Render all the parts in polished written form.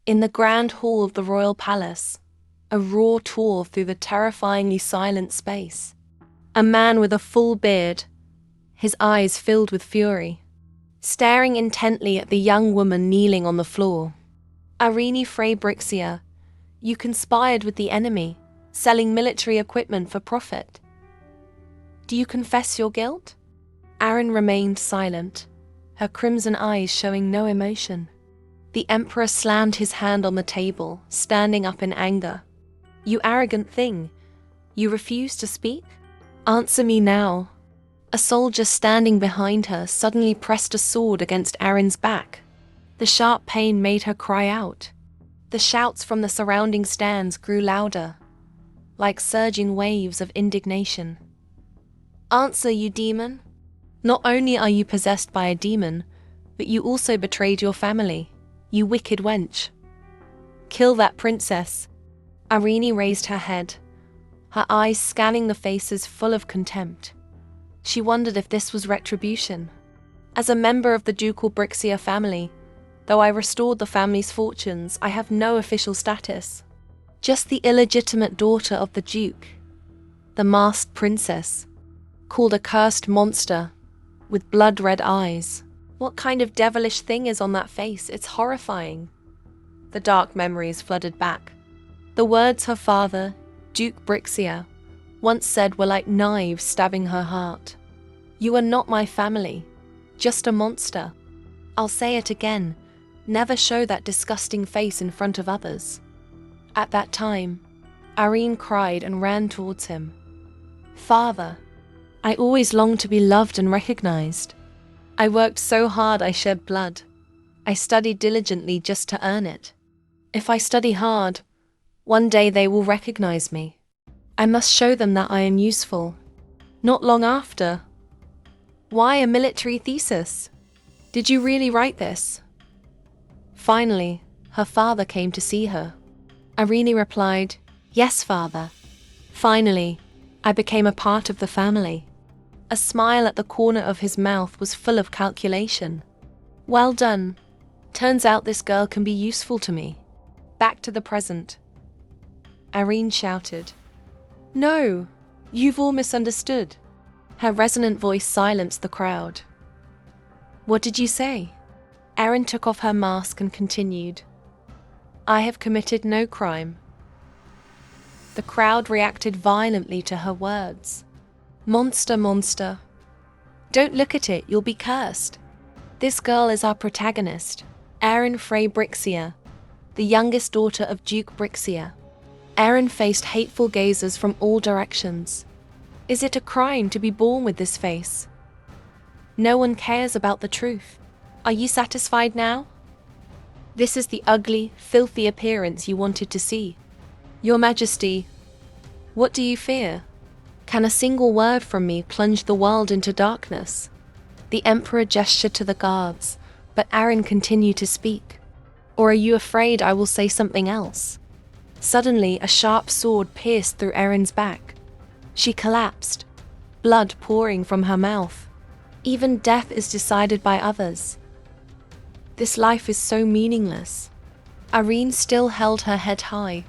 In the grand hall of the royal palace, a roar tore through the terrifyingly silent space. A man with a full beard, his eyes filled with fury, staring intently at the young woman kneeling on the floor. Irene Brixia, you conspired with the enemy, selling military equipment for profit. Do you confess your guilt? Aaron remained silent, her crimson eyes showing no emotion. The emperor slammed his hand on the table, standing up in anger. You arrogant thing! You refuse to speak? Answer me now. A soldier standing behind her suddenly pressed a sword against Aaron's back. The sharp pain made her cry out. The shouts from the surrounding stands grew louder, like surging waves of indignation. Answer, you demon! Not only are you possessed by a demon, but you also betrayed your family, you wicked wench. Kill that princess. Irene raised her head, her eyes scanning the faces full of contempt. She wondered if this was retribution. As a member of the ducal Brixia family, though I restored the family's fortunes, I have no official status. Just the illegitimate daughter of the duke, the masked princess, called a cursed monster, with blood-red eyes. What kind of devilish thing is on that face? It's horrifying. The dark memories flooded back. The words her father, Duke Brixia, once said were like knives stabbing her heart. You are not my family, just a monster. I'll say it again, never show that disgusting face in front of others. At that time, Irene cried and ran towards him. Father, I always longed to be loved and recognized. I worked so hard I shed blood. I studied diligently just to earn it. If I study hard, one day they will recognize me. I must show them that I am useful. Not long after. Why a military thesis? Did you really write this? Finally, her father came to see her. Irene replied, Yes, father. Finally, I became a part of the family. A smile at the corner of his mouth was full of calculation. Well done. Turns out this girl can be useful to me. Back to the present. Irene shouted. No, you've all misunderstood. Her resonant voice silenced the crowd. What did you say? Erin took off her mask and continued. I have committed no crime. The crowd reacted violently to her words. Monster, monster. Don't look at it, you'll be cursed. This girl is our protagonist, Erin Brixia, the youngest daughter of Duke Brixia. Erin faced hateful gazes from all directions. Is it a crime to be born with this face? No one cares about the truth. Are you satisfied now? This is the ugly, filthy appearance you wanted to see. Your Majesty, what do you fear? Can a single word from me plunge the world into darkness? The Emperor gestured to the guards, but Erin continued to speak. Or are you afraid I will say something else? Suddenly, a sharp sword pierced through Erin's back. She collapsed, blood pouring from her mouth. Even death is decided by others. This life is so meaningless. Irene still held her head high,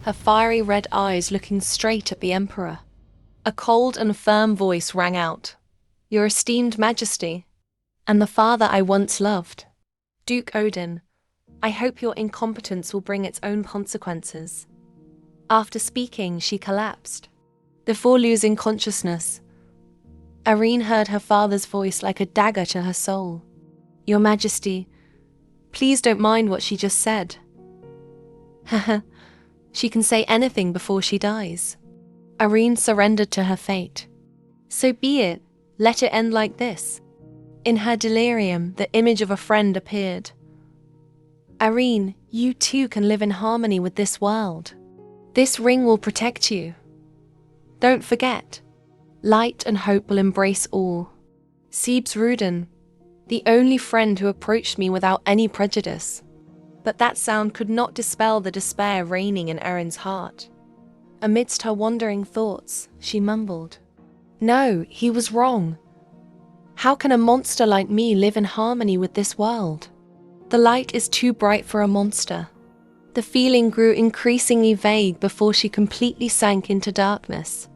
her fiery red eyes looking straight at the Emperor. A cold and firm voice rang out. Your esteemed Majesty, and the father I once loved. Duke Odin, I hope your incompetence will bring its own consequences. After speaking, she collapsed. Before losing consciousness, Irene heard her father's voice like a dagger to her soul. Your Majesty, please don't mind what she just said. Haha, she can say anything before she dies. Irene surrendered to her fate. So be it, let it end like this. In her delirium, the image of a friend appeared. Irene, you too can live in harmony with this world. This ring will protect you. Don't forget, light and hope will embrace all. Sebes Rudin, the only friend who approached me without any prejudice. But that sound could not dispel the despair reigning in Erin's heart. Amidst her wandering thoughts, she mumbled, No, he was wrong. How can a monster like me live in harmony with this world? The light is too bright for a monster. The feeling grew increasingly vague before she completely sank into darkness.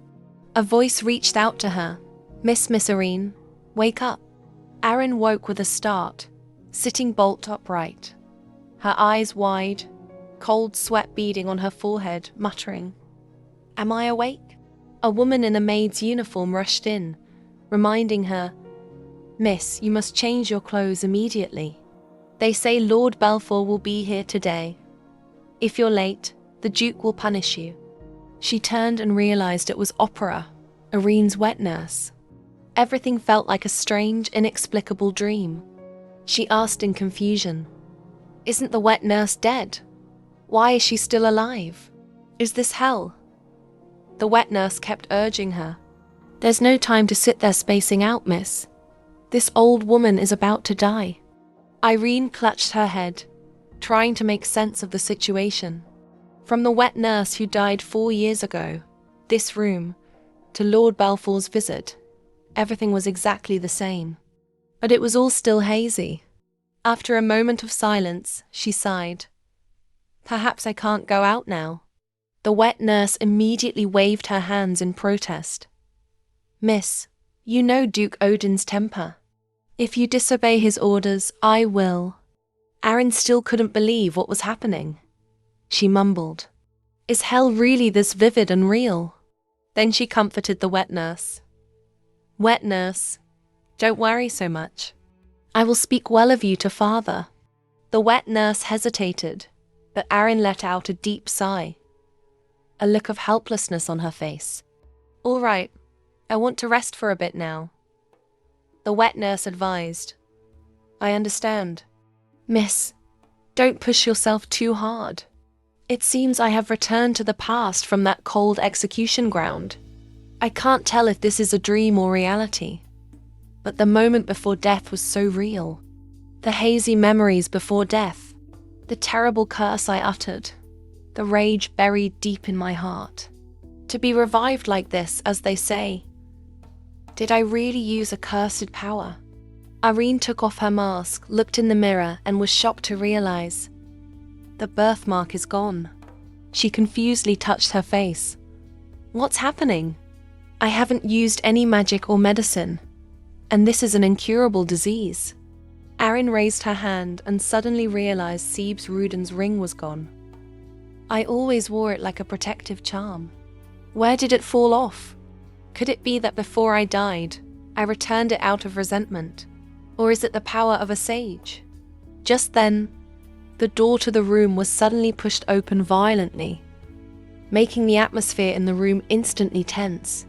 A voice reached out to her. Miss Irene, wake up." Aaron woke with a start, sitting bolt upright, her eyes wide, cold sweat beading on her forehead, muttering, "Am I awake?" A woman in a maid's uniform rushed in, reminding her, "Miss, you must change your clothes immediately. They say Lord Balfour will be here today. If you're late, the Duke will punish you." She turned and realized it was Opera, Irene's wet nurse. Everything felt like a strange, inexplicable dream. She asked in confusion, "Isn't the wet nurse dead? Why is she still alive? Is this hell?" The wet nurse kept urging her, "There's no time to sit there spacing out, miss. This old woman is about to die." Irene clutched her head, trying to make sense of the situation. From the wet nurse who died 4 years ago, this room, to Lord Balfour's visit, everything was exactly the same. But it was all still hazy. After a moment of silence, she sighed. "Perhaps I can't go out now." The wet nurse immediately waved her hands in protest. "Miss, you know Duke Odin's temper. If you disobey his orders, I will." Aaron still couldn't believe what was happening. She mumbled, "Is hell really this vivid and real?" Then she comforted the wet nurse. "Wet nurse, don't worry so much. I will speak well of you to father." The wet nurse hesitated, but Aaron let out a deep sigh, a look of helplessness on her face. "All right, I want to rest for a bit now." The wet nurse advised, "I understand. Miss, don't push yourself too hard. It seems I have returned to the past from that cold execution ground. I can't tell if this is a dream or reality. But the moment before death was so real. The hazy memories before death. The terrible curse I uttered. The rage buried deep in my heart. To be revived like this, as they say. Did I really use a cursed power?" Irene took off her mask, looked in the mirror, and was shocked to realize the birthmark is gone. She confusedly touched her face. "What's happening? I haven't used any magic or medicine, and this is an incurable disease." Aaron raised her hand and suddenly realized Siebes Rudin's ring was gone. "I always wore it like a protective charm. Where did it fall off? Could it be that before I died, I returned it out of resentment? Or is it the power of a sage?" Just then, the door to the room was suddenly pushed open violently, making the atmosphere in the room instantly tense.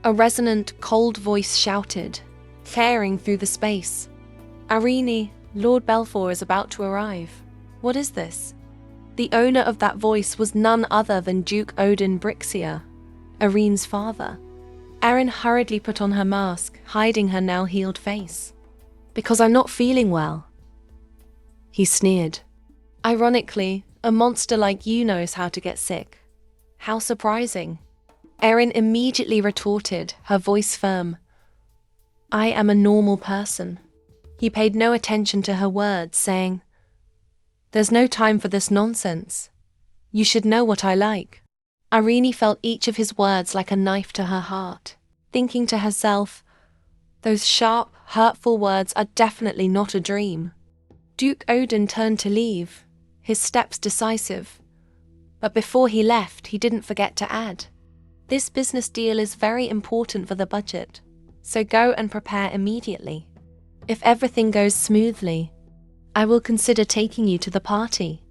A resonant, cold voice shouted, tearing through the space, "Irene, Lord Balfour is about to arrive. What is this?" The owner of that voice was none other than Duke Odin Brixia, Irene's father. Aaron hurriedly put on her mask, hiding her now healed face. "Because I'm not feeling well," he sneered. "Ironically, a monster like you knows how to get sick. How surprising." Erin immediately retorted, her voice firm. "I am a normal person." He paid no attention to her words, saying, "There's no time for this nonsense. You should know what I like." Irene felt each of his words like a knife to her heart, thinking to herself, those sharp, hurtful words are definitely not a dream. Duke Odin turned to leave, his steps decisive. But before he left, he didn't forget to add, "This business deal is very important for the budget, so go and prepare immediately. If everything goes smoothly, I will consider taking you to the party."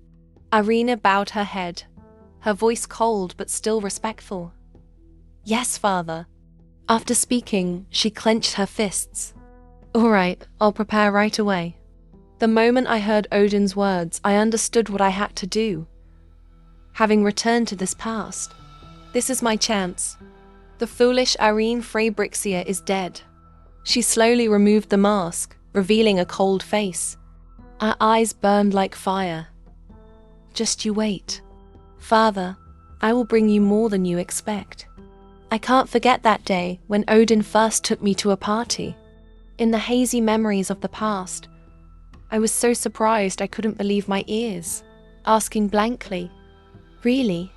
Irina bowed her head, her voice cold but still respectful. "Yes, father." After speaking, she clenched her fists. "All right, I'll prepare right away." The moment I heard Odin's words, I understood what I had to do. Having returned to this past, this is my chance. The foolish Irene Freybrixia is dead. She slowly removed the mask, revealing a cold face. Her eyes burned like fire. "Just you wait. Father, I will bring you more than you expect. I can't forget that day when Odin first took me to a party. In the hazy memories of the past, I was so surprised I couldn't believe my ears. asking blankly, "Really?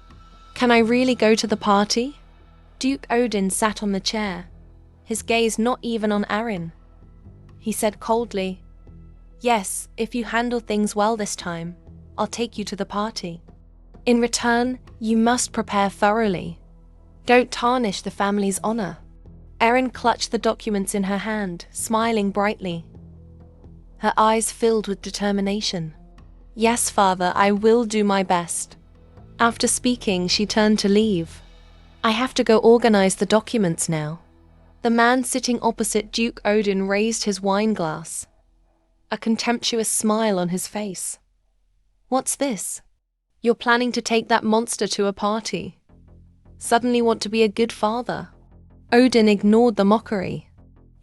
Can I really go to the party?" Duke Odin sat on the chair, his gaze not even on Arin. He said coldly, "Yes, if you handle things well this time, I'll take you to the party. In return, you must prepare thoroughly. Don't tarnish the family's honor." Erin clutched the documents in her hand, smiling brightly. Her eyes filled with determination. "Yes, father, I will do my best." After speaking, she turned to leave. "I have to go organize the documents now." The man sitting opposite Duke Odin raised his wine glass, a contemptuous smile on his face. "What's this? You're planning to take that monster to a party? Suddenly want to be a good father?" Odin ignored the mockery.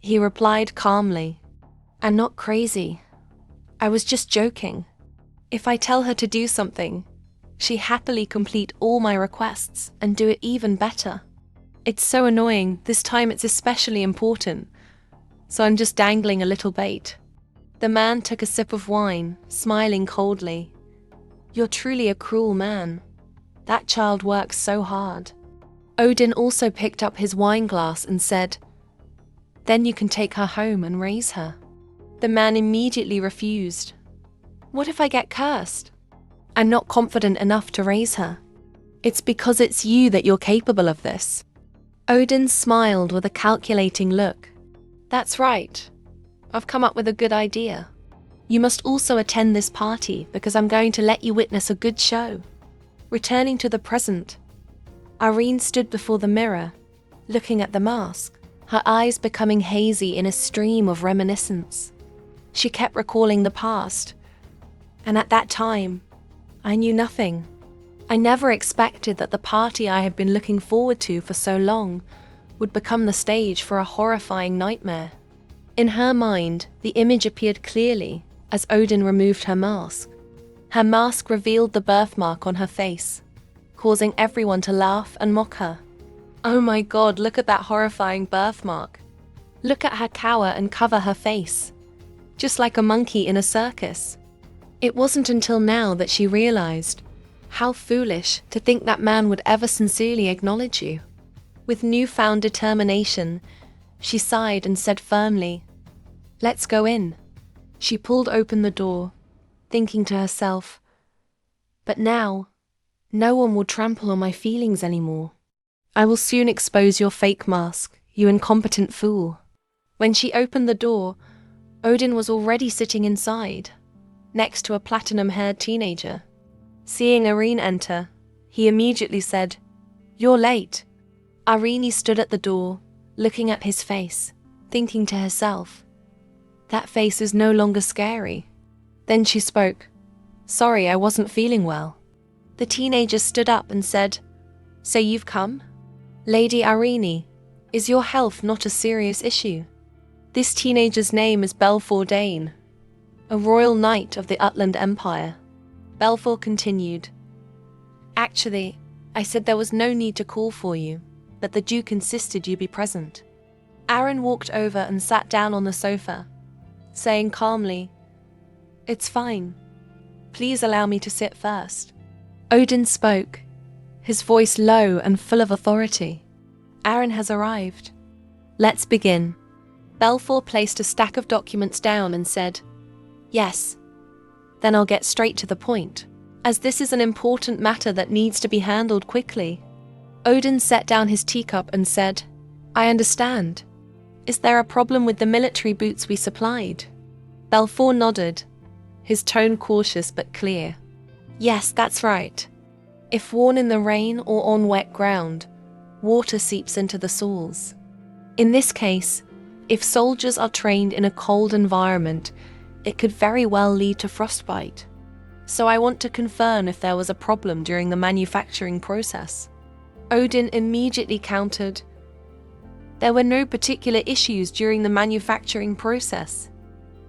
He replied calmly, "I'm not crazy. I was just joking. If I tell her to do something, she happily complete all my requests and do it even better. It's so annoying, this time it's especially important, so I'm just dangling a little bait." The man took a sip of wine, smiling coldly. "You're truly a cruel man. That child works so hard." Odin also picked up his wine glass and said, "Then you can take her home and raise her." The man immediately refused. "What if I get cursed? I'm not confident enough to raise her." "It's because it's you that you're capable of this." Odin smiled with a calculating look. "That's right. I've come up with a good idea. You must also attend this party because I'm going to let you witness a good show." Returning to the present, Irene stood before the mirror, looking at the mask, her eyes becoming hazy in a stream of reminiscence. She kept recalling the past, and at that time, I knew nothing. I never expected that the party I had been looking forward to for so long would become the stage for a horrifying nightmare. In her mind, the image appeared clearly as Odin removed her mask. Her mask revealed the birthmark on her face, causing everyone to laugh and mock her. "Oh my god, look at that horrifying birthmark. Look at her cower and cover her face, just like a monkey in a circus." It wasn't until now that she realized how foolish to think that man would ever sincerely acknowledge you. With newfound determination, she sighed and said firmly, "Let's go in." She pulled open the door, thinking to herself, "But now, no one will trample on my feelings anymore. I will soon expose your fake mask, you incompetent fool." When she opened the door, Odin was already sitting inside, next to a platinum-haired teenager. Seeing Irene enter, he immediately said, "You're late." Irene stood at the door, looking at his face, thinking to herself, "That face is no longer scary." Then she spoke, "Sorry, I wasn't feeling well." The teenager stood up and said, "So you've come? Lady Irene, is your health not a serious issue?" This teenager's name is Belfor Dane, a royal knight of the Utland Empire. Belfor continued, "Actually, I said there was no need to call for you, but the Duke insisted you be present." Aaron walked over and sat down on the sofa, saying calmly, "It's fine. Please allow me to sit first." Odin spoke, his voice low and full of authority. "Aaron has arrived. Let's begin." Belfor placed a stack of documents down and said, "Yes. Then I'll get straight to the point, as this is an important matter that needs to be handled quickly." Odin set down his teacup and said, "I understand. Is there a problem with the military boots we supplied?" Belfor nodded, his tone cautious but clear. "Yes, that's right. If worn in the rain or on wet ground, water seeps into the soles. In this case, if soldiers are trained in a cold environment, it could very well lead to frostbite. So I want to confirm if there was a problem during the manufacturing process." Odin immediately countered, "There were no particular issues during the manufacturing process.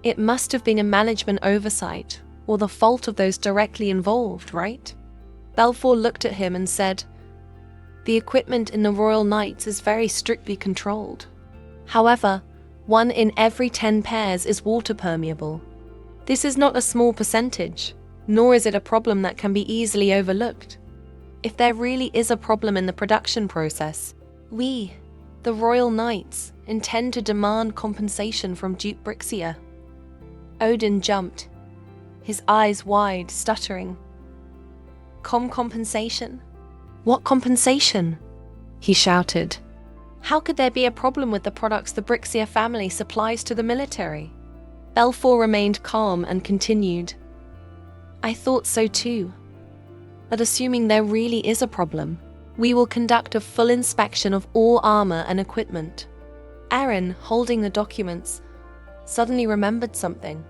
It must have been a management oversight or the fault of those directly involved, right?" Belfor looked at him and said, "The equipment in the Royal Knights is very strictly controlled. However, 1 in every 10 pairs is water permeable. This is not a small percentage, nor is it a problem that can be easily overlooked. If there really is a problem in the production process, we, the Royal Knights, intend to demand compensation from Duke Brixia. Odin jumped, his eyes wide, stuttering. Compensation? What compensation? He shouted. How could there be a problem with the products the Brixia family supplies to the military? Belfour remained calm and continued. I thought so too. But assuming there really is a problem, we will conduct a full inspection of all armor and equipment. Aaron, holding the documents, suddenly remembered something.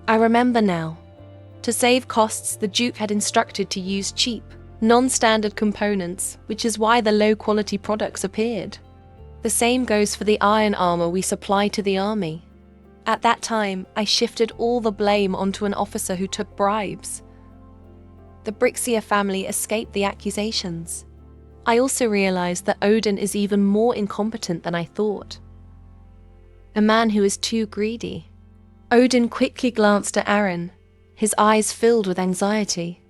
I remember now. To save costs, the Duke had instructed to use cheap, non-standard components, which is why the low-quality products appeared. The same goes for the iron armor we supply to the army. At that time, I shifted all the blame onto an officer who took bribes. The Brixia family escaped the accusations. I also realized that Odin is even more incompetent than I thought. A man who is too greedy. Odin quickly glanced at Aaron, his eyes filled with anxiety.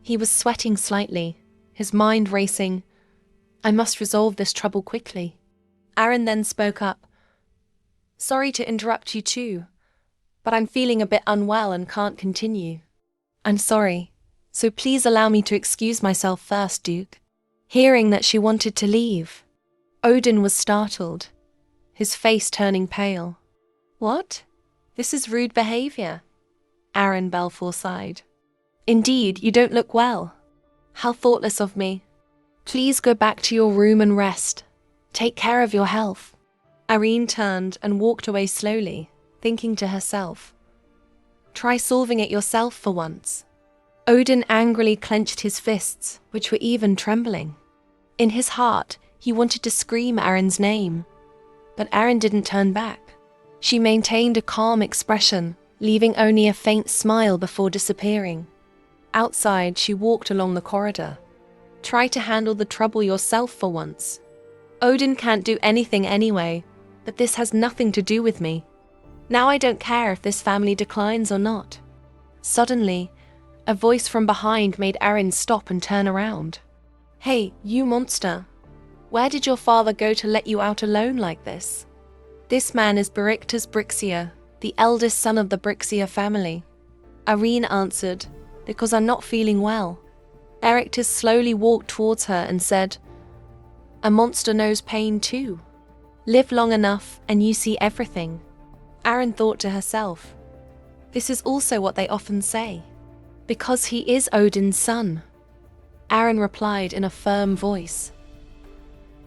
He was sweating slightly, his mind racing. I must resolve this trouble quickly. Aaron then spoke up. Sorry to interrupt you too, but I'm feeling a bit unwell and can't continue. I'm sorry, so please allow me to excuse myself first, Duke. Hearing that she wanted to leave, Odin was startled, his face turning pale. What? This is rude behavior. Aaron Belfour sighed. Indeed, you don't look well. How thoughtless of me. Please go back to your room and rest. Take care of your health. Irene turned and walked away slowly, thinking to herself. Try solving it yourself for once. Odin angrily clenched his fists, which were even trembling. In his heart, he wanted to scream Aaron's name. But Aaron didn't turn back. She maintained a calm expression, leaving only a faint smile before disappearing. Outside, she walked along the corridor. Try to handle the trouble yourself for once. Odin can't do anything anyway, but this has nothing to do with me. Now I don't care if this family declines or not. Suddenly, a voice from behind made Aaron stop and turn around. Hey, you monster. Where did your father go to let you out alone like this? This man is Barictus Brixia, the eldest son of the Brixia family. Irene answered, because I'm not feeling well. Barictus slowly walked towards her and said, A monster knows pain too. Live long enough and you see everything. Aaron thought to herself, this is also what they often say. Because he is Odin's son. Aaron replied in a firm voice.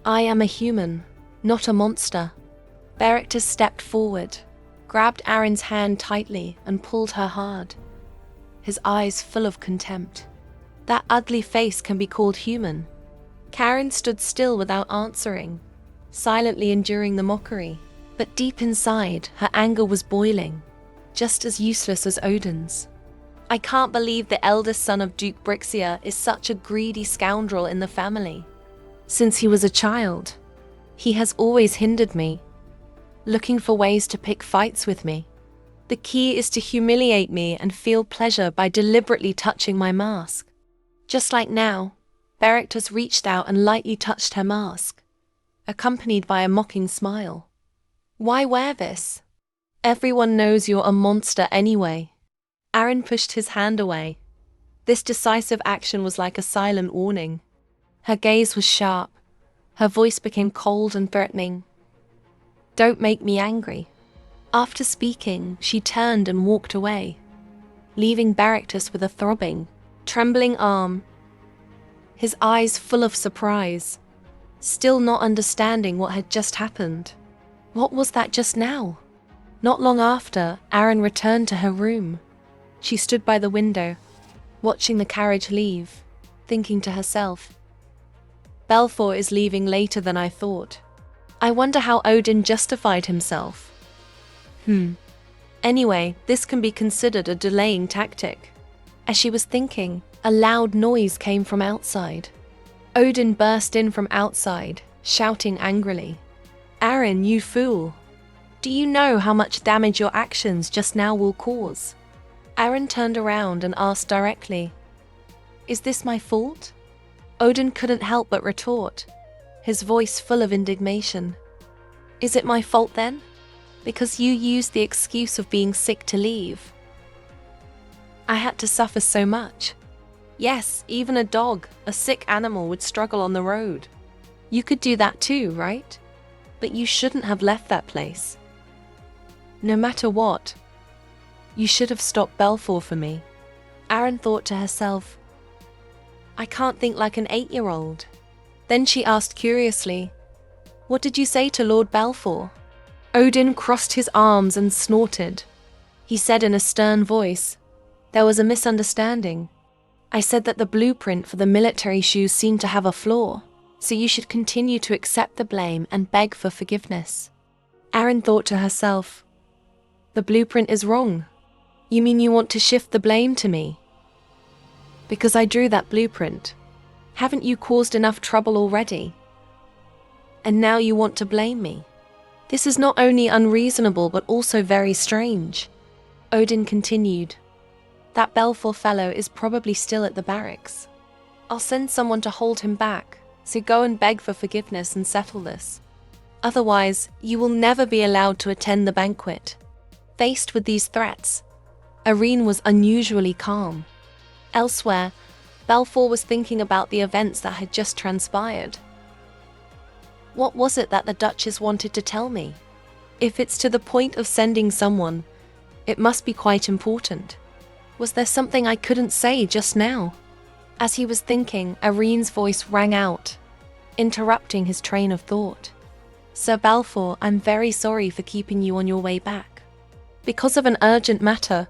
I am a human, not a monster. Barictus stepped forward, grabbed Aaron's hand tightly and pulled her hard, his eyes full of contempt. That ugly face can be called human. Karen stood still without answering, silently enduring the mockery. But deep inside, her anger was boiling, just as useless as Odin's. I can't believe the eldest son of Duke Brixia is such a greedy scoundrel in the family. Since he was a child, he has always hindered me, looking for ways to pick fights with me. The key is to humiliate me and feel pleasure by deliberately touching my mask. Just like now, Barictus reached out and lightly touched her mask, accompanied by a mocking smile. Why wear this? Everyone knows you're a monster anyway. Aaron pushed his hand away. This decisive action was like a silent warning. Her gaze was sharp. Her voice became cold and threatening. Don't make me angry. After speaking, she turned and walked away, leaving Barictus with a throbbing, trembling arm, his eyes full of surprise, still not understanding what had just happened. What was that just now? Not long after, Aaron returned to her room. She stood by the window, watching the carriage leave, thinking to herself, Belfour is leaving later than I thought. I wonder how Odin justified himself. Anyway, this can be considered a delaying tactic. As she was thinking, a loud noise came from outside. Odin burst in from outside, shouting angrily, Aaron, you fool! Do you know how much damage your actions just now will cause? Aaron turned around and asked directly, "Is this my fault?" Odin couldn't help but retort, his voice full of indignation. "Is it my fault then? Because you used the excuse of being sick to leave. I had to suffer so much. Yes, even a dog, a sick animal, would struggle on the road. You could do that too, right? But you shouldn't have left that place. No matter what, you should have stopped Balfour for me." Aaron thought to herself, "I can't think like an 8-year-old. Then she asked curiously, "What did you say to Lord Balfour?" Odin crossed his arms and snorted. He said in a stern voice, "There was a misunderstanding. I said that the blueprint for the military shoes seemed to have a flaw, so you should continue to accept the blame and beg for forgiveness." Aaron thought to herself, "The blueprint is wrong. You mean you want to shift the blame to me? Because I drew that blueprint. Haven't you caused enough trouble already? And now you want to blame me? This is not only unreasonable but also very strange." Odin continued, "That Balfour fellow is probably still at the barracks. I'll send someone to hold him back, so go and beg for forgiveness and settle this. Otherwise, you will never be allowed to attend the banquet." Faced with these threats, Irene was unusually calm. Elsewhere, Balfour was thinking about the events that had just transpired. What was it that the Duchess wanted to tell me? If it's to the point of sending someone, it must be quite important. Was there something I couldn't say just now? As he was thinking, Irene's voice rang out, interrupting his train of thought. "Sir Balfour, I'm very sorry for keeping you on your way back. Because of an urgent matter,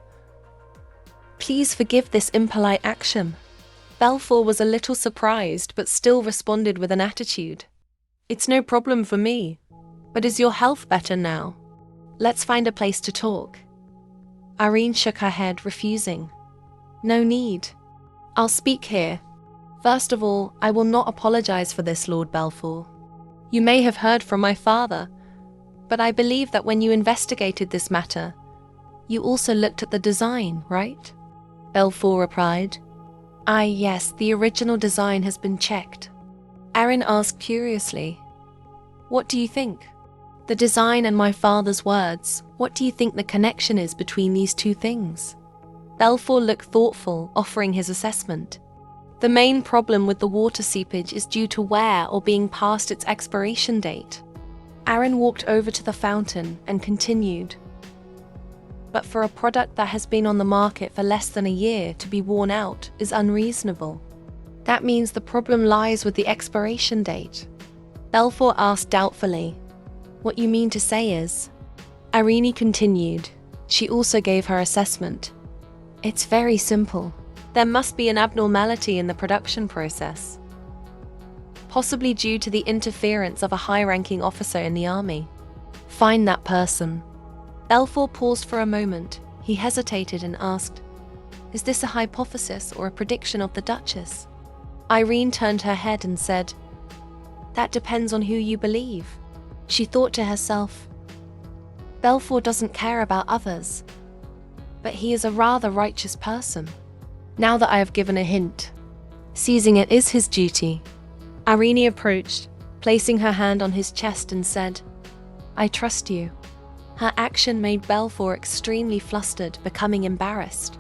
please forgive this impolite action." Balfour was a little surprised but still responded with an attitude. "It's no problem for me, but is your health better now? Let's find a place to talk." Irene shook her head, refusing. "No need. I'll speak here. First of all, I will not apologize for this, Lord Balfour. You may have heard from my father, but I believe that when you investigated this matter, you also looked at the design, right?" Balfour replied. Yes, the original design has been checked." Aaron asked curiously, "What do you think? The design and my father's words, what do you think the connection is between these two things?" Balfour looked thoughtful, offering his assessment. "The main problem with the water seepage is due to wear or being past its expiration date." Aaron walked over to the fountain and continued, "But for a product that has been on the market for less than a year to be worn out is unreasonable. That means the problem lies with the expiration date." Balfour asked doubtfully, "What you mean to say is?" Irene continued. She also gave her assessment. "It's very simple. There must be an abnormality in the production process, possibly due to the interference of a high-ranking officer in the army. Find that person." Balfour paused for a moment. He hesitated and asked, "Is this a hypothesis or a prediction of the Duchess?" Irene turned her head and said, "That depends on who you believe." She thought to herself, "Balfour doesn't care about others, but he is a rather righteous person. Now that I have given a hint, seizing it is his duty." Irene approached, placing her hand on his chest and said, "I trust you." Her action made Balfour extremely flustered, becoming embarrassed.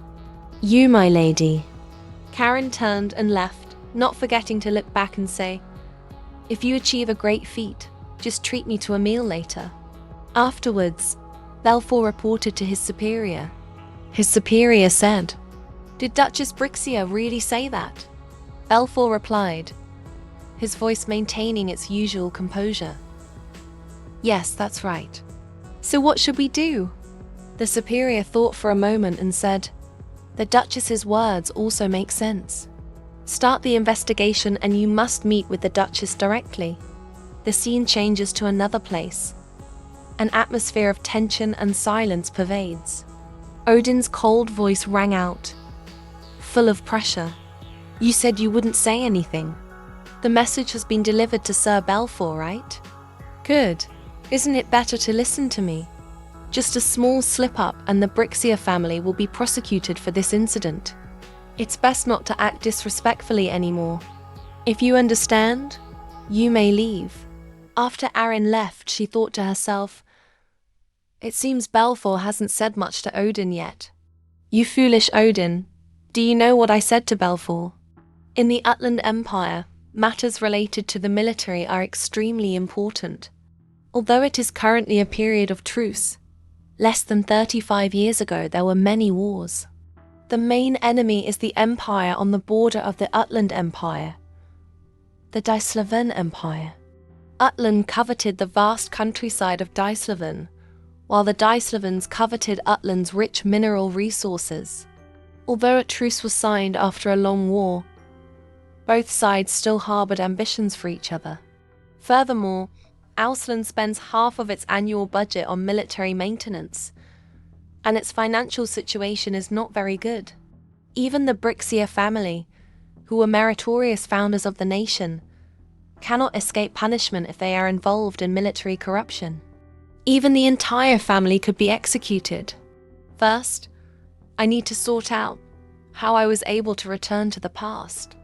"You, my lady." Karen turned and left, not forgetting to look back and say, "If you achieve a great feat, just treat me to a meal later." Afterwards, Balfour reported to his superior. His superior said, "Did Duchess Brixia really say that?" Balfour replied, his voice maintaining its usual composure. "Yes, that's right. So what should we do?" The superior thought for a moment and said, "The Duchess's words also make sense. Start the investigation and you must meet with the Duchess directly." The scene changes to another place. An atmosphere of tension and silence pervades. Odin's cold voice rang out, full of pressure. "You said you wouldn't say anything. The message has been delivered to Sir Balfour, right? Good. Isn't it better to listen to me?" Just a small slip-up and the Brixia family will be prosecuted for this incident. It's best not to act disrespectfully anymore. If you understand, you may leave. After Arin left, she thought to herself, it seems Balfour hasn't said much to Odin yet. You foolish Odin, do you know what I said to Balfour? In the Utland Empire, matters related to the military are extremely important. Although it is currently a period of truce, less than 35 years ago there were many wars. The main enemy is the empire on the border of the Utland Empire, the Dyslaven Empire. Utland coveted the vast countryside of Dyslaven, while the Dyslavens coveted Utland's rich mineral resources. Although a truce was signed after a long war, both sides still harbored ambitions for each other. Furthermore, Ausland spends half of its annual budget on military maintenance, and its financial situation is not very good. Even the Brixia family, who were meritorious founders of the nation, cannot escape punishment if they are involved in military corruption. Even the entire family could be executed. First, I need to sort out how I was able to return to the past.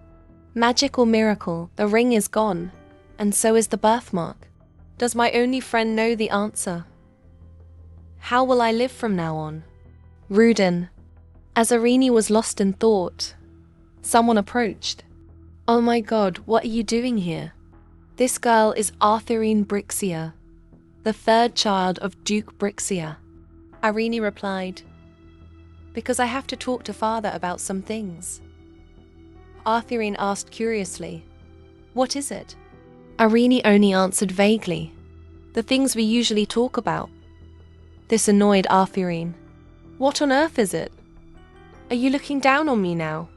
Magic or miracle, the ring is gone, and so is the birthmark. Does my only friend know the answer? How will I live from now on? Rudin. As Arini was lost in thought, someone approached. Oh my God, what are you doing here? This girl is Arthurine Brixia, the third child of Duke Brixia. Arini replied, because I have to talk to father about some things. Arthurine asked curiously, what is it? Arini only answered vaguely, the things we usually talk about. This annoyed Arthurine. What on earth is it? Are you looking down on me now?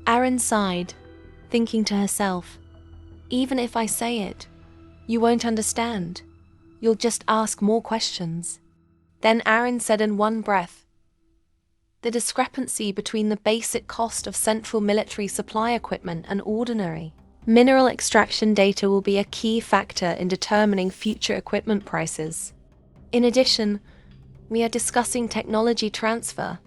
Arin sighed, thinking to herself, even if I say it, you won't understand. You'll just ask more questions. Then Arin said in one breath, the discrepancy between the basic cost of central military supply equipment and ordinary mineral extraction data will be a key factor in determining future equipment prices. In addition, we are discussing technology transfer,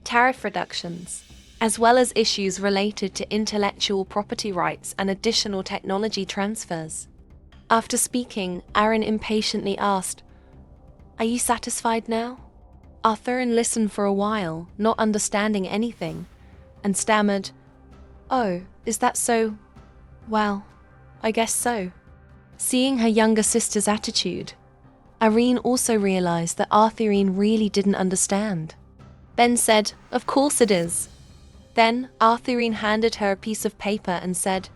tariff reductions, as well as issues related to intellectual property rights and additional technology transfers. After speaking, Arin impatiently asked, are you satisfied now? Arthurian listened for a while, not understanding anything, and stammered, oh, is that so? Well, I guess so. Seeing her younger sister's attitude, Irene also realized that Arthurine really didn't understand. Ben said, of course it is. Then Arthurine handed her a piece of paper and said,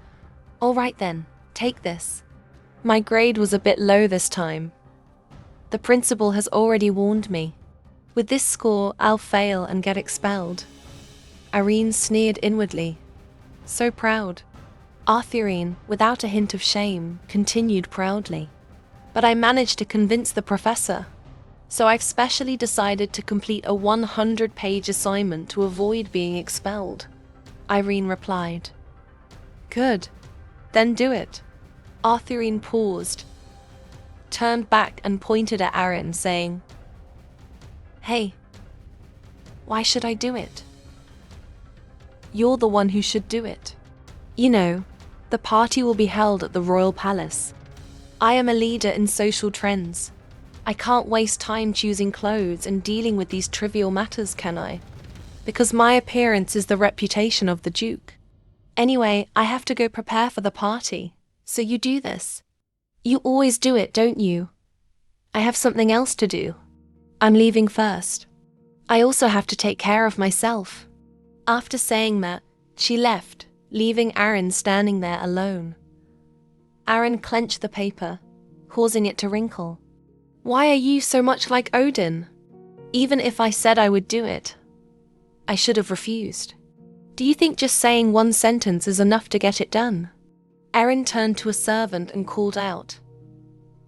all right then, take this. My grade was a bit low this time. The principal has already warned me. With this score, I'll fail and get expelled. Irene sneered inwardly. So proud. Arthurine, without a hint of shame, continued proudly. But I managed to convince the professor. So I've specially decided to complete a 100-page assignment to avoid being expelled. Irene replied. Good. Then do it. Arthurine paused, turned back and pointed at Arin, saying, hey, why should I do it? You're the one who should do it. You know, the party will be held at the Royal Palace. I am a leader in social trends. I can't waste time choosing clothes and dealing with these trivial matters, can I? Because my appearance is the reputation of the Duke. Anyway, I have to go prepare for the party, so you do this. You always do it, don't you? I have something else to do. I'm leaving first. I also have to take care of myself. After saying that, she left, leaving Arin standing there alone. Arin clenched the paper, causing it to wrinkle. Why are you so much like Odin? Even if I said I would do it, I should have refused. Do you think just saying one sentence is enough to get it done? Arin turned to a servant and called out.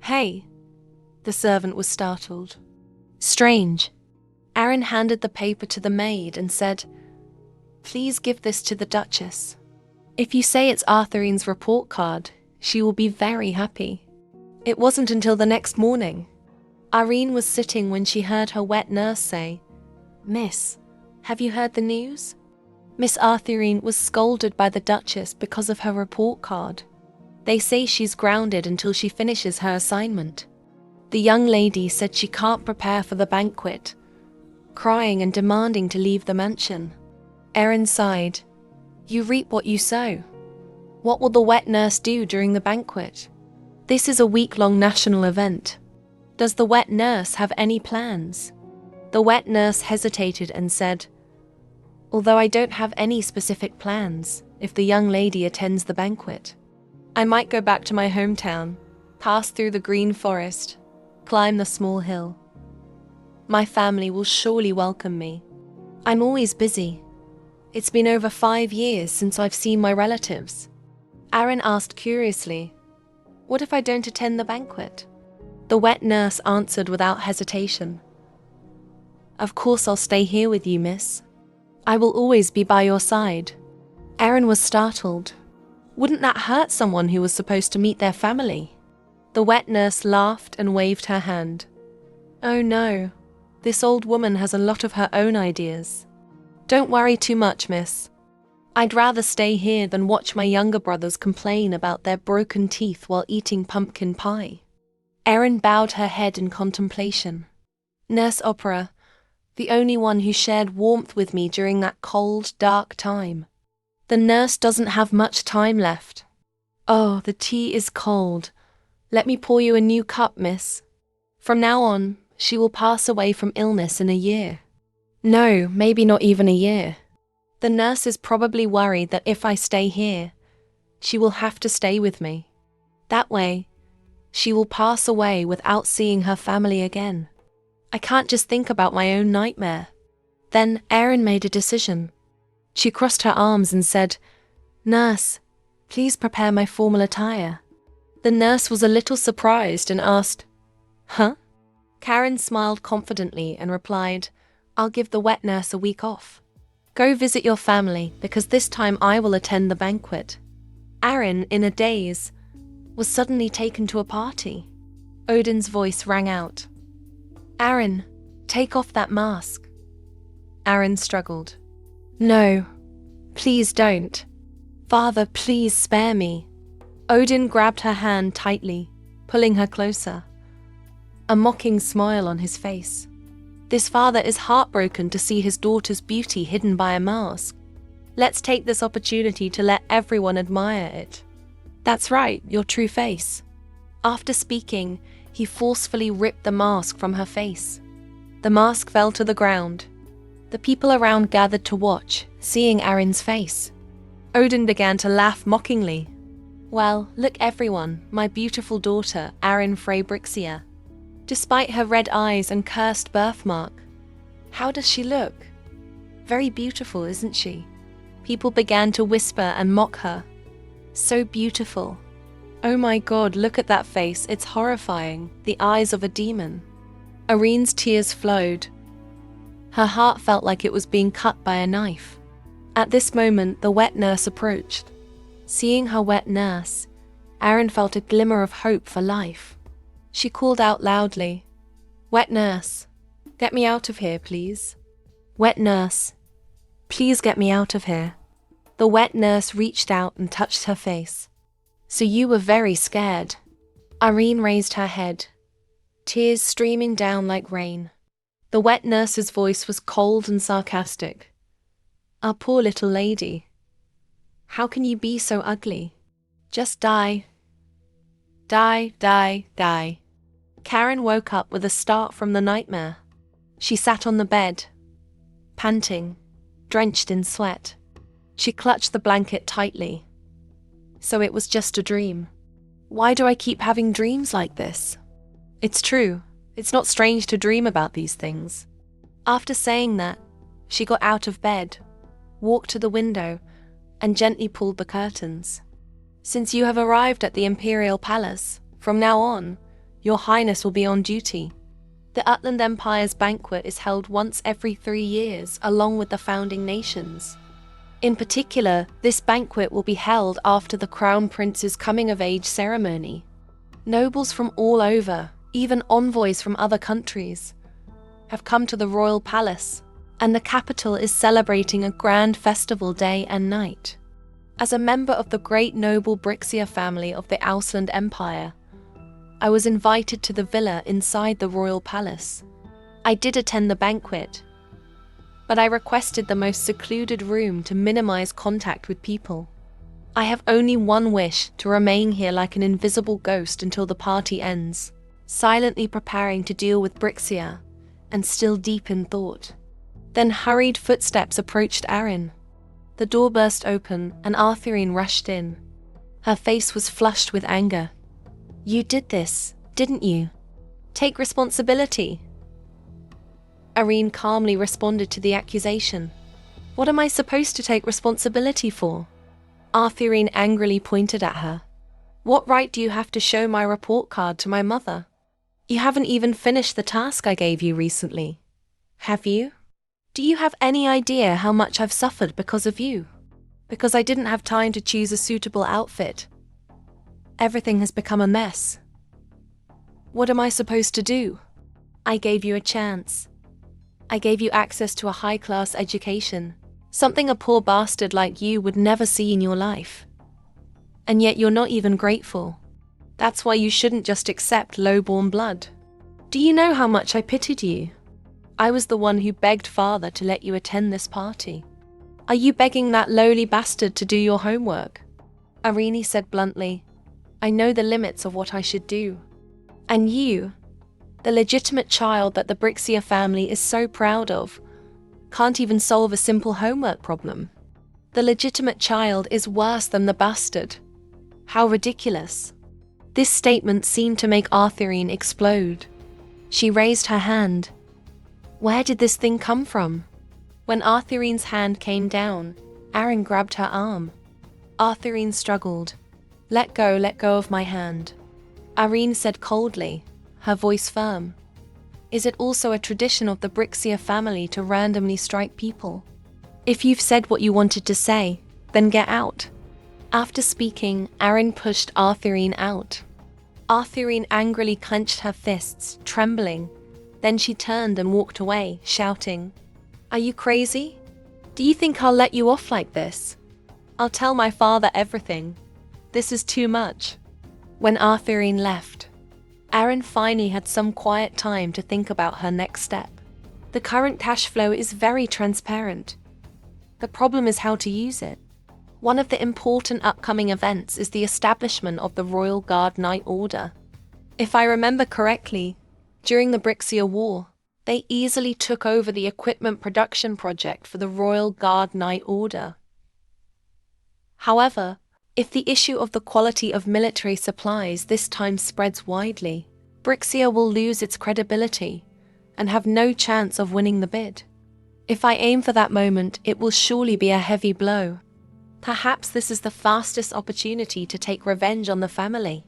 Hey! The servant was startled. Strange. Arin handed the paper to the maid and said, please give this to the Duchess. If you say it's Arthurine's report card, she will be very happy. It wasn't until the next morning. Irene was sitting when she heard her wet nurse say, "Miss, have you heard the news?" Miss Arthurine was scolded by the Duchess because of her report card. They say she's grounded until she finishes her assignment. The young lady said she can't prepare for the banquet, crying and demanding to leave the mansion. Erin sighed. You reap what you sow. What will the wet nurse do during the banquet? This is a week-long national event. Does the wet nurse have any plans? The wet nurse hesitated and said, although I don't have any specific plans, if the young lady attends the banquet, I might go back to my hometown, pass through the green forest, climb the small hill. My family will surely welcome me. I'm always busy. It's been over 5 years since I've seen my relatives. Aaron asked curiously, what if I don't attend the banquet? The wet nurse answered without hesitation. Of course I'll stay here with you, miss. I will always be by your side. Aaron was startled. Wouldn't that hurt someone who was supposed to meet their family? The wet nurse laughed and waved her hand. Oh no, this old woman has a lot of her own ideas. Don't worry too much, miss. I'd rather stay here than watch my younger brothers complain about their broken teeth while eating pumpkin pie. Erin bowed her head in contemplation. Nurse Opera, the only one who shared warmth with me during that cold, dark time. The nurse doesn't have much time left. Oh, the tea is cold. Let me pour you a new cup, miss. From now on, she will pass away from illness in a year. No, maybe not even a year. The nurse is probably worried that if I stay here, she will have to stay with me. That way, she will pass away without seeing her family again. I can't just think about my own nightmare. Then Erin made a decision. She crossed her arms and said, Nurse, please prepare my formal attire. The nurse was a little surprised and asked, Huh? Karen smiled confidently and replied, I'll give the wet nurse a week off. Go visit your family, because this time I will attend the banquet. Aaron, in a daze, was suddenly taken to a party. Odin's voice rang out. Aaron, take off that mask. Aaron struggled. No, please don't. Father, please spare me. Odin grabbed her hand tightly, pulling her closer. A mocking smile on his face. This father is heartbroken to see his daughter's beauty hidden by a mask. Let's take this opportunity to let everyone admire it. That's right, your true face. After speaking, he forcefully ripped the mask from her face. The mask fell to the ground. The people around gathered to watch, seeing Aaron's face. Odin began to laugh mockingly. Well, look everyone, my beautiful daughter, Aaron Freybrixia. Despite her red eyes and cursed birthmark, how does she look? Very beautiful, isn't she? People began to whisper and mock her. So beautiful. Oh my God, look at that face, it's horrifying, the eyes of a demon. Irene's tears flowed. Her heart felt like it was being cut by a knife. At this moment, the wet nurse approached. Seeing her wet nurse, Aaron felt a glimmer of hope for life. She called out loudly, Wet nurse, get me out of here, please. Wet nurse, please get me out of here. The wet nurse reached out and touched her face. So you were very scared. Irene raised her head, tears streaming down like rain. The wet nurse's voice was cold and sarcastic. Our poor little lady. How can you be so ugly? Just die. Die, die, die. Karen woke up with a start from the nightmare. She sat on the bed, panting, drenched in sweat. She clutched the blanket tightly. So it was just a dream. Why do I keep having dreams like this? It's true. It's not strange to dream about these things. After saying that, she got out of bed, walked to the window, and gently pulled the curtains. Since you have arrived at the Imperial Palace, from now on, Your Highness will be on duty. The Utland Empire's banquet is held once every 3 years, along with the founding nations. In particular, this banquet will be held after the Crown Prince's coming-of-age ceremony. Nobles from all over, Even envoys from other countries have come to the royal palace, and the capital is celebrating a grand festival day and night. As a member of the great noble Brixia family of the Ausland Empire, I was invited to the villa inside the royal palace. I did attend the banquet, but I requested the most secluded room to minimize contact with people. I have only one wish: to remain here like an invisible ghost until the party ends, silently preparing to deal with Brixia, and still deep in thought. Then hurried footsteps approached Arin. The door burst open and Arthurine rushed in. Her face was flushed with anger. "You did this, didn't you? Take responsibility." Arin calmly responded to the accusation. "What am I supposed to take responsibility for?" Arthurine angrily pointed at her. "What right do you have to show my report card to my mother? You haven't even finished the task I gave you recently. Have you? Do you have any idea how much I've suffered because of you? Because I didn't have time to choose a suitable outfit. Everything has become a mess. What am I supposed to do? I gave you a chance. I gave you access to a high-class education, something a poor bastard like you would never see in your life. And yet you're not even grateful. That's why you shouldn't just accept low-born blood. Do you know how much I pitied you? I was the one who begged father to let you attend this party. Are you begging that lowly bastard to do your homework?" Arini said bluntly, "I know the limits of what I should do. And you, the legitimate child that the Brixia family is so proud of, can't even solve a simple homework problem. The legitimate child is worse than the bastard. How ridiculous." This statement seemed to make Arthurine explode. She raised her hand. Where did this thing come from? When Arthurine's hand came down, Arin grabbed her arm. Arthurine struggled. Let go of my hand," Arin said coldly, her voice firm. "Is it also a tradition of the Brixia family to randomly strike people? If you've said what you wanted to say, then get out." After speaking, Arin pushed Arthurine out. Arthurine angrily clenched her fists, trembling. Then she turned and walked away, shouting, "Are you crazy? Do you think I'll let you off like this? I'll tell my father everything. This is too much." When Arthurine left, Arin finally had some quiet time to think about her next step. The current cash flow is very transparent. The problem is how to use it. One of the important upcoming events is the establishment of the Royal Guard Knight Order. If I remember correctly, during the Brixia War, they easily took over the equipment production project for the Royal Guard Knight Order. However, if the issue of the quality of military supplies this time spreads widely, Brixia will lose its credibility and have no chance of winning the bid. If I aim for that moment, it will surely be a heavy blow. Perhaps this is the fastest opportunity to take revenge on the family.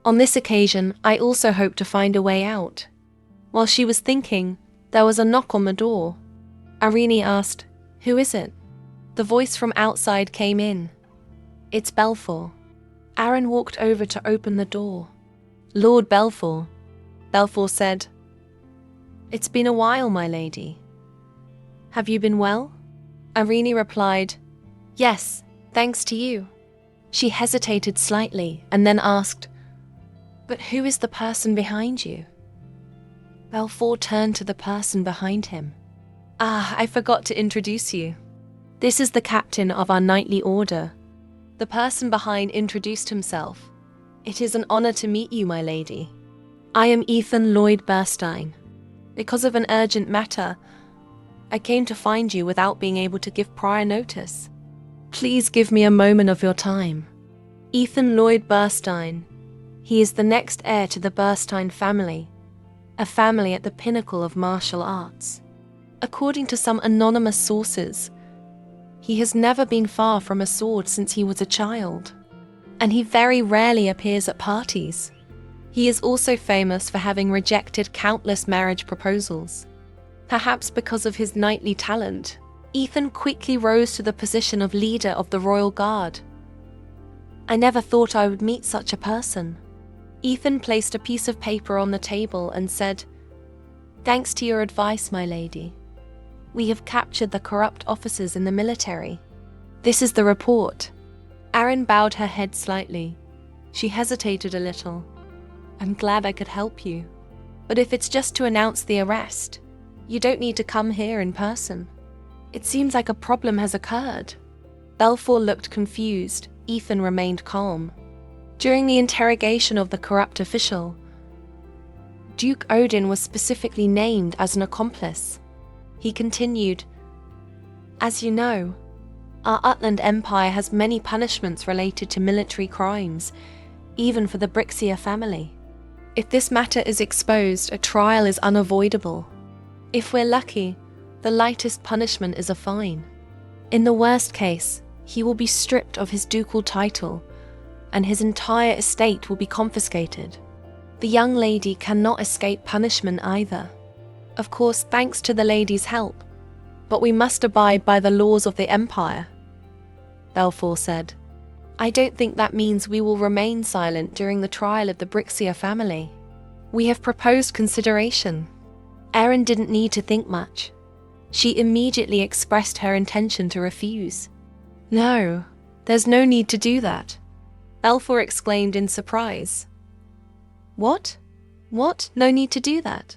On this occasion, I also hope to find a way out. While she was thinking, there was a knock on the door. Arini asked, "Who is it?" The voice from outside came in. "It's Belfour." Arin walked over to open the door. "Lord Belfour," Belfour said. "It's been a while, my lady. Have you been well?" Arini replied, "Yes, thanks to you." She hesitated slightly and then asked, "But who is the person behind you?" Belfour turned to the person behind him. I forgot to introduce you. This is the captain of our knightly order." The person behind introduced himself. "It is an honor to meet you, my lady. I am Ethan Lloyd Burstein. Because of an urgent matter, I came to find you without being able to give prior notice. Please give me a moment of your time." Ethan Lloyd Burstein. He is the next heir to the Burstein family, a family at the pinnacle of martial arts. According to some anonymous sources, he has never been far from a sword since he was a child, and he very rarely appears at parties. He is also famous for having rejected countless marriage proposals. Perhaps because of his knightly talent, Ethan quickly rose to the position of leader of the Royal Guard. I never thought I would meet such a person. Ethan placed a piece of paper on the table and said, "Thanks to your advice, my lady. We have captured the corrupt officers in the military. This is the report." Aaron bowed her head slightly. She hesitated a little. "I'm glad I could help you. But if it's just to announce the arrest, you don't need to come here in person. It seems like a problem has occurred." Belfour looked confused. Ethan remained calm. During the interrogation of the corrupt official, Duke Odin was specifically named as an accomplice. He continued, "As you know, our Utland Empire has many punishments related to military crimes, even for the Brixia family. If this matter is exposed, a trial is unavoidable. If we're lucky, the lightest punishment is a fine. In the worst case, he will be stripped of his ducal title, and his entire estate will be confiscated. The young lady cannot escape punishment either. Of course, thanks to the lady's help, but we must abide by the laws of the Empire," Belfour said. "I don't think that means we will remain silent during the trial of the Brixia family. We have proposed consideration." Erin didn't need to think much. She immediately expressed her intention to refuse. "No, there's no need to do that," Belfour exclaimed in surprise. What? What? No need to do that?"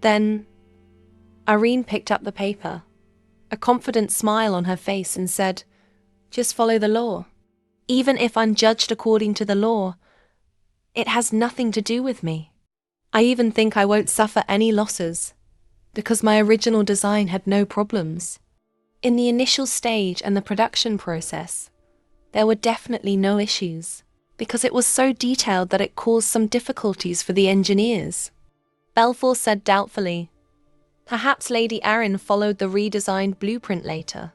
Then Irene picked up the paper, a confident smile on her face, and said, "Just follow the law. Even if I'm judged according to the law, it has nothing to do with me. I even think I won't suffer any losses, because my original design had no problems. In the initial stage and the production process, there were definitely no issues, because it was so detailed that it caused some difficulties for the engineers." Belfour said doubtfully, "Perhaps Lady Arryn followed the redesigned blueprint later."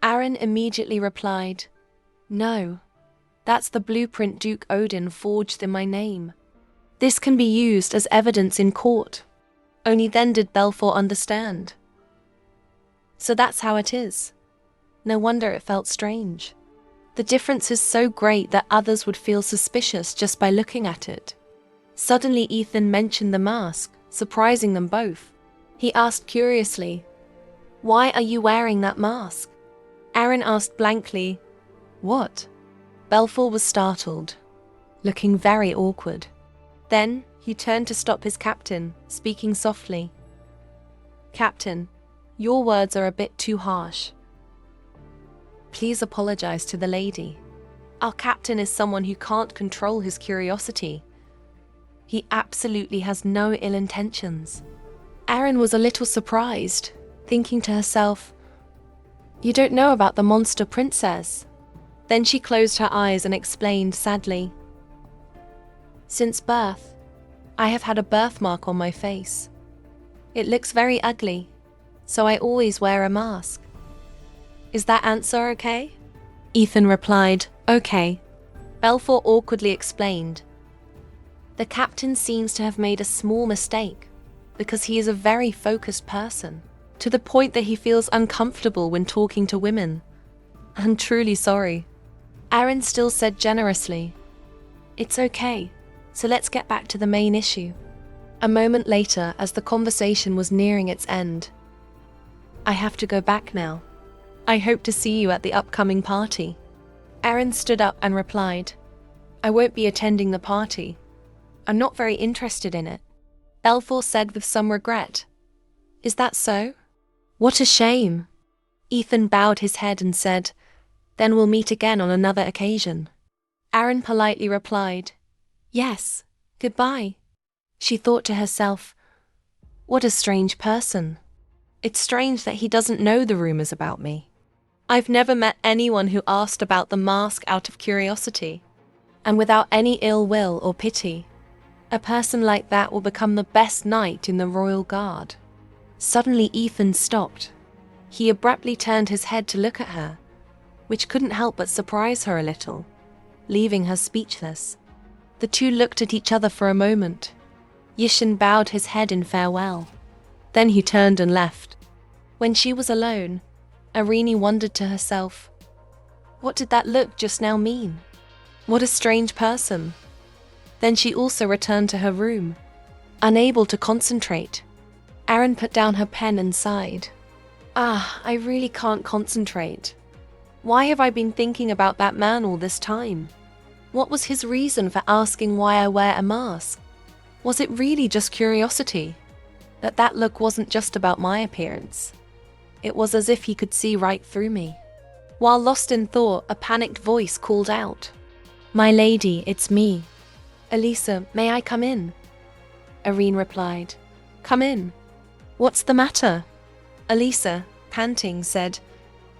Arryn immediately replied, "No, that's the blueprint Duke Odin forged in my name. This can be used as evidence in court." Only then did Belfour understand. So that's how it is. No wonder it felt strange. The difference is so great that others would feel suspicious just by looking at it. Suddenly Ethan mentioned the mask, surprising them both. He asked curiously, "Why are you wearing that mask?" Arryn asked blankly, "What?" Belfour was startled, looking very awkward. Then he turned to stop his captain, speaking softly. "Captain, your words are a bit too harsh. Please apologize to the lady. Our captain is someone who can't control his curiosity. He absolutely has no ill intentions." Arryn was a little surprised, thinking to herself, "You don't know about the monster princess?" Then she closed her eyes and explained sadly, "Since birth, I have had a birthmark on my face. It looks very ugly, so I always wear a mask." "Is that answer okay?" Ethan replied, "Okay." Belfour awkwardly explained, "The captain seems to have made a small mistake, because he is a very focused person, to the point that he feels uncomfortable when talking to women. I'm truly sorry." Arryn still said generously, "It's okay, so let's get back to the main issue." A moment later, as the conversation was nearing its end, "I have to go back now. I hope to see you at the upcoming party." Arryn stood up and replied, "I won't be attending the party. I'm not very interested in it." Belfour said with some regret, "Is that so? What a shame." Ethan bowed his head and said, "Then we'll meet again on another occasion." Arryn politely replied, "Yes, goodbye." She thought to herself, "What a strange person. It's strange that he doesn't know the rumors about me. I've never met anyone who asked about the mask out of curiosity, and without any ill will or pity. A person like that will become the best knight in the Royal Guard." Suddenly Ethan stopped. He abruptly turned his head to look at her, which couldn't help but surprise her a little, leaving her speechless. The two looked at each other for a moment. Yishin bowed his head in farewell. Then he turned and left. When she was alone, Irene wondered to herself, what did that look just now mean? What a strange person. Then she also returned to her room, unable to concentrate. Aaron put down her pen and sighed. I really can't concentrate. Why have I been thinking about that man all this time? What was his reason for asking why I wear a mask? Was it really just curiosity? That look wasn't just about my appearance. It was as if he could see right through me. While lost in thought, a panicked voice called out, "My lady, it's me. Elisa, may I come in?" Irene replied, "Come in. What's the matter?" Elisa, panting, said,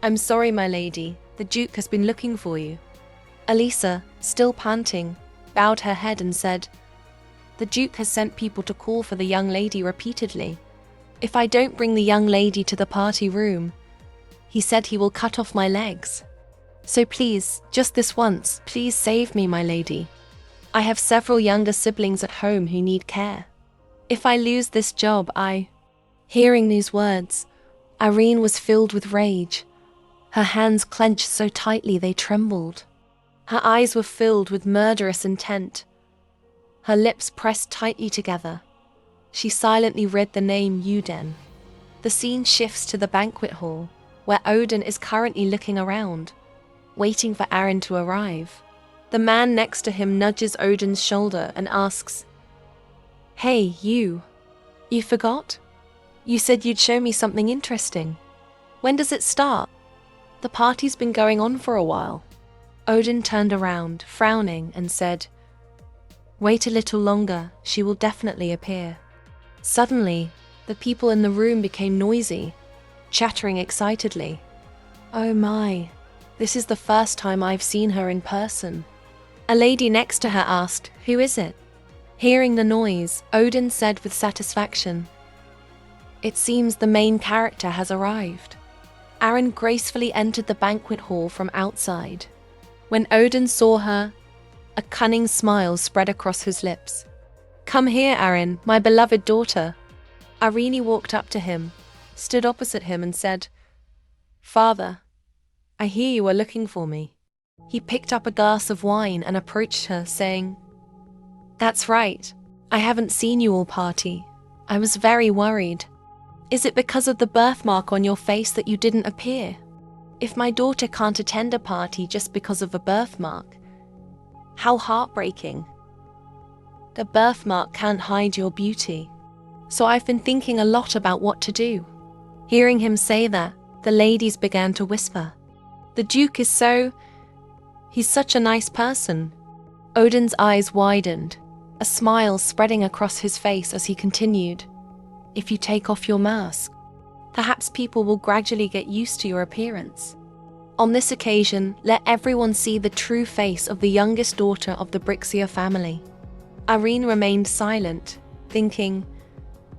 "I'm sorry, my lady. The Duke has been looking for you." Elisa, still panting, bowed her head and said, "The Duke has sent people to call for the young lady repeatedly. If I don't bring the young lady to the party room, he said he will cut off my legs. So please, just this once, please save me, my lady. I have several younger siblings at home who need care. If I lose this job, I..." Hearing these words, Irene was filled with rage. Her hands clenched so tightly they trembled. Her eyes were filled with murderous intent. Her lips pressed tightly together. She silently read the name Yuden. The scene shifts to the banquet hall, where Odin is currently looking around, waiting for Aaron to arrive. The man next to him nudges Odin's shoulder and asks, "Hey, you forgot? You said you'd show me something interesting. When does it start? The party's been going on for a while." Odin turned around, frowning, and said, "Wait a little longer, she will definitely appear." Suddenly, the people in the room became noisy, chattering excitedly. "Oh my, this is the first time I've seen her in person." A lady next to her asked, "Who is it?" Hearing the noise, Odin said with satisfaction, "It seems the main character has arrived." Aaron gracefully entered the banquet hall from outside. When Odin saw her, a cunning smile spread across his lips. "Come here, Aaron, my beloved daughter." Irene walked up to him, stood opposite him and said, "Father, I hear you are looking for me." He picked up a glass of wine and approached her, saying, "That's right. I haven't seen you all party. I was very worried. Is it because of the birthmark on your face that you didn't appear? If my daughter can't attend a party just because of a birthmark, how heartbreaking. The birthmark can't hide your beauty. So I've been thinking a lot about what to do." Hearing him say that, the ladies began to whisper, "The Duke is he's such a nice person." Odin's eyes widened, a smile spreading across his face as he continued, "If you take off your mask, perhaps people will gradually get used to your appearance. On this occasion, let everyone see the true face of the youngest daughter of the Brixia family." Irene remained silent, thinking,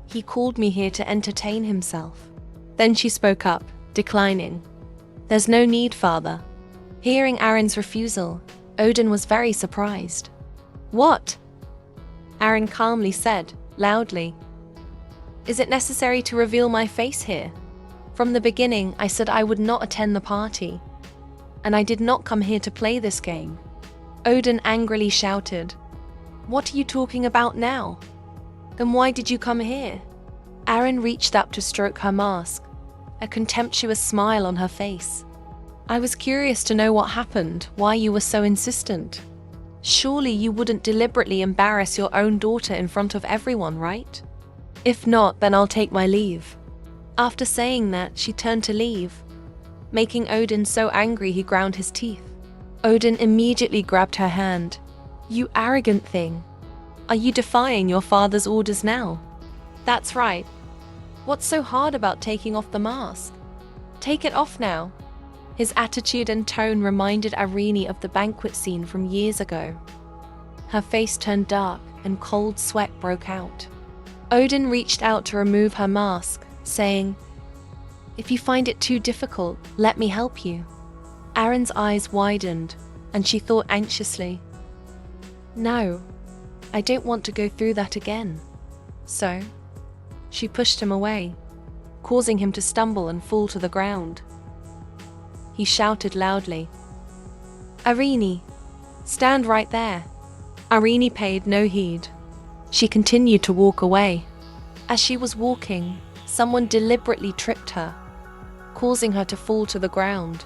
"He called me here to entertain himself." Then she spoke up, declining, "There's no need, father." Hearing Aaron's refusal, Odin was very surprised. "What?" Aaron calmly said, loudly, "Is it necessary to reveal my face here? From the beginning, I said I would not attend the party, and I did not come here to play this game." Odin angrily shouted, "What are you talking about now? Then why did you come here?" Aaron reached up to stroke her mask, a contemptuous smile on her face. "I was curious to know what happened, why you were so insistent. Surely you wouldn't deliberately embarrass your own daughter in front of everyone, right? If not, then I'll take my leave." After saying that, she turned to leave, making Odin so angry he ground his teeth. Odin immediately grabbed her hand. "You arrogant thing. Are you defying your father's orders now?" "That's right. What's so hard about taking off the mask? Take it off now." His attitude and tone reminded Irene of the banquet scene from years ago. Her face turned dark and cold sweat broke out. Odin reached out to remove her mask, saying, "If you find it too difficult, let me help you." Aaron's eyes widened, and she thought anxiously, "No, I don't want to go through that again." So, she pushed him away, causing him to stumble and fall to the ground. He shouted loudly, "Irene, stand right there. Irene paid no heed. She continued to walk away. As she was walking, someone deliberately tripped her, causing her to fall to the ground.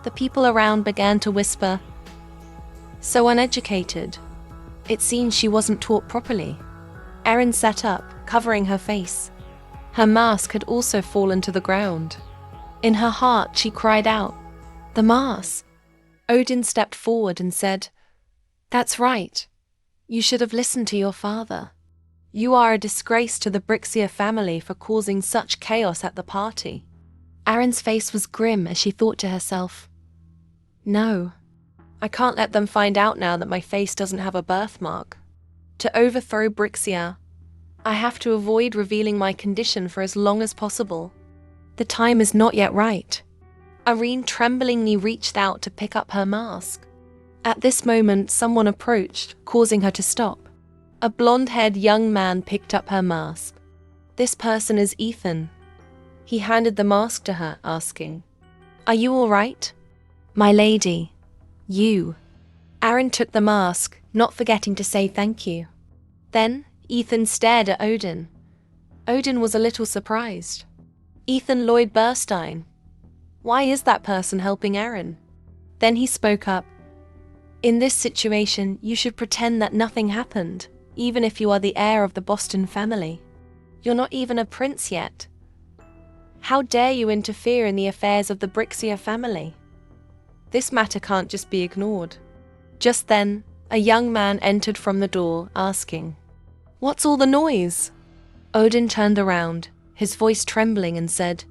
The people around began to whisper, "So uneducated. It seems she wasn't taught properly." Erin sat up, covering her face. Her mask had also fallen to the ground. In her heart, she cried out, "The mask!" Odin stepped forward and said, "That's right. You should have listened to your father. You are a disgrace to the Brixia family for causing such chaos at the party." Erin's face was grim as she thought to herself, "No, I can't let them find out now that my face doesn't have a birthmark. To overthrow Brixia, I have to avoid revealing my condition for as long as possible. The time is not yet right." Irene tremblingly reached out to pick up her mask. At this moment, someone approached, causing her to stop. A blonde-haired young man picked up her mask. "This person is Ethan." He handed the mask to her, asking, "Are you all right?" "My lady, you." Erin took the mask, not forgetting to say thank you. Then, Ethan stared at Odin. Odin was a little surprised. "Ethan Lloyd Burstein. Why is that person helping Erin?" Then he spoke up. "In this situation, you should pretend that nothing happened, even if you are the heir of the Boston family. You're not even a prince yet. How dare you interfere in the affairs of the Brixia family? This matter can't just be ignored." Just then, a young man entered from the door, asking, "What's all the noise?" Odin turned around, his voice trembling, and said,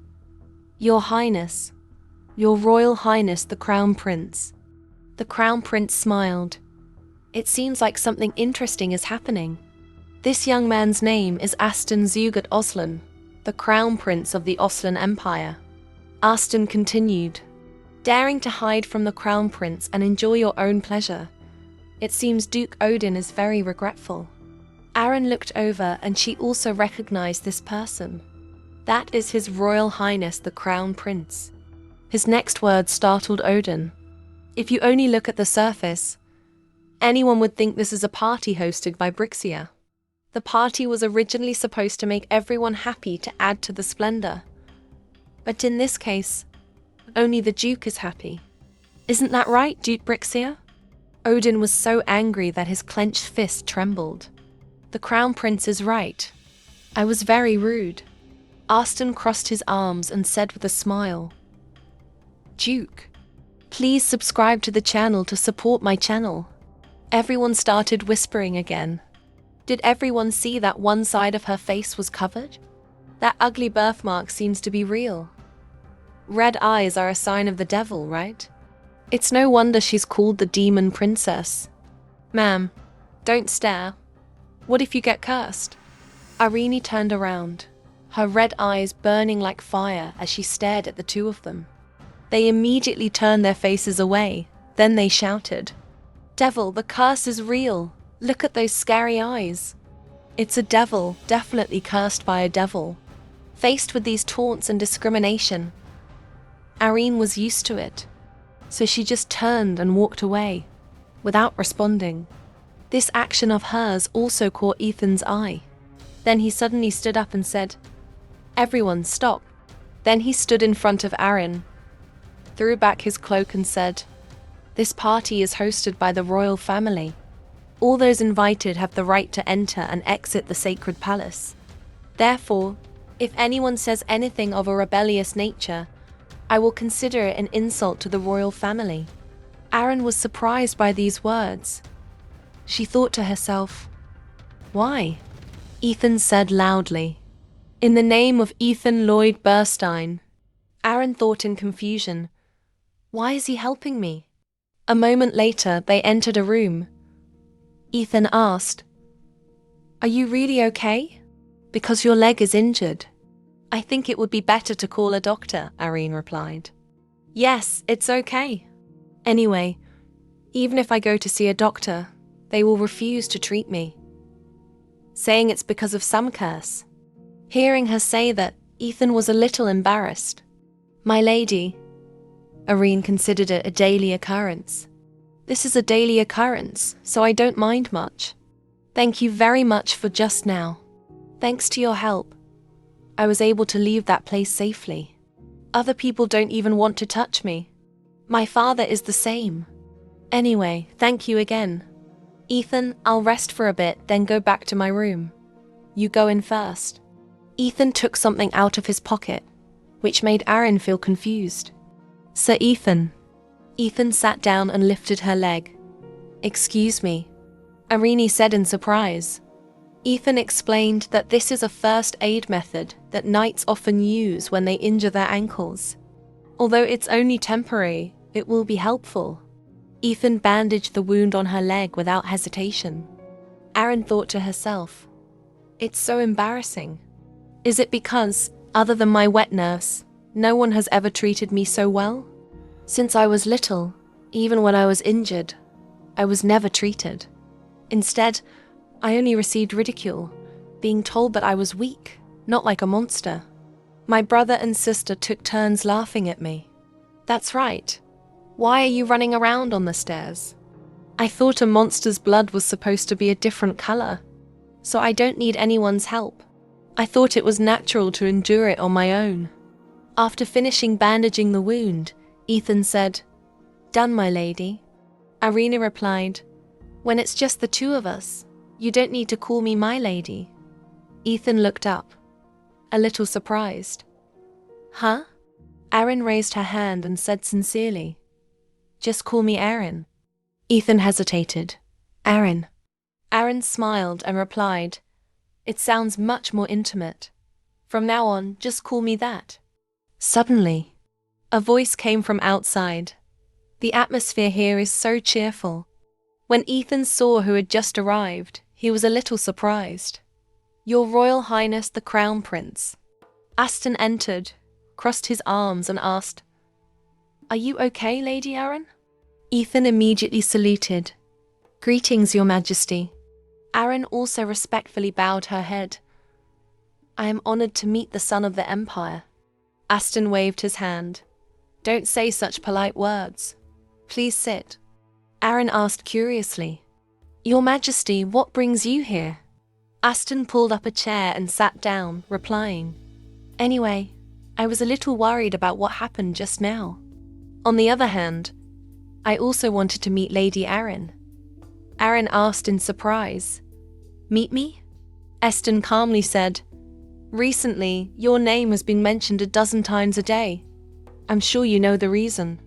"Your Highness, Your Royal Highness the Crown Prince." The Crown Prince smiled. "It seems like something interesting is happening. This young man's name is Aston Zugat Oslan, the Crown Prince of the Oslan Empire." Aston continued, "Daring to hide from the Crown Prince and enjoy your own pleasure. It seems Duke Odin is very regretful." Erin looked over and she also recognized this person. That is His Royal Highness the Crown Prince. His next words startled Odin. If you only look at the surface, anyone would think this is a party hosted by Brixia. The party was originally supposed to make everyone happy to add to the splendor. But in this case, only the Duke is happy. Isn't that right, Duke Brixia? Odin was so angry that his clenched fist trembled. The Crown Prince is right. I was very rude. Aston crossed his arms and said with a smile, "Duke, please subscribe to the channel to support my channel." Everyone started whispering again. Did everyone see that one side of her face was covered? That ugly birthmark seems to be real. Red eyes are a sign of the devil, right? It's no wonder she's called the Demon Princess. "Ma'am, don't stare. What if you get cursed?" Irene turned around, her red eyes burning like fire as she stared at the two of them. They immediately turned their faces away. Then they shouted, "Devil, the curse is real. Look at those scary eyes." It's a devil, definitely cursed by a devil. Faced with these taunts and discrimination, Irene was used to it, so she just turned and walked away, without responding. This action of hers also caught Ethan's eye. Then he suddenly stood up and said, "Everyone, stop." Then he stood in front of Erin, threw back his cloak and said, "This party is hosted by the royal family. All those invited have the right to enter and exit the sacred palace. Therefore, if anyone says anything of a rebellious nature, I will consider it an insult to the royal family." Erin was surprised by these words. She thought to herself, "Why?" Ethan said loudly, "In the name of Ethan Lloyd Burstein." Erin thought in confusion, "Why is he helping me?" A moment later, they entered a room. Ethan asked, "Are you really okay? Because your leg is injured." "I think it would be better to call a doctor," Irene replied. "Yes, it's okay. Anyway, even if I go to see a doctor, they will refuse to treat me, saying it's because of some curse." Hearing her say that, Ethan was a little embarrassed. "My lady," Irene considered it a daily occurrence. This is a daily occurrence, so I don't mind much. Thank you very much for just now. Thanks to your help, I was able to leave that place safely. Other people don't even want to touch me. My father is the same. Anyway, thank you again. Ethan, I'll rest for a bit, then go back to my room. You go in first. Ethan took something out of his pocket, which made Aaron feel confused. Sir Ethan. Ethan sat down and lifted her leg. Excuse me, Arini said in surprise. Ethan explained that this is a first aid method that knights often use when they injure their ankles. Although it's only temporary, it will be helpful. Ethan bandaged the wound on her leg without hesitation. Aaron thought to herself, it's so embarrassing. Is it because, other than my wet nurse, no one has ever treated me so well? Since I was little, even when I was injured, I was never treated. Instead, I only received ridicule, being told that I was weak, not like a monster. My brother and sister took turns laughing at me. That's right. Why are you running around on the stairs? I thought a monster's blood was supposed to be a different color, so I don't need anyone's help. I thought it was natural to endure it on my own. After finishing bandaging the wound, Ethan said, Done, my lady. Irina replied, When it's just the two of us, you don't need to call me my lady. Ethan looked up, a little surprised. Huh? Aaron raised her hand and said sincerely, Just call me Aaron. Ethan hesitated. Aaron. Aaron smiled and replied, It sounds much more intimate. From now on, just call me that. Suddenly, a voice came from outside. The atmosphere here is so cheerful. When Ethan saw who had just arrived, he was a little surprised. Your Royal Highness the Crown Prince. Aston entered, crossed his arms and asked, Are you okay, Lady Aaron? Ethan immediately saluted. Greetings, Your Majesty. Aaron also respectfully bowed her head. I am honored to meet the son of the Empire. Aston waved his hand. Don't say such polite words. Please sit. Aaron asked curiously, Your Majesty, what brings you here? Aston pulled up a chair and sat down, replying, Anyway, I was a little worried about what happened just now. On the other hand, I also wanted to meet Lady Aaron. Aaron asked in surprise, Meet me? Aston calmly said, Recently, your name has been mentioned 12 times a day. I'm sure you know the reason.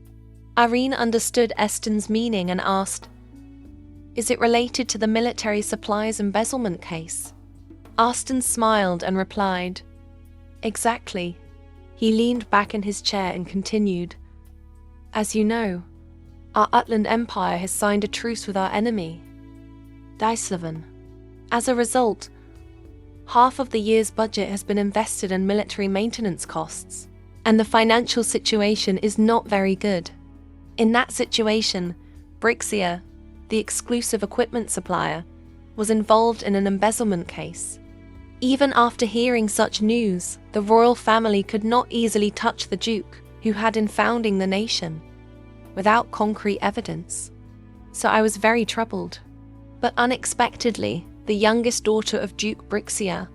Irene understood Eston's meaning and asked, Is it related to the military supplies embezzlement case? Aston smiled and replied, Exactly. He leaned back in his chair and continued, As you know, our Utland Empire has signed a truce with our enemy, Dyslavan. As a result, half of the year's budget has been invested in military maintenance costs, and the financial situation is not very good. In that situation, Brixia, the exclusive equipment supplier, was involved in an embezzlement case. Even after hearing such news, the royal family could not easily touch the Duke, who had in founding the nation, without concrete evidence. So I was very troubled. But unexpectedly, the youngest daughter of Duke Brixia,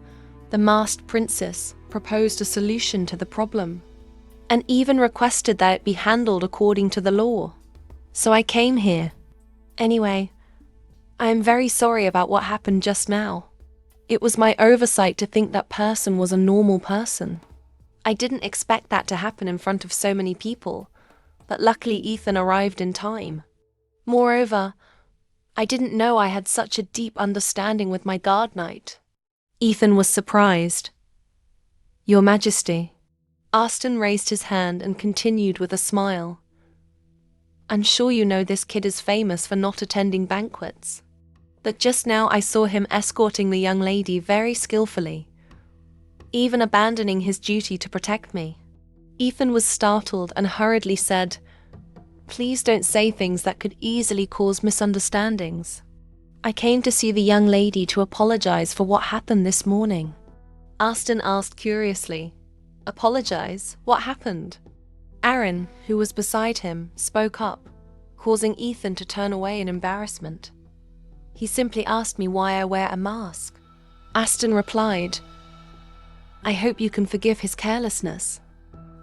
the masked princess, proposed a solution to the problem, and even requested that it be handled according to the law. So I came here. Anyway, I am very sorry about what happened just now. It was my oversight to think that person was a normal person. I didn't expect that to happen in front of so many people, but luckily Ethan arrived in time. Moreover, I didn't know I had such a deep understanding with my guard knight. Ethan was surprised. Your Majesty. Aston raised his hand and continued with a smile. I'm sure you know this kid is famous for not attending banquets. But just now I saw him escorting the young lady very skillfully, even abandoning his duty to protect me. Ethan was startled and hurriedly said, Please don't say things that could easily cause misunderstandings. I came to see the young lady to apologize for what happened this morning. Aston asked curiously, Apologize? What happened? Aaron, who was beside him, spoke up. causing Ethan to turn away in embarrassment. He simply asked me why I wear a mask. Aston replied, "I hope you can forgive his carelessness.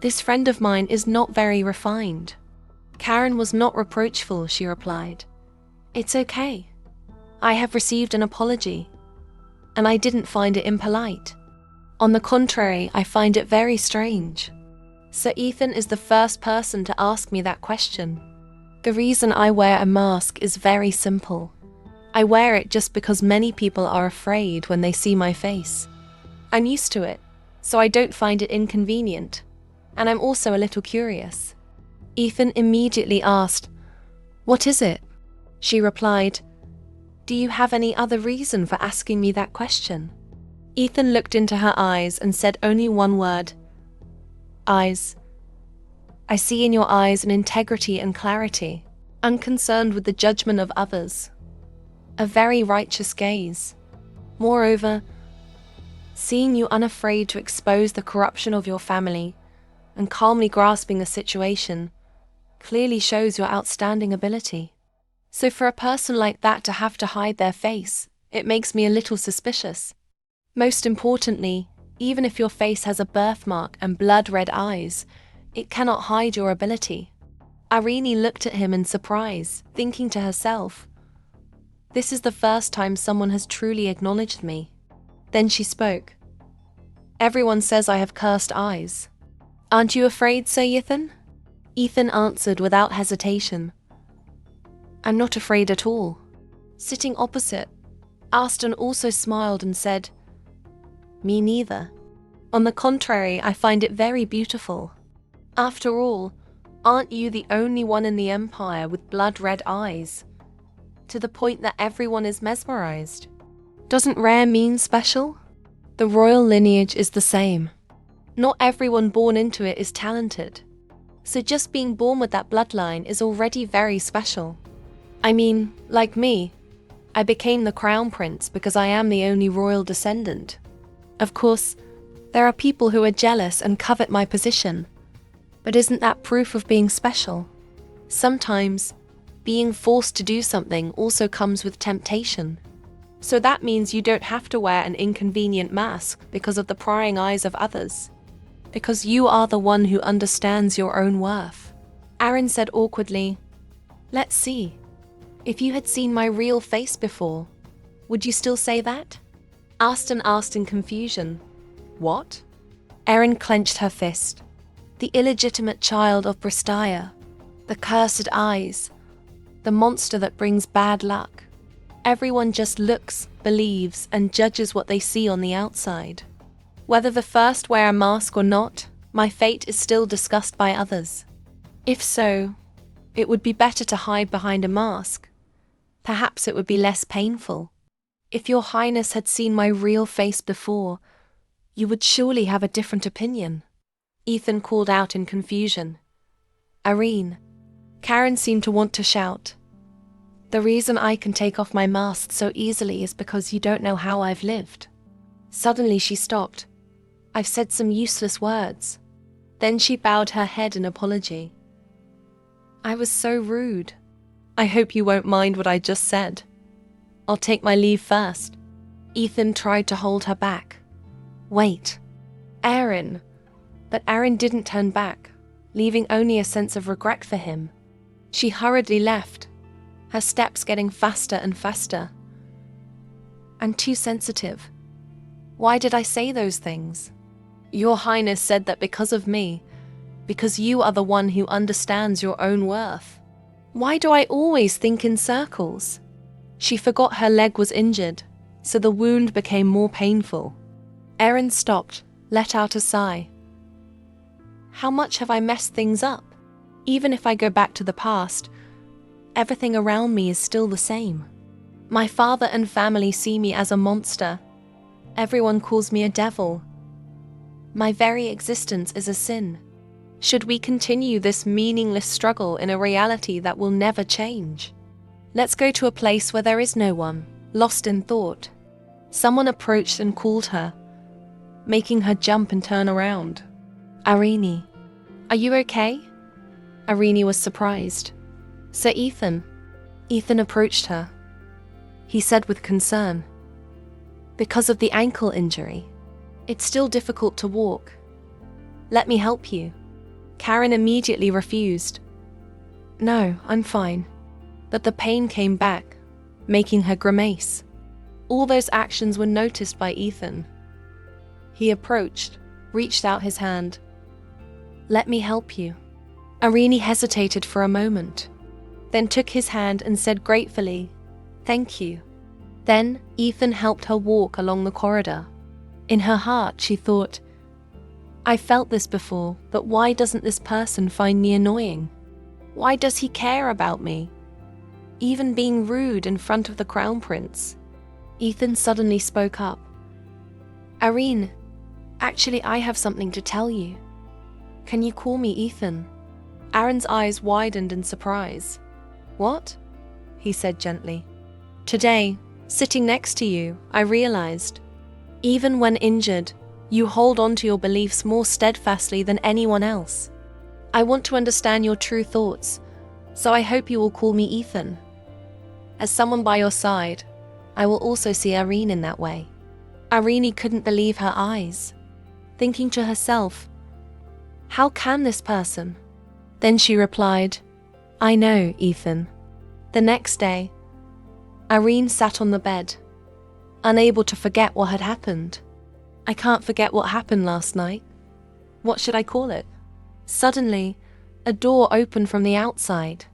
This friend of mine is not very refined." Karen was not reproachful, she replied. "It's okay. I have received an apology, and I didn't find it impolite. On the contrary, I find it very strange. Sir Ethan is the first person to ask me that question. The reason I wear a mask is very simple. I wear it just because many people are afraid when they see my face. I'm used to it, so I don't find it inconvenient, and I'm also a little curious." Ethan immediately asked, "What is it?" She replied, "Do you have any other reason for asking me that question?" Ethan looked into her eyes and said only one word, "Eyes. I see in your eyes an integrity and clarity, unconcerned with the judgment of others. A very righteous gaze. Moreover, seeing you unafraid to expose the corruption of your family and calmly grasping the situation clearly shows your outstanding ability. So for a person like that to have to hide their face, it makes me a little suspicious. Most importantly, even if your face has a birthmark and blood-red eyes, it cannot hide your ability." Irene looked at him in surprise, thinking to herself, "This is the first time someone has truly acknowledged me." Then she spoke. "Everyone says I have cursed eyes. Aren't you afraid, Sir Ethan?" Ethan answered without hesitation, "I'm not afraid at all." Sitting opposite, Aston also smiled and said, "Me neither. On the contrary, I find it very beautiful. After all, aren't you the only one in the Empire with blood-red eyes? To the point that everyone is mesmerized. Doesn't rare mean special? The royal lineage is the same. Not everyone born into it is talented. So just being born with that bloodline is already very special. I mean, like me, I became the crown prince because I am the only royal descendant. Of course, there are people who are jealous and covet my position. But isn't that proof of being special? Sometimes, being forced to do something also comes with temptation. So that means you don't have to wear an inconvenient mask because of the prying eyes of others. Because you are the one who understands your own worth." Aaron said awkwardly, "Let's see. If you had seen my real face before, would you still say that?" Aston asked in confusion, "What?" Erin clenched her fist. The illegitimate child of Bristaya, the cursed eyes, the monster that brings bad luck. Everyone just looks, believes, and judges what they see on the outside. Whether the first wear a mask or not, my fate is still discussed by others. If so, it would be better to hide behind a mask. Perhaps it would be less painful. If your highness had seen my real face before, you would surely have a different opinion." Ethan called out in confusion, "Irene." Karen seemed to want to shout, "The reason I can take off my mask so easily is because you don't know how I've lived." Suddenly she stopped. "I've said some useless words." Then she bowed her head in apology. "I was so rude. I hope you won't mind what I just said. I'll take my leave first." Ethan tried to hold her back. "Wait, Aaron." But Aaron didn't turn back, leaving only a sense of regret for him. She hurriedly left, her steps getting faster and faster. "I'm too sensitive. Why did I say those things? Your Highness said that because of me, because you are the one who understands your own worth. Why do I always think in circles?" She forgot her leg was injured, so the wound became more painful. Erin stopped, let out a sigh. How much have I messed things up? Even if I go back to the past, everything around me is still the same. My father and family see me as a monster. Everyone calls me a devil. My very existence is a sin. Should we continue this meaningless struggle in a reality that will never change? Let's go to a place where there is no one, lost in thought. Someone approached and called her, making her jump and turn around. Irene, are you okay? Irene was surprised. Sir Ethan. Ethan approached her. He said with concern, "Because of the ankle injury, it's still difficult to walk. Let me help you." Karen immediately refused. "No, I'm fine." But the pain came back, making her grimace. All those actions were noticed by Ethan. He approached, reached out his hand. "Let me help you." Irene hesitated for a moment, then took his hand and said gratefully, "Thank you." Then Ethan helped her walk along the corridor. In her heart, she thought, "I felt this before, but why doesn't this person find me annoying? Why does he care about me? Even being rude in front of the Crown Prince." Ethan suddenly spoke up. "Irene, actually I have something to tell you. Can you call me Ethan?" Aaron's eyes widened in surprise. "What?" he said gently. "Today, sitting next to you, I realized, even when injured, you hold on to your beliefs more steadfastly than anyone else. I want to understand your true thoughts, so I hope you will call me Ethan. As someone by your side, I will also see Irene in that way." Irene couldn't believe her eyes, thinking to herself, "How can this person?" Then she replied, "I know, Ethan." The next day, Irene sat on the bed, unable to forget what had happened. "I can't forget what happened last night. What should I call it?" Suddenly, a door opened from the outside.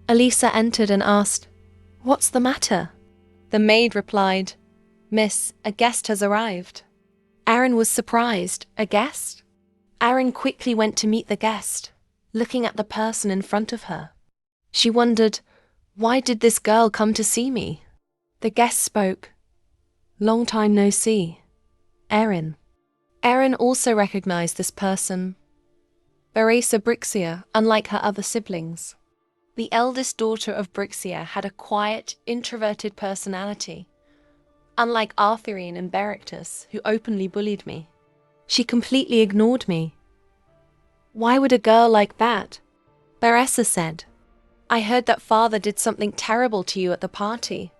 Elisa entered and asked, "What's the matter?" The maid replied, "Miss, a guest has arrived." Aaron was surprised. A guest? Aaron quickly went to meet the guest, looking at the person in front of her. She wondered, why did this girl come to see me? The guest spoke. "Long time no see. Aaron." Aaron also recognized this person. Beresa Brixia, unlike her other siblings. The eldest daughter of Brixia had a quiet, introverted personality, unlike Arthurine and Berictus, who openly bullied me. She completely ignored me. "Why would a girl like that?" Beresa said. "I heard that father did something terrible to you at the party.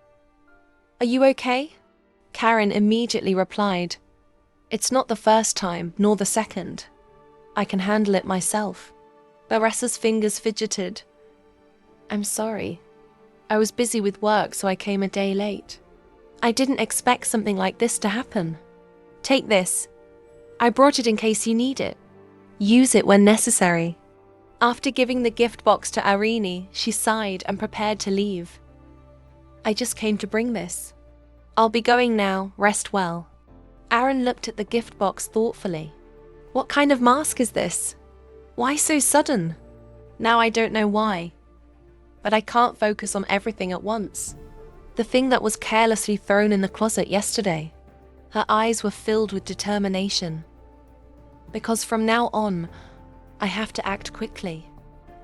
Are you okay?" Karen immediately replied, "It's not the first time, nor the second. I can handle it myself." Beresa's fingers fidgeted. "I'm sorry. I was busy with work, so I came a day late. I didn't expect something like this to happen. Take this. I brought it in case you need it. Use it when necessary." After giving the gift box to Irene, she sighed and prepared to leave. "I just came to bring this. I'll be going now, rest well." Aaron looked at the gift box thoughtfully. "What kind of mask is this? Why so sudden? Now I don't know why. But I can't focus on everything at once. The thing that was carelessly thrown in the closet yesterday." Her eyes were filled with determination. "Because from now on, I have to act quickly."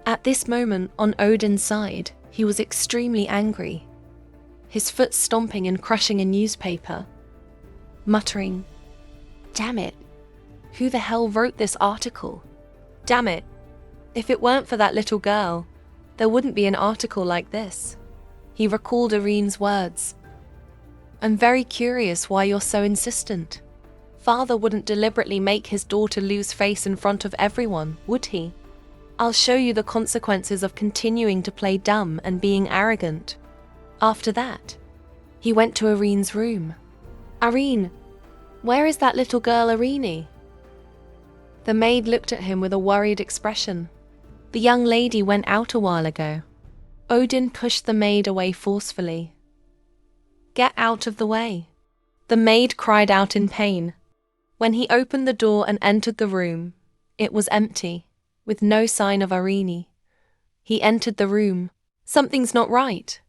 At this moment, on Odin's side, he was extremely angry, his foot stomping and crushing a newspaper, muttering, "Damn it! Who the hell wrote this article? Damn it! If it weren't for that little girl, there wouldn't be an article like this." He recalled Irene's words. "I'm very curious why you're so insistent. Father wouldn't deliberately make his daughter lose face in front of everyone, would he? I'll show you the consequences of continuing to play dumb and being arrogant." After that, he went to Irene's room. "Irene, where is that little girl Irene?" The maid looked at him with a worried expression. "The young lady went out a while ago." Odin pushed the maid away forcefully. "Get out of the way." The maid cried out in pain. When he opened the door and entered the room, it was empty, with no sign of Irene. He entered the room. Something's not right.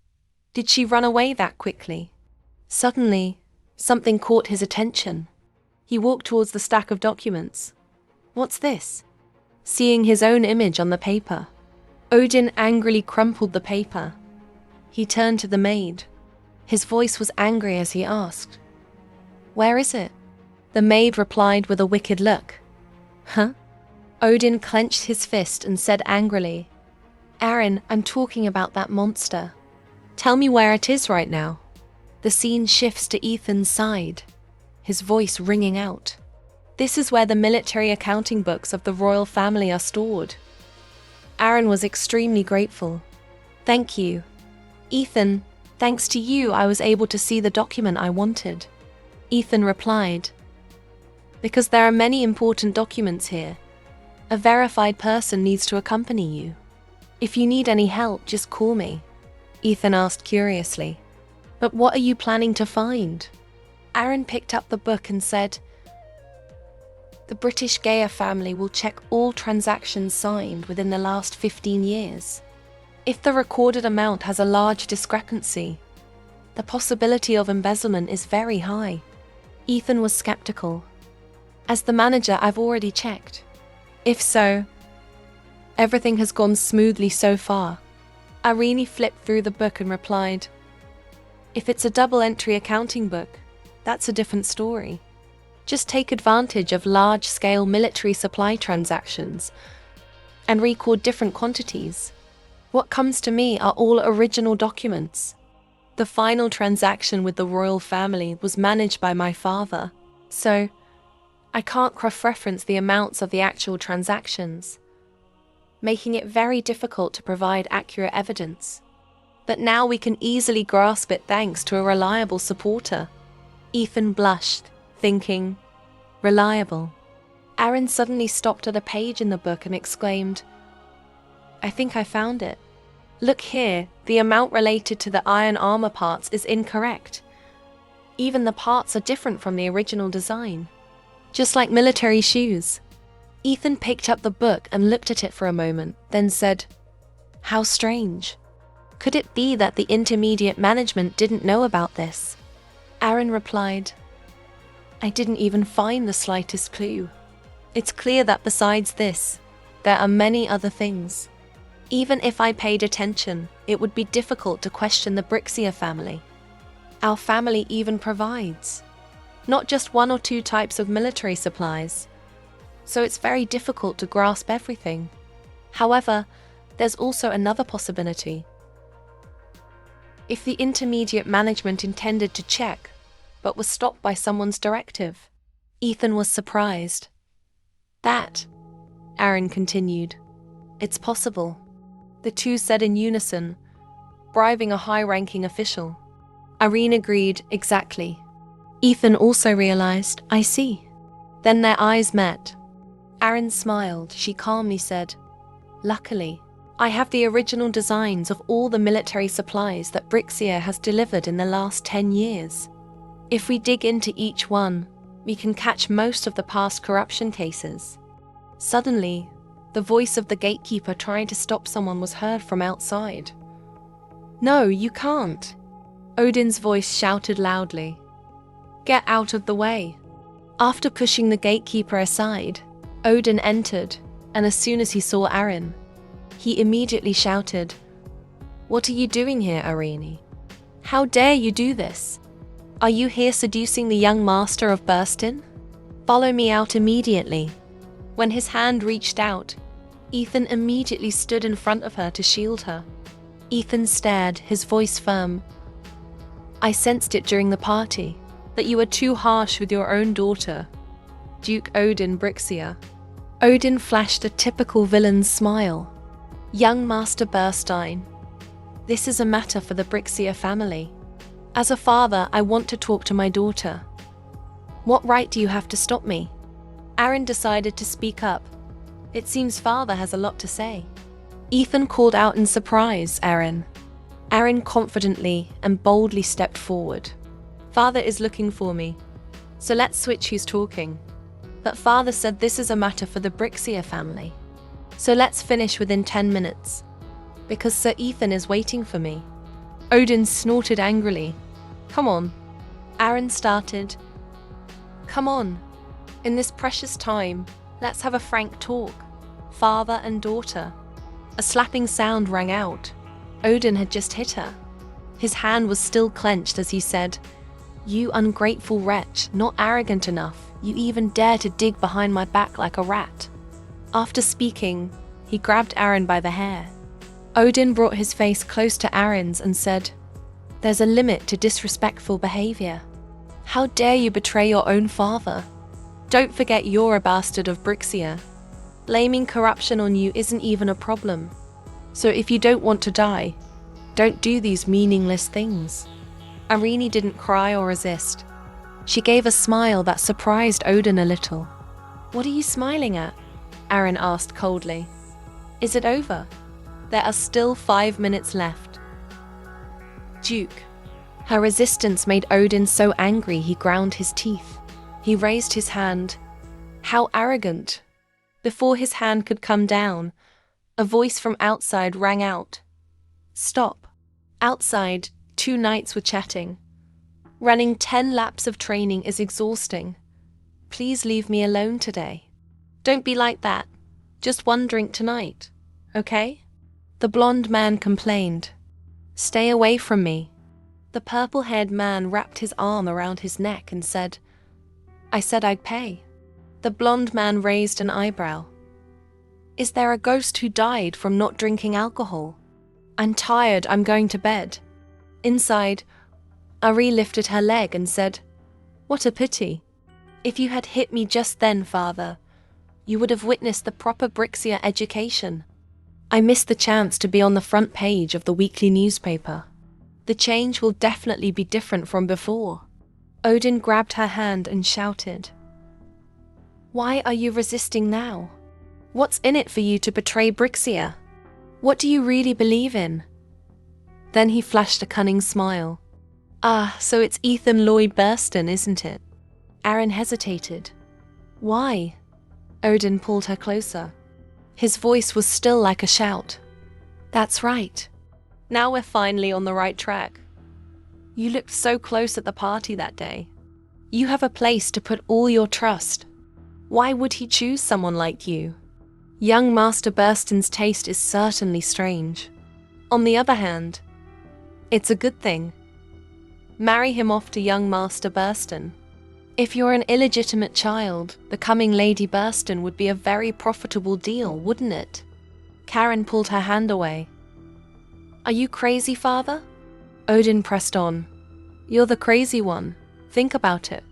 Did she run away that quickly? Suddenly, something caught his attention. He walked towards the stack of documents. What's this? Seeing his own image on the paper, Odin angrily crumpled the paper. He turned to the maid. His voice was angry as he asked, "Where is it?" The maid replied with a wicked look. "Huh?" Odin clenched his fist and said angrily, Aaron, I'm talking about that monster. Tell me where it is right now. The scene shifts to Ethan's side, his voice ringing out. This is where the military accounting books of the royal family are stored. Aaron was extremely grateful. Thank you. Ethan, thanks to you, I was able to see the document I wanted. Ethan replied, because there are many important documents here. A verified person needs to accompany you. If you need any help, just call me. Ethan asked curiously. But what are you planning to find? Aaron picked up the book and said, the British Gaia family will check all transactions signed within the last 15 years. If the recorded amount has a large discrepancy, the possibility of embezzlement is very high. Ethan was skeptical. As the manager, I've already checked. If so, everything has gone smoothly so far. Irene flipped through the book and replied, if it's a double-entry accounting book, that's a different story. Just take advantage of large-scale military supply transactions and record different quantities. What comes to me are all original documents. The final transaction with the royal family was managed by my father, so I can't cross-reference the amounts of the actual transactions, making it very difficult to provide accurate evidence. But now we can easily grasp it thanks to a reliable supporter. Ethan blushed, thinking, reliable. Aaron suddenly stopped at a page in the book and exclaimed, I think I found it. Look here, the amount related to the iron armor parts is incorrect. Even the parts are different from the original design, just like military shoes. Ethan picked up the book and looked at it for a moment, then said, how strange. Could it be that the intermediate management didn't know about this? Aaron replied, I didn't even find the slightest clue. It's clear that besides this, there are many other things. Even if I paid attention, it would be difficult to question the Brixia family. Our family even provides not just one or two types of military supplies, so it's very difficult to grasp everything. However, there's also another possibility. If the intermediate management intended to check, but was stopped by someone's directive. Ethan was surprised. That, Aaron continued, it's possible. The two said in unison, bribing a high-ranking official. Irene agreed, exactly. Ethan also realized, I see. Then their eyes met. Aaron smiled. She calmly said, luckily, I have the original designs of all the military supplies that Brixia has delivered in the last 10 years. If we dig into each one, we can catch most of the past corruption cases. Suddenly, the voice of the gatekeeper trying to stop someone was heard from outside. No, you can't. Odin's voice shouted loudly. Get out of the way. After pushing the gatekeeper aside, Odin entered, and as soon as he saw Aaron, he immediately shouted, What are you doing here, Irene? How dare you do this? Are you here seducing the young master of Burston? Follow me out immediately. When his hand reached out, Ethan immediately stood in front of her to shield her. Ethan stared, his voice firm. I sensed it during the party, that you were too harsh with your own daughter, Duke Odin Brixia. Odin flashed a typical villain's smile. Young Master Burstein, this is a matter for the Brixia family. As a father, I want to talk to my daughter. What right do you have to stop me? Aaron decided to speak up. It seems father has a lot to say. Ethan called out in surprise, Aaron. Aaron confidently and boldly stepped forward. Father is looking for me, so let's switch who's talking. But father said this is a matter for the Brixia family. So let's finish within 10 minutes, because Sir Ethan is waiting for me. Odin snorted angrily. Come on. Aaron started. Come on. In this precious time, let's have a frank talk. Father and daughter. A slapping sound rang out. Odin had just hit her. His hand was still clenched as he said, You ungrateful wretch, not arrogant enough. You even dare to dig behind my back like a rat. After speaking, he grabbed Aaron by the hair. Odin brought his face close to Aaron's and said, "There's a limit to disrespectful behavior. How dare you betray your own father? Don't forget you're a bastard of Brixia. Blaming corruption on you isn't even a problem. So if you don't want to die, don't do these meaningless things." Irene didn't cry or resist. She gave a smile that surprised Odin a little. "What are you smiling at?" Aaron asked coldly. "Is it over? There are still 5 minutes left." Duke. Her resistance made Odin so angry he ground his teeth. He raised his hand. How arrogant! Before his hand could come down, a voice from outside rang out. "Stop." Outside, 2 knights were chatting. "Running 10 laps of training is exhausting. Please leave me alone today. Don't be like that. Just 1 drink tonight, okay?" The blonde man complained. "Stay away from me." The purple-haired man wrapped his arm around his neck and said, "I said I'd pay." The blonde man raised an eyebrow. "Is there a ghost who died from not drinking alcohol? I'm tired, I'm going to bed." Inside, Ari lifted her leg and said, "What a pity. If you had hit me just then, father, you would have witnessed the proper Brixia education. I missed the chance to be on the front page of the weekly newspaper. The change will definitely be different from before." Odin grabbed her hand and shouted, "Why are you resisting now? What's in it for you to betray Brixia? What do you really believe in?" Then he flashed a cunning smile. "Ah, so it's Ethan Lloyd Burston, isn't it?" Aaron hesitated. "Why?" Odin pulled her closer. His voice was still like a shout. "That's right. Now we're finally on the right track. You looked so close at the party that day. You have a place to put all your trust. Why would he choose someone like you? Young Master Burston's taste is certainly strange. On the other hand, it's a good thing. Marry him off to young Master Burston. If you're an illegitimate child, becoming Lady Burston would be a very profitable deal, wouldn't it?" Karen pulled her hand away. "Are you crazy, father?" Odin pressed on. "You're the crazy one. Think about it.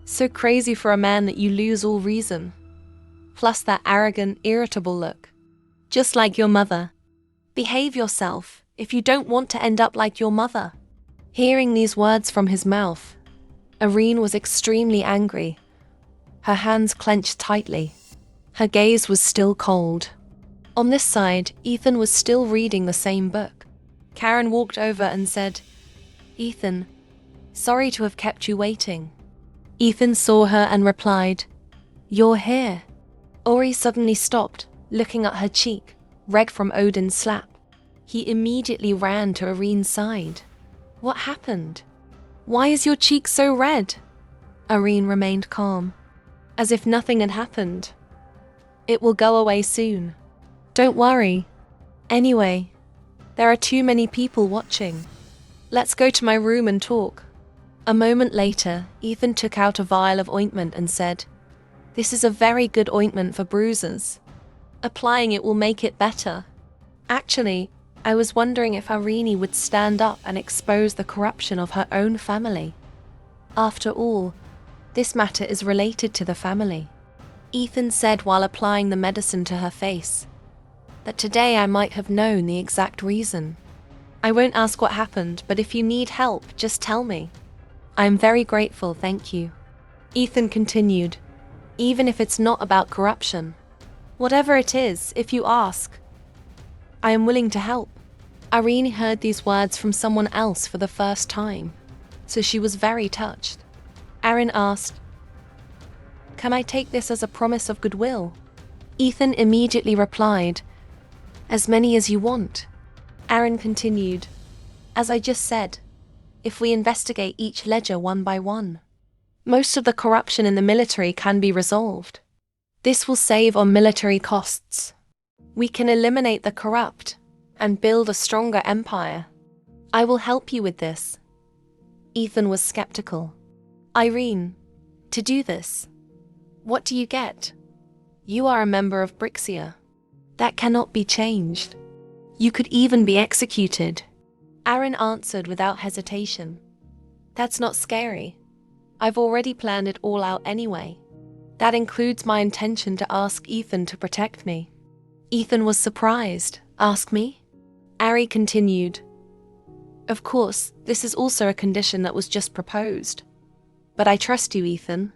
So crazy for a man that you lose all reason. Plus that arrogant, irritable look. Just like your mother. Behave yourself if you don't want to end up like your mother." Hearing these words from his mouth, Irene was extremely angry. Her hands clenched tightly. Her gaze was still cold. On this side, Ethan was still reading the same book. Karen walked over and said, "Ethan, sorry to have kept you waiting." Ethan saw her and replied, "You're here." Ori suddenly stopped, looking at her cheek, red from Odin's slap. He immediately ran to Irene's side. "What happened? Why is your cheek so red?" Irene remained calm, as if nothing had happened. "It will go away soon. Don't worry. Anyway, there are too many people watching. Let's go to my room and talk." A moment later, Ethan took out a vial of ointment and said, "This is a very good ointment for bruises. Applying it will make it better. Actually, I was wondering if Irene would stand up and expose the corruption of her own family. After all, this matter is related to the family." Ethan said while applying the medicine to her face, "That today I might have known the exact reason. I won't ask what happened, but if you need help, just tell me. I am very grateful, thank you." Ethan continued, "Even if it's not about corruption, whatever it is, if you ask, I am willing to help." Irene heard these words from someone else for the first time, so she was very touched. Aaron asked, "Can I take this as a promise of goodwill?" Ethan immediately replied, "As many as you want." Aaron continued, "As I just said, if we investigate each ledger one by one, most of the corruption in the military can be resolved. This will save on military costs. We can eliminate the corrupt and build a stronger empire. I will help you with this." Ethan was skeptical. "Irene, to do this, what do you get? You are a member of Brixia. That cannot be changed." You could even be executed. Aaron answered without hesitation. That's not scary. I've already planned it all out anyway. That includes my intention to ask Ethan to protect me. Ethan was surprised. Ask me? Ari continued. Of course, this is also a condition that was just proposed. But I trust you, Ethan.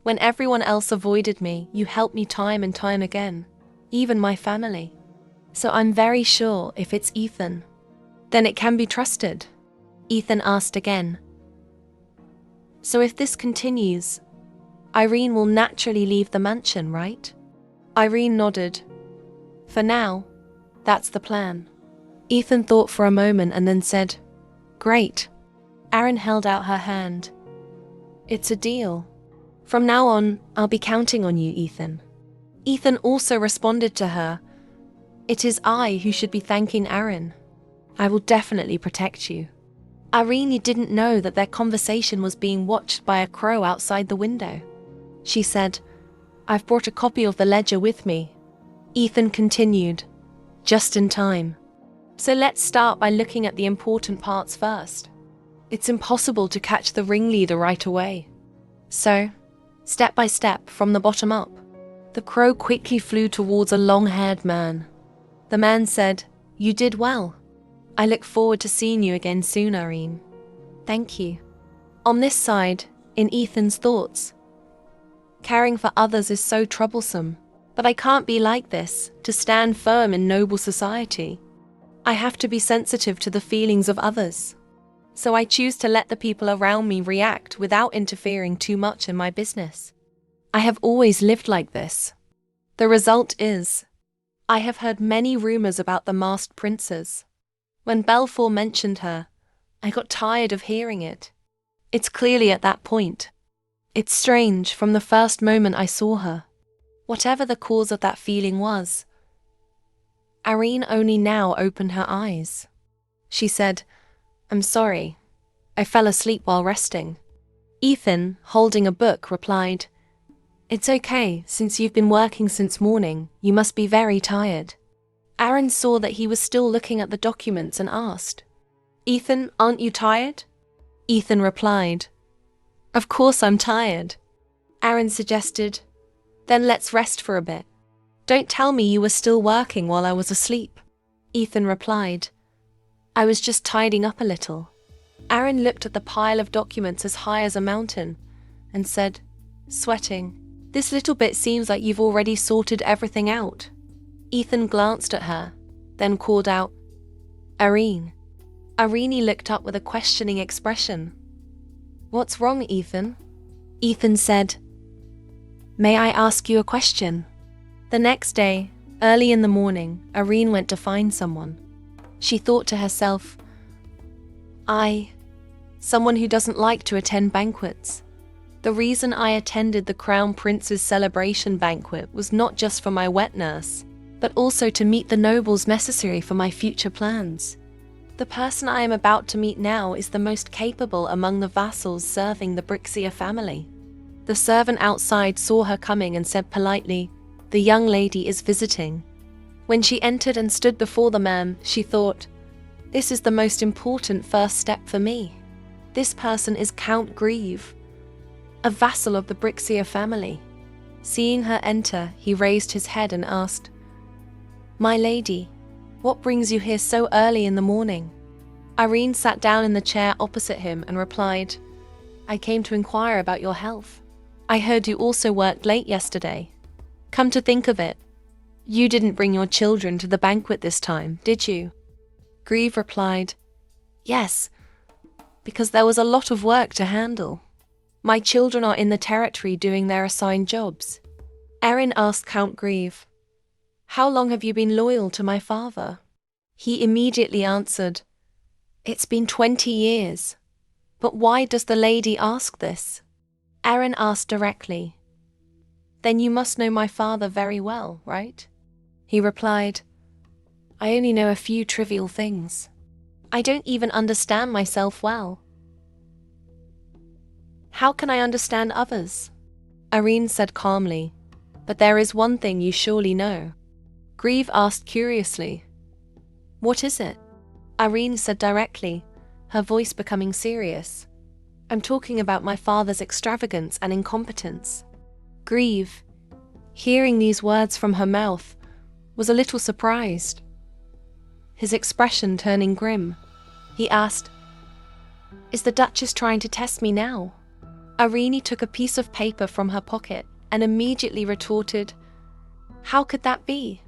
When everyone else avoided me, you helped me time and time again, even my family. So I'm very sure if it's Ethan, then it can be trusted. Ethan asked again. So if this continues, Irene will naturally leave the mansion, right? Irene nodded. For now, that's the plan. Ethan thought for a moment and then said, Great. Aaron held out her hand. It's a deal. From now on, I'll be counting on you, Ethan. Ethan also responded to her. It is I who should be thanking Aaron. I will definitely protect you. Irene didn't know that their conversation was being watched by a crow outside the window. She said, I've brought a copy of the ledger with me. Ethan continued, just in time. So let's start by looking at the important parts first. It's impossible to catch the ringleader right away. So, step by step, from the bottom up. The crow quickly flew towards a long-haired man. The man said, You did well. I look forward to seeing you again soon, Irene. Thank you. On this side, in Ethan's thoughts. Caring for others is so troublesome, but I can't be like this, to stand firm in noble society. I have to be sensitive to the feelings of others. So I choose to let the people around me react without interfering too much in my business. I have always lived like this. The result is, I have heard many rumors about the masked princess. When Belfour mentioned her, I got tired of hearing it. It's clearly at that point. It's strange from the first moment I saw her. Whatever the cause of that feeling was, Irene only now opened her eyes. She said, I'm sorry. I fell asleep while resting. Ethan, holding a book, replied, It's okay, since you've been working since morning, you must be very tired. Aaron saw that he was still looking at the documents and asked, Ethan, aren't you tired? Ethan replied, Of course I'm tired. Aaron suggested, Then let's rest for a bit. Don't tell me you were still working while I was asleep. Ethan replied, I was just tidying up a little. Aaron looked at the pile of documents as high as a mountain and said, sweating, This little bit seems like you've already sorted everything out. Ethan glanced at her, then called out, Irene. Irene looked up with a questioning expression. What's wrong, Ethan? Ethan said, May I ask you a question? The next day, early in the morning, Irene went to find someone. She thought to herself, someone who doesn't like to attend banquets. The reason I attended the Crown Prince's celebration banquet was not just for my wet nurse, but also to meet the nobles necessary for my future plans. The person I am about to meet now is the most capable among the vassals serving the Brixia family. The servant outside saw her coming and said politely, The young lady is visiting. When she entered and stood before the man, she thought, This is the most important first step for me. This person is Count Grieve, a vassal of the Brixia family. Seeing her enter, he raised his head and asked, My lady, what brings you here so early in the morning? Irene sat down in the chair opposite him and replied, I came to inquire about your health. I heard you also worked late yesterday. Come to think of it, you didn't bring your children to the banquet this time, did you? Grieve replied, Yes, because there was a lot of work to handle. My children are in the territory doing their assigned jobs. Erin asked Count Grieve, How long have you been loyal to my father? He immediately answered, It's been 20 years. But why does the lady ask this? Erin asked directly, Then you must know my father very well, right? He replied, I only know a few trivial things. I don't even understand myself well. How can I understand others? Irene said calmly, But there is one thing you surely know. Grieve asked curiously, What is it? Irene said directly, her voice becoming serious. I'm talking about my father's extravagance and incompetence. Grieve, hearing these words from her mouth, was a little surprised. His expression turning grim, he asked, Is the Duchess trying to test me now? Irene took a piece of paper from her pocket and immediately retorted, How could that be?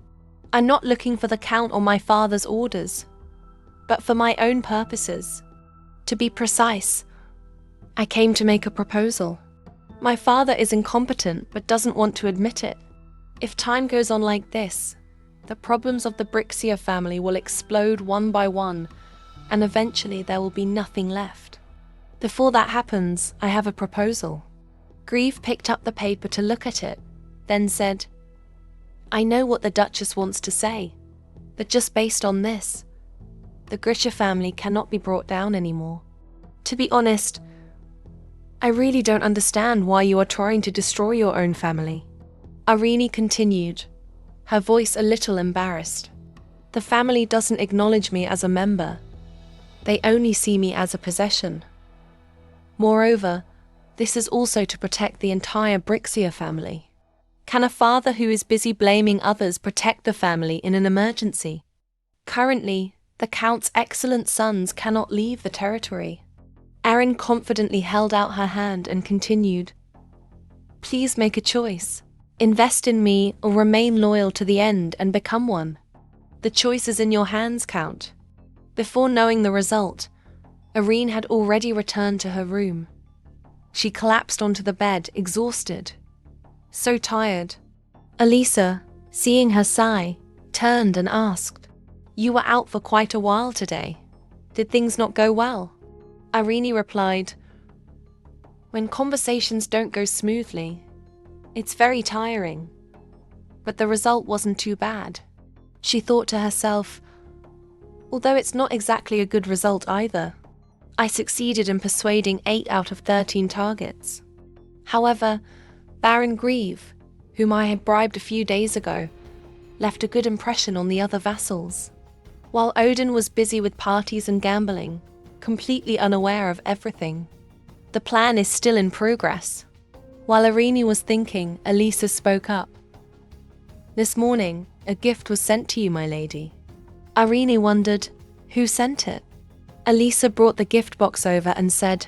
I'm not looking for the Count or my father's orders, but for my own purposes. To be precise, I came to make a proposal. My father is incompetent but doesn't want to admit it. If time goes on like this, the problems of the Brixia family will explode one by one, and eventually there will be nothing left. Before that happens, I have a proposal. Grieve picked up the paper to look at it, then said, I know what the Duchess wants to say, but just based on this, the Grisha family cannot be brought down anymore. To be honest, I really don't understand why you are trying to destroy your own family. Irene continued, her voice a little embarrassed. The family doesn't acknowledge me as a member. They only see me as a possession. Moreover, this is also to protect the entire Brixia family. Can a father who is busy blaming others protect the family in an emergency? Currently, the Count's excellent sons cannot leave the territory. Erin confidently held out her hand and continued, Please make a choice. Invest in me or remain loyal to the end and become one. The choice is in your hands, Count. Before knowing the result, Irene had already returned to her room. She collapsed onto the bed, exhausted. So tired. Elisa, seeing her sigh, turned and asked, You were out for quite a while today. Did things not go well? Irene replied, When conversations don't go smoothly, it's very tiring. But the result wasn't too bad. She thought to herself, although it's not exactly a good result either. I succeeded in persuading 8 out of 13 targets. However, Baron Grieve, whom I had bribed a few days ago, left a good impression on the other vassals. While Odin was busy with parties and gambling, completely unaware of everything. The plan is still in progress. While Irene was thinking, Elisa spoke up. This morning, a gift was sent to you, my lady. Irene wondered, who sent it? Elisa brought the gift box over and said,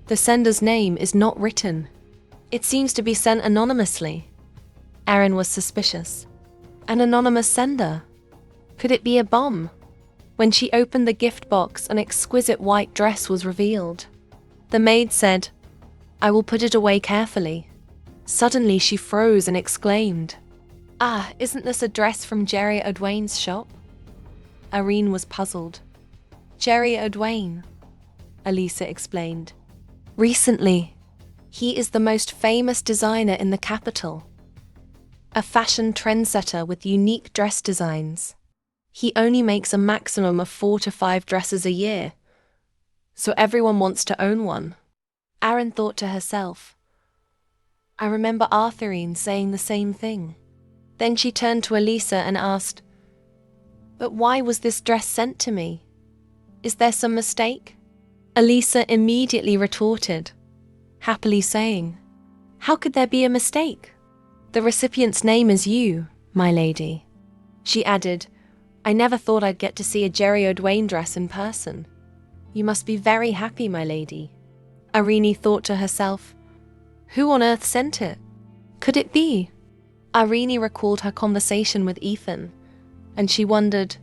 The sender's name is not written. It seems to be sent anonymously. Erin was suspicious. An anonymous sender? Could it be a bomb? When she opened the gift box, an exquisite white dress was revealed. The maid said, I will put it away carefully. Suddenly she froze and exclaimed, Ah, isn't this a dress from Jerry O'Dwain's shop? Irene was puzzled. Jerry O'Dwain, Elisa explained. Recently, he is the most famous designer in the capital. A fashion trendsetter with unique dress designs. He only makes a maximum of 4 to 5 dresses a year, so everyone wants to own one. Erin thought to herself, I remember Arthurine saying the same thing. Then she turned to Elisa and asked, But why was this dress sent to me? Is there some mistake? Elisa immediately retorted, happily saying, How could there be a mistake? The recipient's name is you, my lady. She added, I never thought I'd get to see a Jerry O'Dwain dress in person. You must be very happy, my lady. Irene thought to herself, who on earth sent it? Could it be? Irene recalled her conversation with Ethan, and she wondered,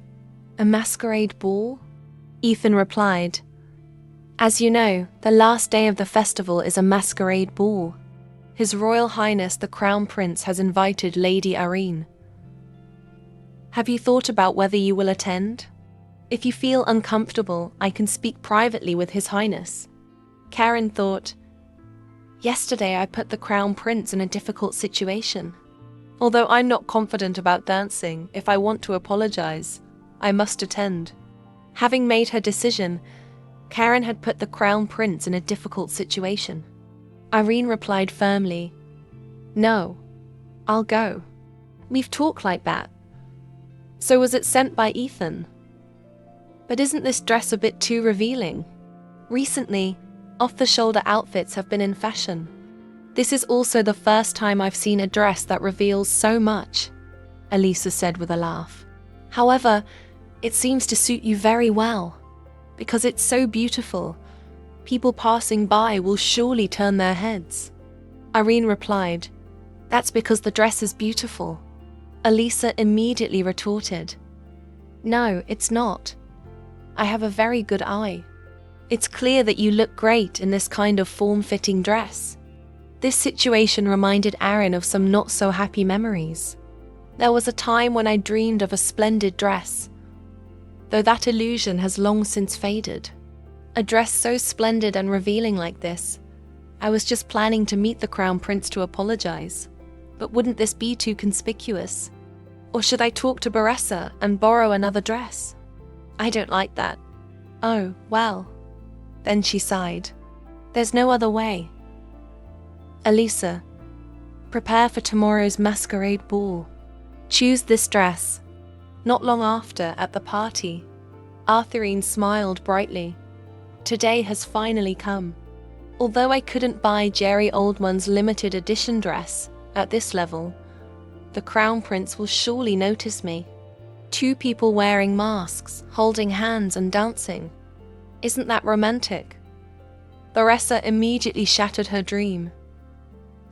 a masquerade ball? Ethan replied, As you know, the last day of the festival is a masquerade ball. His Royal Highness the Crown Prince has invited Lady Irene. Have you thought about whether you will attend? If you feel uncomfortable, I can speak privately with His Highness. Karen thought, Yesterday I put the Crown Prince in a difficult situation. Although I'm not confident about dancing, if I want to apologize, I must attend. Having made her decision, Karen had put the Crown Prince in a difficult situation. Irene replied firmly, No, I'll go. We've talked like that. So was it sent by Ethan? But isn't this dress a bit too revealing? Recently, off-the-shoulder outfits have been in fashion. This is also the first time I've seen a dress that reveals so much, Elisa said with a laugh. However, it seems to suit you very well. Because it's so beautiful, people passing by will surely turn their heads. Irene replied, "That's because the dress is beautiful." Elisa immediately retorted, "No, it's not. I have a very good eye. It's clear that you look great in this kind of form-fitting dress." This situation reminded Aaron of some not-so-happy memories. There was a time when I dreamed of a splendid dress, though that illusion has long since faded. A dress so splendid and revealing like this, I was just planning to meet the Crown Prince to apologize. But wouldn't this be too conspicuous? Or should I talk to Baressa and borrow another dress? I don't like that. Oh, well. Then she sighed. There's no other way. Elisa, prepare for tomorrow's masquerade ball. Choose this dress. Not long after, at the party, Arthurine smiled brightly. Today has finally come. Although I couldn't buy Jerry Oldman's limited edition dress at this level, the Crown Prince will surely notice me. 2 people wearing masks, holding hands and dancing. Isn't that romantic? Baressa immediately shattered her dream.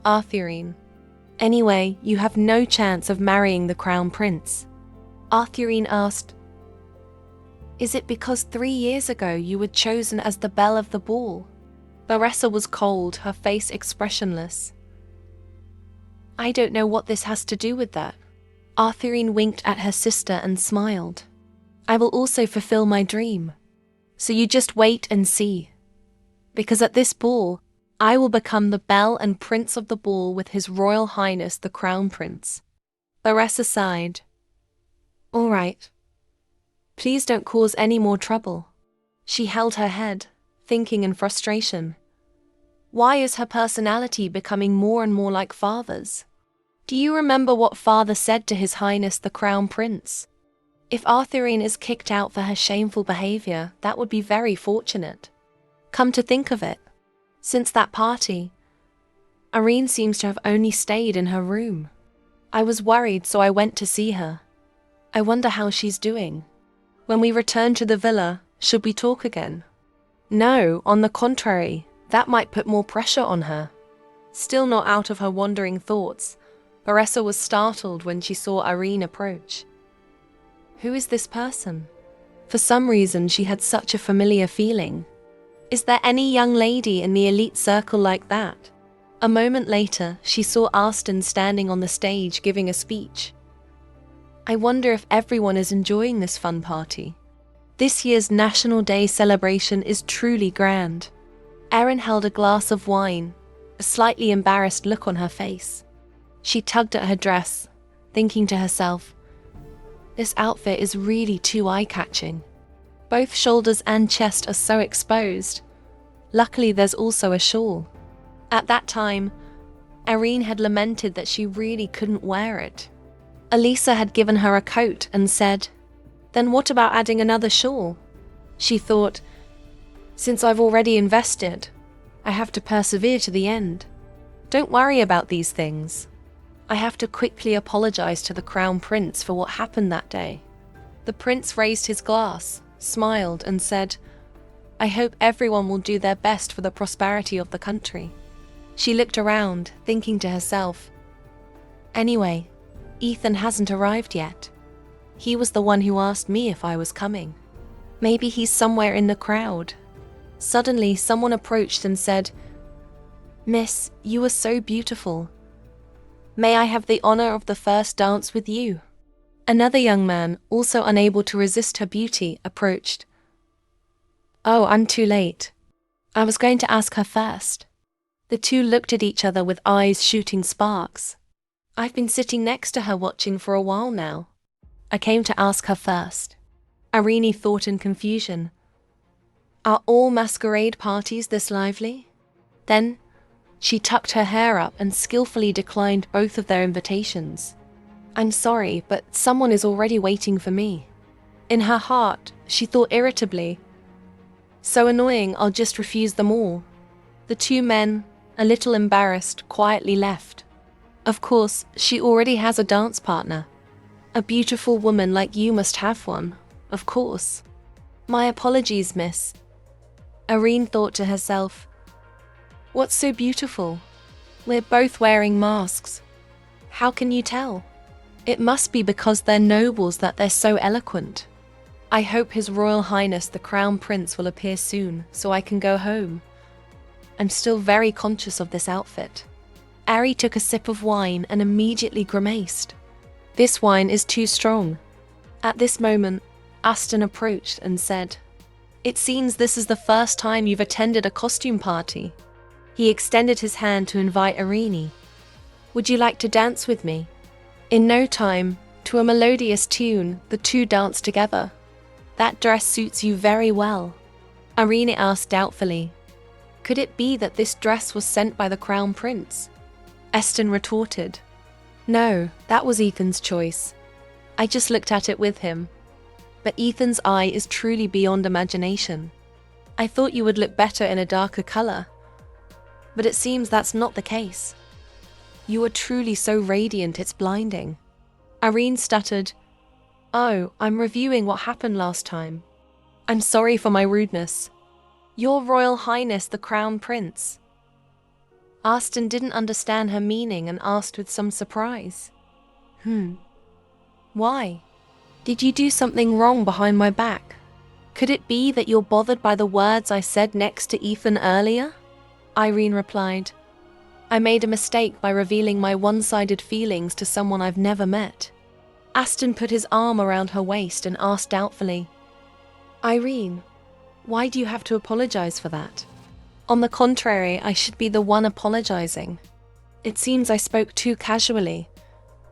Arthurine. Anyway, you have no chance of marrying the Crown Prince. Arthurine asked, Is it because 3 years ago you were chosen as the belle of the ball? Baressa was cold, her face expressionless. I don't know what this has to do with that. Arthurine winked at her sister and smiled. I will also fulfill my dream. So you just wait and see. Because at this ball, I will become the belle and prince of the ball with His Royal Highness the Crown Prince. Baressa sighed. All right. Please don't cause any more trouble. She held her head, thinking in frustration. Why is her personality becoming more and more like Father's? Do you remember what Father said to His Highness the Crown Prince? If Arthurine is kicked out for her shameful behavior, that would be very fortunate. Come to think of it, since that party, Irene seems to have only stayed in her room. I was worried, so I went to see her. I wonder how she's doing. When we return to the villa, should we talk again? No, on the contrary, that might put more pressure on her. Still not out of her wandering thoughts, Baressa was startled when she saw Irene approach. Who is this person? For some reason, she had such a familiar feeling. Is there any young lady in the elite circle like that? A moment later, she saw Aston standing on the stage giving a speech. I wonder if everyone is enjoying this fun party. This year's National Day celebration is truly grand. Erin held a glass of wine, a slightly embarrassed look on her face. She tugged at her dress, thinking to herself, this outfit is really too eye-catching. Both shoulders and chest are so exposed. Luckily, there's also a shawl. At that time, Irene had lamented that she really couldn't wear it. Elisa had given her a coat and said, Then what about adding another shawl? She thought, since I've already invested, I have to persevere to the end. Don't worry about these things. I have to quickly apologize to the Crown Prince for what happened that day. The prince raised his glass, smiled, and said, I hope everyone will do their best for the prosperity of the country. She looked around, thinking to herself, Anyway, Ethan hasn't arrived yet. He was the one who asked me if I was coming. Maybe he's somewhere in the crowd. Suddenly, someone approached and said, Miss, you are so beautiful. May I have the honor of the first dance with you? Another young man, also unable to resist her beauty, approached. Oh, I'm too late. I was going to ask her first. The two looked at each other with eyes shooting sparks. I've been sitting next to her watching for a while now. I came to ask her first. Irene thought in confusion. Are all masquerade parties this lively? Then she tucked her hair up and skillfully declined both of their invitations. I'm sorry, but someone is already waiting for me. In her heart, she thought irritably. So annoying, I'll just refuse them all. The two men, a little embarrassed, quietly left. Of course, she already has a dance partner. A beautiful woman like you must have one, of course. My apologies, miss. Irene thought to herself. What's so beautiful? We're both wearing masks. How can you tell? It must be because they're nobles that they're so eloquent. I hope His Royal Highness the Crown Prince will appear soon, so I can go home. I'm still very conscious of this outfit. Ari took a sip of wine and immediately grimaced. This wine is too strong. At this moment, Aston approached and said, It seems this is the first time you've attended a costume party. He extended his hand to invite Irene. Would you like to dance with me? In no time, to a melodious tune, the two danced together. That dress suits you very well. Irene asked doubtfully. Could it be that this dress was sent by the Crown Prince? Aston retorted. No, that was Ethan's choice. I just looked at it with him. But Ethan's eye is truly beyond imagination. I thought you would look better in a darker color. But it seems that's not the case. You are truly so radiant it's blinding. Irene stuttered. Oh, I'm reviewing what happened last time. I'm sorry for my rudeness. Your Royal Highness the Crown Prince. Aston didn't understand her meaning and asked with some surprise. Why? Did you do something wrong behind my back? Could it be that you're bothered by the words I said next to Ethan earlier? Irene replied. I made a mistake by revealing my one-sided feelings to someone I've never met. Aston put his arm around her waist and asked doubtfully, Irene, why do you have to apologize for that? On the contrary, I should be the one apologizing. It seems I spoke too casually,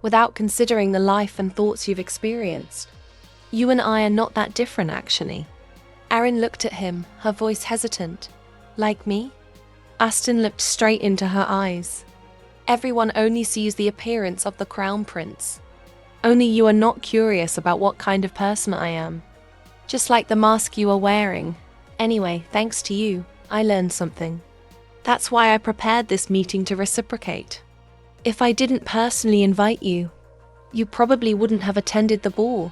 without considering the life and thoughts you've experienced. You and I are not that different, actually. Erin looked at him, her voice hesitant. Like me? Aston looked straight into her eyes. Everyone only sees the appearance of the Crown Prince. Only you are not curious about what kind of person I am. Just like the mask you are wearing. Anyway, thanks to you, I learned something. That's why I prepared this meeting to reciprocate. If I didn't personally invite you, you probably wouldn't have attended the ball.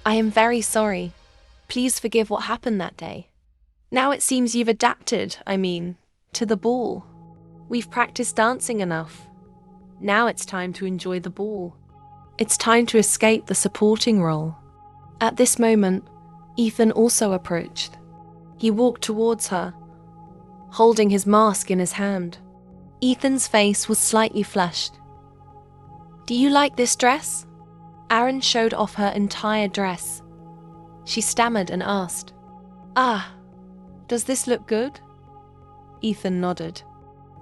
I am very sorry. Please forgive what happened that day. Now it seems you've adapted, to the ball. We've practiced dancing enough. Now it's time to enjoy the ball. It's time to escape the supporting role. At this moment, Ethan also approached. He walked towards her, holding his mask in his hand. Ethan's face was slightly flushed. Do you like this dress? Aaron showed off her entire dress. She stammered and asked, does this look good? Ethan nodded.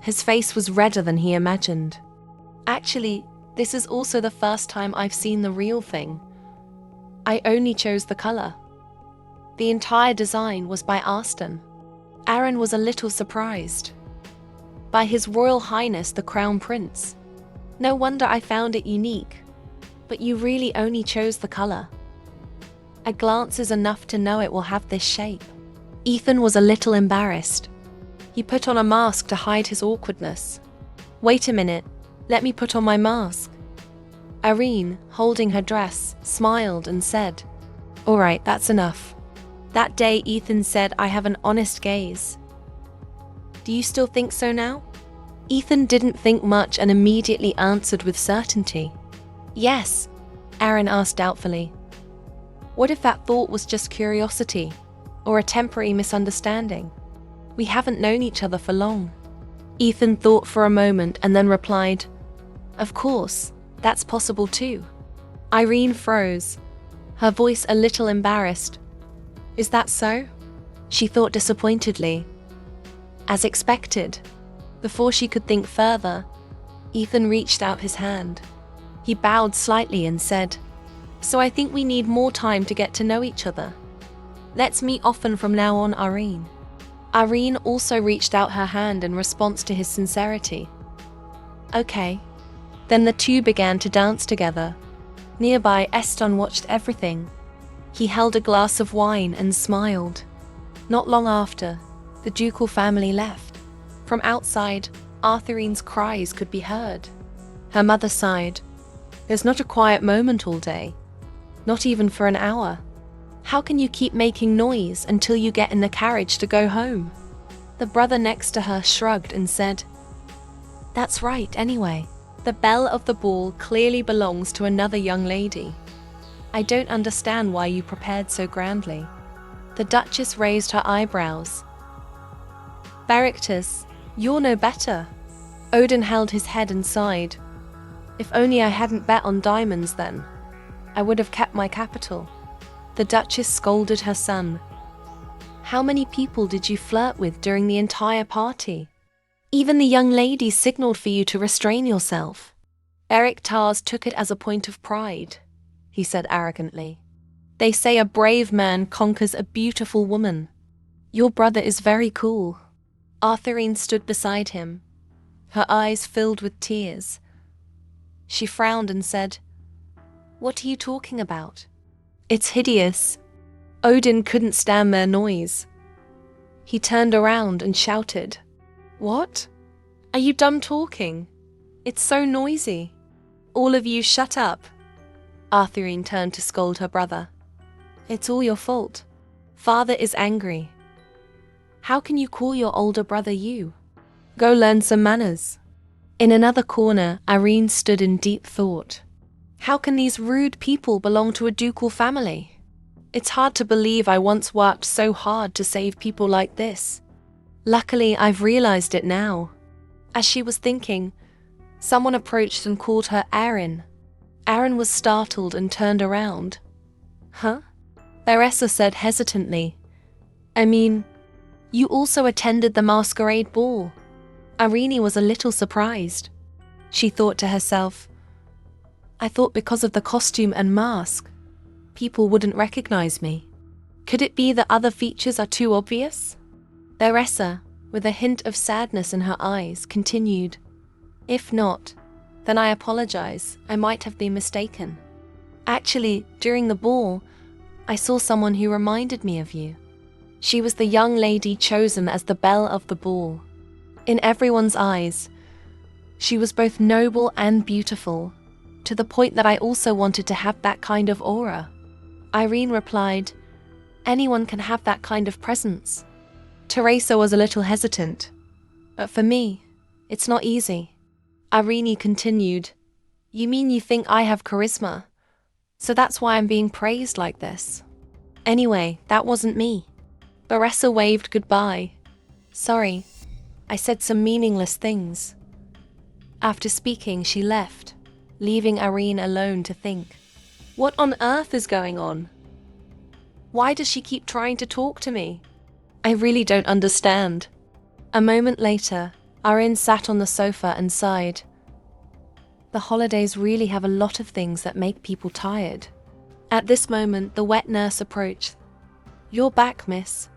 His face was redder than he imagined. Actually, this is also the first time I've seen the real thing. I only chose the color. The entire design was by Aston. Aaron was a little surprised. By His Royal Highness the Crown Prince. No wonder I found it unique. But you really only chose the color. A glance is enough to know it will have this shape. Ethan was a little embarrassed. He put on a mask to hide his awkwardness. Wait a minute, let me put on my mask. Irene, holding her dress, smiled and said, All right, that's enough. That day Ethan said I have an honest gaze. Do you still think so now? Ethan didn't think much and immediately answered with certainty. Yes, Aaron asked doubtfully. What if that thought was just curiosity, or a temporary misunderstanding? We haven't known each other for long. Ethan thought for a moment and then replied, Of course, that's possible too. Irene froze, her voice a little embarrassed. Is that so? She thought disappointedly. As expected. Before she could think further, Ethan reached out his hand. He bowed slightly and said, So I think we need more time to get to know each other. Let's meet often from now on, Irene. Irene also reached out her hand in response to his sincerity. Okay. Then the two began to dance together. Nearby, Eston watched everything. He held a glass of wine and smiled. Not long after, the ducal family left. From outside, Arthurine's cries could be heard. Her mother sighed. There's not a quiet moment all day. Not even for an hour. How can you keep making noise until you get in the carriage to go home? The brother next to her shrugged and said, That's right, anyway. The belle of the ball clearly belongs to another young lady. I don't understand why you prepared so grandly. The Duchess raised her eyebrows. Barictus, you're no better. Odin held his head and sighed. If only I hadn't bet on diamonds then. I would have kept my capital. The Duchess scolded her son. How many people did you flirt with during the entire party? Even the young ladies signaled for you to restrain yourself. Eric Tars took it as a point of pride, he said arrogantly. They say a brave man conquers a beautiful woman. Your brother is very cool. Arthurine stood beside him. Her eyes filled with tears. She frowned and said, What are you talking about? It's hideous. Odin couldn't stand their noise. He turned around and shouted, What? Are you dumb talking? It's so noisy. All of you shut up. Arthurine turned to scold her brother. It's all your fault. Father is angry. How can you call your older brother you? Go learn some manners. In another corner, Irene stood in deep thought. How can these rude people belong to a ducal family? It's hard to believe I once worked so hard to save people like this. Luckily, I've realized it now. As she was thinking, someone approached and called her Erin. Erin was startled and turned around. Huh? Theresa said hesitantly. I mean, you also attended the masquerade ball. Irene was a little surprised. She thought to herself, I thought because of the costume and mask, people wouldn't recognize me. Could it be that other features are too obvious? Theresa, with a hint of sadness in her eyes, continued, If not, then I apologize. I might have been mistaken. Actually, during the ball, I saw someone who reminded me of you. She was the young lady chosen as the belle of the ball. In everyone's eyes, she was both noble and beautiful, to the point that I also wanted to have that kind of aura. Irene replied, Anyone can have that kind of presence. Theresa was a little hesitant. But for me, it's not easy. Irene continued, You mean you think I have charisma? So that's why I'm being praised like this. Anyway, that wasn't me. Theresa waved goodbye. Sorry, I said some meaningless things. After speaking, she left, leaving Irene alone to think. What on earth is going on? Why does she keep trying to talk to me? I really don't understand. A moment later, Irene sat on the sofa and sighed. The holidays really have a lot of things that make people tired. At this moment, the wet nurse approached. You're back, miss.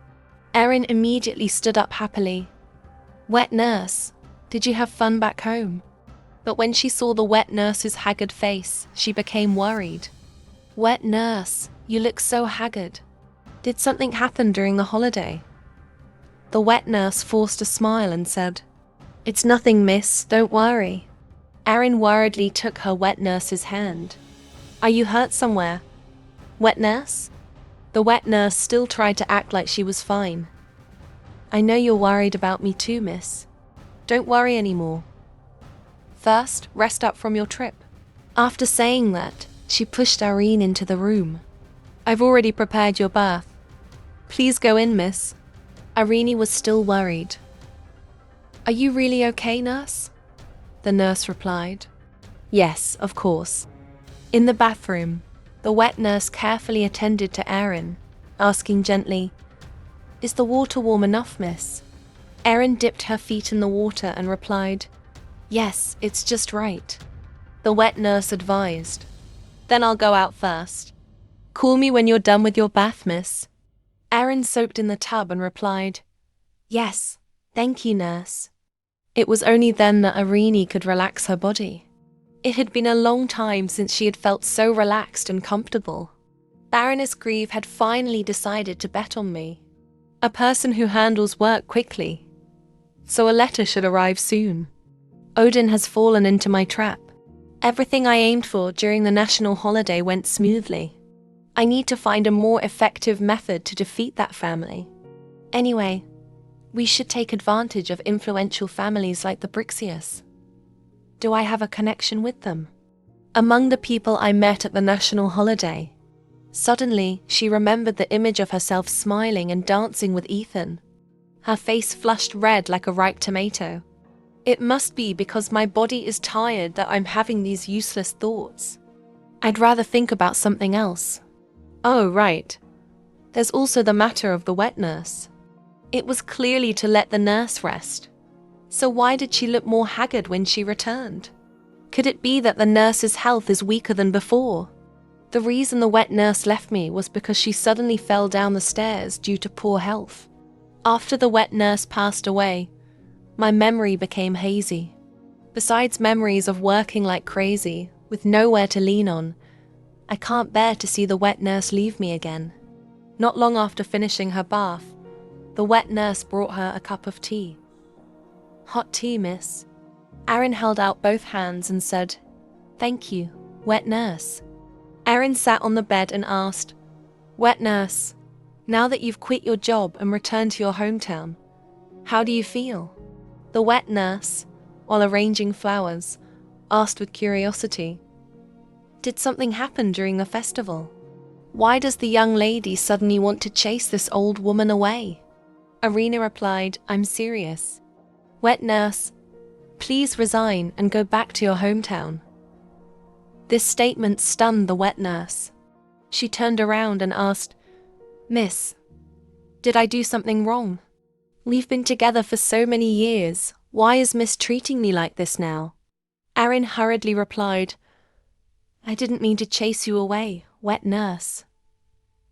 Erin immediately stood up happily. Wet nurse, did you have fun back home? But when she saw the wet nurse's haggard face, she became worried. Wet nurse, you look so haggard. Did something happen during the holiday? The wet nurse forced a smile and said, It's nothing, miss, don't worry. Erin worriedly took her wet nurse's hand. Are you hurt somewhere? Wet nurse? The wet nurse still tried to act like she was fine. I know you're worried about me too, miss. Don't worry anymore. First, rest up from your trip. After saying that, she pushed Irene into the room. I've already prepared your bath. Please go in, miss. Irene was still worried. Are you really okay, nurse? The nurse replied. Yes, of course. In the bathroom, the wet nurse carefully attended to Erin, asking gently, Is the water warm enough, miss? Erin dipped her feet in the water and replied, Yes, it's just right. The wet nurse advised, Then I'll go out first. Call me when you're done with your bath, miss. Erin soaped in the tub and replied, Yes, thank you, nurse. It was only then that Irene could relax her body. It had been a long time since she had felt so relaxed and comfortable. Baroness Grieve had finally decided to bet on me. A person who handles work quickly. So a letter should arrive soon. Odin has fallen into my trap. Everything I aimed for during the national holiday went smoothly. I need to find a more effective method to defeat that family. Anyway, we should take advantage of influential families like the Brixius. Do I have a connection with them? Among the people I met at the national holiday, suddenly she remembered the image of herself smiling and dancing with Ethan. Her face flushed red like a ripe tomato. It must be because my body is tired that I'm having these useless thoughts. I'd rather think about something else. Oh, right. There's also the matter of the wet nurse. It was clearly to let the nurse rest. So why did she look more haggard when she returned? Could it be that the nurse's health is weaker than before? The reason the wet nurse left me was because she suddenly fell down the stairs due to poor health. After the wet nurse passed away, my memory became hazy. Besides memories of working like crazy, with nowhere to lean on, I can't bear to see the wet nurse leave me again. Not long after finishing her bath, the wet nurse brought her a cup of tea. Hot tea, miss. Erin held out both hands and said, "Thank you, wet nurse." Erin sat on the bed and asked, "Wet nurse, now that you've quit your job and returned to your hometown, how do you feel?" The wet nurse, while arranging flowers, asked with curiosity, "Did something happen during the festival? Why does the young lady suddenly want to chase this old woman away?" Arena replied, "I'm serious. Wet nurse, please resign and go back to your hometown." This statement stunned the wet nurse. She turned around and asked, "Miss, did I do something wrong? We've been together for so many years. Why is Miss treating me like this now?" Erin hurriedly replied, "I didn't mean to chase you away, wet nurse.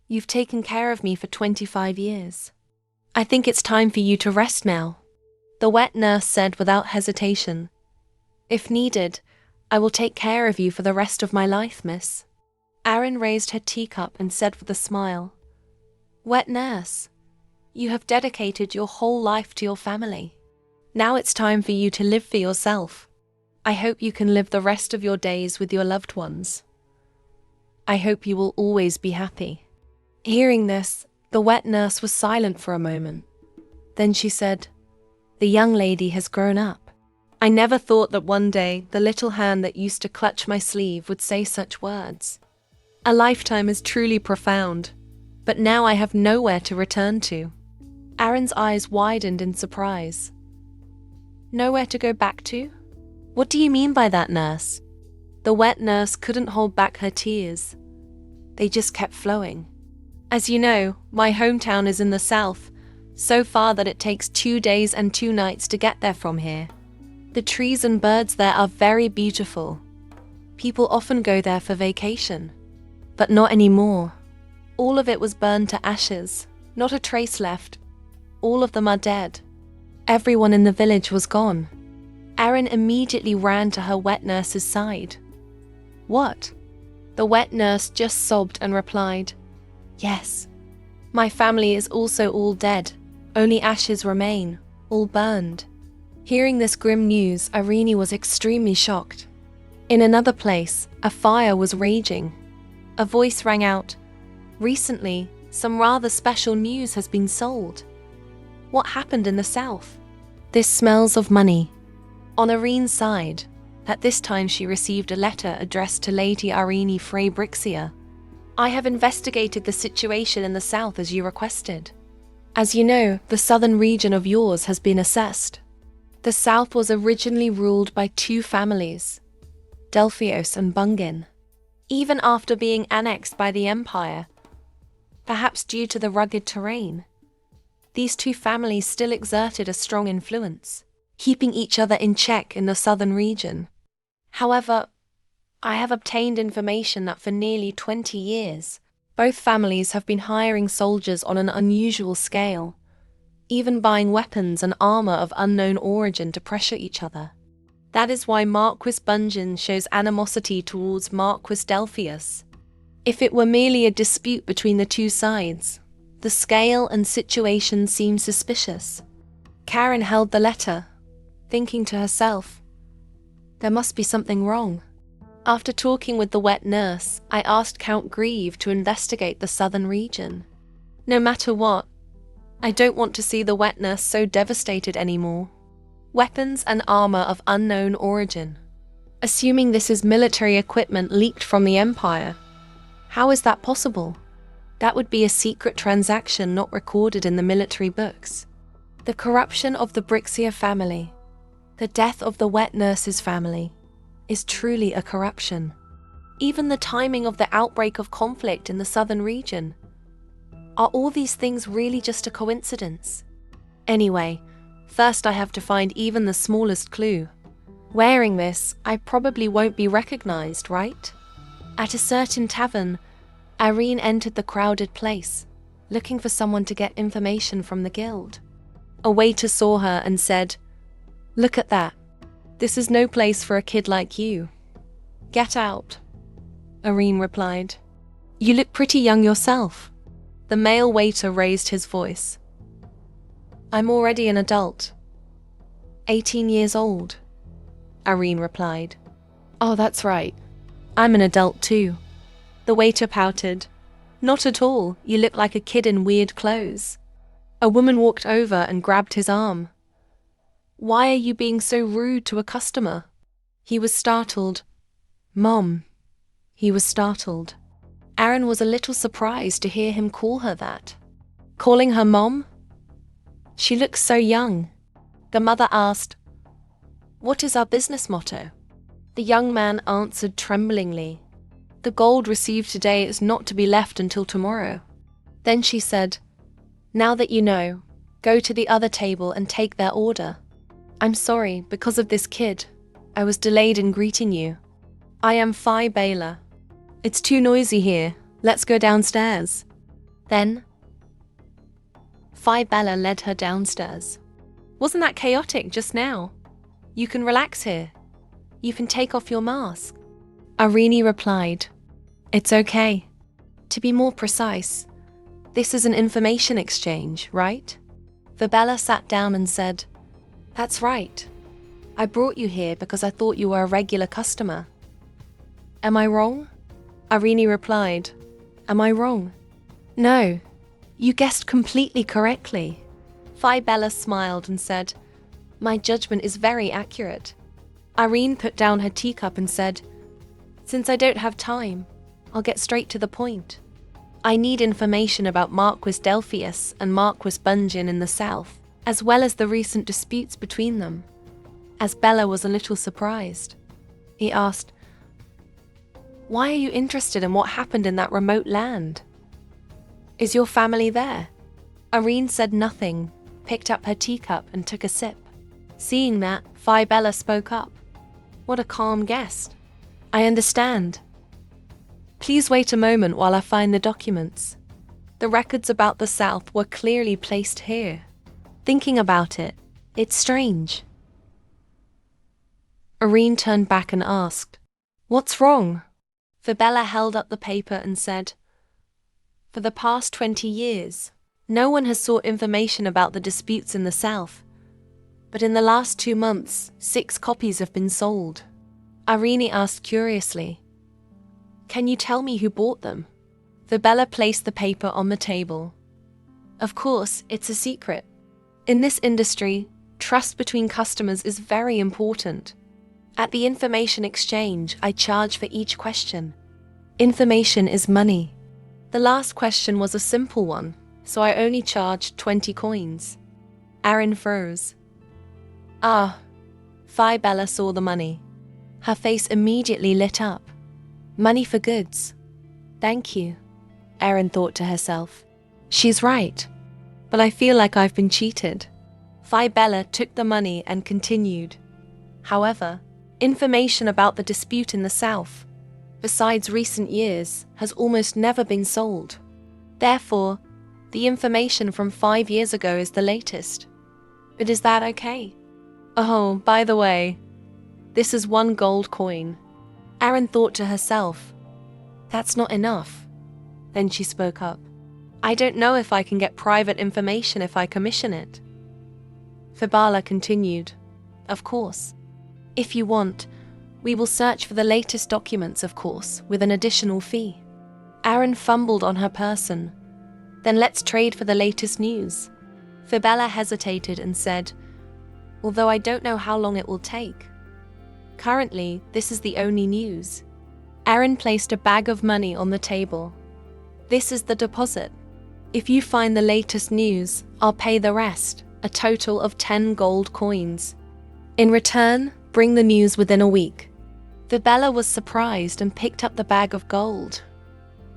You've taken care of me for 25 years. I think it's time for you to rest now." The wet nurse said without hesitation, "If needed, I will take care of you for the rest of my life, miss." Erin raised her teacup and said with a smile, "Wet nurse, you have dedicated your whole life to your family. Now it's time for you to live for yourself. I hope you can live the rest of your days with your loved ones. I hope you will always be happy." Hearing this, the wet nurse was silent for a moment. Then she said, "The young lady has grown up. I never thought that one day the little hand that used to clutch my sleeve would say such words. A lifetime is truly profound, but now I have nowhere to return to." Erin's eyes widened in surprise. "Nowhere to go back to? What do you mean by that, nurse?" The wet nurse couldn't hold back her tears. They just kept flowing. "As you know, my hometown is in the south, so far that it takes 2 days and 2 nights to get there from here. The trees and birds there are very beautiful. People often go there for vacation. But not anymore. All of it was burned to ashes, not a trace left. All of them are dead. Everyone in the village was gone." Erin immediately ran to her wet nurse's side. "What?" The wet nurse just sobbed and replied, "Yes, my family is also all dead. Only ashes remain, all burned." Hearing this grim news, Irene was extremely shocked. In another place, a fire was raging. A voice rang out, "Recently, some rather special news has been sold." What happened in the south? This smells of money. On Irene's side, at this time she received a letter addressed to Lady Irene Frey Brixia. "I have investigated the situation in the south as you requested. As you know, the southern region of yours has been assessed. The south was originally ruled by 2 families, Delphios and Bungin. Even after being annexed by the Empire, perhaps due to the rugged terrain, these 2 families still exerted a strong influence, keeping each other in check in the southern region. However, I have obtained information that for nearly 20 years, both families have been hiring soldiers on an unusual scale, even buying weapons and armor of unknown origin to pressure each other. That is why Marquis Bungin shows animosity towards Marquis Delphius. If it were merely a dispute between the two sides, the scale and situation seemed suspicious. Karen held the letter, thinking to herself, there must be something wrong. After talking with the wet nurse, I asked Count Grieve to investigate the southern region. No matter what, I don't want to see the wet nurse so devastated anymore. Weapons and armor of unknown origin. Assuming this is military equipment leaked from the Empire. How is that possible? That would be a secret transaction not recorded in the military books. The corruption of the Brixia family, the death of the wet nurse's family, is truly a corruption. Even the timing of the outbreak of conflict in the southern region. Are all these things really just a coincidence? Anyway, first I have to find even the smallest clue. Wearing this, I probably won't be recognized, right? At a certain tavern, Irene entered the crowded place, looking for someone to get information from the guild. A waiter saw her and said, "Look at that. This is no place for a kid like you. Get out." Irene replied, "You look pretty young yourself." The male waiter raised his voice. "I'm already an adult. 18 years old." Irene replied, "Oh, that's right. I'm an adult too." The waiter pouted. "Not at all. You look like a kid in weird clothes." A woman walked over and grabbed his arm. "Why are you being so rude to a customer?" He was startled. "Mom." He was startled. Aaron was a little surprised to hear him call her that. Calling her mom? She looks so young. The mother asked, "What is our business motto?" The young man answered tremblingly, "The gold received today is not to be left until tomorrow." Then she said, "Now that you know, go to the other table and take their order. I'm sorry, because of this kid, I was delayed in greeting you. I am Phi Baylor. It's too noisy here. Let's go downstairs." Then, Phi Bella led her downstairs. "Wasn't that chaotic just now? You can relax here. You can take off your mask." Irene replied, "It's okay. To be more precise, this is an information exchange, right?" Fabella sat down and said, "That's right. I brought you here because I thought you were a regular customer." "Am I wrong?" Irene replied, "Am I wrong?" "No, you guessed completely correctly." Phi Bella smiled and said, "My judgment is very accurate." Irene put down her teacup and said, "Since I don't have time, I'll get straight to the point. I need information about Marquis Delphius and Marquis Bungin in the south, as well as the recent disputes between them." As Bella was a little surprised, he asked, "Why are you interested in what happened in that remote land? Is your family there?" Irene said nothing, picked up her teacup and took a sip. Seeing that, Phi Bella spoke up. "What a calm guest. I understand. Please wait a moment while I find the documents. The records about the South were clearly placed here. Thinking about it, it's strange." Irene turned back and asked, "What's wrong?" Fabella held up the paper and said, "For the past 20 years, no one has sought information about the disputes in the South. But in the last 2 months, 6 copies have been sold." Irene asked curiously, "Can you tell me who bought them?" Fabella placed the paper on the table. "Of course, it's a secret. In this industry, trust between customers is very important. At the information exchange, I charge for each question. Information is money. The last question was a simple one, so I only charged 20 coins." Aaron froze. "Ah." Phi Bella saw the money. Her face immediately lit up. "Money for goods. Thank you," Aaron thought to herself. "She's right, but I feel like I've been cheated." Phi Bella took the money and continued. "However, information about the dispute in the South, besides recent years, has almost never been sold. Therefore, the information from 5 years ago is the latest. But is that okay? Oh, by the way, this is 1 gold coin." Aaron thought to herself, That's not enough. Then she spoke up. I don't know if I can get private information if I commission it. Fibala continued. Of course. If you want, we will search for the latest documents, of course, with an additional fee. Aaron fumbled on her person. Then let's trade for the latest news. Fibala hesitated and said, although I don't know how long it will take. Currently, this is the only news. Aaron placed a bag of money on the table. This is the deposit. If you find the latest news, I'll pay the rest, a total of 10 gold coins. In return, bring the news within a week. Fibala was surprised and picked up the bag of gold,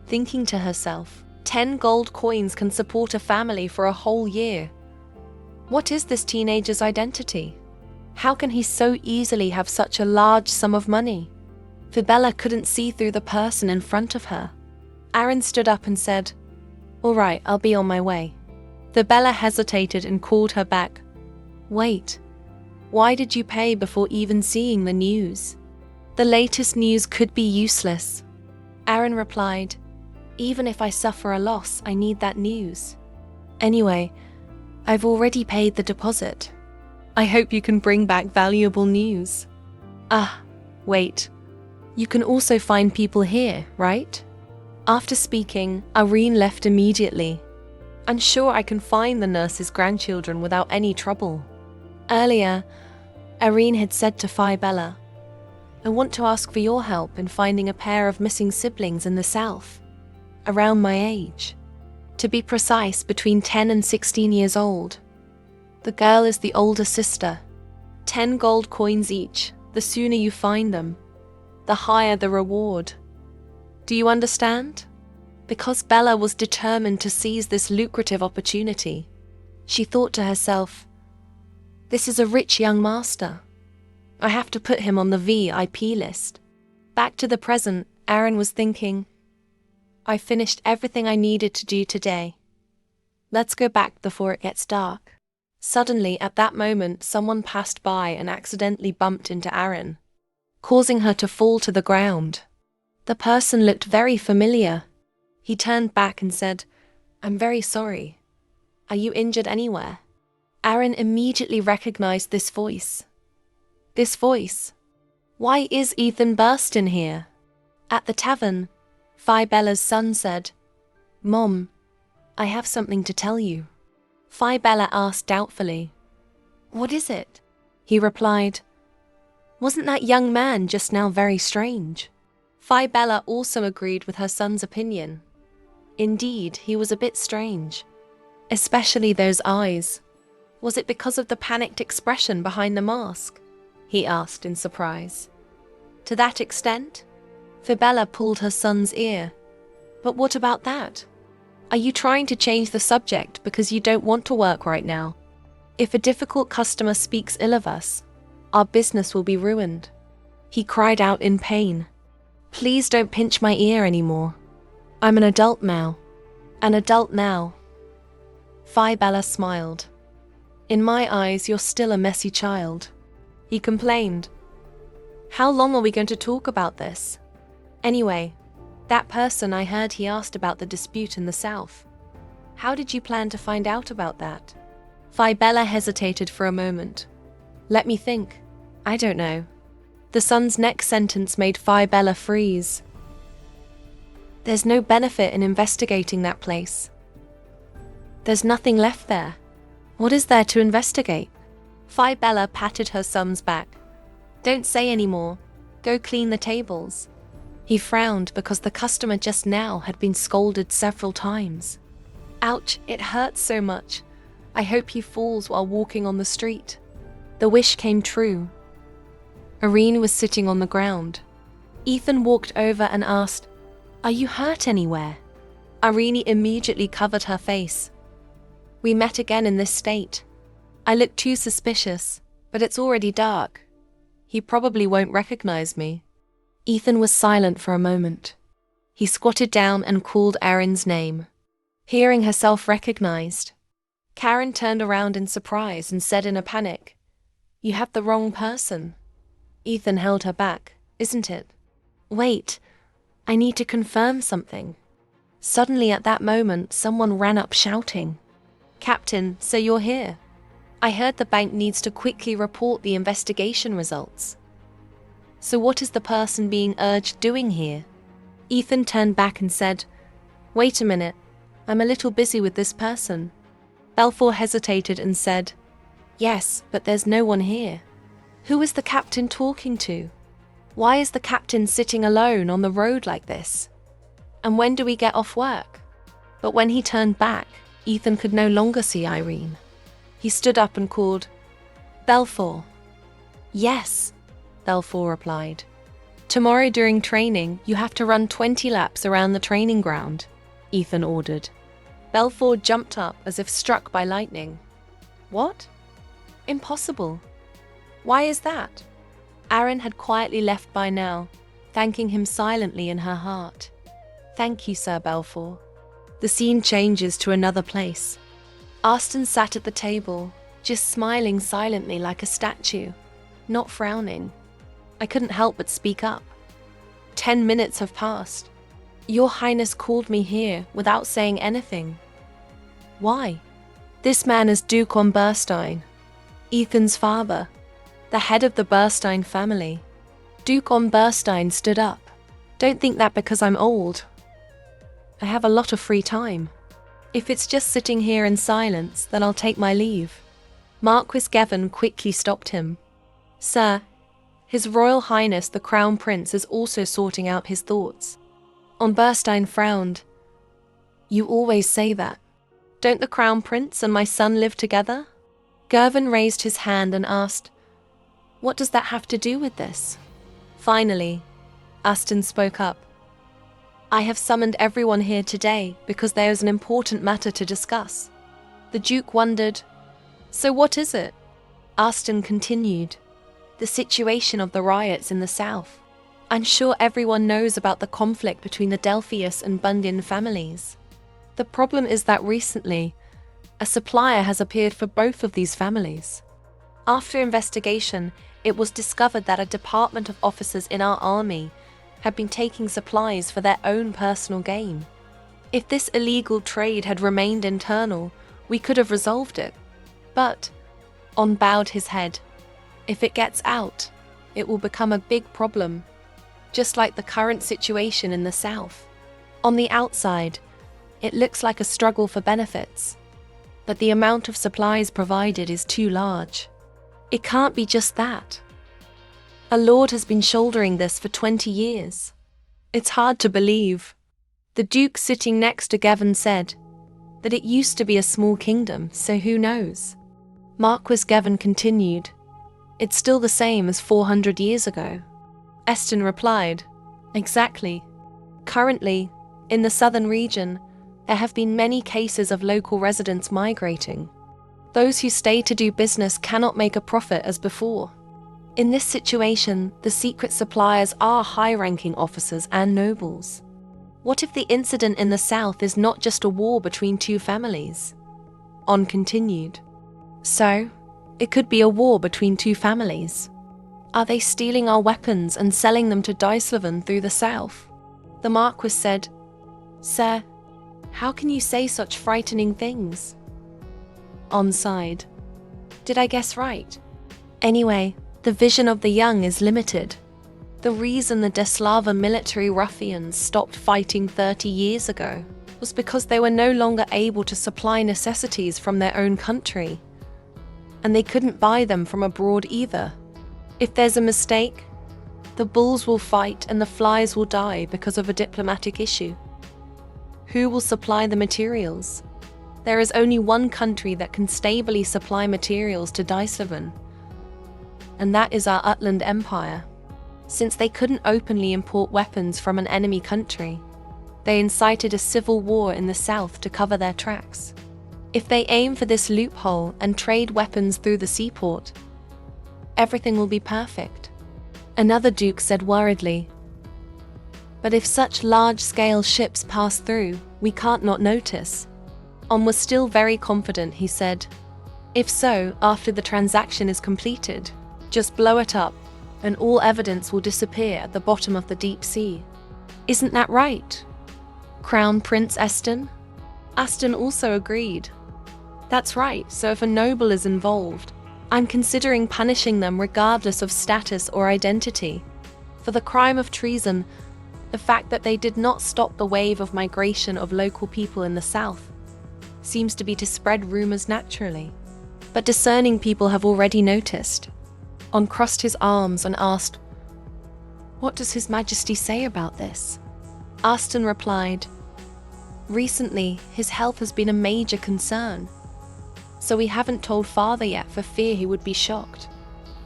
thinking to herself, 10 gold coins can support a family for a whole year. What is this teenager's identity? How can he so easily have such a large sum of money? Fibala couldn't see through the person in front of her. Aaron stood up and said, all right, I'll be on my way. Fibala hesitated and called her back. Wait, why did you pay before even seeing the news? The latest news could be useless. Aaron replied, even if I suffer a loss, I need that news. Anyway, I've already paid the deposit. I hope you can bring back valuable news. Wait. You can also find people here, right? After speaking, Irene left immediately. I'm sure I can find the nurse's grandchildren without any trouble. Earlier, Irene had said to Fibala, I want to ask for your help in finding a pair of missing siblings in the south, around my age. To be precise, between 10 and 16 years old. The girl is the older sister. 10 gold coins each. The sooner you find them, the higher the reward. Do you understand? Because Bella was determined to seize this lucrative opportunity, she thought to herself, this is a rich young master. I have to put him on the VIP list. Back to the present, Aaron was thinking, I finished everything I needed to do today. Let's go back before it gets dark. Suddenly, at that moment, someone passed by and accidentally bumped into Aaron, causing her to fall to the ground. The person looked very familiar. He turned back and said, I'm very sorry. Are you injured anywhere? Aaron immediately recognized this voice. This voice. Why is Ethan Burston here? At the tavern, Fibella's son said, Mom, I have something to tell you. Fibella asked doubtfully, what is it? He replied, wasn't that young man just now very strange? Fibella also agreed with her son's opinion. Indeed, he was a bit strange. Especially those eyes. Was it because of the panicked expression behind the mask? He asked in surprise. To that extent? Fibella pulled her son's ear. But what about that? Are you trying to change the subject because you don't want to work right now? If a difficult customer speaks ill of us, our business will be ruined. He cried out in pain. Please don't pinch my ear anymore. I'm an adult now. An adult now. Fibella smiled. In my eyes, you're still a messy child. He complained. How long are we going to talk about this? Anyway, that person, I heard he asked about the dispute in the south. How did you plan to find out about that? Fibella hesitated for a moment. Let me think. I don't know. The son's next sentence made Fibella freeze. There's no benefit in investigating that place. There's nothing left there. What is there to investigate? Fibella patted her son's back. Don't say any more. Go clean the tables. He frowned because the customer just now had been scolded several times. Ouch, it hurts so much. I hope he falls while walking on the street. The wish came true. Irene was sitting on the ground. Ethan walked over and asked, Are you hurt anywhere? Irene immediately covered her face. We met again in this state. I look too suspicious, but it's already dark. He probably won't recognize me. Ethan was silent for a moment. He squatted down and called Aaron's name. Hearing herself recognized, Karen turned around in surprise and said in a panic, You have the wrong person. Ethan held her back, isn't it? Wait, I need to confirm something. Suddenly at that moment, someone ran up shouting, Captain, so you're here. I heard the bank needs to quickly report the investigation results. So what is the person being urged doing here? Ethan turned back and said, Wait a minute, I'm a little busy with this person. Balfour hesitated and said, Yes, but there's no one here. Who is the captain talking to? Why is the captain sitting alone on the road like this? And when do we get off work? But when he turned back, Ethan could no longer see Irene. He stood up and called, Balfour. Yes, Balfour replied. Tomorrow during training, you have to run 20 laps around the training ground, Ethan ordered. Balfour jumped up as if struck by lightning. What? Impossible. Why is that? Aaron had quietly left by now, thanking him silently in her heart. Thank you, Sir Balfour. The scene changes to another place. Aston sat at the table, just smiling silently like a statue, not frowning. I couldn't help but speak up. 10 minutes have passed. Your Highness called me here without saying anything. Why? This man is Duke von Burstein, Ethan's father, the head of the Burstein family. Duke von Burstein stood up. Don't think that because I'm old. I have a lot of free time. If it's just sitting here in silence, then I'll take my leave. Marquis Gevin quickly stopped him. Sir, His Royal Highness the Crown Prince is also sorting out his thoughts. Von Burstein frowned. You always say that. Don't the Crown Prince and my son live together? Gervin raised his hand and asked, What does that have to do with this? Finally, Aston spoke up. I have summoned everyone here today because there is an important matter to discuss. The Duke wondered, So what is it? Aston continued, The situation of the riots in the south. I'm sure everyone knows about the conflict between the Delphius and Bunyan families. The problem is that recently, a supplier has appeared for both of these families. After investigation, it was discovered that a department of officers in our army had been taking supplies for their own personal gain. If this illegal trade had remained internal, we could have resolved it. But, On bowed his head, if it gets out, it will become a big problem, just like the current situation in the south. On the outside, it looks like a struggle for benefits, but the amount of supplies provided is too large. It can't be just that. A lord has been shouldering this for 20 years. It's hard to believe. The Duke sitting next to Gavin said that it used to be a small kingdom, so who knows? Marquis Gavin continued, It's still the same as 400 years ago. Eston replied, Exactly. Currently, in the southern region, there have been many cases of local residents migrating. Those who stay to do business cannot make a profit as before. In this situation, the secret suppliers are high-ranking officers and nobles. What if the incident in the south is not just a war between two families? On continued. So, it could be a war between two families. Are they stealing our weapons and selling them to Dyslaven through the south? The Marquis said, Sir, how can you say such frightening things? On sighed. Did I guess right? Anyway, the vision of the young is limited. The reason the Deslava military ruffians stopped fighting 30 years ago was because they were no longer able to supply necessities from their own country. And they couldn't buy them from abroad either. If there's a mistake, the bulls will fight and the flies will die because of a diplomatic issue. Who will supply the materials? There is only one country that can stably supply materials to Dyslaven, and that is our Utland Empire. Since they couldn't openly import weapons from an enemy country, they incited a civil war in the south to cover their tracks. If they aim for this loophole and trade weapons through the seaport, everything will be perfect. Another duke said worriedly, But if such large-scale ships pass through, we can't not notice. On was still very confident, he said. If so, after the transaction is completed, just blow it up, and all evidence will disappear at the bottom of the deep sea. Isn't that right, Crown Prince Eston? Aston also agreed. That's right, so if a noble is involved, I'm considering punishing them regardless of status or identity. For the crime of treason, the fact that they did not stop the wave of migration of local people in the south seems to be to spread rumors naturally. But discerning people have already noticed. On crossed his arms and asked, "What does His Majesty say about this?" Aston replied, "Recently, his health has been a major concern. So we haven't told father yet for fear he would be shocked.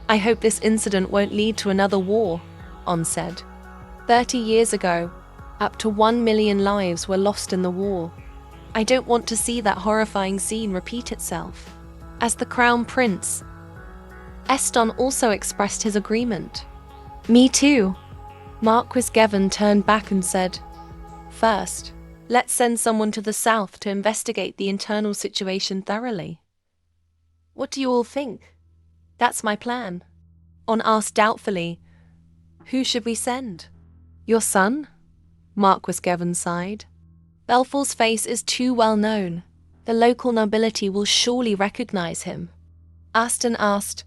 I hope this incident won't lead to another war," On said. 30 years ago, up to 1 million lives were lost in the war. I don't want to see that horrifying scene repeat itself. As the Crown Prince, Eston also expressed his agreement. Me too. Marquis Gevin turned back and said, "First, let's send someone to the south to investigate the internal situation thoroughly." What do you all think? That's my plan. On asked doubtfully, "Who should we send?" "Your son?" Marquis Gevin sighed. "Belfour's face is too well known. The local nobility will surely recognize him." Aston asked,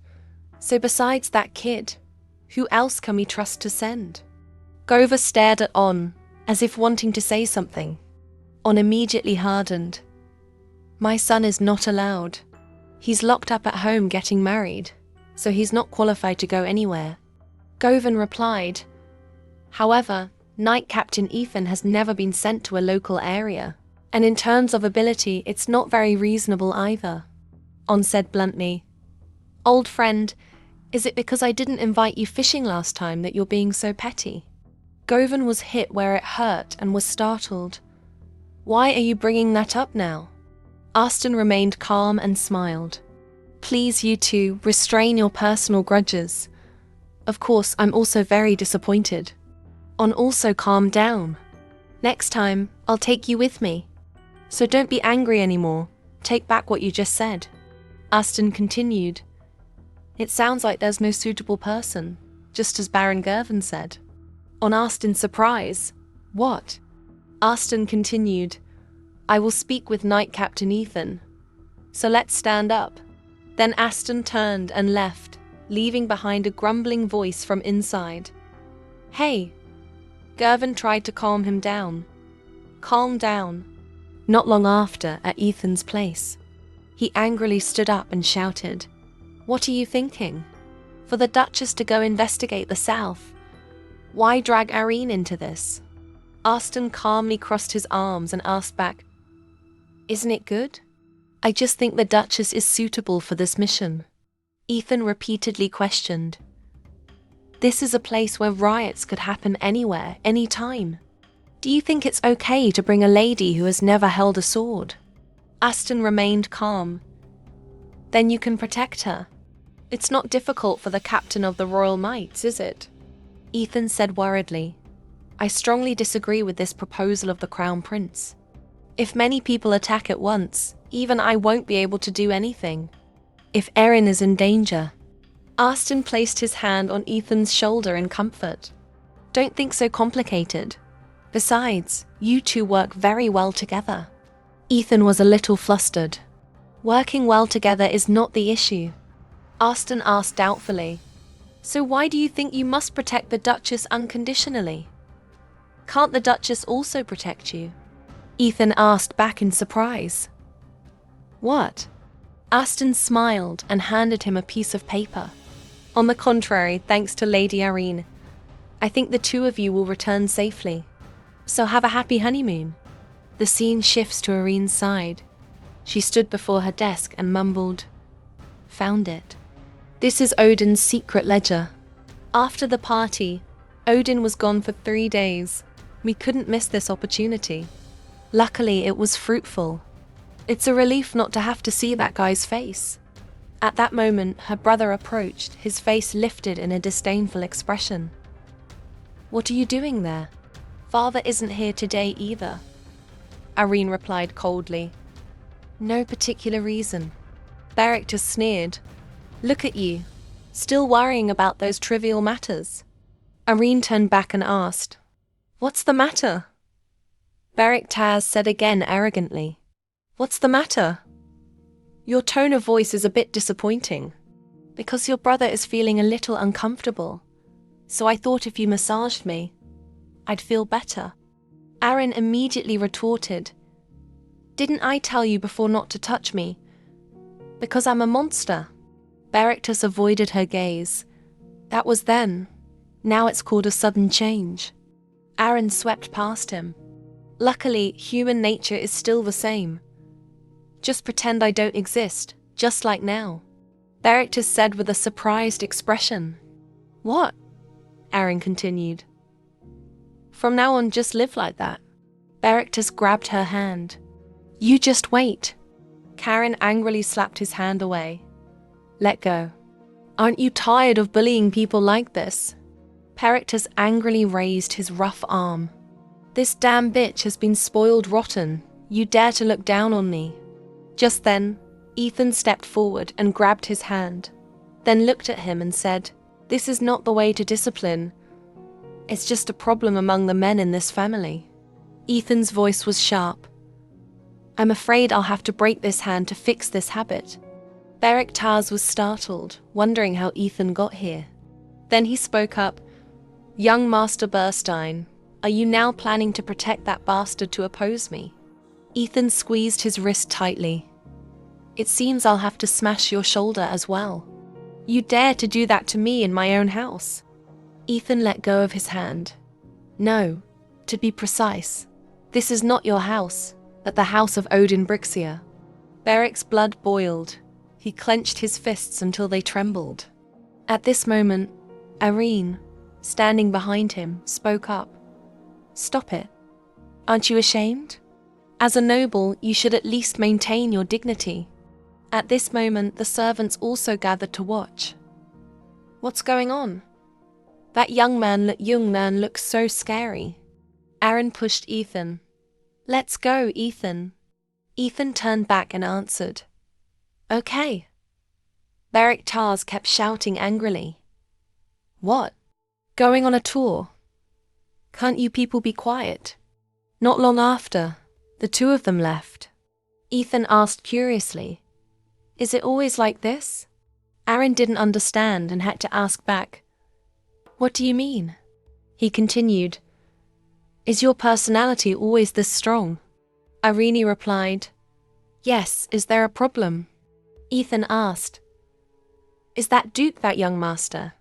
"So besides that kid, who else can we trust to send?" Gover stared at On, as if wanting to say something. On immediately hardened. "My son is not allowed. He's locked up at home getting married, so he's not qualified to go anywhere." Govan replied, "However, Knight Captain Ethan has never been sent to a local area, and in terms of ability, it's not very reasonable either." On said bluntly, "Old friend, is it because I didn't invite you fishing last time that you're being so petty?" Govan was hit where it hurt and was startled. "Why are you bringing that up now?" Aston remained calm and smiled. "Please, you two, restrain your personal grudges. Of course, I'm also very disappointed." On also calmed down. "Next time, I'll take you with me. So don't be angry anymore. Take back what you just said." Aston continued, "It sounds like there's no suitable person, just as Baron Gervin said." On asked in surprise, "What?" Aston continued, "I will speak with Knight Captain Ethan. So let's stand up." Then Aston turned and left, leaving behind a grumbling voice from inside. "Hey!" Gervin tried to calm him down. "Calm down." Not long after, at Ethan's place, he angrily stood up and shouted, "What are you thinking? For the Duchess to go investigate the south? Why drag Irene into this?" Aston calmly crossed his arms and asked back, "Isn't it good? I just think the Duchess is suitable for this mission." Ethan repeatedly questioned, "This is a place where riots could happen anywhere, anytime. Do you think it's okay to bring a lady who has never held a sword?" Aston remained calm. "Then you can protect her. It's not difficult for the captain of the Royal Mites, is it?" Ethan said worriedly, "I strongly disagree with this proposal of the Crown Prince. If many people attack at once, even I won't be able to do anything. If Erin is in danger..." Aston placed his hand on Ethan's shoulder in comfort. "Don't think so complicated. Besides, you two work very well together." Ethan was a little flustered. "Working well together is not the issue." Aston asked doubtfully, "So why do you think you must protect the Duchess unconditionally? Can't the Duchess also protect you?" Ethan asked back in surprise. "What?" Aston smiled and handed him a piece of paper. "On the contrary, thanks to Lady Irene, I think the two of you will return safely. So have a happy honeymoon." The scene shifts to Irene's side. She stood before her desk and mumbled, "Found it. This is Odin's secret ledger." After the party, Odin was gone for 3 days. We couldn't miss this opportunity. Luckily, it was fruitful. It's a relief not to have to see that guy's face. At that moment, her brother approached, his face lifted in a disdainful expression. "What are you doing there?" "Father isn't here today either," Irene replied coldly. "No particular reason." Beric just sneered. "Look at you, still worrying about those trivial matters." Irene turned back and asked, What's the matter? Beric Taz said again arrogantly. What's the matter? Your tone of voice is a bit disappointing. Because your brother is feeling a little uncomfortable. So I thought if you massaged me, I'd feel better. Aaron immediately retorted. Didn't I tell you before not to touch me? Because I'm a monster. Berictus avoided her gaze. That was then. Now it's called a sudden change. Aaron swept past him. Luckily, human nature is still the same. Just pretend I don't exist, just like now. Berictus said with a surprised expression. What? Aaron continued. From now on, just live like that. Berictus grabbed her hand. You just wait. Karen angrily slapped his hand away. Let go. Aren't you tired of bullying people like this? Berictus angrily raised his rough arm. This damn bitch has been spoiled rotten. You dare to look down on me. Just then, Ethan stepped forward and grabbed his hand, then looked at him and said, This is not the way to discipline. It's just a problem among the men in this family. Ethan's voice was sharp. I'm afraid I'll have to break this hand to fix this habit. Beric Taz was startled, wondering how Ethan got here. Then he spoke up. Young Master Burstein, are you now planning to protect that bastard to oppose me? Ethan squeezed his wrist tightly. It seems I'll have to smash your shoulder as well. You dare to do that to me in my own house? Ethan let go of his hand. No, to be precise, this is not your house, but the house of Odin Brixia. Beric's blood boiled. He clenched his fists until they trembled. At this moment, Irene, standing behind him, spoke up. Stop it. Aren't you ashamed? As a noble, you should at least maintain your dignity. At this moment, the servants also gathered to watch. What's going on? That young man looks so scary. Aaron pushed Ethan. Let's go, Ethan. Ethan turned back and answered. Okay. Beric Taz kept shouting angrily. What? Going on a tour? Can't you people be quiet? Not long after, the two of them left. Ethan asked curiously, Is it always like this? Aaron didn't understand and had to ask back, What do you mean? He continued, Is your personality always this strong? Irene replied, Yes, is there a problem? Ethan asked, Is that Duke that young master?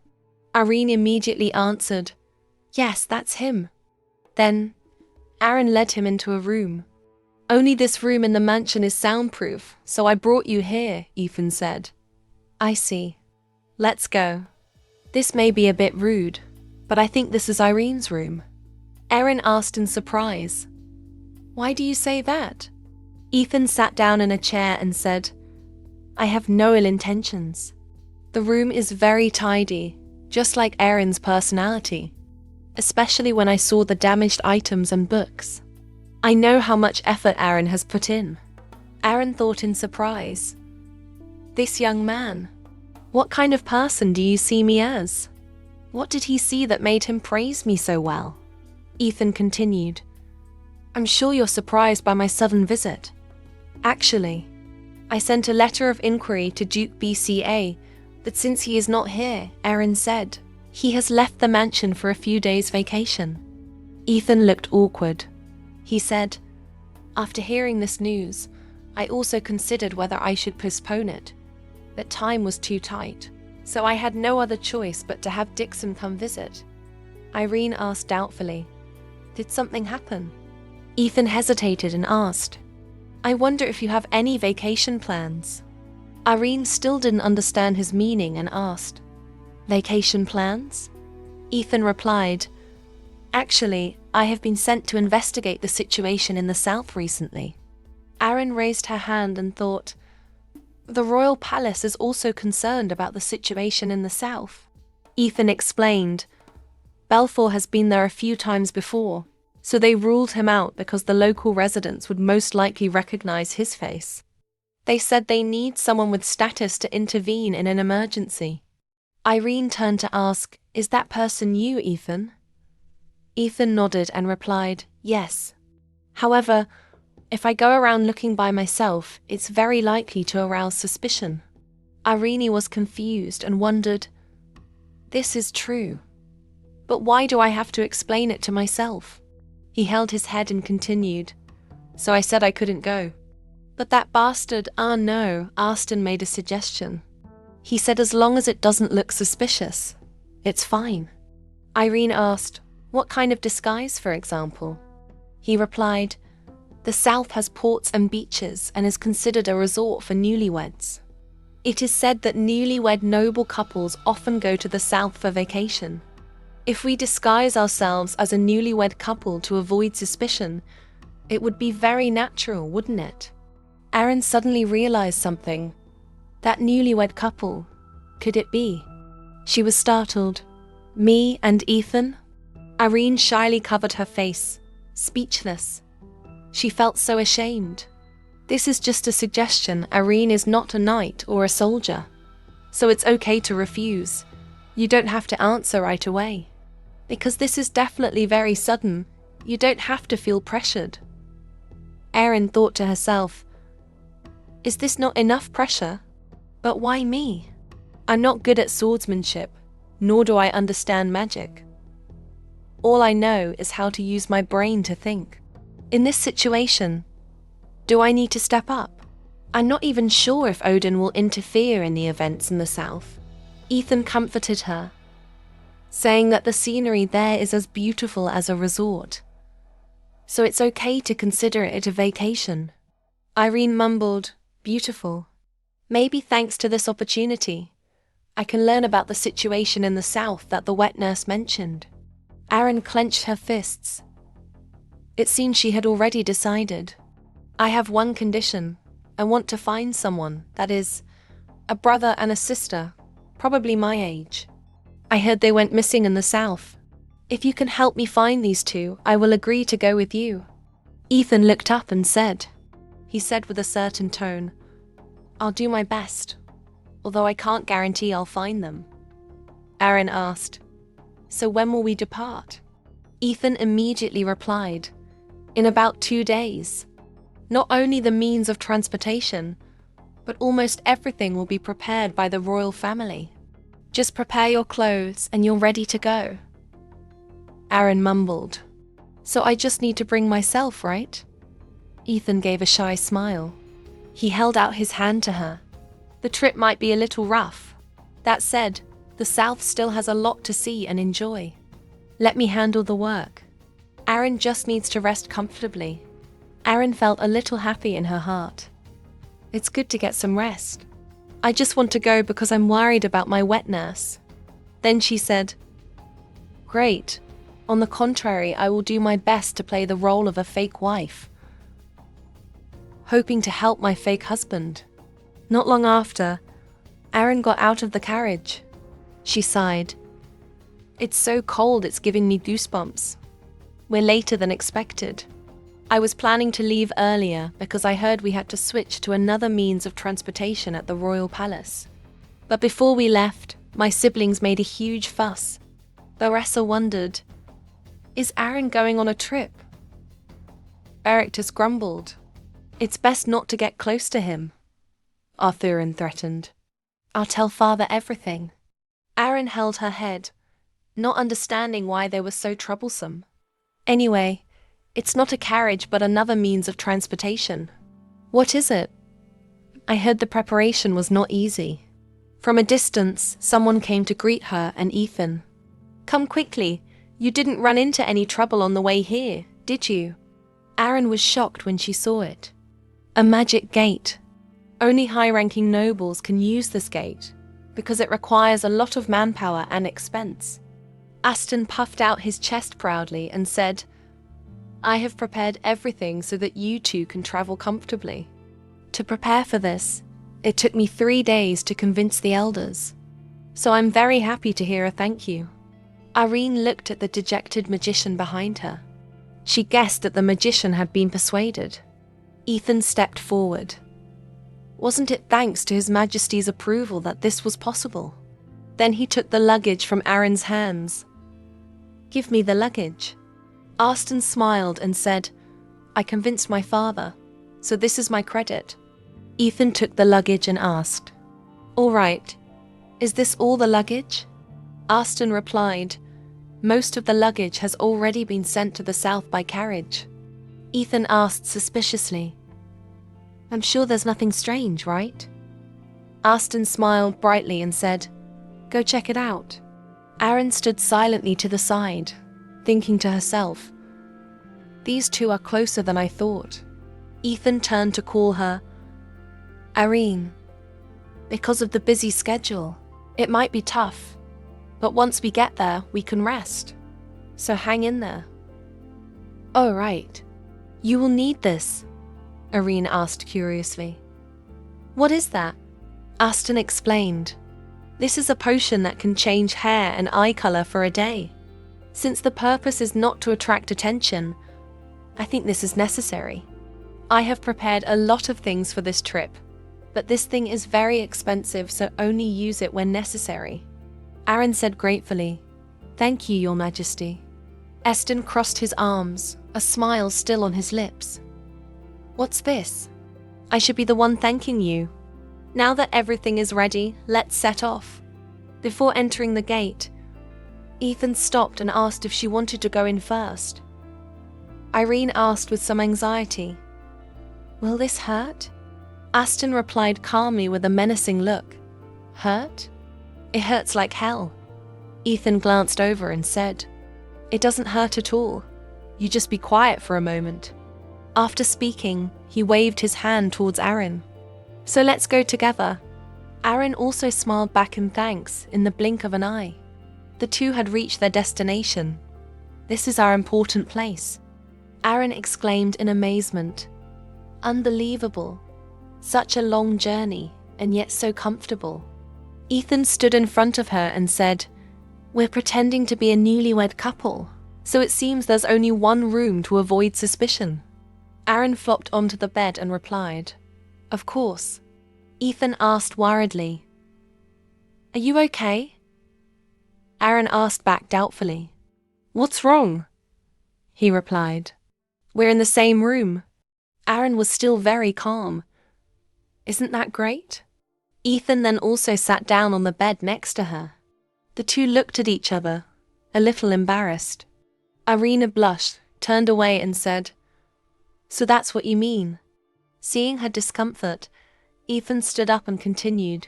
Irene immediately answered, Yes, that's him. Then, Aaron led him into a room. Only this room in the mansion is soundproof, so I brought you here, Ethan said. I see. Let's go. This may be a bit rude, but I think this is Irene's room. Aaron asked in surprise. Why do you say that? Ethan sat down in a chair and said, I have no ill intentions. The room is very tidy, just like Aaron's personality, especially when I saw the damaged items and books. I know how much effort Aaron has put in. Aaron thought in surprise. This young man, what kind of person do you see me as? What did he see that made him praise me so well? Ethan continued. I'm sure you're surprised by my sudden visit. Actually, I sent a letter of inquiry to Duke BCA, but since he is not here, Aaron said, he has left the mansion for a few days' vacation. Ethan looked awkward. He said, After hearing this news, I also considered whether I should postpone it, but time was too tight, so I had no other choice but to have Dixon come visit. Irene asked doubtfully, Did something happen? Ethan hesitated and asked, I wonder if you have any vacation plans. Irene still didn't understand his meaning and asked, Vacation plans? Ethan replied, Actually, I have been sent to investigate the situation in the south recently. Aaron raised her hand and thought, The royal palace is also concerned about the situation in the south. Ethan explained, Belfour has been there a few times before, so they ruled him out because the local residents would most likely recognize his face. They said they need someone with status to intervene in an emergency. Irene turned to ask, Is that person you, Ethan? Ethan nodded and replied, yes. However, if I go around looking by myself, it's very likely to arouse suspicion. Irene was confused and wondered, this is true. But why do I have to explain it to myself? He held his head and continued, so I said I couldn't go. But that bastard, no, Aston made a suggestion. He said as long as it doesn't look suspicious, it's fine. Irene asked, what kind of disguise, for example? He replied, the South has ports and beaches and is considered a resort for newlyweds. It is said that newlywed noble couples often go to the South for vacation. If we disguise ourselves as a newlywed couple to avoid suspicion, it would be very natural, wouldn't it? Aaron suddenly realized something. That newlywed couple, could it be? She was startled. Me and Ethan? Irene shyly covered her face, speechless. She felt so ashamed. This is just a suggestion. Irene is not a knight or a soldier. So it's okay to refuse. You don't have to answer right away. Because this is definitely very sudden, you don't have to feel pressured. Erin thought to herself, is this not enough pressure? But why me? I'm not good at swordsmanship, nor do I understand magic. All I know is how to use my brain to think. In this situation, do I need to step up? I'm not even sure if Odin will interfere in the events in the South. Ethan comforted her, saying that the scenery there is as beautiful as a resort. So it's okay to consider it a vacation. Irene mumbled, beautiful. Maybe thanks to this opportunity, I can learn about the situation in the South that the wet nurse mentioned. Aaron clenched her fists. It seemed she had already decided. I have one condition. I want to find someone, that is, a brother and a sister, probably my age. I heard they went missing in the South. If you can help me find these two, I will agree to go with you. Ethan looked up and said, he said with a certain tone, I'll do my best, although I can't guarantee I'll find them. Aaron asked, so when will we depart? Ethan immediately replied, in about 2 days. Not only the means of transportation, but almost everything will be prepared by the royal family. Just prepare your clothes and you're ready to go. Aaron mumbled, so I just need to bring myself, right? Ethan gave a shy smile. He held out his hand to her. The trip might be a little rough. That said, the South still has a lot to see and enjoy. Let me handle the work. Aaron just needs to rest comfortably. Aaron felt a little happy in her heart. It's good to get some rest. I just want to go because I'm worried about my wet nurse. Then she said, great. On the contrary, I will do my best to play the role of a fake wife, hoping to help my fake husband. Not long after, Aaron got out of the carriage. She sighed. It's so cold it's giving me goosebumps. We're later than expected. I was planning to leave earlier because I heard we had to switch to another means of transportation at the royal palace. But before we left, my siblings made a huge fuss. Baressa wondered, is Aaron going on a trip? Erictus grumbled, it's best not to get close to him. Arthurin threatened, I'll tell father everything. Aaron held her head, not understanding why they were so troublesome. Anyway, it's not a carriage but another means of transportation. What is it? I heard the preparation was not easy. From a distance, someone came to greet her and Ethan. Come quickly, you didn't run into any trouble on the way here, did you? Aaron was shocked when she saw it. A magic gate. Only high-ranking nobles can use this gate, because it requires a lot of manpower and expense. Aston puffed out his chest proudly and said, I have prepared everything so that you two can travel comfortably. To prepare for this, it took me 3 days to convince the elders. So I'm very happy to hear a thank you. Irene looked at the dejected magician behind her. She guessed that the magician had been persuaded. Ethan stepped forward. Wasn't it thanks to His Majesty's approval that this was possible? Then he took the luggage from Aaron's hands. Give me the luggage. Aston smiled and said, I convinced my father, so this is my credit. Ethan took the luggage and asked, All right, is this all the luggage? Aston replied, Most of the luggage has already been sent to the south by carriage. Ethan asked suspiciously, I'm sure there's nothing strange, right? Aston smiled brightly and said, Go check it out. Aaron stood silently to the side, thinking to herself, These two are closer than I thought. Ethan turned to call her, Irene. Because of the busy schedule, it might be tough, but once we get there, we can rest. So hang in there. Oh, right. You will need this, Irene asked curiously. What is that? Aston explained. This is a potion that can change hair and eye color for a day. Since the purpose is not to attract attention, I think this is necessary. I have prepared a lot of things for this trip, but this thing is very expensive, so only use it when necessary. Aaron said gratefully, Thank you, Your Majesty. Aston crossed his arms, a smile still on his lips. What's this? I should be the one thanking you. Now that everything is ready, let's set off. Before entering the gate, Ethan stopped and asked if she wanted to go in first. Irene asked with some anxiety, Will this hurt? Aston replied calmly with a menacing look. Hurt? It hurts like hell. Ethan glanced over and said, It doesn't hurt at all. You just be quiet for a moment. After speaking, he waved his hand towards Aaron. So let's go together. Aaron also smiled back in thanks in the blink of an eye. The two had reached their destination. This is our important place. Aaron exclaimed in amazement. Unbelievable. Such a long journey, and yet so comfortable. Ethan stood in front of her and said, We're pretending to be a newlywed couple, so it seems there's only one room to avoid suspicion. Aaron flopped onto the bed and replied, Of course. Ethan asked worriedly, Are you okay? Aaron asked back doubtfully, What's wrong? He replied, We're in the same room. Aaron was still very calm. Isn't that great? Ethan then also sat down on the bed next to her. The two looked at each other, a little embarrassed. Irina blushed, turned away and said, So that's what you mean. Seeing her discomfort, Ethan stood up and continued,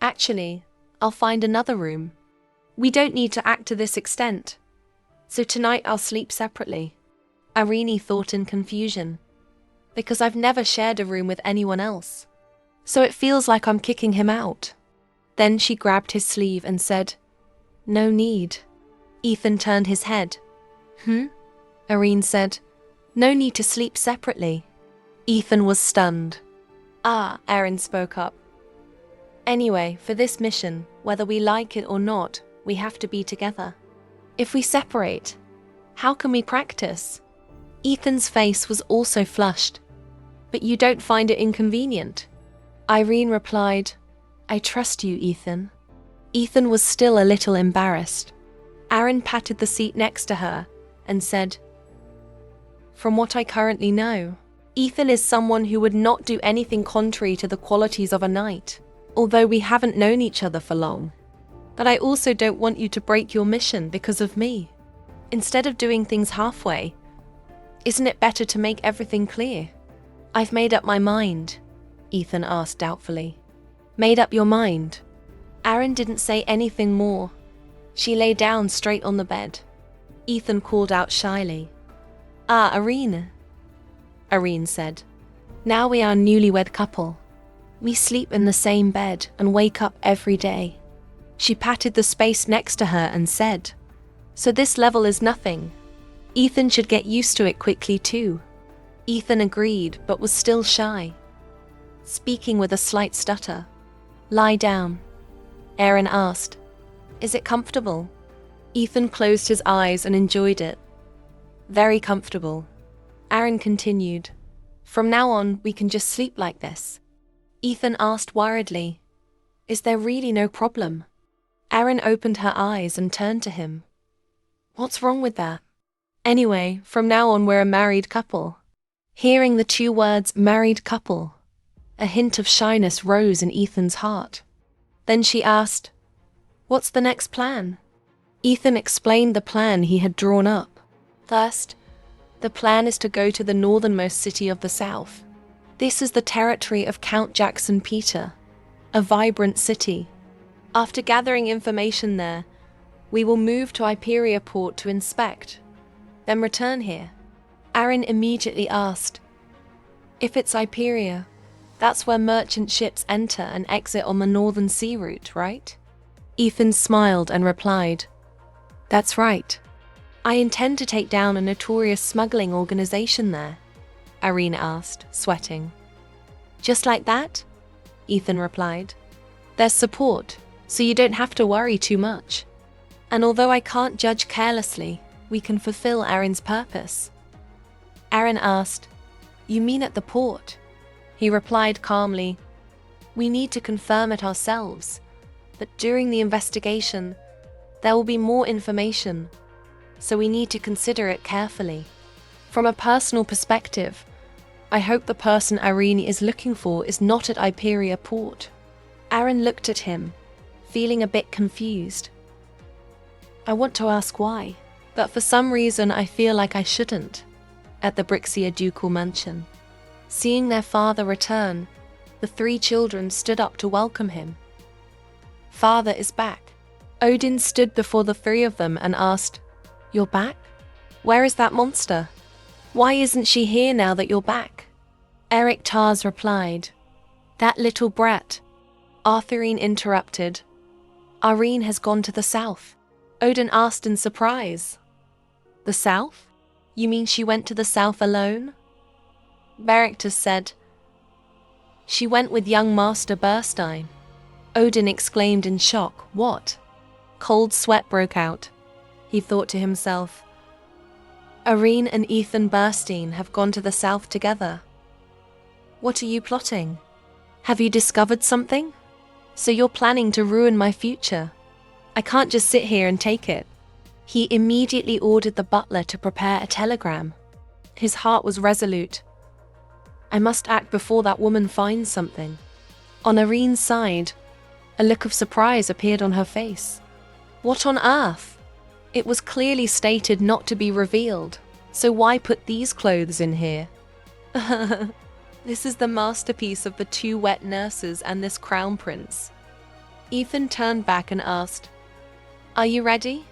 Actually, I'll find another room. We don't need to act to this extent. So tonight I'll sleep separately. Irene thought in confusion, because I've never shared a room with anyone else. So it feels like I'm kicking him out. Then she grabbed his sleeve and said, No need. Ethan turned his head. Irene said, No need to sleep separately. Ethan was stunned. Aaron spoke up. Anyway, for this mission, whether we like it or not, we have to be together. If we separate, how can we practice? Ethan's face was also flushed. But you don't find it inconvenient? Irene replied, I trust you, Ethan. Ethan was still a little embarrassed. Aaron patted the seat next to her and said, From what I currently know, Ethan is someone who would not do anything contrary to the qualities of a knight, although we haven't known each other for long. But I also don't want you to break your mission because of me. Instead of doing things halfway, isn't it better to make everything clear? I've made up my mind, Ethan asked doubtfully. Made up your mind? Aaron didn't say anything more. She lay down straight on the bed. Ethan called out shyly, Irene. Irene said, Now we are a newlywed couple. We sleep in the same bed and wake up every day. She patted the space next to her and said, So this level is nothing. Ethan should get used to it quickly too. Ethan agreed, but was still shy. Speaking with a slight stutter. Lie down. Aaron asked, Is it comfortable? Ethan closed his eyes and enjoyed it. Very comfortable. Aaron continued, From now on, we can just sleep like this. Ethan asked worriedly, Is there really no problem? Aaron opened her eyes and turned to him. What's wrong with that? Anyway, from now on we're a married couple. Hearing the two words married couple, a hint of shyness rose in Ethan's heart. Then she asked, "What's the next plan?" Ethan explained the plan he had drawn up. First, the plan is to go to the northernmost city of the south. This is the territory of Count Jackson Peter, a vibrant city. After gathering information there, we will move to Iperia port to inspect, then return here. Aaron immediately asked, "If it's Iperia, that's where merchant ships enter and exit on the northern sea route, right?" Ethan smiled and replied, "That's right. I intend to take down a notorious smuggling organization there," Irene asked, sweating. "Just like that?" Ethan replied. "There's support, so you don't have to worry too much. And although I can't judge carelessly, we can fulfill Aaron's purpose." Aaron asked, "You mean at the port?" He replied calmly, "We need to confirm it ourselves, but during the investigation, there will be more information, so we need to consider it carefully. From a personal perspective, I hope the person Irene is looking for is not at Iperia port." Aaron looked at him, feeling a bit confused. "I want to ask why, but for some reason I feel like I shouldn't." At the Brixia ducal mansion, seeing their father return, the three children stood up to welcome him. "Father is back." Odin stood before the three of them and asked, "You're back? Where is that monster? Why isn't she here now that you're back?" Eric Tars replied, "That little brat." Arthurine interrupted, "Irene has gone to the south." Odin asked in surprise, "The south? You mean she went to the south alone?" Berictus said, "She went with young Master Burstein." Odin exclaimed in shock, "What?" Cold sweat broke out. He thought to himself, "Irene and Ethan Burstein have gone to the south together. What are you plotting? Have you discovered something? So you're planning to ruin my future? I can't just sit here and take it." He immediately ordered the butler to prepare a telegram. His heart was resolute. "I must act before that woman finds something." On Irene's side, a look of surprise appeared on her face. What on earth? It was clearly stated not to be revealed, so why put these clothes in here? This is the masterpiece of the two wet nurses and this crown prince. Ethan turned back and asked, "Are you ready?"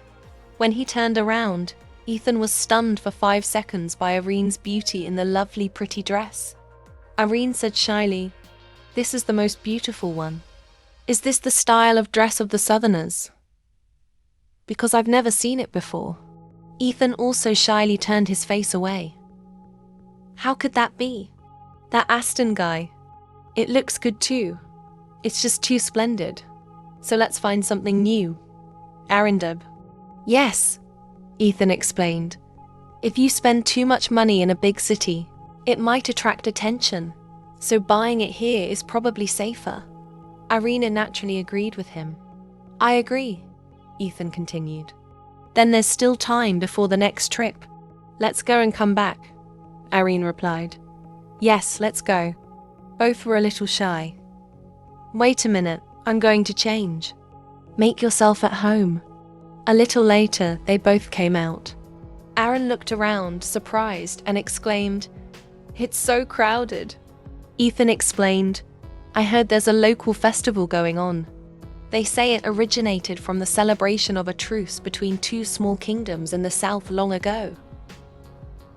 When he turned around, Ethan was stunned for 5 seconds by Irene's beauty in the lovely pretty dress. Irene said shyly, "This is the most beautiful one. Is this the style of dress of the Southerners? Because I've never seen it before." Ethan also shyly turned his face away. "How could that be? That Aston guy. It looks good too. It's just too splendid. So let's find something new." Arendeb. "Yes," Ethan explained. "If you spend too much money in a big city, it might attract attention, so buying it here is probably safer." Irina naturally agreed with him. "I agree," Ethan continued. "Then there's still time before the next trip. Let's go and come back," Irene replied. "Yes, let's go." Both were a little shy. "Wait a minute, I'm going to change." "Make yourself at home." A little later, they both came out. Aaron looked around, surprised, and exclaimed, "It's so crowded." Ethan explained, "I heard there's a local festival going on. They say it originated from the celebration of a truce between two small kingdoms in the south long ago.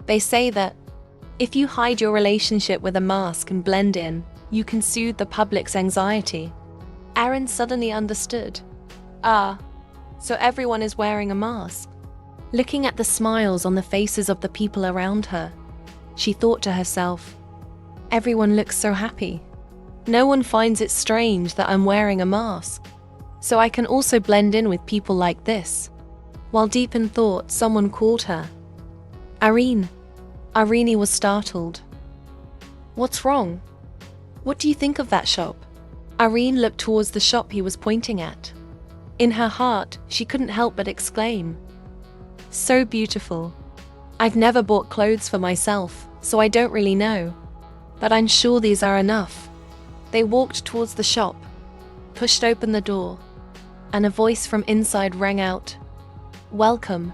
They say that if you hide your relationship with a mask and blend in, you can soothe the public's anxiety." Aaron suddenly understood. "Ah, so everyone is wearing a mask." Looking at the smiles on the faces of the people around her, she thought to herself, "Everyone looks so happy. No one finds it strange that I'm wearing a mask. So I can also blend in with people like this." While deep in thought, someone called her. "Irene." Irene was startled. "What's wrong? What do you think of that shop?" Irene looked towards the shop he was pointing at. In her heart, she couldn't help but exclaim, "So beautiful." I've never bought clothes for myself, so I don't really know. But I'm sure these are enough. They walked towards the shop, pushed open the door, and a voice from inside rang out, "Welcome."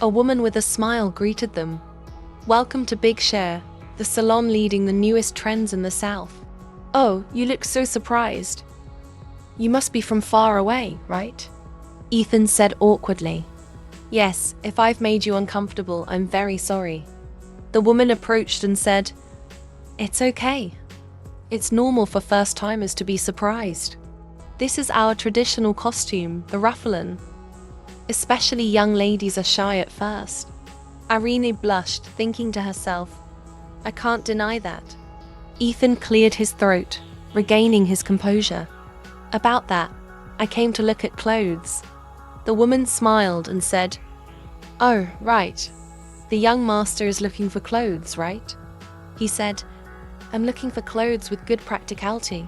A woman with a smile greeted them. "Welcome to Big Share, the salon leading the newest trends in the South." "Oh, you look so surprised. You must be from far away, right?" Ethan said awkwardly. "Yes, if I've made you uncomfortable, I'm very sorry." The woman approached and said, "It's okay. It's normal for first-timers to be surprised. This is our traditional costume, the rufflin. Especially young ladies are shy at first." Irene blushed, thinking to herself, "I can't deny that." Ethan cleared his throat, regaining his composure. "About that, I came to look at clothes." The woman smiled and said, "Oh, right. The young master is looking for clothes, right?" He said, "I'm looking for clothes with good practicality,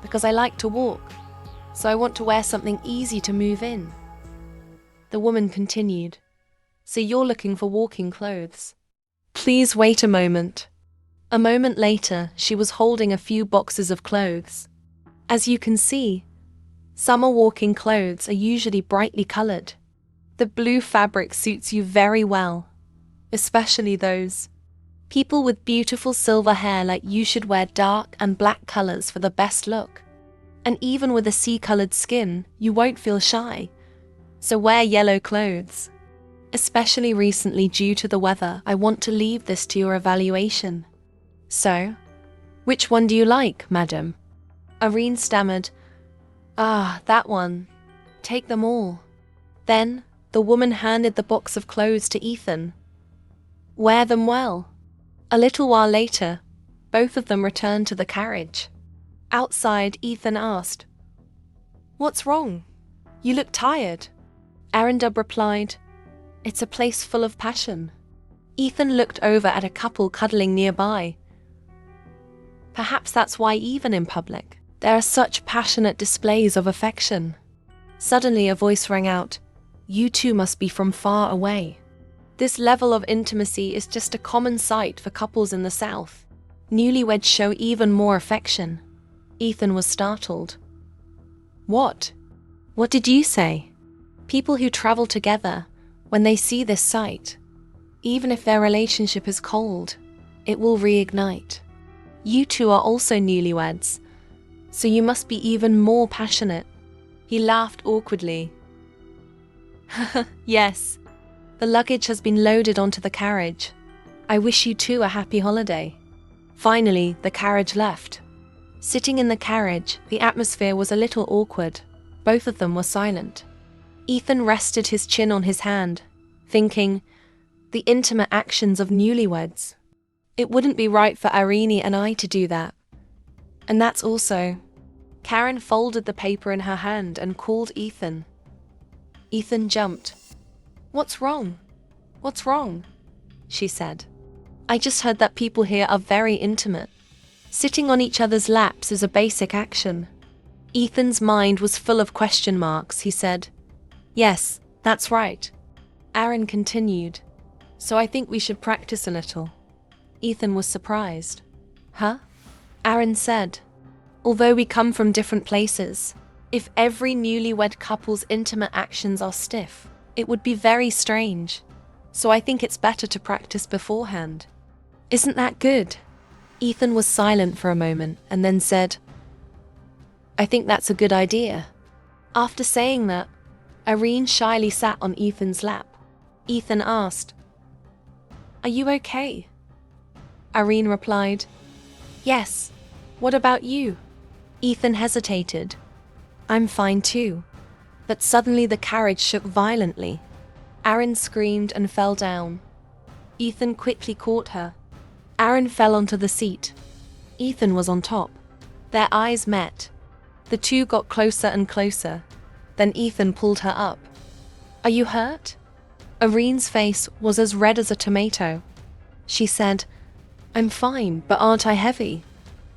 because I like to walk, so I want to wear something easy to move in." The woman continued, "So you're looking for walking clothes? Please wait a moment." A moment later, she was holding a few boxes of clothes. As you can see, summer walking clothes are usually brightly colored. The blue fabric suits you very well, especially those. People with beautiful silver hair like you should wear dark and black colors for the best look. And even with a sea-colored skin, you won't feel shy. So wear yellow clothes. Especially recently due to the weather, I want to leave this to your evaluation. So, which one do you like, madam? Irene stammered, "Ah, that one. Take them all." Then, the woman handed the box of clothes to Ethan. "Wear them well." A little while later, both of them returned to the carriage. Outside, Ethan asked, "What's wrong? You look tired." Arundel replied, "It's a place full of passion." Ethan looked over at a couple cuddling nearby. Perhaps that's why even in public, there are such passionate displays of affection. Suddenly a voice rang out, "You two must be from far away." This level of intimacy is just a common sight for couples in the South. Newlyweds show even more affection. Ethan was startled. What? What did you say?" People who travel together, when they see this sight, even if their relationship is cold, it will reignite. You two are also newlyweds, so you must be even more passionate. He laughed awkwardly. "Yes, the luggage has been loaded onto the carriage. I wish you two a happy holiday." Finally, the carriage left. Sitting in the carriage, the atmosphere was a little awkward. Both of them were silent. Ethan rested his chin on his hand, thinking, the intimate actions of newlyweds. It wouldn't be right for Irene and I to do that. And that's also... Karen folded the paper in her hand and called Ethan. Ethan jumped. "What's wrong? What's wrong?" she said. "I just heard that people here are very intimate. Sitting on each other's laps is a basic action." Ethan's mind was full of question marks. He said, "Yes, that's right." Aaron continued, "So I think we should practice a little." Ethan was surprised. "Huh?" Aaron said, "Although we come from different places, if every newlywed couple's intimate actions are stiff, it would be very strange. So I think it's better to practice beforehand." "Isn't that good?" Ethan was silent for a moment and then said, "I think that's a good idea." After saying that, Irene shyly sat on Ethan's lap. Ethan asked, "Are you okay?" Irene replied, "Yes. What about you?" Ethan hesitated. "I'm fine too." But suddenly the carriage shook violently. Aaron screamed and fell down. Ethan quickly caught her. Aaron fell onto the seat. Ethan was on top. Their eyes met. The two got closer and closer. Then Ethan pulled her up. "Are you hurt?" Irene's face was as red as a tomato. She said, "I'm fine, but aren't I heavy?"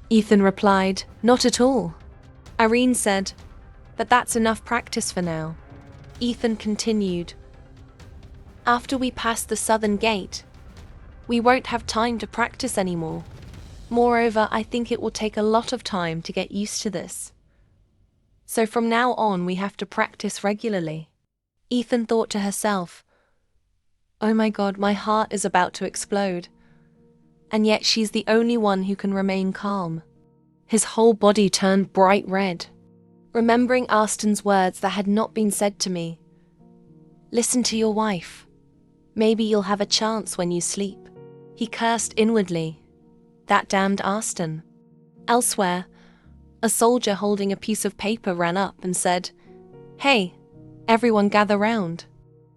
Ethan replied, "Not at all." Irene said, "But that's enough practice for now." Ethan continued, After we pass the southern gate, we won't have time to practice anymore. Moreover, I think it will take a lot of time to get used to this. So from now on, we have to practice regularly. Ethan thought to herself, "Oh my God, my heart is about to explode." And yet she's the only one who can remain calm. His whole body turned bright red, remembering Aston's words that had not been said to me. "Listen to your wife. Maybe you'll have a chance when you sleep." He cursed inwardly. That damned Aston. Elsewhere, a soldier holding a piece of paper ran up and said, "Hey, everyone gather round."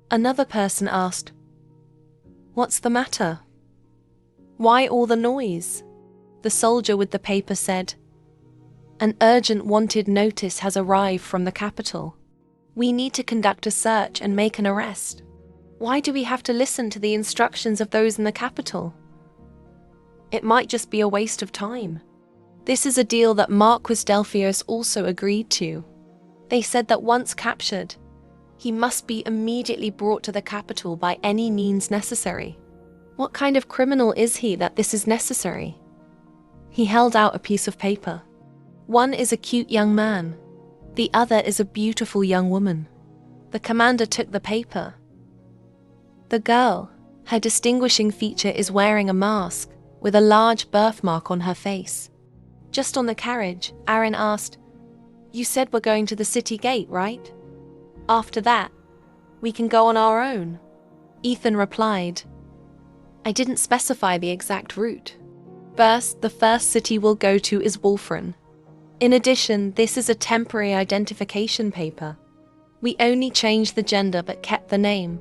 Another person asked, "What's the matter? Why all the noise?" The soldier with the paper said, "An urgent wanted notice has arrived from the capital. We need to conduct a search and make an arrest. Why do we have to listen to the instructions of those in the capital? It might just be a waste of time." This is a deal that Marquis Delphios also agreed to. They said that once captured, he must be immediately brought to the capital by any means necessary. What kind of criminal is he that this is necessary? He held out a piece of paper. One is a cute young man. The other is a beautiful young woman. The commander took the paper. The girl, her distinguishing feature is wearing a mask with a large birthmark on her face. Just on the carriage, Aaron asked, "You said we're going to the city gate, right? After that, we can go on our own." Ethan replied, "I didn't specify the exact route. First, the first city we'll go to is Wolfran. In addition, this is a temporary identification paper. We only changed the gender but kept the name,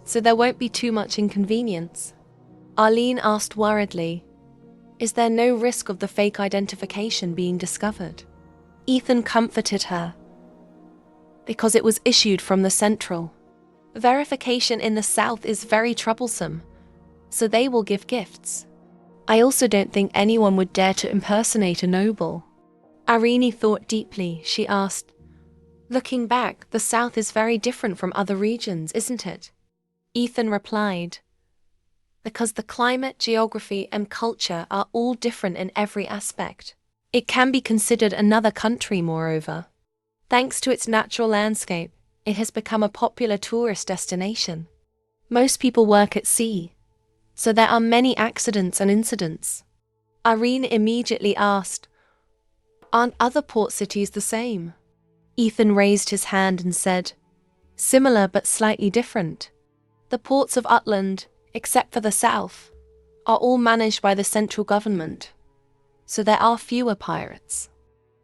so there won't be too much inconvenience." Arlene asked worriedly, "Is there no risk of the fake identification being discovered?" Ethan comforted her. "Because it was issued from the Central. Verification in the South is very troublesome, so they will give gifts. I also don't think anyone would dare to impersonate a noble." Irene thought deeply. She asked, "Looking back, the South is very different from other regions, isn't it?" Ethan replied, "Because the climate, geography, and culture are all different in every aspect. It can be considered another country, moreover. Thanks to its natural landscape, it has become a popular tourist destination. Most people work at sea, so there are many accidents and incidents." Irene immediately asked, "Aren't other port cities the same?" Ethan raised his hand and said, "Similar but slightly different. The ports of Utland, except for the south, are all managed by the central government, so there are fewer pirates.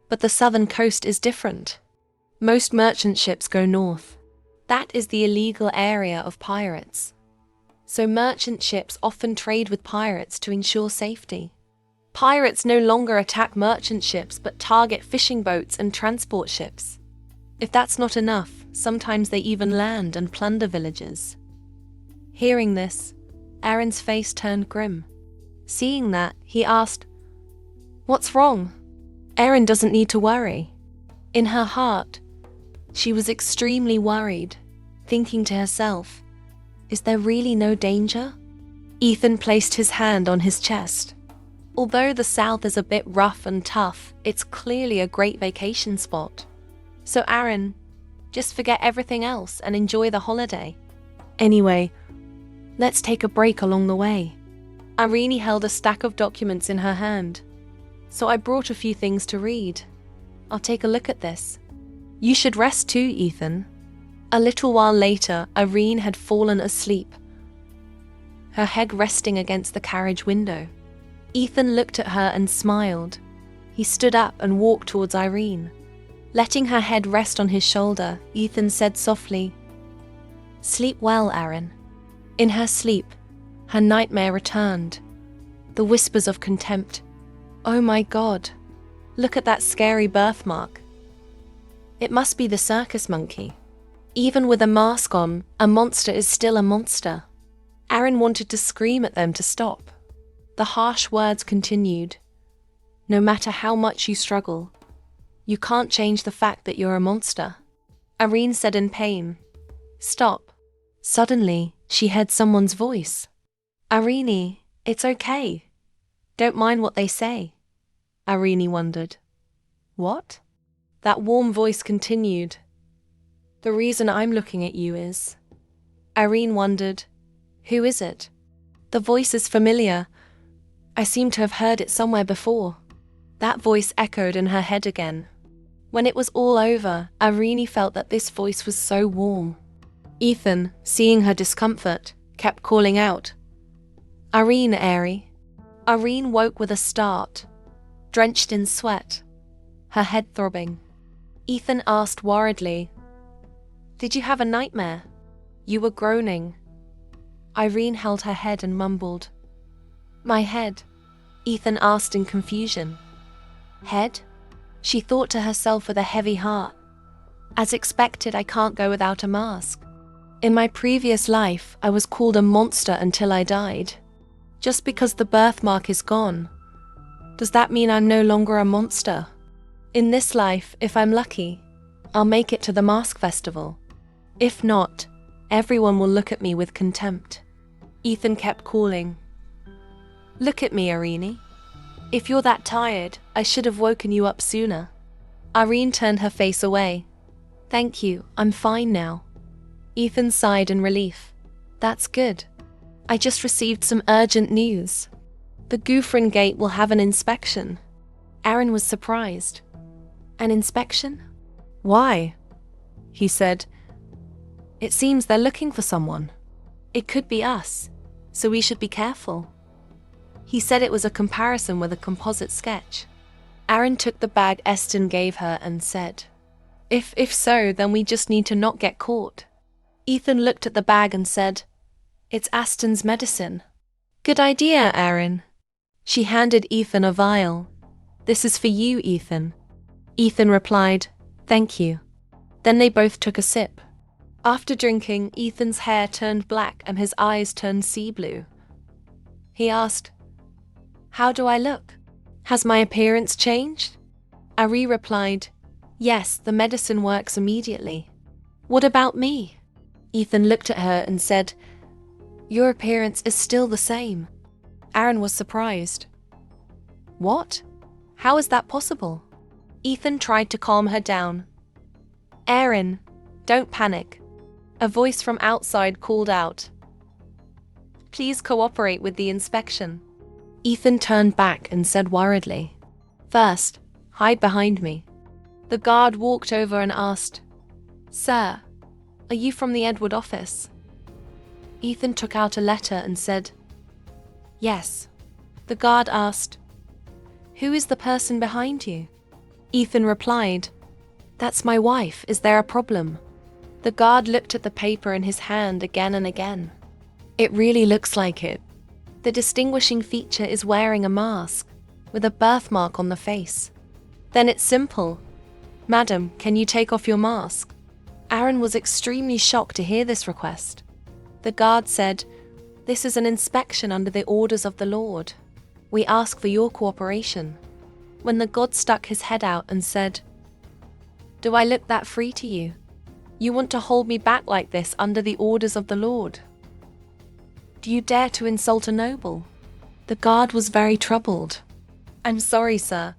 But the southern coast is different. Most merchant ships go north. That is the illegal area of pirates. So merchant ships often trade with pirates to ensure safety. Pirates no longer attack merchant ships but target fishing boats and transport ships. If that's not enough, sometimes they even land and plunder villages." Hearing this, Aaron's face turned grim. Seeing that, he asked, "What's wrong?" Aaron doesn't need to worry. In her heart, she was extremely worried, thinking to herself, "Is there really no danger?" Ethan placed his hand on his chest. Although the South is a bit rough and tough, it's clearly a great vacation spot. So Aaron, just forget everything else and enjoy the holiday. Anyway, let's take a break along the way. Irene held a stack of documents in her hand. So I brought a few things to read. I'll take a look at this. You should rest too, Ethan. A little while later, Irene had fallen asleep, her head resting against the carriage window. Ethan looked at her and smiled. He stood up and walked towards Irene. Letting her head rest on his shoulder, Ethan said softly, "Sleep well, Aaron." In her sleep, her nightmare returned. The whispers of contempt. "Oh my God, look at that scary birthmark. It must be the circus monkey. Even with a mask on, a monster is still a monster." Aaron wanted to scream at them to stop. The harsh words continued. "No matter how much you struggle, you can't change the fact that you're a monster." Irene said in pain, "Stop." Suddenly, She heard someone's voice. Irene, it's okay. Don't mind what they say. Irene wondered. What? That warm voice continued. The reason I'm looking at you is... Irene wondered. Who is it? The voice is familiar. I seem to have heard it somewhere before. That voice echoed in her head again. When it was all over, Irene felt that this voice was so warm. Ethan, seeing her discomfort, kept calling out, Irene, Airy. Irene woke with a start, drenched in sweat, her head throbbing. Ethan asked worriedly, Did you have a nightmare? You were groaning. Irene held her head and mumbled, My head? Ethan asked in confusion. Head? She thought to herself with a heavy heart. As expected, I can't go without a mask. In my previous life, I was called a monster until I died. Just because the birthmark is gone, does that mean I'm no longer a monster? In this life, if I'm lucky, I'll make it to the mask festival. If not, everyone will look at me with contempt. Ethan kept calling, Look at me, Irene. If you're that tired, I should have woken you up sooner. Irene turned her face away. Thank you, I'm fine now. Ethan sighed in relief. That's good. I just received some urgent news. The Gouffrin Gate will have an inspection. Aaron was surprised. An inspection? Why? He said. It seems they're looking for someone. It could be us, so we should be careful. He said it was a comparison with a composite sketch. Aaron took the bag Eston gave her and said, If so, then we just need to not get caught. Ethan looked at the bag and said, It's Aston's medicine. Good idea, Aaron. She handed Ethan a vial. This is for you, Ethan. Ethan replied, Thank you. Then they both took a sip. After drinking, Ethan's hair turned black and his eyes turned sea blue. He asked, How do I look? Has my appearance changed? Ari replied, Yes, the medicine works immediately. What about me? Ethan looked at her and said, Your appearance is still the same. Aaron was surprised. What? How is that possible? Ethan tried to calm her down. Aaron, don't panic. A voice from outside called out. Please cooperate with the inspection. Ethan turned back and said worriedly, First, hide behind me. The guard walked over and asked, Sir, are you from the Edward office? Ethan took out a letter and said, Yes. The guard asked, Who is the person behind you? Ethan replied, That's my wife. Is there a problem? The guard looked at the paper in his hand again and again. It really looks like it. The distinguishing feature is wearing a mask, with a birthmark on the face. Then it's simple. Madam, can you take off your mask? Aaron was extremely shocked to hear this request. The guard said, This is an inspection under the orders of the Lord. We ask for your cooperation. When the god stuck his head out and said, Do I look that free to you? You want to hold me back like this under the orders of the Lord? Do you dare to insult a noble? The guard was very troubled. I'm sorry, sir,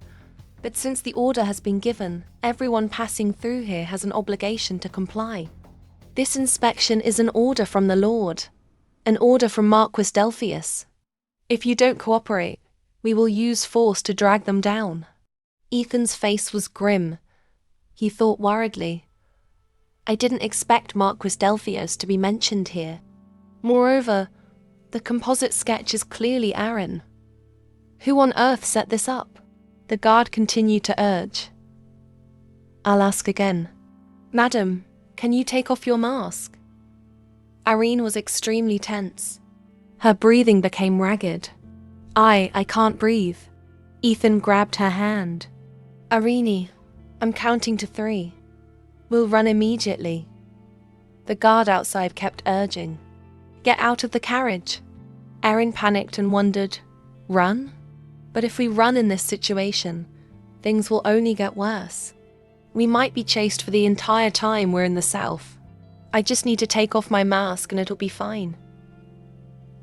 but since the order has been given, everyone passing through here has an obligation to comply. This inspection is an order from the Lord, an order from Marquis Delphius. If you don't cooperate, we will use force to drag them down. Ethan's face was grim. He thought worriedly, I didn't expect Marquis Delphius to be mentioned here. Moreover, the composite sketch is clearly Aaron. Who on earth set this up? The guard continued to urge. I'll ask again. Madam, can you take off your mask? Irene was extremely tense. Her breathing became ragged. I can't breathe. Ethan grabbed her hand. Irene, I'm counting to 3. We'll run immediately. The guard outside kept urging. Get out of the carriage. Erin panicked and wondered, run? But if we run in this situation, things will only get worse. We might be chased for the entire time we're in the south. I just need to take off my mask and it'll be fine.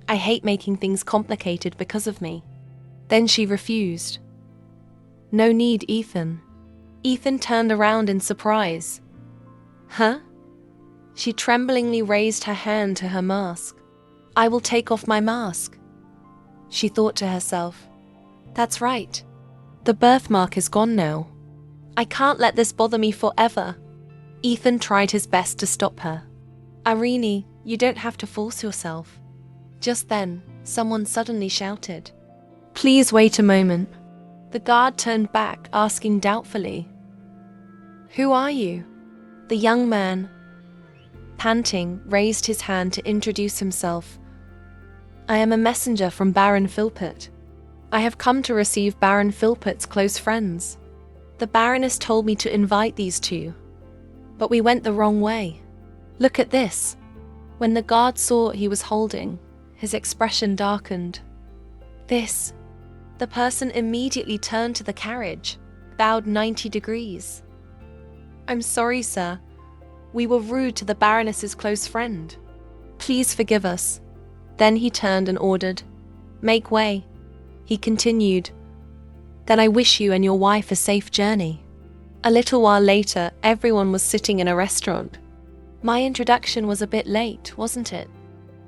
I hate making things complicated because of me. Then she refused. No need, Ethan. Ethan turned around in surprise. Huh? She tremblingly raised her hand to her mask. I will take off my mask. She thought to herself. That's right. The birthmark is gone now. I can't let this bother me forever. Ethan tried his best to stop her. Irene, you don't have to force yourself. Just then, someone suddenly shouted. Please wait a moment. The guard turned back, asking doubtfully. Who are you? The young man, panting, raised his hand to introduce himself. I am a messenger from Baron Philpott. I have come to receive Baron Philpott's close friends. The Baroness told me to invite these two, but we went the wrong way. Look at this. When the guard saw what he was holding, his expression darkened. This. The person immediately turned to the carriage, bowed 90 degrees. I'm sorry, sir. We were rude to the Baroness's close friend. Please forgive us. Then he turned and ordered, Make way. He continued, Then I wish you and your wife a safe journey. A little while later, everyone was sitting in a restaurant. My introduction was a bit late, wasn't it?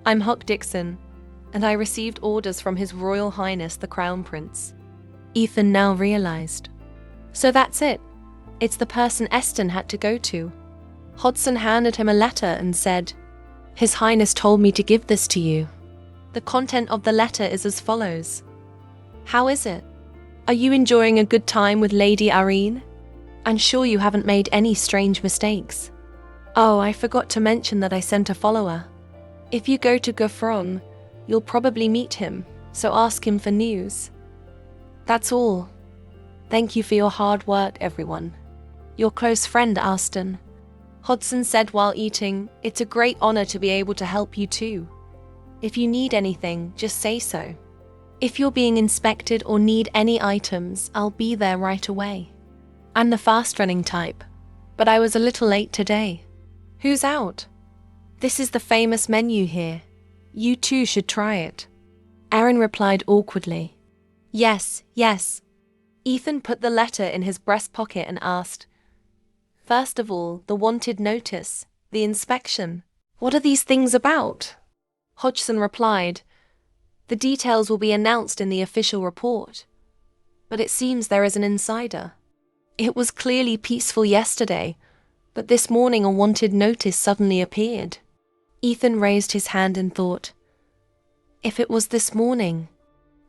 I'm Huck Dixon, and I received orders from His Royal Highness the Crown Prince. Ethan now realized. So that's it. It's the person Eston had to go to. Hodson handed him a letter and said, His Highness told me to give this to you. The content of the letter is as follows. How is it? Are you enjoying a good time with Lady Irene? I'm sure you haven't made any strange mistakes. Oh, I forgot to mention that I sent a follower. If you go to Gouffron, you'll probably meet him, so ask him for news. That's all. Thank you for your hard work, everyone. Your close friend, Aston. Hodson said while eating, It's a great honor to be able to help you too. If you need anything, just say so. If you're being inspected or need any items, I'll be there right away. I'm the fast-running type, but I was a little late today. Who's out? This is the famous menu here. You too should try it. Aaron replied awkwardly. Yes. Ethan put the letter in his breast pocket and asked, First of all, the wanted notice, the inspection. What are these things about? Hodgson replied, The details will be announced in the official report. But it seems there is an insider. It was clearly peaceful yesterday, but this morning a wanted notice suddenly appeared. Ethan raised his hand and thought, If it was this morning,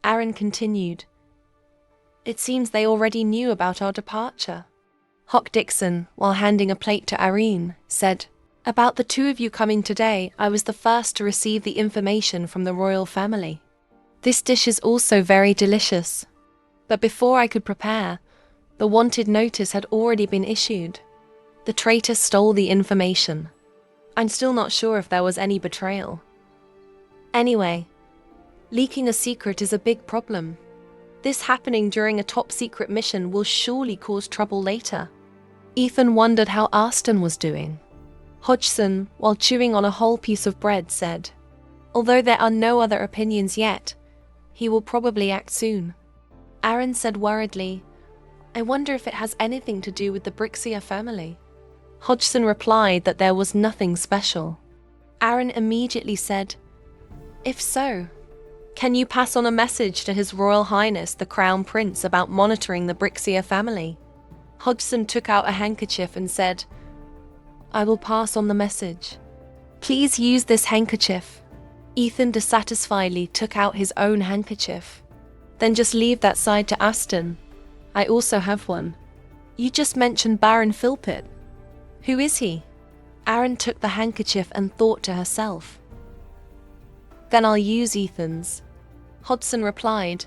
Aaron continued, It seems they already knew about our departure. Hock Dixon, while handing a plate to Irene, said, About the two of you coming today, I was the first to receive the information from the royal family. This dish is also very delicious. But before I could prepare, the wanted notice had already been issued. The traitor stole the information. I'm still not sure if there was any betrayal. Anyway, leaking a secret is a big problem. This happening during a top-secret mission will surely cause trouble later. Ethan wondered how Aston was doing. Hodgson, while chewing on a whole piece of bread, said, Although there are no other opinions yet, he will probably act soon. Aaron said worriedly, I wonder if it has anything to do with the Brixia family. Hodgson replied that there was nothing special. Aaron immediately said, If so, can you pass on a message to His Royal Highness the Crown Prince about monitoring the Brixia family? Hodgson took out a handkerchief and said, I will pass on the message. Please use this handkerchief. Ethan dissatisfiedly took out his own handkerchief. Then just leave that side to Aston. I also have one. You just mentioned Baron Philpott. Who is he? Aaron took the handkerchief and thought to herself. Then I'll use Ethan's. Hodgson replied,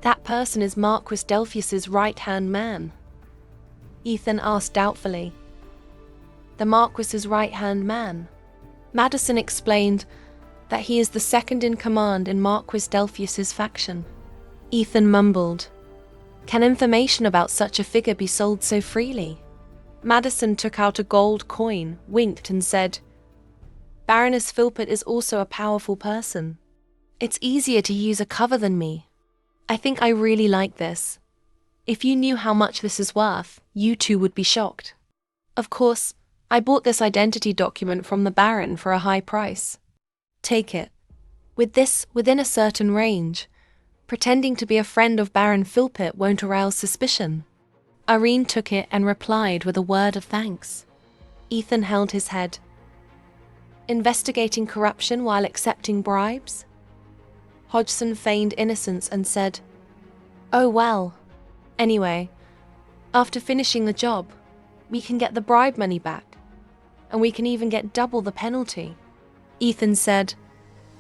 That person is Marquis Delphius's right-hand man. Ethan asked doubtfully, The Marquis's right-hand man? Madison explained that he is the second in command in Marquis Delphius's faction. Ethan mumbled, Can information about such a figure be sold so freely? Madison took out a gold coin, winked and said, Baroness Philpott is also a powerful person. It's easier to use a cover than me. I think I really like this. If you knew how much this is worth, you too would be shocked. Of course, I bought this identity document from the Baron for a high price. Take it. With this within a certain range, pretending to be a friend of Baron Philpott won't arouse suspicion. Irene took it and replied with a word of thanks. Ethan held his head. Investigating corruption while accepting bribes? Hodgson feigned innocence and said, "Oh well. Anyway, after finishing the job, we can get the bribe money back, and we can even get double the penalty." Ethan said,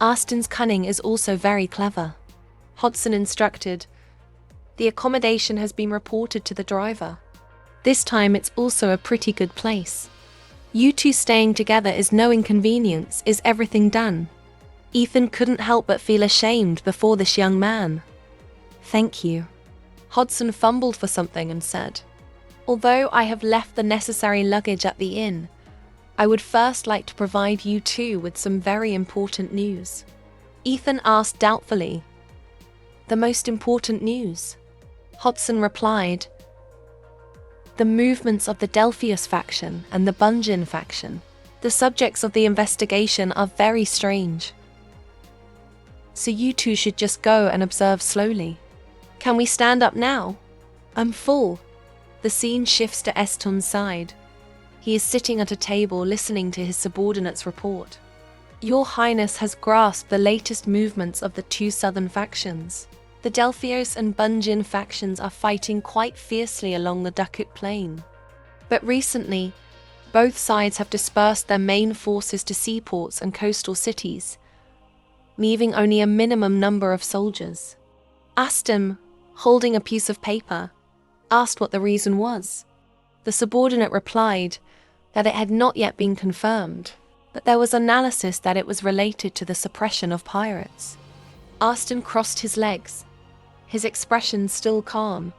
"Aston's cunning is also very clever." Hodgson instructed, "The accommodation has been reported to the driver. This time it's also a pretty good place. You two staying together is no inconvenience, is everything done?" Ethan couldn't help but feel ashamed before this young man. "Thank you." Hodgson fumbled for something and said, "Although I have left the necessary luggage at the inn, I would first like to provide you two with some very important news." Ethan asked doubtfully, "The most important news?" Hodgson replied, "The movements of the Delphius faction and the Bunjin faction. The subjects of the investigation are very strange. So you two should just go and observe slowly. Can we stand up now? I'm full." The scene shifts to Eston's side. He is sitting at a table listening to his subordinate's report. "Your Highness has grasped the latest movements of the two southern factions. The Delphios and Bunjin factions are fighting quite fiercely along the Ducat Plain. But recently, both sides have dispersed their main forces to seaports and coastal cities, leaving only a minimum number of soldiers." Aston, holding a piece of paper, asked what the reason was. The subordinate replied that it had not yet been confirmed, but there was analysis that it was related to the suppression of pirates. Aston crossed his legs, his expression still calm.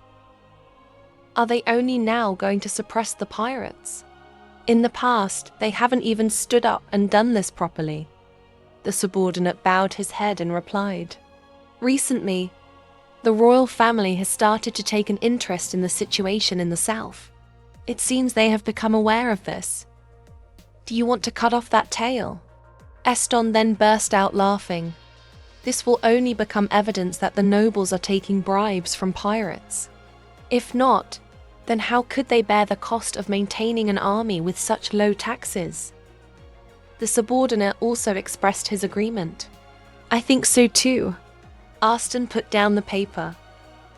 "Are they only now going to suppress the pirates? In the past, they haven't even stood up and done this properly." The subordinate bowed his head and replied, "Recently, the royal family has started to take an interest in the situation in the south. It seems they have become aware of this. Do you want to cut off that tail?" Eston then burst out laughing. "This will only become evidence that the nobles are taking bribes from pirates. If not, then how could they bear the cost of maintaining an army with such low taxes?" The subordinate also expressed his agreement. "I think so too." Aston put down the paper.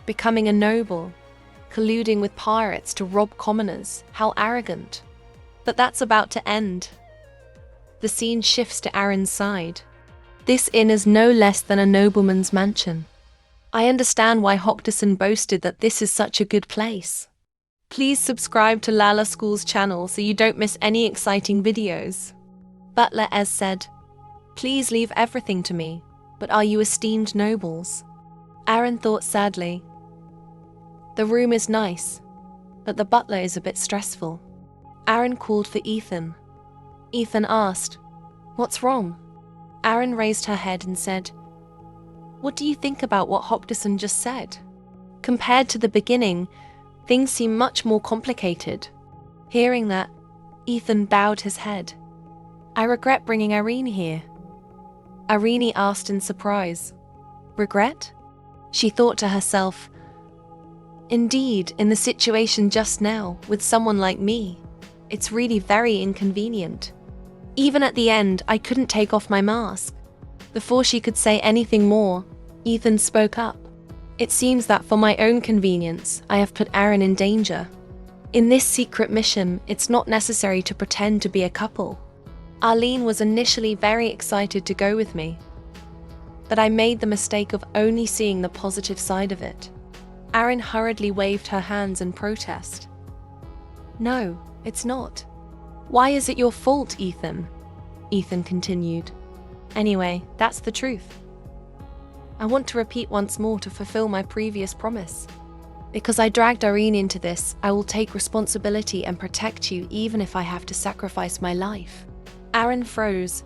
"Becoming a noble, colluding with pirates to rob commoners, how arrogant. But that's about to end." The scene shifts to Aaron's side. "This inn is no less than a nobleman's mansion. I understand why Hockerson boasted that this is such a good place. Please subscribe to Lala School's channel so you don't miss any exciting videos." Butler Ez said, "Please leave everything to me, but are you esteemed nobles?" Aaron thought sadly. "The room is nice, but the butler is a bit stressful." Aaron called for Ethan. Ethan asked, "What's wrong?" Aaron raised her head and said, "What do you think about what Hockerson just said? Compared to the beginning, things seem much more complicated." Hearing that, Ethan bowed his head. "I regret bringing Irene here." Irene asked in surprise. "Regret?" She thought to herself, "Indeed, in the situation just now, with someone like me, it's really very inconvenient. Even at the end, I couldn't take off my mask." Before she could say anything more, Ethan spoke up. "It seems that for my own convenience, I have put Aaron in danger. In this secret mission, it's not necessary to pretend to be a couple. Arlene was initially very excited to go with me, but I made the mistake of only seeing the positive side of it." Aaron hurriedly waved her hands in protest. "No, it's not. Why is it your fault, Ethan?" Ethan continued. "Anyway, that's the truth. I want to repeat once more to fulfill my previous promise. Because I dragged Irene into this, I will take responsibility and protect you even if I have to sacrifice my life." Aaron froze,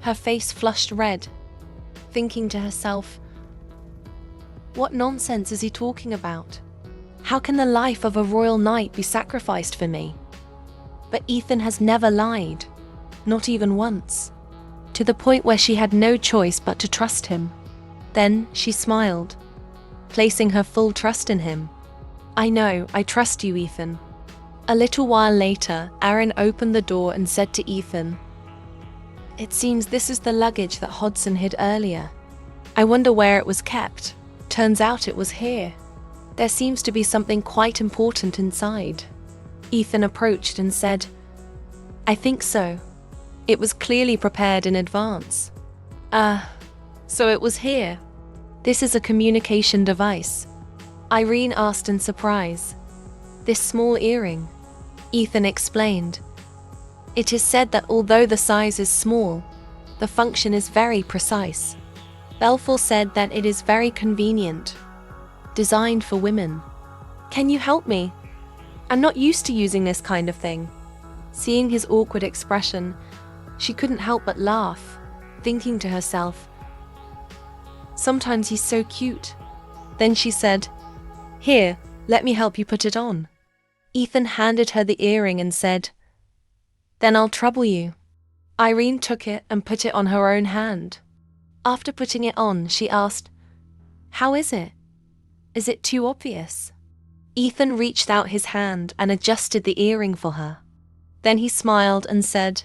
Her face flushed red, thinking to herself, what nonsense is he talking about? How can the life of a royal knight be sacrificed for me? But Ethan has never lied, not even once, to the point where she had no choice but to trust him. Then she smiled, placing her full trust in him. I know, I trust you, Ethan. A little while later, Aaron opened the door and said to Ethan, it seems this is the luggage that Hodgson hid earlier. I wonder where it was kept. Turns out it was here. There seems to be something quite important inside. Ethan approached and said, I think so. It was clearly prepared in advance. So it was here. This is a communication device. Irene asked in surprise. This small earring. Ethan explained. It is said that although the size is small, the function is very precise. Belfour said that it is very convenient, designed for women. Can you help me? I'm not used to using this kind of thing. Seeing his awkward expression, she couldn't help but laugh, thinking to herself, sometimes he's so cute. Then she said, here, let me help you put it on. Ethan handed her the earring and said, then I'll trouble you. Irene took it and put it on her own hand. After putting it on, she asked, how is it? Is it too obvious? Ethan reached out his hand and adjusted the earring for her. Then he smiled and said,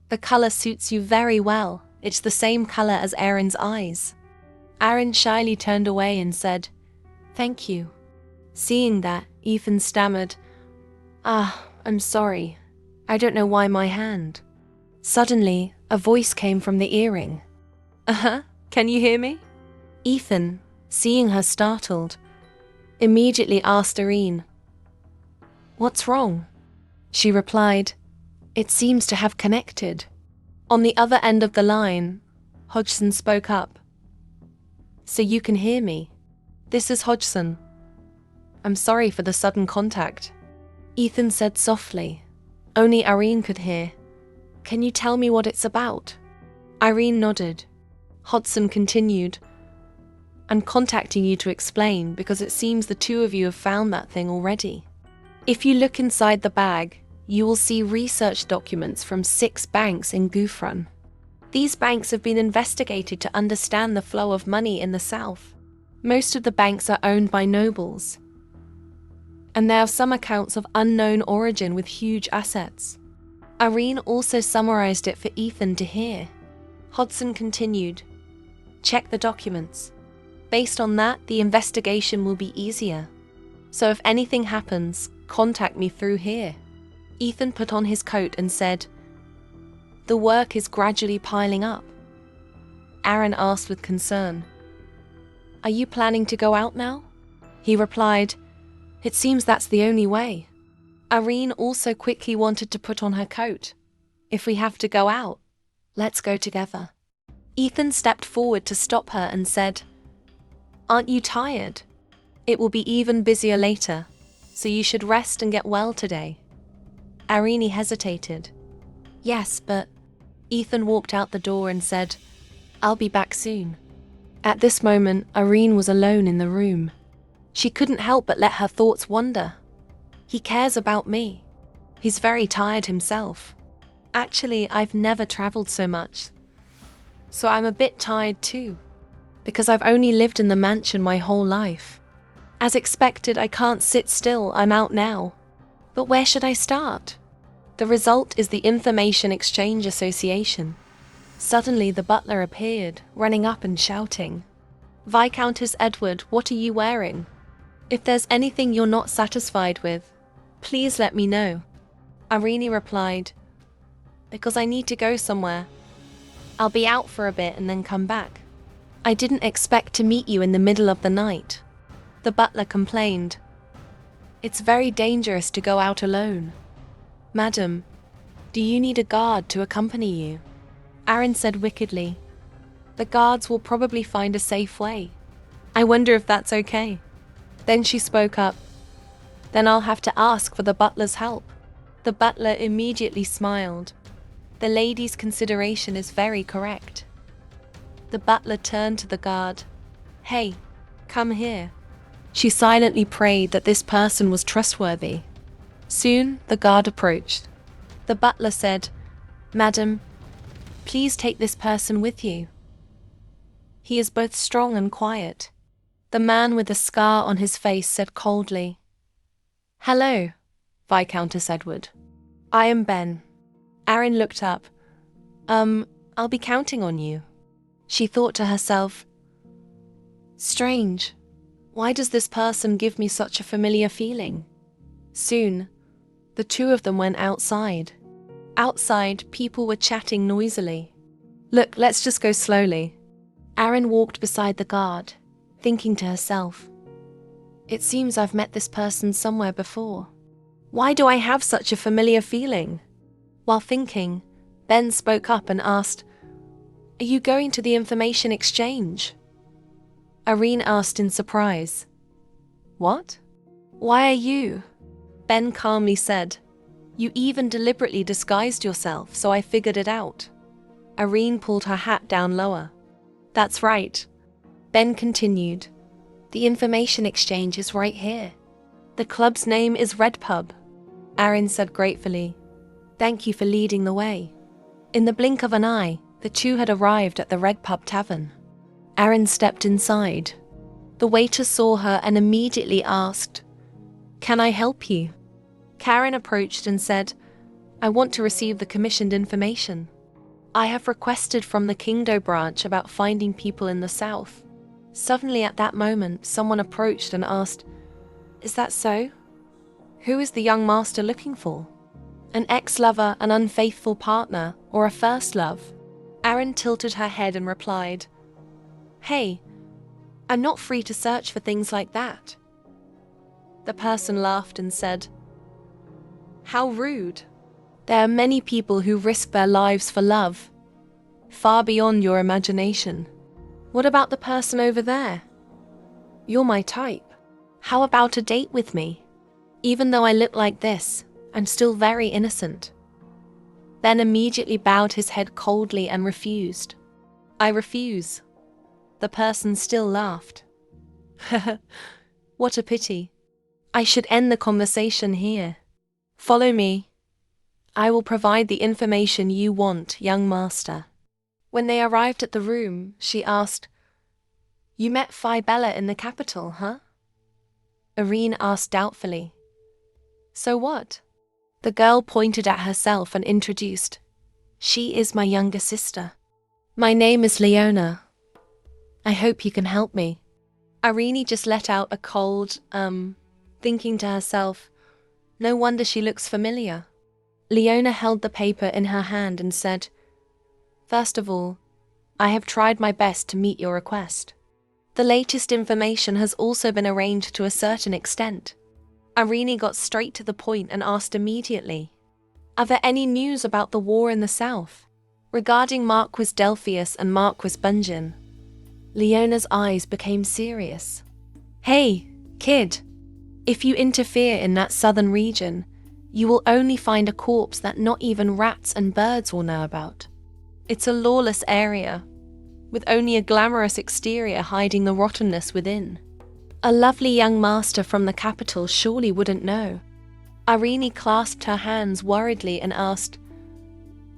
the color suits you very well. It's the same color as Aaron's eyes. Aaron shyly turned away and said, thank you. Seeing that, Ethan stammered, I'm sorry. I don't know why my hand. Suddenly, a voice came from the earring. Can you hear me? Ethan, seeing her startled, immediately asked Irene, what's wrong? She replied, it seems to have connected. On the other end of the line, Hodgson spoke up. So you can hear me. This is Hodgson. I'm sorry for the sudden contact. Ethan said softly. Only Irene could hear. Can you tell me what it's about? Irene nodded. Hodgson continued, I'm contacting you to explain because it seems the two of you have found that thing already. If you look inside the bag, you will see research documents from 6 banks in Gufran. These banks have been investigated to understand the flow of money in the south. Most of the banks are owned by nobles, and there are some accounts of unknown origin with huge assets. Irene also summarized it for Ethan to hear. Hodgson continued, check the documents. Based on that, the investigation will be easier. So if anything happens, contact me through here. Ethan put on his coat and said, the work is gradually piling up. Aaron asked with concern, are you planning to go out now? He replied, it seems that's the only way. Irene also quickly wanted to put on her coat. If we have to go out, let's go together. Ethan stepped forward to stop her and said, aren't you tired? It will be even busier later, so you should rest and get well today. Irene hesitated. Yes, but... Ethan walked out the door and said, I'll be back soon. At this moment, Irene was alone in the room. She couldn't help but let her thoughts wander. He cares about me. He's very tired himself. Actually, I've never traveled so much. So I'm a bit tired too, because I've only lived in the mansion my whole life. As expected, I can't sit still, I'm out now. But where should I start? The result is the Information Exchange Association. Suddenly the butler appeared, running up and shouting, Viscountess Edward, what are you wearing? If there's anything you're not satisfied with, please let me know. Irene replied, because I need to go somewhere. I'll be out for a bit and then come back. I didn't expect to meet you in the middle of the night. The butler complained. It's very dangerous to go out alone. Madam, do you need a guard to accompany you? Aaron said wickedly. The guards will probably find a safe way. I wonder if that's okay. Then she spoke up. Then I'll have to ask for the butler's help. The butler immediately smiled. The lady's consideration is very correct. The butler turned to the guard. Hey, come here. She silently prayed that this person was trustworthy. Soon, the guard approached. The butler said, Madam, please take this person with you. He is both strong and quiet. The man with the scar on his face said coldly, Hello, Viscountess Edward. I am Ben. Erin looked up. I'll be counting on you. She thought to herself, Strange. Why does this person give me such a familiar feeling? Soon, the two of them went outside. Outside, people were chatting noisily. Look, let's just go slowly. Erin walked beside the guard, thinking to herself, It seems I've met this person somewhere before. Why do I have such a familiar feeling? While thinking, Ben spoke up and asked, Are you going to the information exchange? Irene asked in surprise. What? Why are you? Ben calmly said, You even deliberately disguised yourself, so I figured it out. Irene pulled her hat down lower. That's right. Ben continued, The information exchange is right here. The club's name is Red Pub. Erin said gratefully, Thank you for leading the way. In the blink of an eye, the two had arrived at the Red Pub Tavern. Erin stepped inside. The waiter saw her and immediately asked, Can I help you? Karen approached and said, I want to receive the commissioned information. I have requested from the Kingdo branch about finding people in the south. Suddenly at that moment, someone approached and asked, Is that so? Who is the young master looking for? An ex-lover, an unfaithful partner, or a first love? Erin tilted her head and replied, Hey, I'm not free to search for things like that. The person laughed and said, How rude. There are many people who risk their lives for love, far beyond your imagination. What about the person over there? You're my type. How about a date with me? Even though I look like this, I'm still very innocent. Ben immediately bowed his head coldly and refused. I refuse. The person still laughed. What a pity. I should end the conversation here. Follow me. I will provide the information you want, young master. When they arrived at the room, she asked, You met Phi Bella in the capital, huh? Irene asked doubtfully. So what? The girl pointed at herself and introduced, She is my younger sister. My name is Leona. I hope you can help me. Irene just let out a cold, thinking to herself, No wonder she looks familiar. Leona held the paper in her hand and said, First of all, I have tried my best to meet your request. The latest information has also been arranged to a certain extent. Irene got straight to the point and asked immediately, Are there any news about the war in the south, regarding Marquis Delphius and Marquis Bungin? Leona's eyes became serious. Hey, kid, if you interfere in that southern region, you will only find a corpse that not even rats and birds will know about. It's a lawless area, with only a glamorous exterior hiding the rottenness within. A lovely young master from the capital surely wouldn't know. Irene clasped her hands worriedly and asked,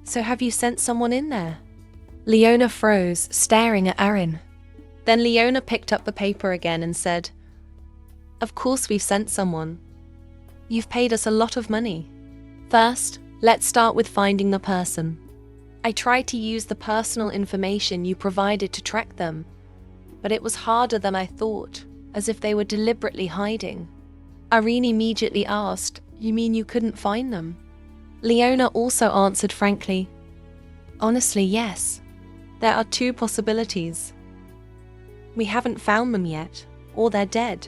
So have you sent someone in there? Leona froze, staring at Erin. Then Leona picked up the paper again and said, Of course we've sent someone. You've paid us a lot of money. First, let's start with finding the person. I tried to use the personal information you provided to track them, but it was harder than I thought, as if they were deliberately hiding. Irene immediately asked, You mean you couldn't find them? Leona also answered frankly, Honestly, yes. There are two possibilities. We haven't found them yet, or they're dead.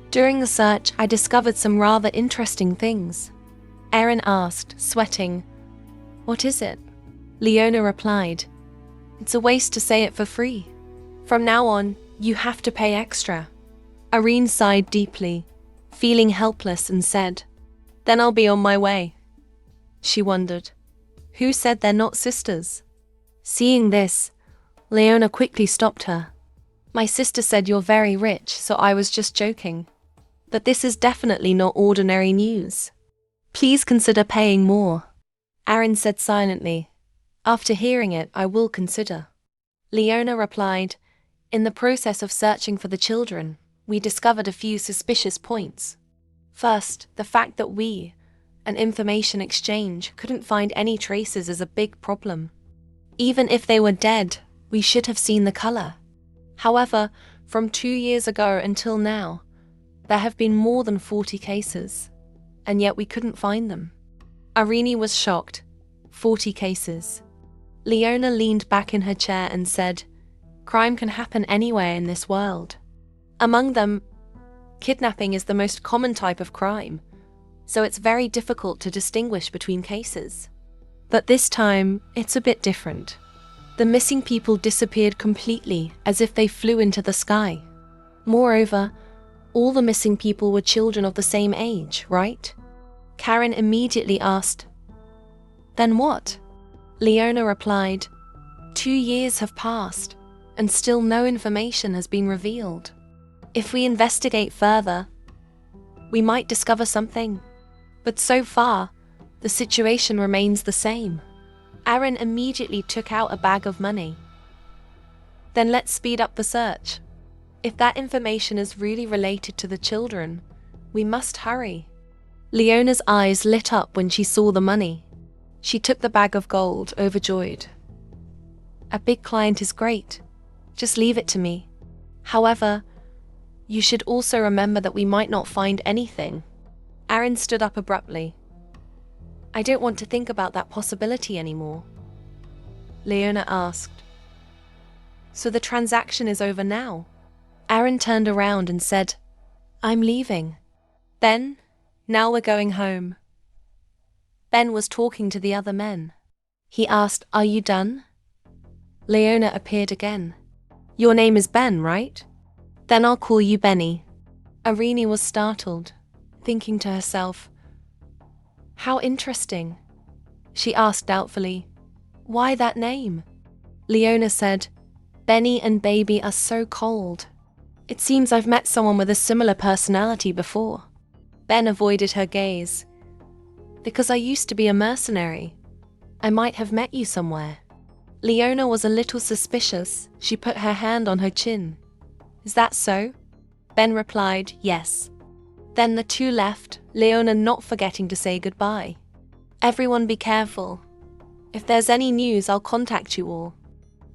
During the search, I discovered some rather interesting things. Erin asked, sweating, What is it? Leona replied, It's a waste to say it for free. From now on, you have to pay extra. Irene sighed deeply, feeling helpless, and said, Then I'll be on my way. She wondered, Who said they're not sisters? Seeing this, Leona quickly stopped her. My sister said you're very rich, so I was just joking. But this is definitely not ordinary news. Please consider paying more. Aaron said silently. After hearing it, I will consider. Leona replied, in the process of searching for the children, we discovered a few suspicious points. First, the fact that we, an information exchange, couldn't find any traces is a big problem. Even if they were dead, we should have seen the color. However, from 2 years ago until now, there have been more than 40 cases, and yet we couldn't find them. Arini was shocked. 40 cases. Leona leaned back in her chair and said, crime can happen anywhere in this world. Among them, kidnapping is the most common type of crime, so it's very difficult to distinguish between cases. But this time, it's a bit different. The missing people disappeared completely, as if they flew into the sky. Moreover, all the missing people were children of the same age, right? Karen immediately asked, then what? Leona replied, 2 years have passed, and still no information has been revealed. If we investigate further, we might discover something. But so far, the situation remains the same. Aaron immediately took out a bag of money. Then let's speed up the search. If that information is really related to the children, we must hurry. Leona's eyes lit up when she saw the money. She took the bag of gold, overjoyed. A big client is great. Just leave it to me. However, you should also remember that we might not find anything. Aaron stood up abruptly. I don't want to think about that possibility anymore. Leona asked. So the transaction is over now? Aaron turned around and said, I'm leaving. Ben, now we're going home. Ben was talking to the other men. He asked, are you done? Leona appeared again. Your name is Ben, right? Then I'll call you Benny. Arini was startled, thinking to herself, how interesting. She asked doubtfully, why that name? Leona said, Benny and Baby are so cold. It seems I've met someone with a similar personality before. Ben avoided her gaze. Because I used to be a mercenary. I might have met you somewhere. Leona was a little suspicious. She put her hand on her chin. Is that so? Ben replied, yes. Then the two left, Leona not forgetting to say goodbye. Everyone be careful. If there's any news, I'll contact you all.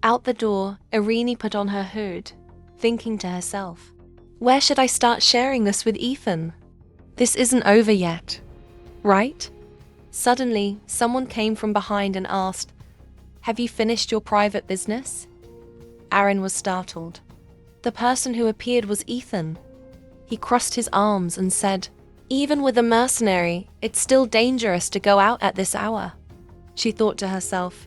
Out the door, Arini put on her hood, thinking to herself, where should I start sharing this with Ethan? This isn't over yet, right? Suddenly, someone came from behind and asked, have you finished your private business? Aaron was startled. The person who appeared was Ethan. He crossed his arms and said, even with a mercenary, it's still dangerous to go out at this hour. She thought to herself,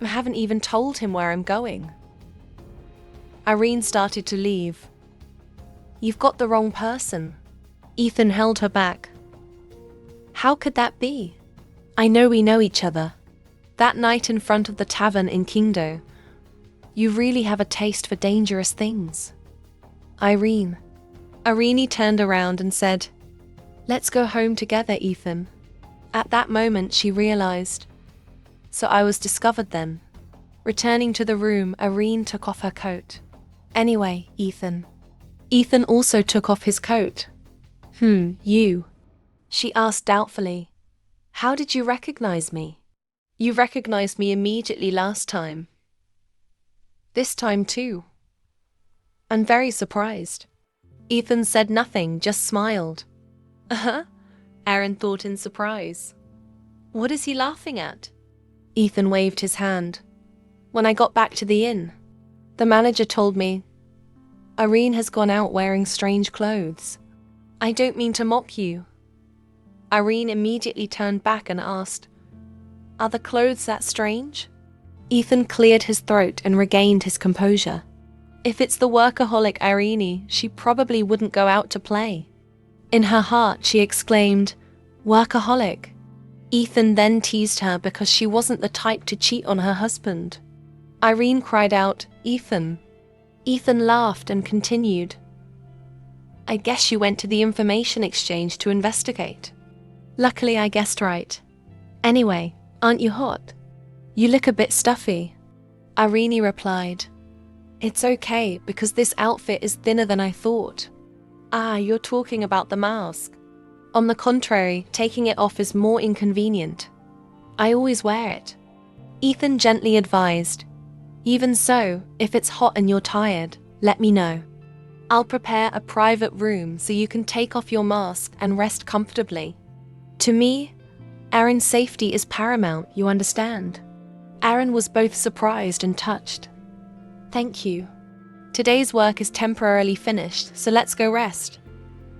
I haven't even told him where I'm going. Irene started to leave. You've got the wrong person. Ethan held her back. How could that be? I know we know each other. That night in front of the tavern in Kingdo, you really have a taste for dangerous things. Irene. Arini turned around and said, let's go home together, Ethan. At that moment she realized. So I was discovered then. Returning to the room, Irene took off her coat. Anyway, Ethan. Ethan also took off his coat. You. She asked doubtfully. How did you recognize me? You recognized me immediately last time. This time too. I'm very surprised. Ethan said nothing, just smiled. Aaron thought in surprise. What is he laughing at? Ethan waved his hand. When I got back to the inn, the manager told me, Irene has gone out wearing strange clothes. I don't mean to mock you. Irene immediately turned back and asked, are the clothes that strange? Ethan cleared his throat and regained his composure. If it's the workaholic Irene, she probably wouldn't go out to play. In her heart, she exclaimed, workaholic. Ethan then teased her because she wasn't the type to cheat on her husband. Irene cried out, "Ethan." Ethan laughed and continued, "I guess you went to the information exchange to investigate." Luckily, I guessed right. Anyway, aren't you hot? You look a bit stuffy. Irene replied, "It's okay because this outfit is thinner than I thought." Ah, you're talking about the mask. On the contrary, taking it off is more inconvenient. I always wear it. Ethan gently advised, "Even so, if it's hot and you're tired, let me know. I'll prepare a private room so you can take off your mask and rest comfortably. To me, Aaron's safety is paramount, you understand?" Aaron was both surprised and touched. "Thank you. Today's work is temporarily finished, so let's go rest.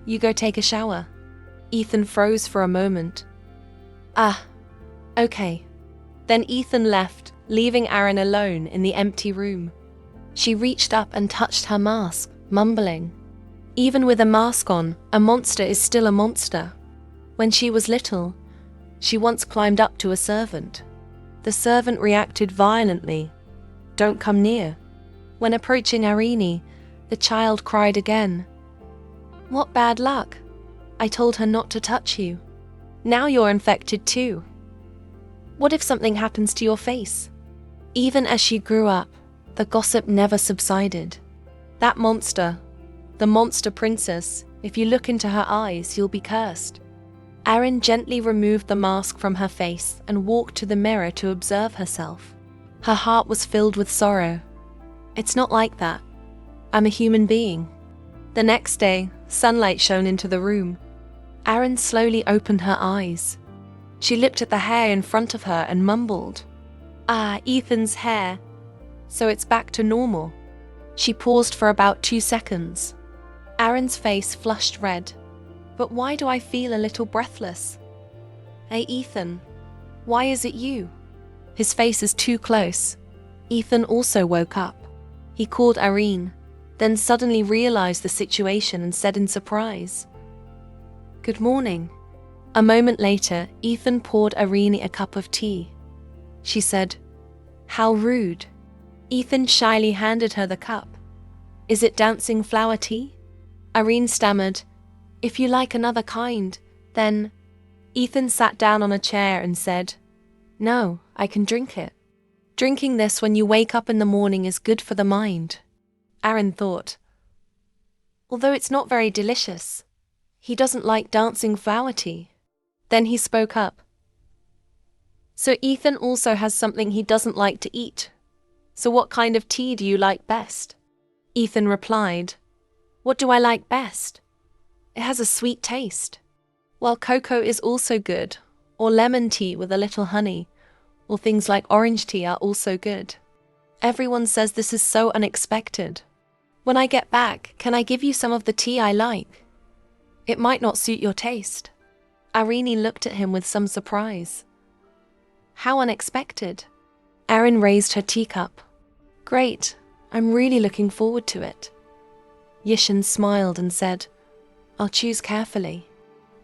You go take a shower." Ethan froze for a moment. "Ah, okay." Then Ethan left, leaving Aaron alone in the empty room. She reached up and touched her mask, mumbling, "Even with a mask on, a monster is still a monster." When she was little, she once climbed up to a servant. The servant reacted violently. "Don't come near." When approaching Irene, the child cried again. "What bad luck. I told her not to touch you. Now you're infected too. What if something happens to your face?" Even as she grew up, the gossip never subsided. "That monster, the monster princess, if you look into her eyes, you'll be cursed." Aaron gently removed the mask from her face and walked to the mirror to observe herself. Her heart was filled with sorrow. "It's not like that. I'm a human being." The next day, sunlight shone into the room. Aaron slowly opened her eyes. She looked at the hair in front of her and mumbled, "Ah, Ethan's hair. So it's back to normal." She paused for about 2 seconds. Aaron's face flushed red. "But why do I feel a little breathless?" "Hey, Ethan, why is it you?" His face is too close. Ethan also woke up. He called Irene, then suddenly realized the situation and said in surprise, "Good morning." A moment later, Ethan poured Irene a cup of tea. She said, "How rude." Ethan shyly handed her the cup. "Is it dancing flower tea?" Irene stammered, "If you like another kind, then..." Ethan sat down on a chair and said, "No, I can drink it. Drinking this when you wake up in the morning is good for the mind." Aaron thought, although it's not very delicious, he doesn't like dancing flower tea. Then he spoke up. "So Ethan also has something he doesn't like to eat. So what kind of tea do you like best?" Ethan replied, "What do I like best? It has a sweet taste. While cocoa is also good, or lemon tea with a little honey, or things like orange tea are also good. Everyone says this is so unexpected. When I get back, can I give you some of the tea I like? It might not suit your taste." Irene looked at him with some surprise. "How unexpected?" Aaron raised her teacup. "Great, I'm really looking forward to it." Yishin smiled and said, "I'll choose carefully.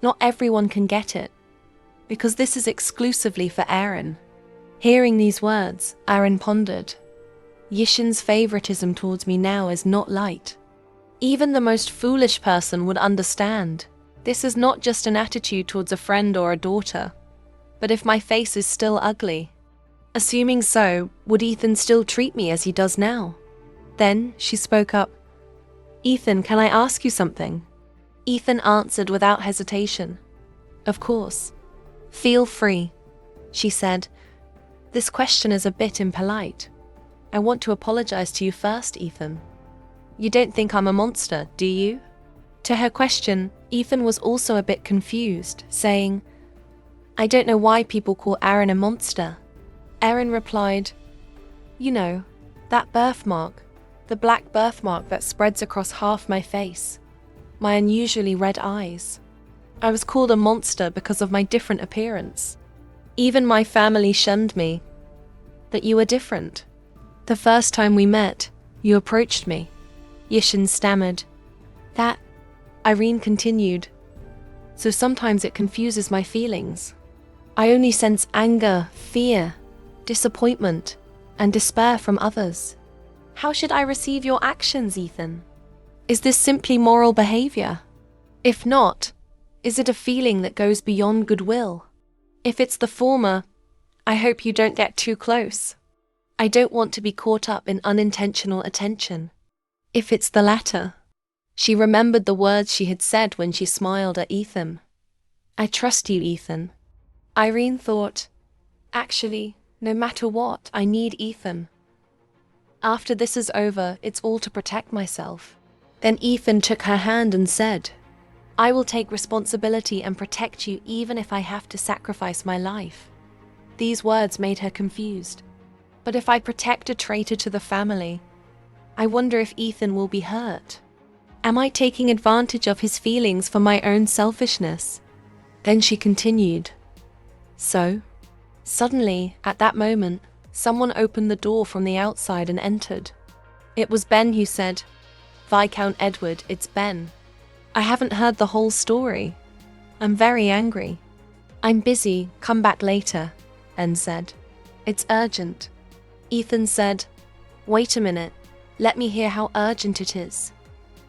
Not everyone can get it, because this is exclusively for Aaron." Hearing these words, Aaron pondered. Yishin's favoritism towards me now is not light. Even the most foolish person would understand. This is not just an attitude towards a friend or a daughter. But if my face is still ugly, assuming so, would Ethan still treat me as he does now? Then she spoke up. "Ethan, can I ask you something?" Ethan answered without hesitation. "Of course. Feel free," she said. "This question is a bit impolite. I want to apologize to you first, Ethan. You don't think I'm a monster, do you?" To her question, Ethan was also a bit confused, saying, "I don't know why people call Aaron a monster." Aaron replied, "You know, that birthmark, the black birthmark that spreads across half my face, my unusually red eyes. I was called a monster because of my different appearance. Even my family shunned me. That you were different. The first time we met, you approached me." Yishin stammered. "That," Irene continued, "so sometimes it confuses my feelings. I only sense anger, fear, disappointment, and despair from others. How should I receive your actions, Ethan? Is this simply moral behavior? If not, is it a feeling that goes beyond goodwill? If it's the former, I hope you don't get too close. I don't want to be caught up in unintentional attention. If it's the latter, she remembered the words she had said when she smiled at Ethan. I trust you, Ethan. Irene thought, actually, no matter what, I need Ethan. After this is over, it's all to protect myself. Then Ethan took her hand and said, I will take responsibility and protect you even if I have to sacrifice my life. These words made her confused. But if I protect a traitor to the family, I wonder if Ethan will be hurt. Am I taking advantage of his feelings for my own selfishness? Then she continued, So? Suddenly, at that moment, someone opened the door from the outside and entered. It was Ben who said, Viscount Edward, it's Ben. I haven't heard the whole story. I'm very angry. I'm busy, come back later, Ben said. It's urgent. Ethan said, Wait a minute, let me hear how urgent it is.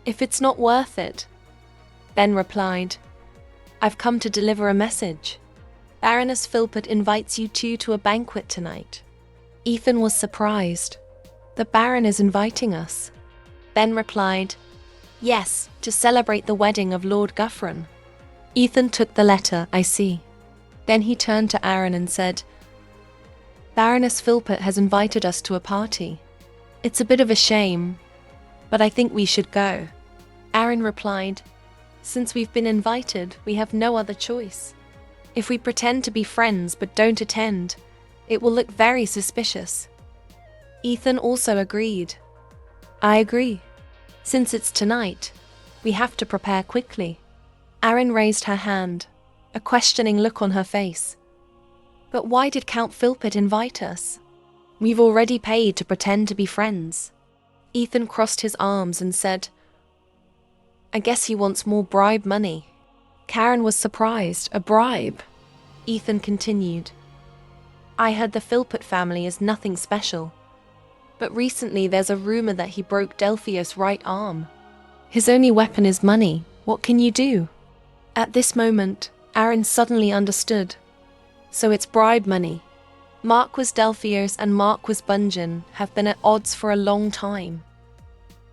If it's not worth it. Ben replied, I've come to deliver a message. Baroness Philpott invites you two to a banquet tonight. Ethan was surprised. The Baron is inviting us. Ben replied, Yes, to celebrate the wedding of Lord Guthrum. Ethan took the letter, I see. Then he turned to Aaron and said, Baroness Philpott has invited us to a party. It's a bit of a shame, but I think we should go. Aaron replied, Since we've been invited, we have no other choice. If we pretend to be friends but don't attend, it will look very suspicious. Ethan also agreed. I agree. Since it's tonight, we have to prepare quickly. Aaron raised her hand, a questioning look on her face. But why did Count Philpott invite us? We've already paid to pretend to be friends. Ethan crossed his arms and said, I guess he wants more bribe money. Karen was surprised. A bribe? Ethan continued. I heard the Philpott family is nothing special. But recently there's a rumor that he broke Delphius' right arm. His only weapon is money. What can you do? At this moment, Aaron suddenly understood. So it's bribe money. Marquis Delphius and Marquis Bungeon have been at odds for a long time.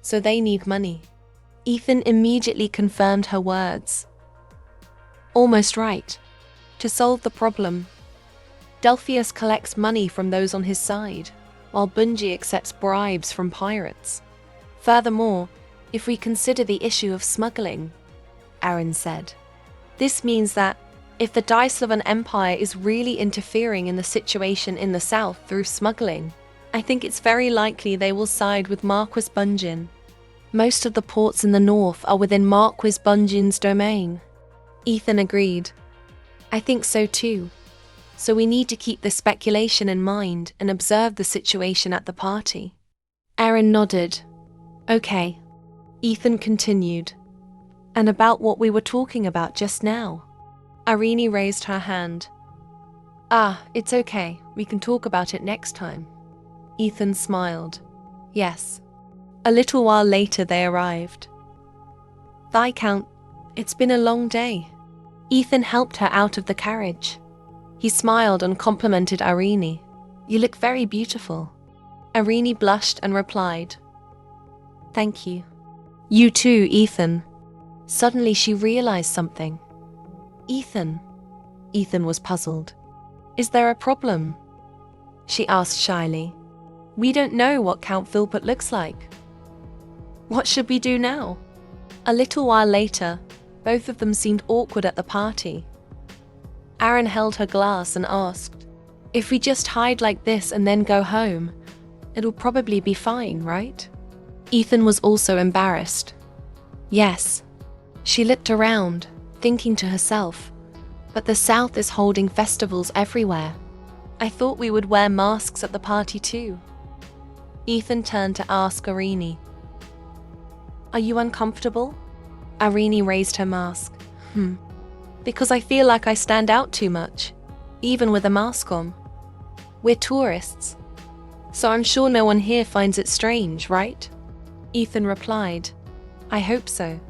So they need money. Ethan immediately confirmed her words. Almost right. To solve the problem, Delphius collects money from those on his side, while Bungie accepts bribes from pirates. Furthermore, if we consider the issue of smuggling, Aaron said, this means that if the Daislavan Empire is really interfering in the situation in the south through smuggling, I think it's very likely they will side with Marquis Bungeon. Most of the ports in the north are within Marquis Bungeon's domain. Ethan agreed. I think so too. So we need to keep this speculation in mind and observe the situation at the party. Aaron nodded. Okay. Ethan continued. And about what we were talking about just now. Irene raised her hand. It's okay. We can talk about it next time. Ethan smiled. Yes. A little while later they arrived. Viscount, it's been a long day. Ethan helped her out of the carriage. He smiled and complimented Irene. You look very beautiful. Irene blushed and replied, Thank you. You too, Ethan. Suddenly she realized something. Ethan. Ethan was puzzled. Is there a problem? She asked shyly. We don't know what Count Philpott looks like. What should we do now? A little while later, both of them seemed awkward at the party. Aaron held her glass and asked, If we just hide like this and then go home, it'll probably be fine, right? Ethan was also embarrassed. Yes. She looked around, thinking to herself, but the South is holding festivals everywhere. I thought we would wear masks at the party too. Ethan turned to ask Irene, Are you uncomfortable? Irene raised her mask. Because I feel like I stand out too much. even with a mask on. We're tourists, so I'm sure no one here finds it strange, right? Ethan replied, I hope so.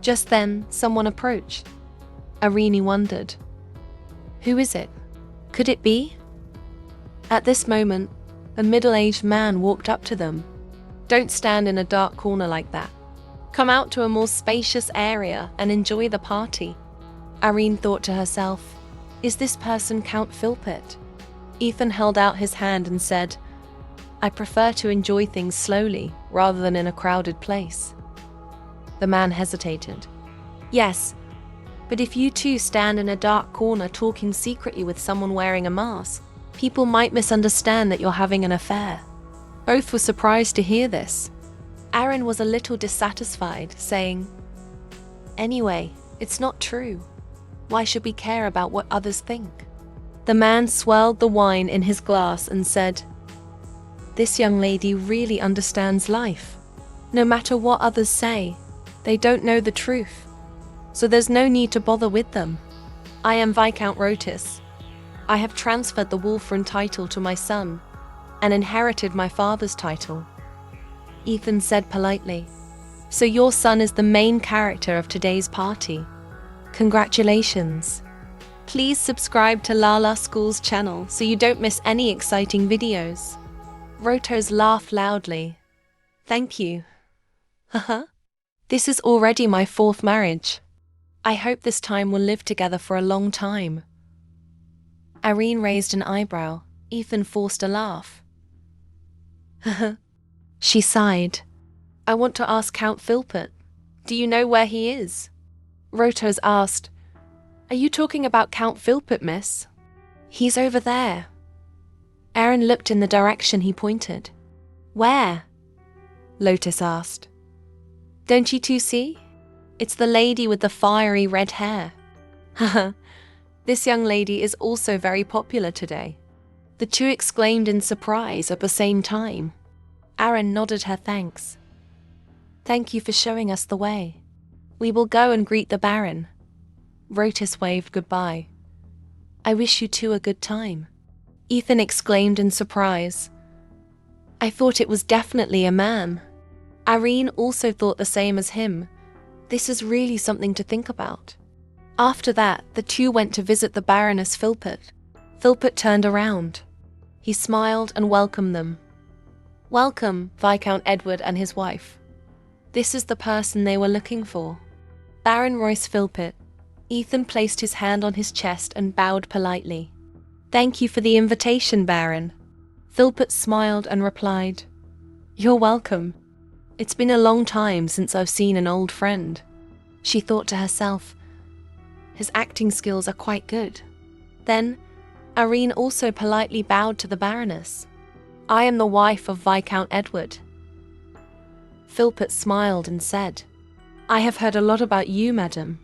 Just then, someone approached. Irene wondered, who is it? Could it be? At this moment, a middle-aged man walked up to them. Don't stand in a dark corner like that. Come out to a more spacious area and enjoy the party. Irene thought to herself, is this person Count Philpott? Ethan held out his hand and said, I prefer to enjoy things slowly rather than in a crowded place. The man hesitated. Yes, but if you two stand in a dark corner talking secretly with someone wearing a mask, people might misunderstand that you're having an affair. Both were surprised to hear this. Aaron was a little dissatisfied, saying, anyway, it's not true. Why should we care about what others think? The man swirled the wine in his glass and said, this young lady really understands life. No matter what others say, they don't know the truth. So there's no need to bother with them. I am Viscount Rotis. I have transferred the Wolfram title to my son and inherited my father's title. Ethan said politely, so your son is the main character of today's party. Congratulations. Please subscribe to Lala School's channel so you don't miss any exciting videos. Rotos laughed loudly. Thank you. Haha. This is already my 4th marriage. I hope this time we'll live together for a long time. Irene raised an eyebrow. Ethan forced a laugh. She sighed. I want to ask Count Philpott. Do you know where he is? Rotos asked. Are you talking about Count Philpott, miss? He's over there. Aaron looked in the direction he pointed. Where? Lotus asked. Don't you two see? It's the lady with the fiery red hair. Haha, this young lady is also very popular today. The two exclaimed in surprise at the same time. Aaron nodded her thanks. Thank you for showing us the way. We will go and greet the Baron. Rotis waved goodbye. I wish you two a good time. Ethan exclaimed in surprise. I thought it was definitely a man. Irene also thought the same as him. This is really something to think about. After that, the two went to visit the Baroness Philpott. Philpott turned around. He smiled and welcomed them. Welcome, Viscount Edward and his wife. This is the person they were looking for. Baron Royce Philpott. Ethan placed his hand on his chest and bowed politely. Thank you for the invitation, Baron. Philpott smiled and replied, You're welcome. It's been a long time since I've seen an old friend. She thought to herself, his acting skills are quite good. Then, Irene also politely bowed to the Baroness. I am the wife of Viscount Edward. Philpott smiled and said, I have heard a lot about you, madam.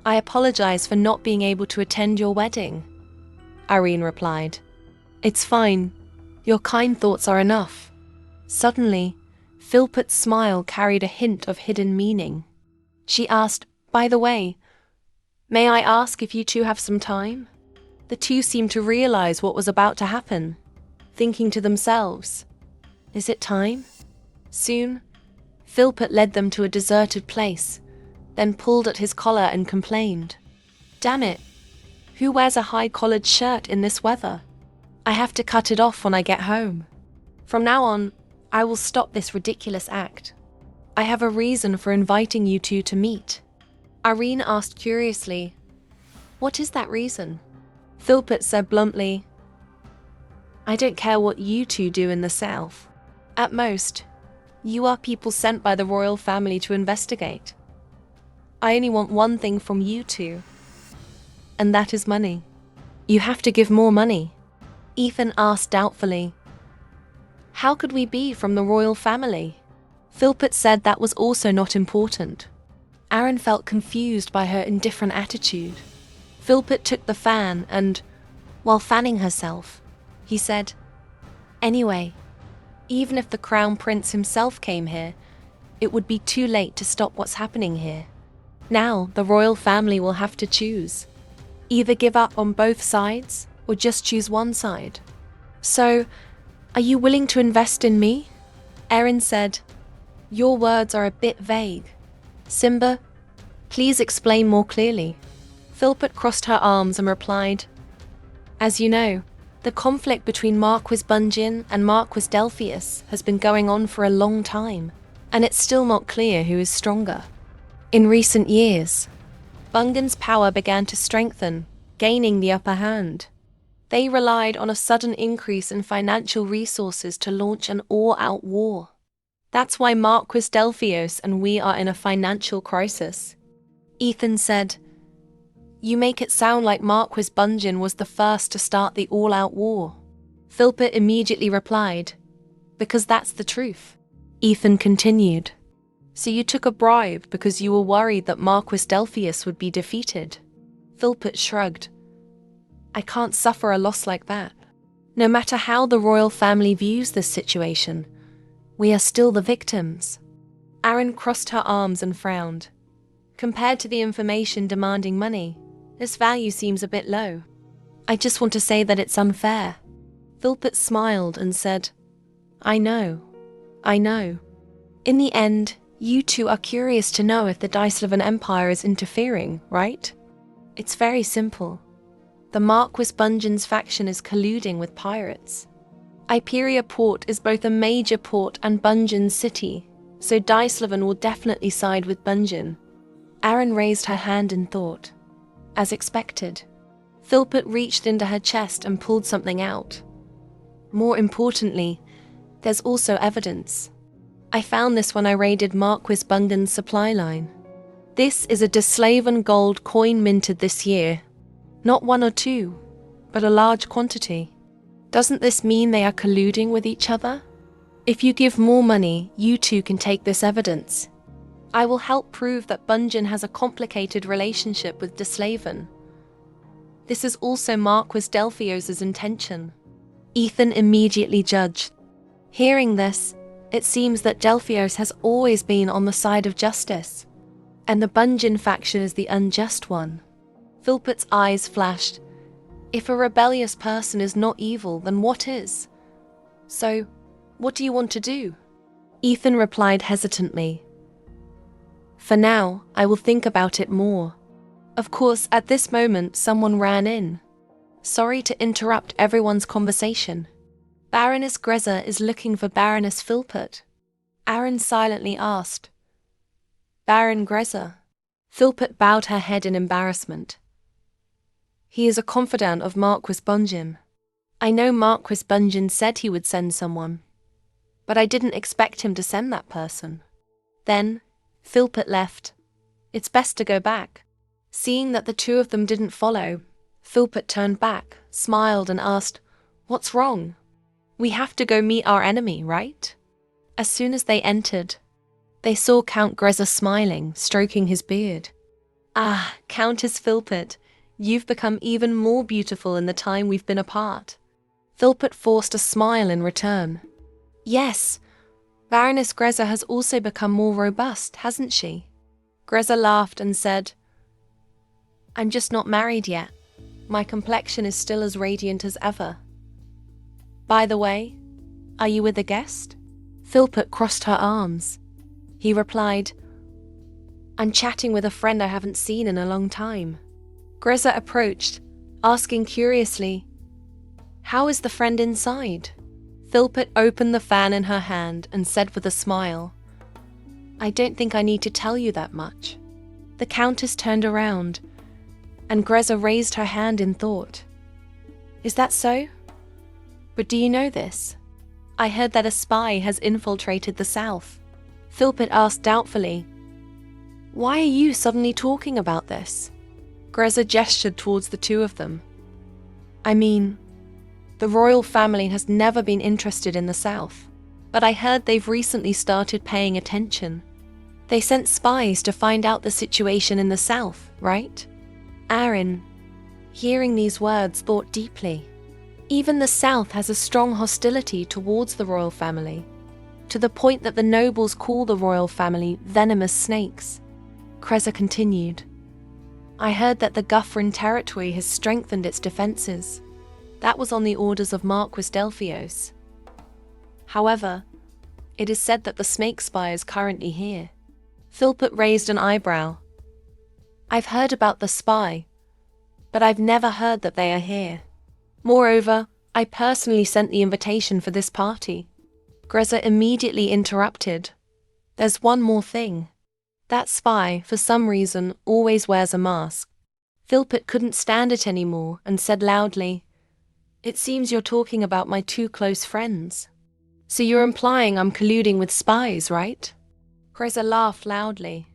I apologize for not being able to attend your wedding. Irene replied, It's fine. Your kind thoughts are enough. Suddenly, Philpott's smile carried a hint of hidden meaning. She asked, By the way, may I ask if you two have some time? The two seemed to realize what was about to happen, thinking to themselves, Is it time? Soon, Philpott led them to a deserted place, then pulled at his collar and complained, Damn it! Who wears a high-collared shirt in this weather? I have to cut it off when I get home. From now on, I will stop this ridiculous act. I have a reason for inviting you two to meet. Irene asked curiously, What is that reason? Philpott said bluntly, I don't care what you two do in the south. At most, you are people sent by the royal family to investigate. I only want one thing from you two, and that is money. You have to give more money. Ethan asked doubtfully, How could we be from the royal family? Philpott said that was also not important. Aaron felt confused by her indifferent attitude. Philpott took the fan and, while fanning herself, he said, Anyway, even if the Crown Prince himself came here, it would be too late to stop what's happening here. Now the royal family will have to choose. Either give up on both sides or just choose one side? So, are you willing to invest in me? Erin said, "Your words are a bit vague. Simba, please explain more clearly." Philpott crossed her arms and replied, "As you know, the conflict between Marquis Bunjin and Marquis Delphius has been going on for a long time, and it's still not clear who is stronger. In recent years, Bungin's power began to strengthen, gaining the upper hand. They relied on a sudden increase in financial resources to launch an all-out war. That's why Marquis Delphios and we are in a financial crisis." Ethan said, "You make it sound like Marquis Bunjin was the first to start the all-out war." Philpott immediately replied, "Because that's the truth." Ethan continued, "So you took a bribe because you were worried that Marquis Delphius would be defeated?" Philpott shrugged. "I can't suffer a loss like that. No matter how the royal family views this situation, we are still the victims." Erin crossed her arms and frowned. Compared to the information demanding money, this value seems a bit low. "I just want to say that it's unfair." Philpott smiled and said, I know. In the end, you two are curious to know if the Daislavan Empire is interfering, right? It's very simple. The Marquis Bunjin's faction is colluding with pirates. Iperia Port is both a major port and Bunjin city, so Daislavan will definitely side with Bunjin. Erin raised her hand in thought. As expected, Philpott reached into her chest and pulled something out. More importantly, there's also evidence. I found this when I raided Marquis Bungin's supply line. This is a Daislavan gold coin minted this year. Not one or two, but a large quantity. Doesn't this mean they are colluding with each other? If you give more money, you two can take this evidence. I will help prove that Bunjin has a complicated relationship with Daislavan. This is also Marquis Delphios' intention." Ethan immediately judged. Hearing this, it seems that Delphios has always been on the side of justice, and the Bunjin faction is the unjust one. Philpott's eyes flashed. If a rebellious person is not evil, then what is? So, what do you want to do? Ethan replied hesitantly. For now, I will think about it more. Of course, at this moment, someone ran in. Sorry to interrupt everyone's conversation. Baroness Greza is looking for Baroness Philpott. Erin silently asked. Baron Greza? Philpott bowed her head in embarrassment. He is a confidant of Marquis Bunjin. I know Marquis Bunjin said he would send someone, but I didn't expect him to send that person. Then, Philpott left. It's best to go back. Seeing that the two of them didn't follow, Philpott turned back, smiled and asked, What's wrong? We have to go meet our enemy, right? As soon as they entered, they saw Count Greza smiling, stroking his beard. Ah, Countess Philpott, you've become even more beautiful in the time we've been apart. Philpott forced a smile in return. Yes, Baroness Greza has also become more robust, hasn't she? Greza laughed and said, I'm just not married yet. My complexion is still as radiant as ever. By the way, are you with a guest? Philpott crossed her arms. He replied, I'm chatting with a friend I haven't seen in a long time. Greza approached, asking curiously, How is the friend inside? Philpott opened the fan in her hand and said with a smile, I don't think I need to tell you that much. The Countess turned around, and Greza raised her hand in thought. Is that so? But do you know this? I heard that a spy has infiltrated the south. Philpott asked doubtfully, Why are you suddenly talking about this? Greza gestured towards the two of them. I mean, the royal family has never been interested in the south, but I heard they've recently started paying attention. They sent spies to find out the situation in the south, right? Erin, hearing these words, thought deeply. Even the south has a strong hostility towards the royal family, to the point that the nobles call the royal family venomous snakes. Greza continued. I heard that the Guthrin territory has strengthened its defenses. That was on the orders of Marquis Delphios. However, it is said that the snake spy is currently here. Philpott raised an eyebrow. I've heard about the spy, but I've never heard that they are here. Moreover, I personally sent the invitation for this party. Greza immediately interrupted. There's one more thing. That spy, for some reason, always wears a mask. Philpott couldn't stand it anymore and said loudly, "It seems you're talking about my two close friends. So you're implying I'm colluding with spies, right?" Greza laughed loudly.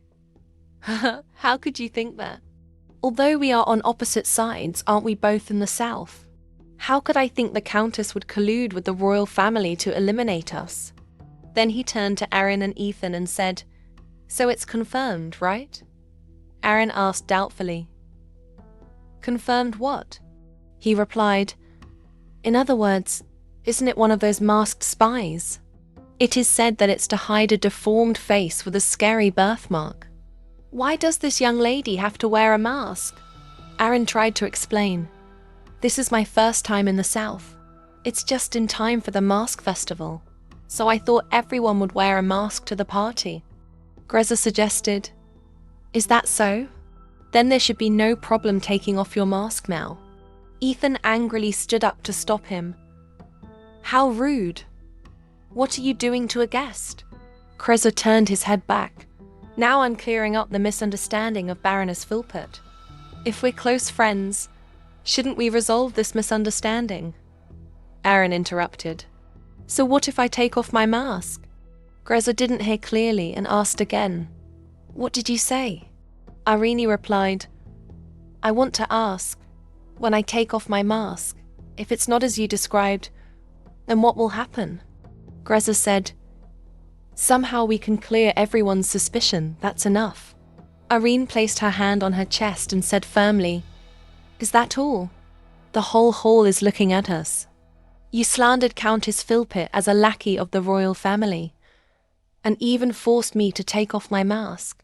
How could you think that? Although we are on opposite sides, aren't we both in the south? How could I think the Countess would collude with the royal family to eliminate us? Then he turned to Aaron and Ethan and said, "So it's confirmed, right?" Aaron asked doubtfully. "Confirmed what?" He replied, "In other words, isn't it one of those masked spies? It is said that it's to hide a deformed face with a scary birthmark. Why does this young lady have to wear a mask?" Aaron tried to explain. "This is my first time in the South. It's just in time for the mask festival, so I thought everyone would wear a mask to the party." Greza suggested, "Is that so? Then there should be no problem taking off your mask now." Ethan angrily stood up to stop him. "How rude. What are you doing to a guest?" Greza turned his head back. "Now I'm clearing up the misunderstanding of Baroness Philpott. If we're close friends, shouldn't we resolve this misunderstanding?" Aaron interrupted. "So what if I take off my mask?" Greza didn't hear clearly and asked again, "What did you say?" Irene replied, "I want to ask, when I take off my mask, if it's not as you described, then what will happen?" Greza said, "Somehow we can clear everyone's suspicion, that's enough." Irene placed her hand on her chest and said firmly, "Is that all? The whole hall is looking at us. You slandered Countess Philpott as a lackey of the royal family, and even forced me to take off my mask."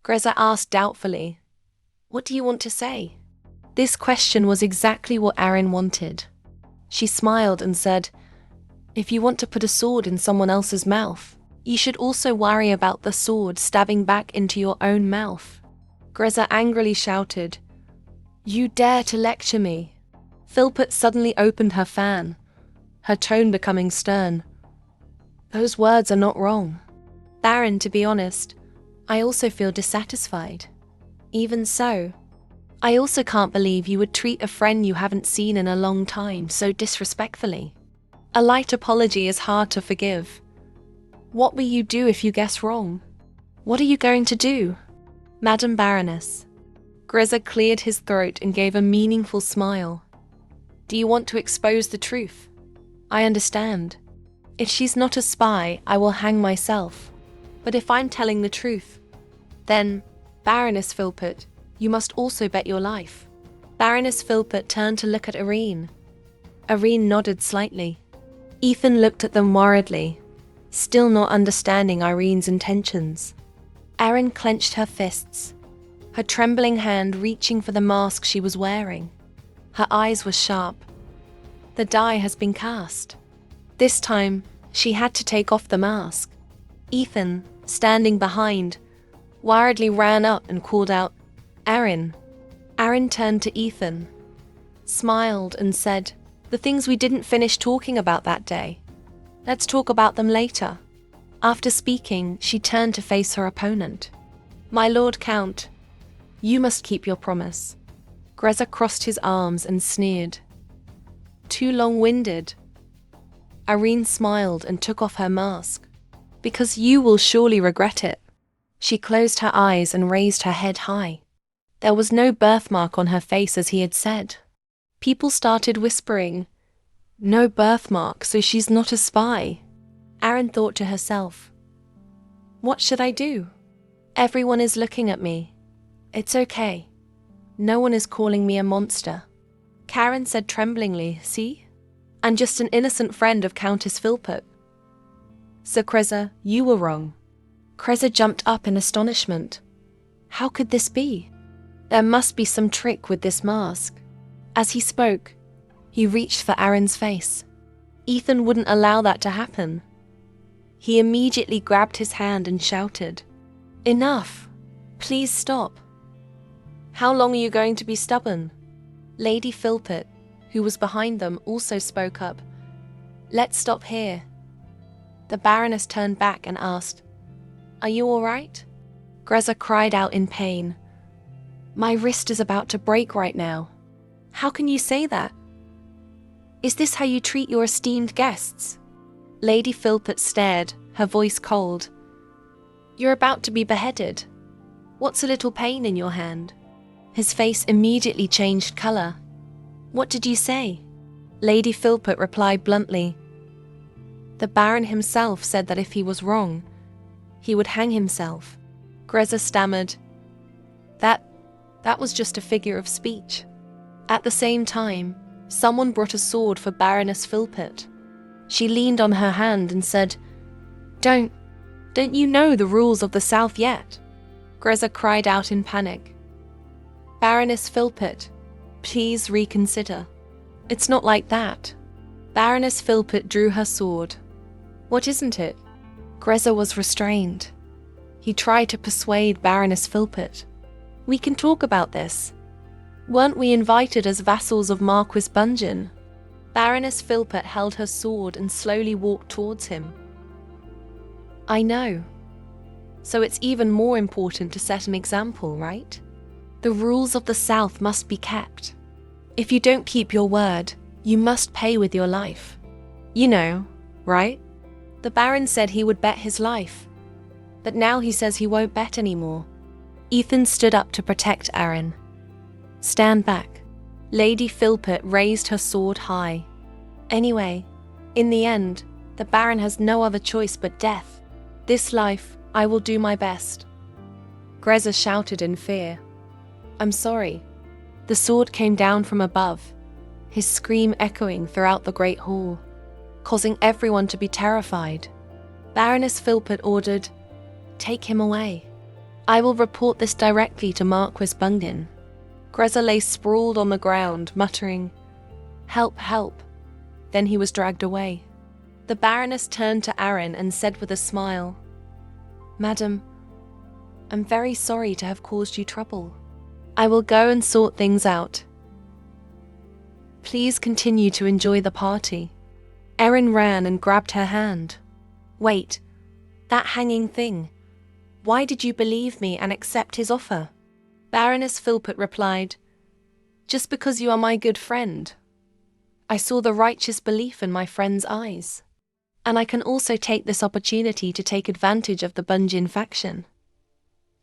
Greza asked doubtfully, "What do you want to say?" This question was exactly what Aaron wanted. She smiled and said, "If you want to put a sword in someone else's mouth, you should also worry about the sword stabbing back into your own mouth." Greza angrily shouted, "You dare to lecture me?" Philpott suddenly opened her fan, her tone becoming stern. "Those words are not wrong. Baron, to be honest, I also feel dissatisfied. Even so, I also can't believe you would treat a friend you haven't seen in a long time so disrespectfully. A light apology is hard to forgive. What will you do if you guess wrong? What are you going to do?" "Madam Baroness." Greza cleared his throat and gave a meaningful smile. "Do you want to expose the truth? I understand. If she's not a spy, I will hang myself. But if I'm telling the truth, then, Baroness Philpott, you must also bet your life." Baroness Philpott turned to look at Irene. Irene nodded slightly. Ethan looked at them worriedly, still not understanding Irene's intentions. Erin clenched her fists, her trembling hand reaching for the mask she was wearing. Her eyes were sharp. The die has been cast. This time, she had to take off the mask. Ethan, standing behind, worriedly ran up and called out, "Erin." Erin turned to Ethan, smiled and said, "The things we didn't finish talking about that day. Let's talk about them later." After speaking, she turned to face her opponent. "My Lord Count, you must keep your promise." Greza crossed his arms and sneered. "Too long-winded." Irene smiled and took off her mask. "Because you will surely regret it." She closed her eyes and raised her head high. There was no birthmark on her face as he had said. People started whispering, "No birthmark, so she's not a spy." Erin thought to herself, "What should I do? Everyone is looking at me. It's okay. No one is calling me a monster." Karen said tremblingly, "See? I'm just an innocent friend of Countess Philpott." "So Greza, you were wrong." Greza jumped up in astonishment. How could this be? There must be some trick with this mask. As he spoke, He reached for Aaron's face. Ethan wouldn't allow that to happen. He immediately grabbed his hand and shouted, "Enough! Please stop." "How long are you going to be stubborn?" Lady Philpott, who was behind them, also spoke up. "Let's stop here." The Baroness turned back and asked, "Are you all right?" Greza cried out in pain. "My wrist is about to break right now." "How can you say that? Is this how you treat your esteemed guests?" Lady Philpott stared, her voice cold. "You're about to be beheaded. What's a little pain in your hand?" His face immediately changed colour. "What did you say?" Lady Philpott replied bluntly. "The Baron himself said that if he was wrong, he would hang himself." Greza stammered. That was just a figure of speech." At the same time, someone brought a sword for Baroness Philpott. She leaned on her hand and said, Don't you know the rules of the South yet?" Greza cried out in panic. "Baroness Philpott, please reconsider. It's not like that." Baroness Philpott drew her sword. "What isn't it?" Greza was restrained. He tried to persuade Baroness Philpott. "We can talk about this. Weren't we invited as vassals of Marquis Bungin?" Baroness Philpott held her sword and slowly walked towards him. "I know. So it's even more important to set an example, right? The rules of the South must be kept. If you don't keep your word, you must pay with your life. You know, right? The Baron said he would bet his life, but now he says he won't bet anymore." Ethan stood up to protect Aaron. "Stand back." Lady Philpott raised her sword high. "Anyway, in the end, the Baron has no other choice but death. This life, I will do my best." Greza shouted in fear. "I'm sorry." The sword came down from above, his scream echoing throughout the great hall, causing everyone to be terrified. Baroness Philpott ordered, "Take him away. I will report this directly to Marquis Bungin." Greza lay sprawled on the ground, muttering, "Help, help." Then he was dragged away. The Baroness turned to Aaron and said with a smile, "Madam, I'm very sorry to have caused you trouble. I will go and sort things out. Please continue to enjoy the party." Erin ran and grabbed her hand. "Wait, that hanging thing. Why did you believe me and accept his offer?" Baroness Philpott replied, "Just because you are my good friend. I saw the righteous belief in my friend's eyes. And I can also take this opportunity to take advantage of the Bungin faction.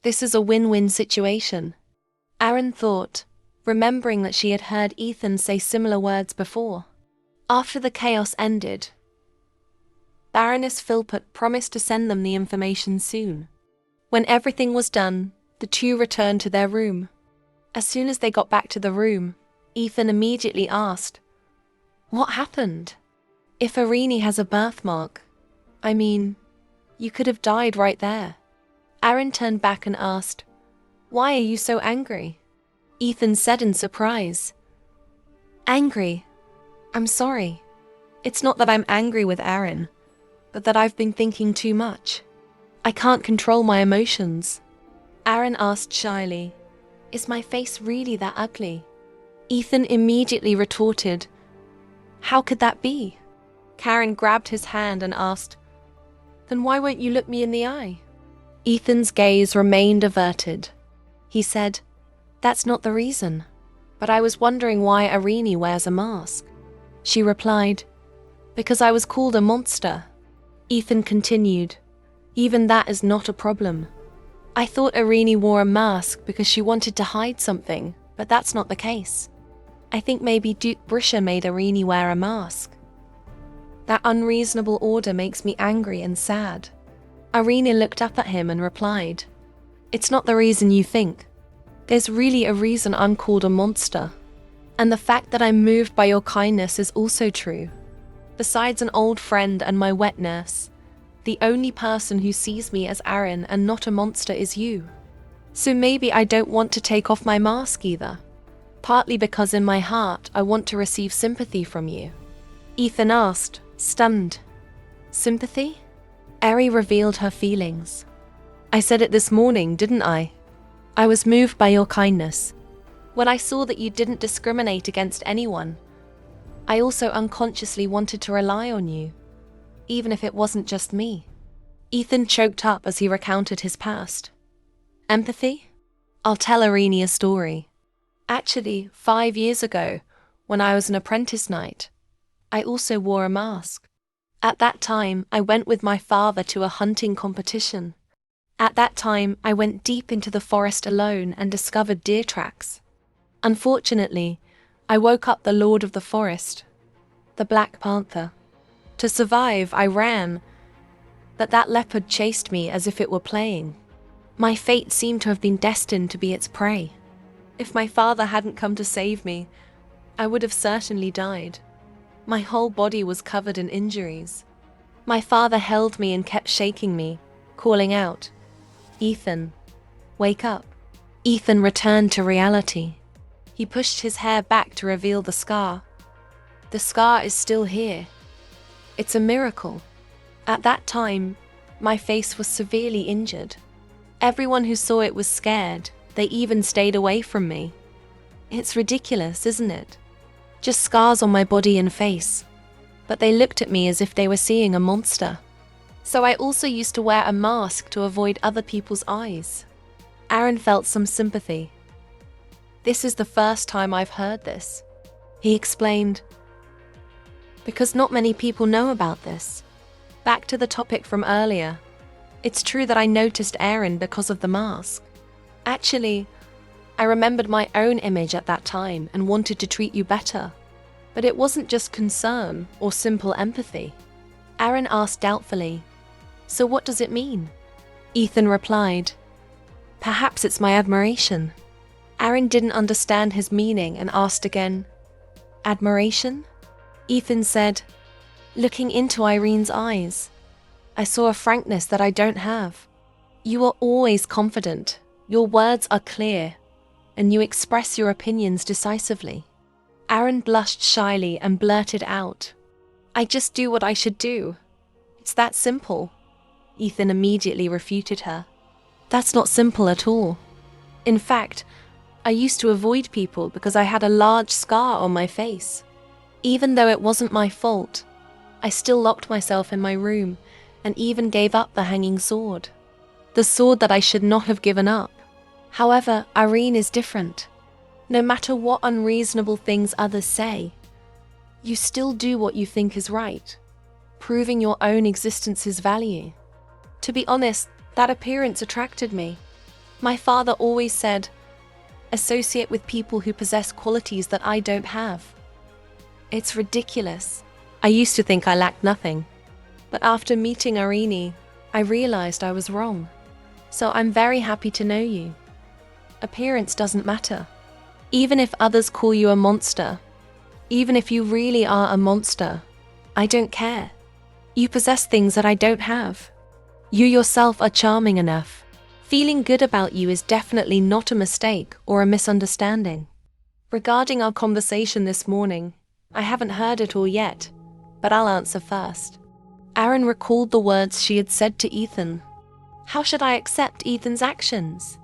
This is a win-win situation." Aaron thought, remembering that she had heard Ethan say similar words before. After the chaos ended, Baroness Philpott promised to send them the information soon. When everything was done, the two returned to their room. As soon as they got back to the room, Ethan immediately asked, "What happened? If Irini has a birthmark, you could have died right there." Aaron turned back and asked, "Why are you so angry?" Ethan said in surprise, "Angry? I'm sorry. It's not that I'm angry with Aaron, but that I've been thinking too much. I can't control my emotions." Aaron asked shyly, "Is my face really that ugly?" Ethan immediately retorted, "How could that be?" Karen grabbed his hand and asked, "Then why won't you look me in the eye?" Ethan's gaze remained averted. He said, "That's not the reason, but I was wondering why Irini wears a mask." She replied, "Because I was called a monster." Ethan continued, "Even that is not a problem. I thought Irini wore a mask because she wanted to hide something, but that's not the case. I think maybe Duke Brisha made Irini wear a mask. That unreasonable order makes me angry and sad." Irini looked up at him and replied, "It's not the reason you think. There's really a reason I'm called a monster. And the fact that I'm moved by your kindness is also true. Besides an old friend and my wet nurse, the only person who sees me as Aaron and not a monster is you. So maybe I don't want to take off my mask either. Partly because in my heart I want to receive sympathy from you. Ethan asked, stunned. Sympathy? Eri revealed her feelings. I said it this morning, didn't I? I was moved by your kindness. When I saw that you didn't discriminate against anyone, I also unconsciously wanted to rely on you, even if it wasn't just me. Ethan choked up as he recounted his past. Empathy? I'll tell Arini a story. Actually, 5 years ago, when I was an apprentice knight, I also wore a mask. At that time, I went with my father to a hunting competition. At that time, I went deep into the forest alone and discovered deer tracks. Unfortunately, I woke up the Lord of the Forest, the Black Panther. To survive, I ran, but that leopard chased me as if it were playing. My fate seemed to have been destined to be its prey. If my father hadn't come to save me, I would have certainly died. My whole body was covered in injuries. My father held me and kept shaking me, calling out, Ethan, wake up. Ethan returned to reality. He pushed his hair back to reveal the scar. The scar is still here. It's a miracle. At that time, my face was severely injured. Everyone who saw it was scared. They even stayed away from me. It's ridiculous, isn't it? Just scars on my body and face. But they looked at me as if they were seeing a monster. So I also used to wear a mask to avoid other people's eyes. Aaron felt some sympathy. This is the first time I've heard this. He explained, because not many people know about this. Back to the topic from earlier. It's true that I noticed Aaron because of the mask. Actually, I remembered my own image at that time and wanted to treat you better. But it wasn't just concern or simple empathy. Aaron asked doubtfully, so what does it mean? Ethan replied, perhaps it's my admiration. Aaron didn't understand his meaning and asked again, admiration? Ethan said, looking into Irene's eyes, I saw a frankness that I don't have. You are always confident, your words are clear, and you express your opinions decisively. Aaron blushed shyly and blurted out, I just do what I should do. It's that simple. Ethan immediately refuted her. That's not simple at all. In fact, I used to avoid people because I had a large scar on my face. Even though it wasn't my fault, I still locked myself in my room and even gave up the hanging sword. The sword that I should not have given up. However, Irene is different. No matter what unreasonable things others say, you still do what you think is right, proving your own existence's value. To be honest, that appearance attracted me. My father always said, associate with people who possess qualities that I don't have. It's ridiculous. I used to think I lacked nothing. But after meeting Irene, I realized I was wrong. So I'm very happy to know you. Appearance doesn't matter. Even if others call you a monster, even if you really are a monster, I don't care. You possess things that I don't have. You yourself are charming enough. Feeling good about you is definitely not a mistake or a misunderstanding. Regarding our conversation this morning, I haven't heard it all yet, but I'll answer first. Aaron recalled the words she had said to Ethan. How should I accept Ethan's actions?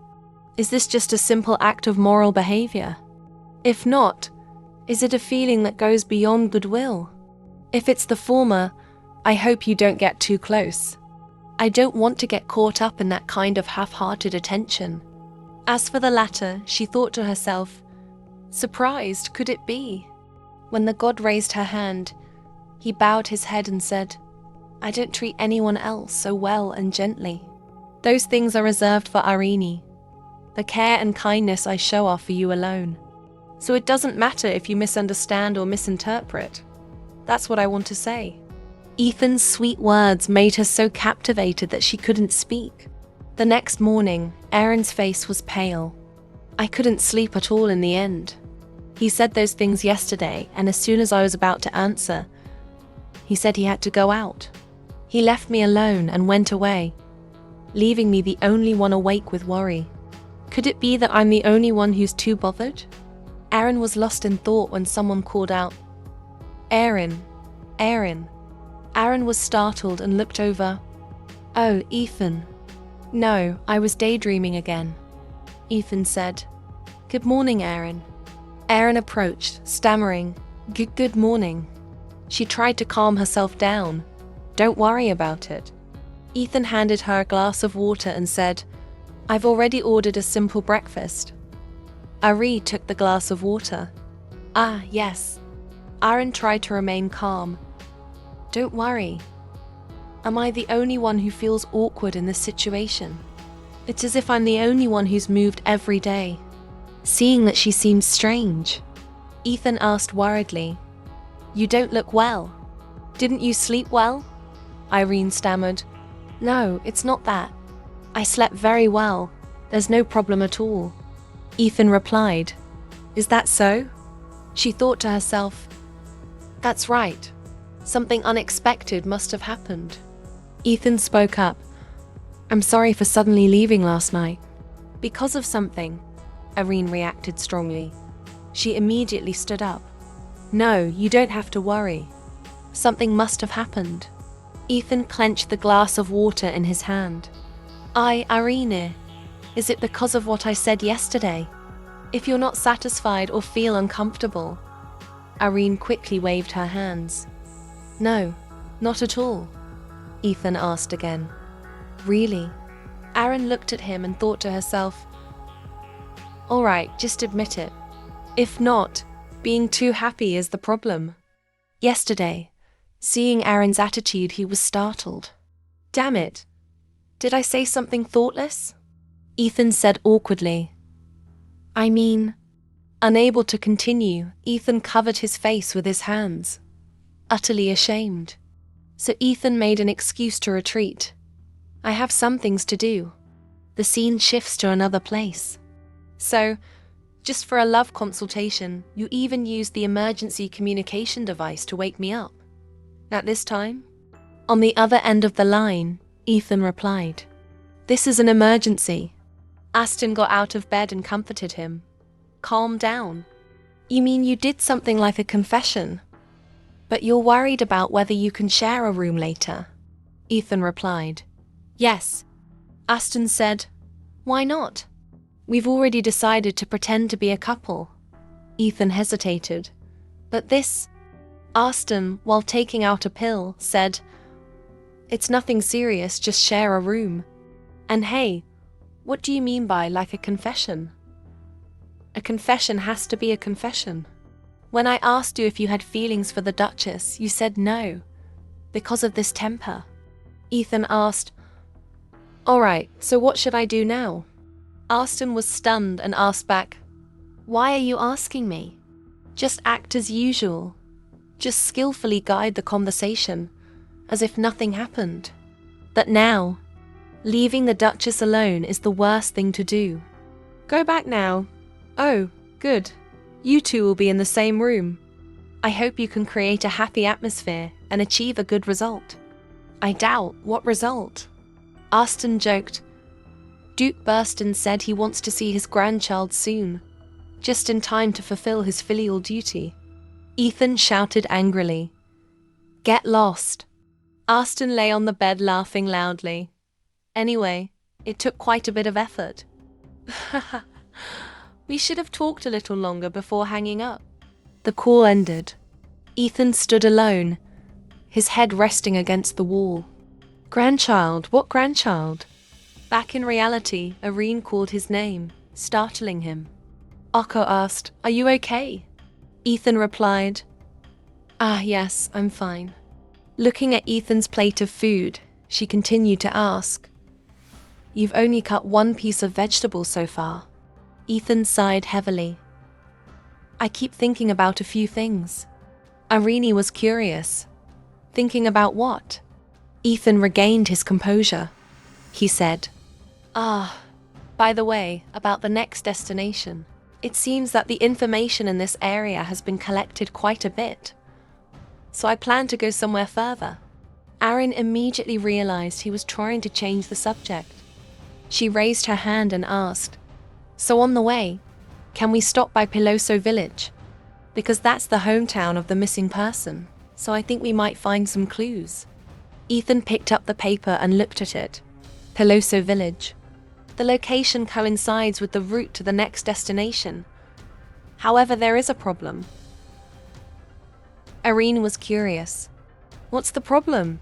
Is this just a simple act of moral behavior? If not, is it a feeling that goes beyond goodwill? If it's the former, I hope you don't get too close. I don't want to get caught up in that kind of half-hearted attention. As for the latter, she thought to herself, surprised could it be? When the god raised her hand, he bowed his head and said, I don't treat anyone else so well and gently. Those things are reserved for Irene. The care and kindness I show are for you alone. So it doesn't matter if you misunderstand or misinterpret. That's what I want to say. Ethan's sweet words made her so captivated that she couldn't speak. The next morning, Aaron's face was pale. I couldn't sleep at all in the end. He said those things yesterday, and as soon as I was about to answer, he said he had to go out. He left me alone and went away, leaving me the only one awake with worry. Could it be that I'm the only one who's too bothered? Aaron was lost in thought when someone called out, "Aaron, Aaron." Aaron was startled and looked over. "Oh, Ethan." "No, I was daydreaming again," Ethan said. "Good morning, Aaron." Aaron approached, stammering, Good morning." She tried to calm herself down. "Don't worry about it." Ethan handed her a glass of water and said, "I've already ordered a simple breakfast." Ari took the glass of water. "Ah, yes." Aaron tried to remain calm. "Don't worry. Am I the only one who feels awkward in this situation? It's as if I'm the only one who's moved every day." Seeing that she seemed strange, Ethan asked worriedly, "You don't look well. Didn't you sleep well?" Irene stammered. "No, it's not that. I slept very well. There's no problem at all." Ethan replied, "Is that so?" She thought to herself, "That's right. Something unexpected must have happened." Ethan spoke up. "I'm sorry for suddenly leaving last night." "Because of something," Irene reacted strongly. She immediately stood up. "No, you don't have to worry. Something must have happened." Ethan clenched the glass of water in his hand. Irene, is it because of what I said yesterday? If you're not satisfied or feel uncomfortable." Irene quickly waved her hands. "No, not at all," Ethan asked again. "Really?" Aaron looked at him and thought to herself, "All right, just admit it. If not, being too happy is the problem." Yesterday, seeing Aaron's attitude, he was startled. "Damn it. Did I say something thoughtless?" Ethan said awkwardly. "I mean..." Unable to continue, Ethan covered his face with his hands, utterly ashamed. So Ethan made an excuse to retreat. "I have some things to do." The scene shifts to another place. "So, just for a love consultation, you even used the emergency communication device to wake me up? At this time?" On the other end of the line, Ethan replied, "This is an emergency." Aston got out of bed and comforted him. "Calm down. You mean you did something like a confession? But you're worried about whether you can share a room later?" Ethan replied. "Yes." Aston said, "Why not? We've already decided to pretend to be a couple." Ethan hesitated. "But this..." Aston, while taking out a pill, said, "It's nothing serious, just share a room. And hey, what do you mean by like a confession? A confession has to be a confession. When I asked you if you had feelings for the Duchess, you said no, because of this temper." Ethan asked, "All right, so what should I do now?" Aston was stunned and asked back, "Why are you asking me? Just act as usual. Just skillfully guide the conversation, as if nothing happened. But now, leaving the Duchess alone is the worst thing to do. Go back now. Oh, good. You two will be in the same room. I hope you can create a happy atmosphere and achieve a good result." "I doubt. What result?" Aston joked. "Duke Burston said he wants to see his grandchild soon, just in time to fulfill his filial duty." Ethan shouted angrily. "Get lost." Aston lay on the bed laughing loudly. "Anyway, it took quite a bit of effort." "We should have talked a little longer before hanging up." The call ended. Ethan stood alone, his head resting against the wall. "Grandchild? What grandchild?" Back in reality, Irene called his name, startling him. Akko asked, "Are you okay?" Ethan replied, "Ah, yes, I'm fine." Looking at Ethan's plate of food, she continued to ask, "You've only cut one piece of vegetable so far." Ethan sighed heavily. "I keep thinking about a few things." Irene was curious. "Thinking about what?" Ethan regained his composure. He said, By the way, about the next destination. It seems that the information in this area has been collected quite a bit. So I plan to go somewhere further." Aaron immediately realized he was trying to change the subject. She raised her hand and asked, "So on the way, Can we stop by Piloso village? Because that's the hometown of the missing person, so I think we might find some clues. Ethan picked up the paper and looked at it. Piloso village. The location coincides with the route to the next destination. However, there is a problem. Irene was curious. What's the problem?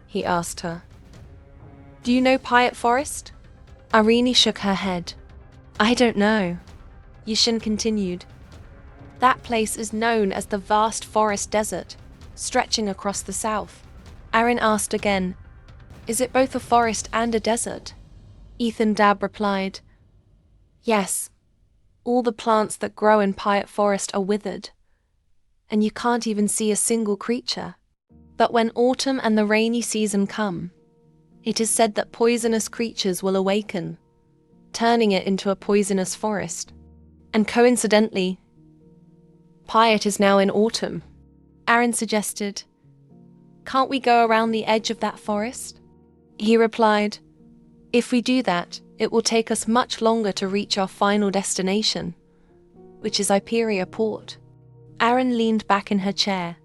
He asked her. Do you know Piot Forest? Irene shook her head. I don't know. Yishin continued. That place is known as the vast forest desert, stretching across the south. Aaron asked again, is it both a forest and a desert? Ethan Dab replied, yes. All the plants that grow in Piot Forest are withered, and you can't even see a single creature. But when autumn and the rainy season come, it is said that poisonous creatures will awaken, turning it into a poisonous forest. And coincidentally, Piot is now in autumn. Aaron suggested, can't we go around the edge of that forest? He replied, if we do that, it will take us much longer to reach our final destination, which is Iperia Port. Aaron leaned back in her chair.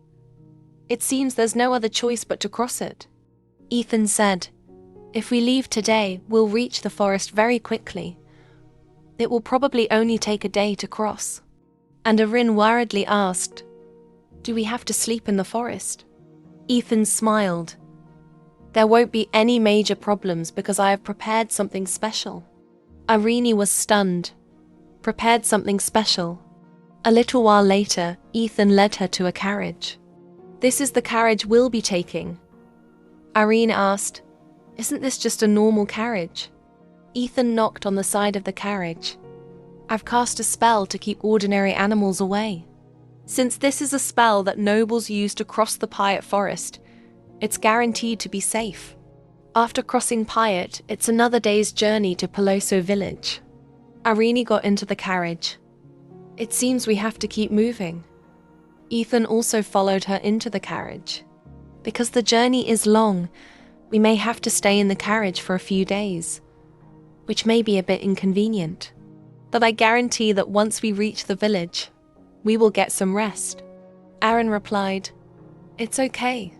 It seems there's no other choice but to cross it. Ethan said, if we leave today, we'll reach the forest very quickly. It will probably only take a day to cross. And Arin worriedly asked, do we have to sleep in the forest? Ethan smiled. There won't be any major problems because I have prepared something special. Irene was stunned. Prepared something special. A little while later, Ethan led her to a carriage. This is the carriage we'll be taking. Irene asked, isn't this just a normal carriage? Ethan knocked on the side of the carriage. I've cast a spell to keep ordinary animals away. Since this is a spell that nobles use to cross the Piot Forest, it's guaranteed to be safe. After crossing Piot, it's another day's journey to Piloso village. Irene got into the carriage. It seems we have to keep moving. Ethan also followed her into the carriage. Because the journey is long, we may have to stay in the carriage for a few days, which may be a bit inconvenient. But I guarantee that once we reach the village, we will get some rest. Aaron replied, it's okay.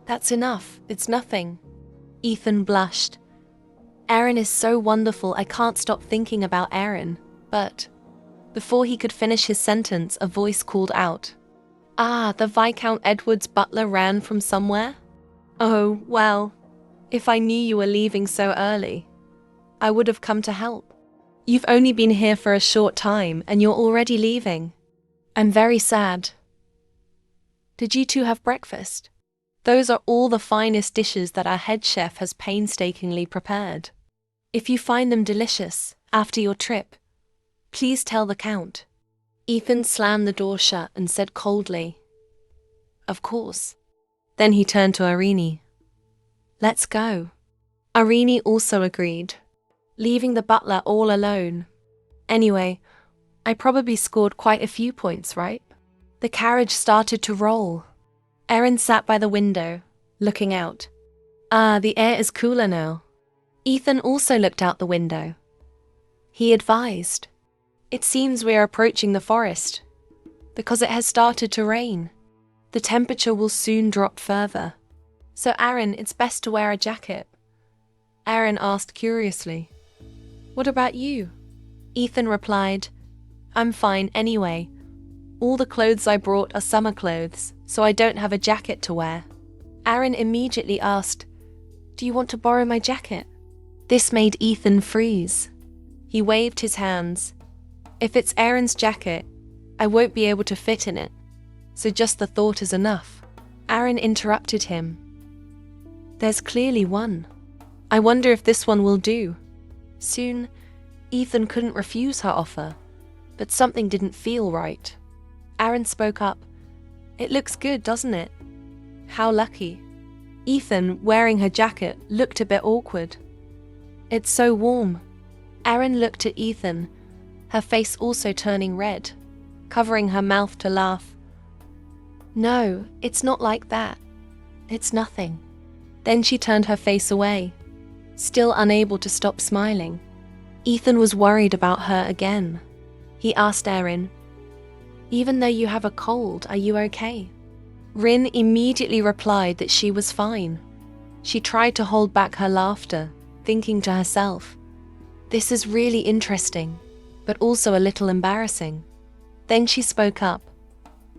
That's enough. It's nothing. Ethan blushed. Aaron is so wonderful, I can't stop thinking about Aaron. But before he could finish his sentence, a voice called out, ah, the Viscount Edward's butler ran from somewhere? Oh, well, if I knew you were leaving so early, I would have come to help. You've only been here for a short time and you're already leaving. I'm very sad. Did you two have breakfast? Those are all the finest dishes that our head chef has painstakingly prepared. If you find them delicious after your trip, please tell the Count. Ethan slammed the door shut and said coldly, of course. Then he turned to Irene. Let's go. Irene also agreed, leaving the butler all alone. Anyway, I probably scored quite a few points, right? The carriage started to roll. Aaron sat by the window, looking out. Ah, the air is cooler now. Ethan also looked out the window. He advised, it seems we are approaching the forest, because it has started to rain. The temperature will soon drop further. So Aaron, it's best to wear a jacket. Aaron asked curiously, what about you? Ethan replied, I'm fine anyway. All the clothes I brought are summer clothes, so I don't have a jacket to wear. Aaron immediately asked, do you want to borrow my jacket? This made Ethan freeze. He waved his hands. If it's Aaron's jacket, I won't be able to fit in it, so just the thought is enough. Aaron interrupted him. There's clearly one. I wonder if this one will do. Soon, Ethan couldn't refuse her offer, but something didn't feel right. Aaron spoke up. It looks good, doesn't it? How lucky. Ethan, wearing her jacket, looked a bit awkward. It's so warm. Aaron looked at Ethan, her face also turning red, covering her mouth to laugh. No, it's not like that. It's nothing. Then she turned her face away, still unable to stop smiling. Ethan was worried about her again. He asked Erin, "Even though you have a cold, are you okay?" Rin immediately replied that she was fine. She tried to hold back her laughter, thinking to herself, "This is really interesting, but also a little embarrassing." Then she spoke up,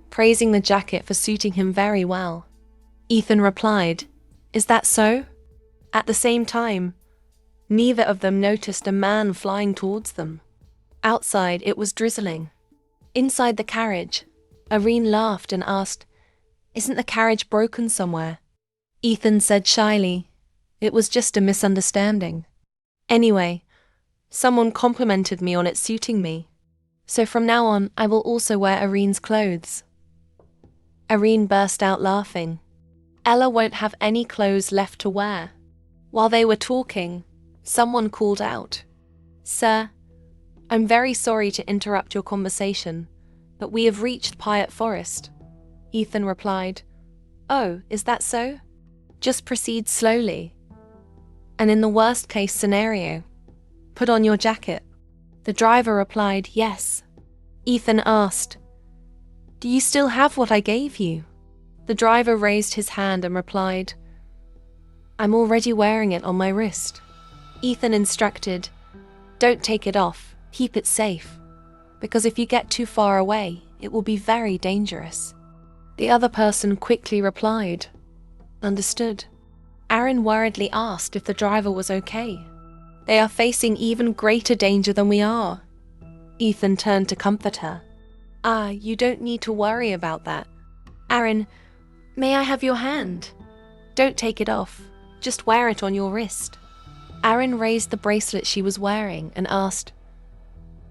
praising the jacket for suiting him very well. Ethan replied, "Is that so?" At the same time, neither of them noticed a man flying towards them. Outside, it was drizzling. Inside the carriage, Irene laughed and asked, "Isn't the carriage broken somewhere?" Ethan said shyly, "It was just a misunderstanding. Anyway, someone complimented me on it suiting me. So from now on, I will also wear Irene's clothes." Irene burst out laughing. Ella won't have any clothes left to wear. While they were talking, someone called out, "Sir, I'm very sorry to interrupt your conversation, but we have reached Piot Forest." Ethan replied, "Oh, is that so? Just proceed slowly. And in the worst case scenario, put on your jacket." The driver replied, "Yes." Ethan asked, "Do you still have what I gave you?" The driver raised his hand and replied, "I'm already wearing it on my wrist." Ethan instructed, "Don't take it off, keep it safe, because if you get too far away, it will be very dangerous." The other person quickly replied, "Understood." Aaron worriedly asked if the driver was okay. "They are facing even greater danger than we are." Ethan turned to comfort her. You don't need to worry about that." "Aaron, may I have your hand?" "Don't take it off, just wear it on your wrist." Aaron raised the bracelet she was wearing and asked,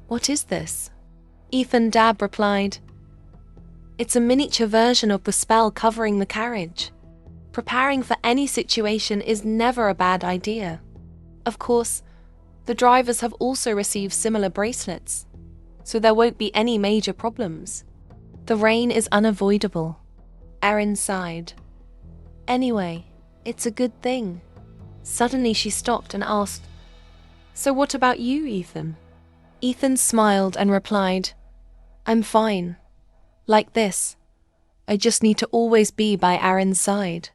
"What is this?" Ethan Dab replied, "It's a miniature version of the spell covering the carriage. Preparing for any situation is never a bad idea. Of course, the drivers have also received similar bracelets, so there won't be any major problems. The rain is unavoidable." Aaron sighed. "Anyway, it's a good thing." Suddenly she stopped and asked, "So what about you, Ethan?" Ethan smiled and replied, "I'm fine. Like this. I just need to always be by Aaron's side."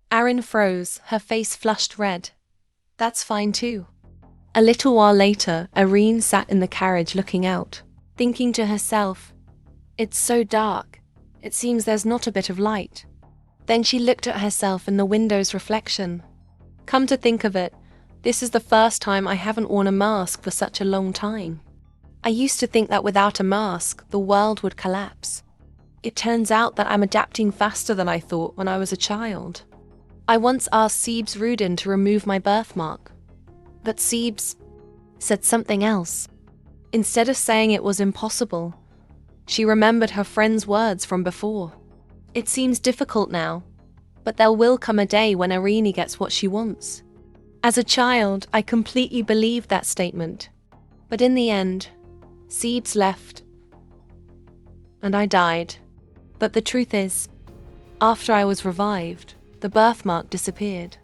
Aaron froze, her face flushed red. "That's fine too." A little while later, Irene sat in the carriage looking out, thinking to herself, "It's so dark. It seems there's not a bit of light." Then she looked at herself in the window's reflection. Come to think of it, this is the first time I haven't worn a mask for such a long time. I used to think that without a mask, the world would collapse. It turns out that I'm adapting faster than I thought when I was a child. I once asked Siebes Rudin to remove my birthmark, but Siebes said something else. Instead of saying it was impossible, she remembered her friend's words from before. It seems difficult now, but there will come a day when Irene gets what she wants. As a child, I completely believed that statement. But in the end, Siebes left, and I died. But the truth is, after I was revived, the birthmark disappeared.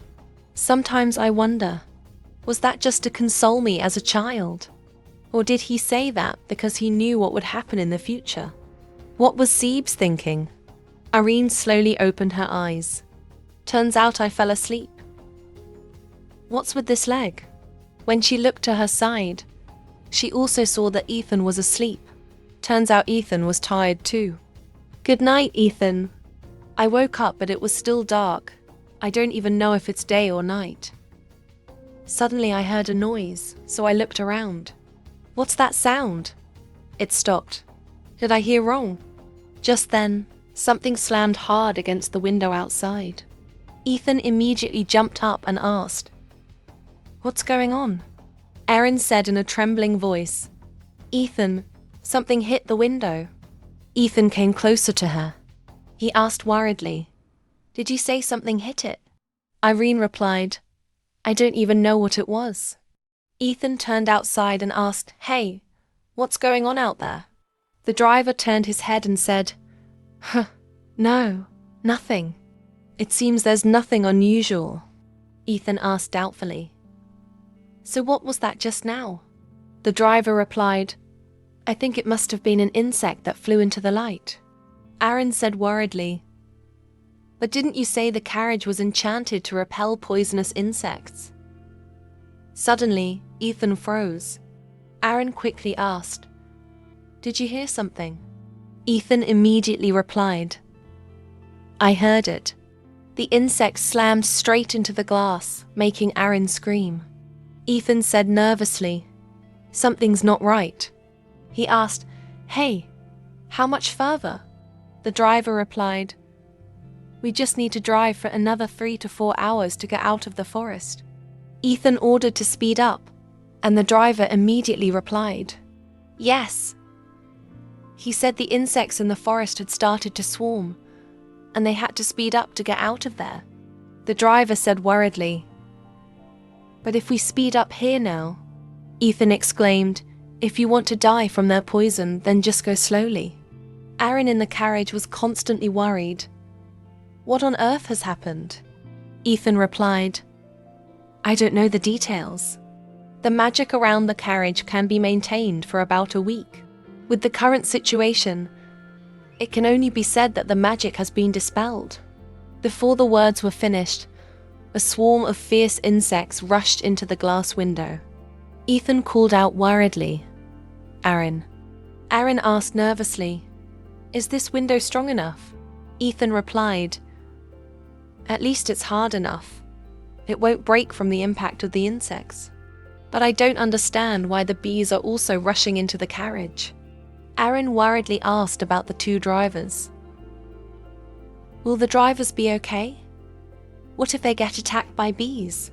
Sometimes I wonder, was that just to console me as a child? Or did he say that because he knew what would happen in the future? What was Siebes thinking? Irene slowly opened her eyes. Turns out I fell asleep. What's with this leg? When she looked to her side, she also saw that Ethan was asleep. Turns out Ethan was tired too. "Good night, Ethan." I woke up, but it was still dark. I don't even know if it's day or night. Suddenly I heard a noise, so I looked around. "What's that sound?" It stopped. Did I hear wrong? Just then, something slammed hard against the window outside. Ethan immediately jumped up and asked, "What's going on?" Erin said in a trembling voice, "Ethan, something hit the window." Ethan came closer to her. He asked worriedly, "Did you say something hit it?" Irene replied, "I don't even know what it was." Ethan turned outside and asked, "Hey, what's going on out there?" The driver turned his head and said, "No, nothing. It seems there's nothing unusual." Ethan asked doubtfully, "So what was that just now?" The driver replied, I think it must have been an insect that flew into the light, Aaron said worriedly. But didn't you say the carriage was enchanted to repel poisonous insects? Suddenly, Ethan froze. Aaron quickly asked, Did you hear something? Ethan immediately replied, I heard it. The insect slammed straight into the glass, making Aaron scream. Ethan said nervously, Something's not right. He asked, Hey, how much further? The driver replied, We just need to drive for another 3 to 4 hours to get out of the forest. Ethan ordered to speed up, and the driver immediately replied, Yes. He said the insects in the forest had started to swarm, and they had to speed up to get out of there. The driver said worriedly, But if we speed up here now, Ethan exclaimed, If you want to die from their poison, then just go slowly. Aaron in the carriage was constantly worried. What on earth has happened? Ethan replied, I don't know the details. The magic around the carriage can be maintained for about a week. With the current situation, it can only be said that the magic has been dispelled. Before the words were finished, a swarm of fierce insects rushed into the glass window. Ethan called out worriedly, Aaron. Aaron asked nervously, Is this window strong enough? Ethan replied, At least it's hard enough. It won't break from the impact of the insects. But I don't understand why the bees are also rushing into the carriage. Aaron worriedly asked about the 2 drivers. Will the drivers be okay? What if they get attacked by bees?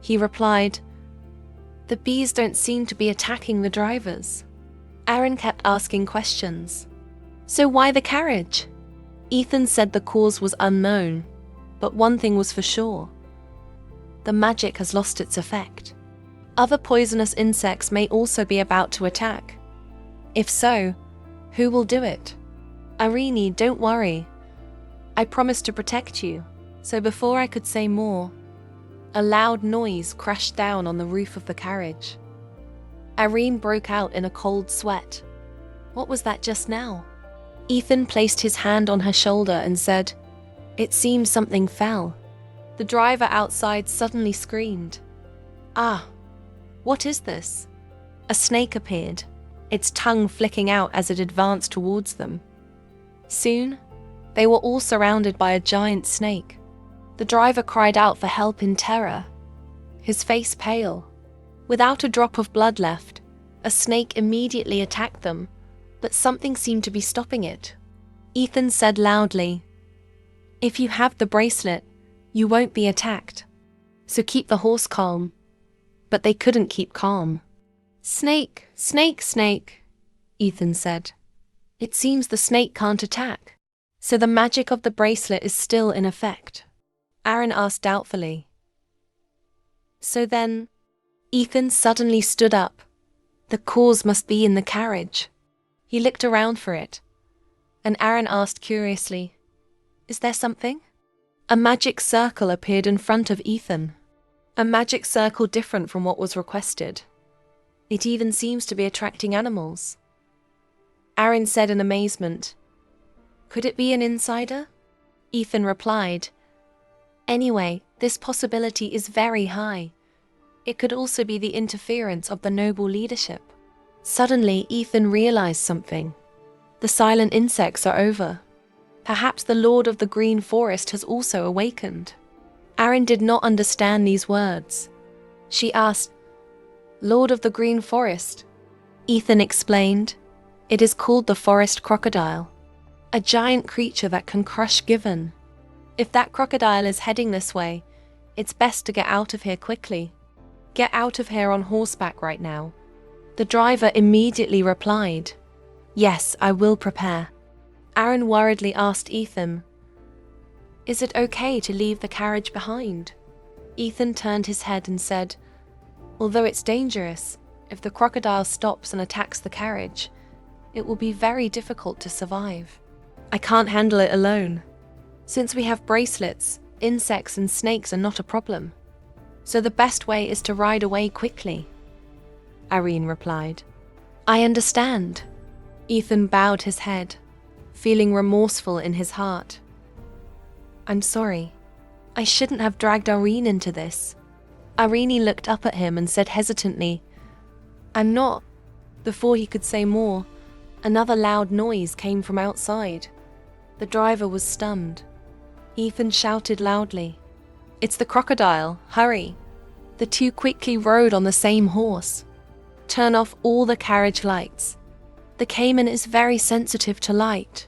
He replied, The bees don't seem to be attacking the drivers. Aaron kept asking questions. So why the carriage? Ethan said the cause was unknown, but one thing was for sure. The magic has lost its effect. Other poisonous insects may also be about to attack. If so, who will do it? Arini, don't worry. I promised to protect you. So before I could say more, a loud noise crashed down on the roof of the carriage. Irene broke out in a cold sweat. What was that just now? Ethan placed his hand on her shoulder and said, It seems something fell. The driver outside suddenly screamed. Ah, what is this? A snake appeared, its tongue flicking out as it advanced towards them. Soon, they were all surrounded by a giant snake. The driver cried out for help in terror, his face pale. Without a drop of blood left, a snake immediately attacked them, but something seemed to be stopping it. Ethan said loudly, If you have the bracelet, you won't be attacked. So keep the horse calm. But they couldn't keep calm. Snake, snake, snake, Ethan said. It seems the snake can't attack. So the magic of the bracelet is still in effect. Aaron asked doubtfully. So then, Ethan suddenly stood up. The cause must be in the carriage. He looked around for it, and Aaron asked curiously, Is there something? A magic circle appeared in front of Ethan. A magic circle different from what was requested. It even seems to be attracting animals. Aaron said in amazement, Could it be an insider? Ethan replied, Anyway, this possibility is very high. It could also be the interference of the noble leadership. Suddenly, Ethan realized something. The silent insects are over. Perhaps the Lord of the Green Forest has also awakened. Aaron did not understand these words. She asked, Lord of the Green Forest? Ethan explained, It is called the forest crocodile, a giant creature that can crush Given. If that crocodile is heading this way, it's best to get out of here quickly. Get out of here on horseback right now. The driver immediately replied, Yes, I will prepare. Aaron worriedly asked Ethan, Is it okay to leave the carriage behind? Ethan turned his head and said, Although it's dangerous, if the crocodile stops and attacks the carriage, it will be very difficult to survive. I can't handle it alone. Since we have bracelets, insects and snakes are not a problem. So the best way is to ride away quickly. Irene replied. I understand. Ethan bowed his head, feeling remorseful in his heart. I'm sorry. I shouldn't have dragged Irene into this. Irene looked up at him and said hesitantly, I'm not. Before he could say more, another loud noise came from outside. The driver was stunned. Ethan shouted loudly, It's the crocodile, hurry. The two quickly rode on the same horse. Turn off all the carriage lights. The caiman is very sensitive to light,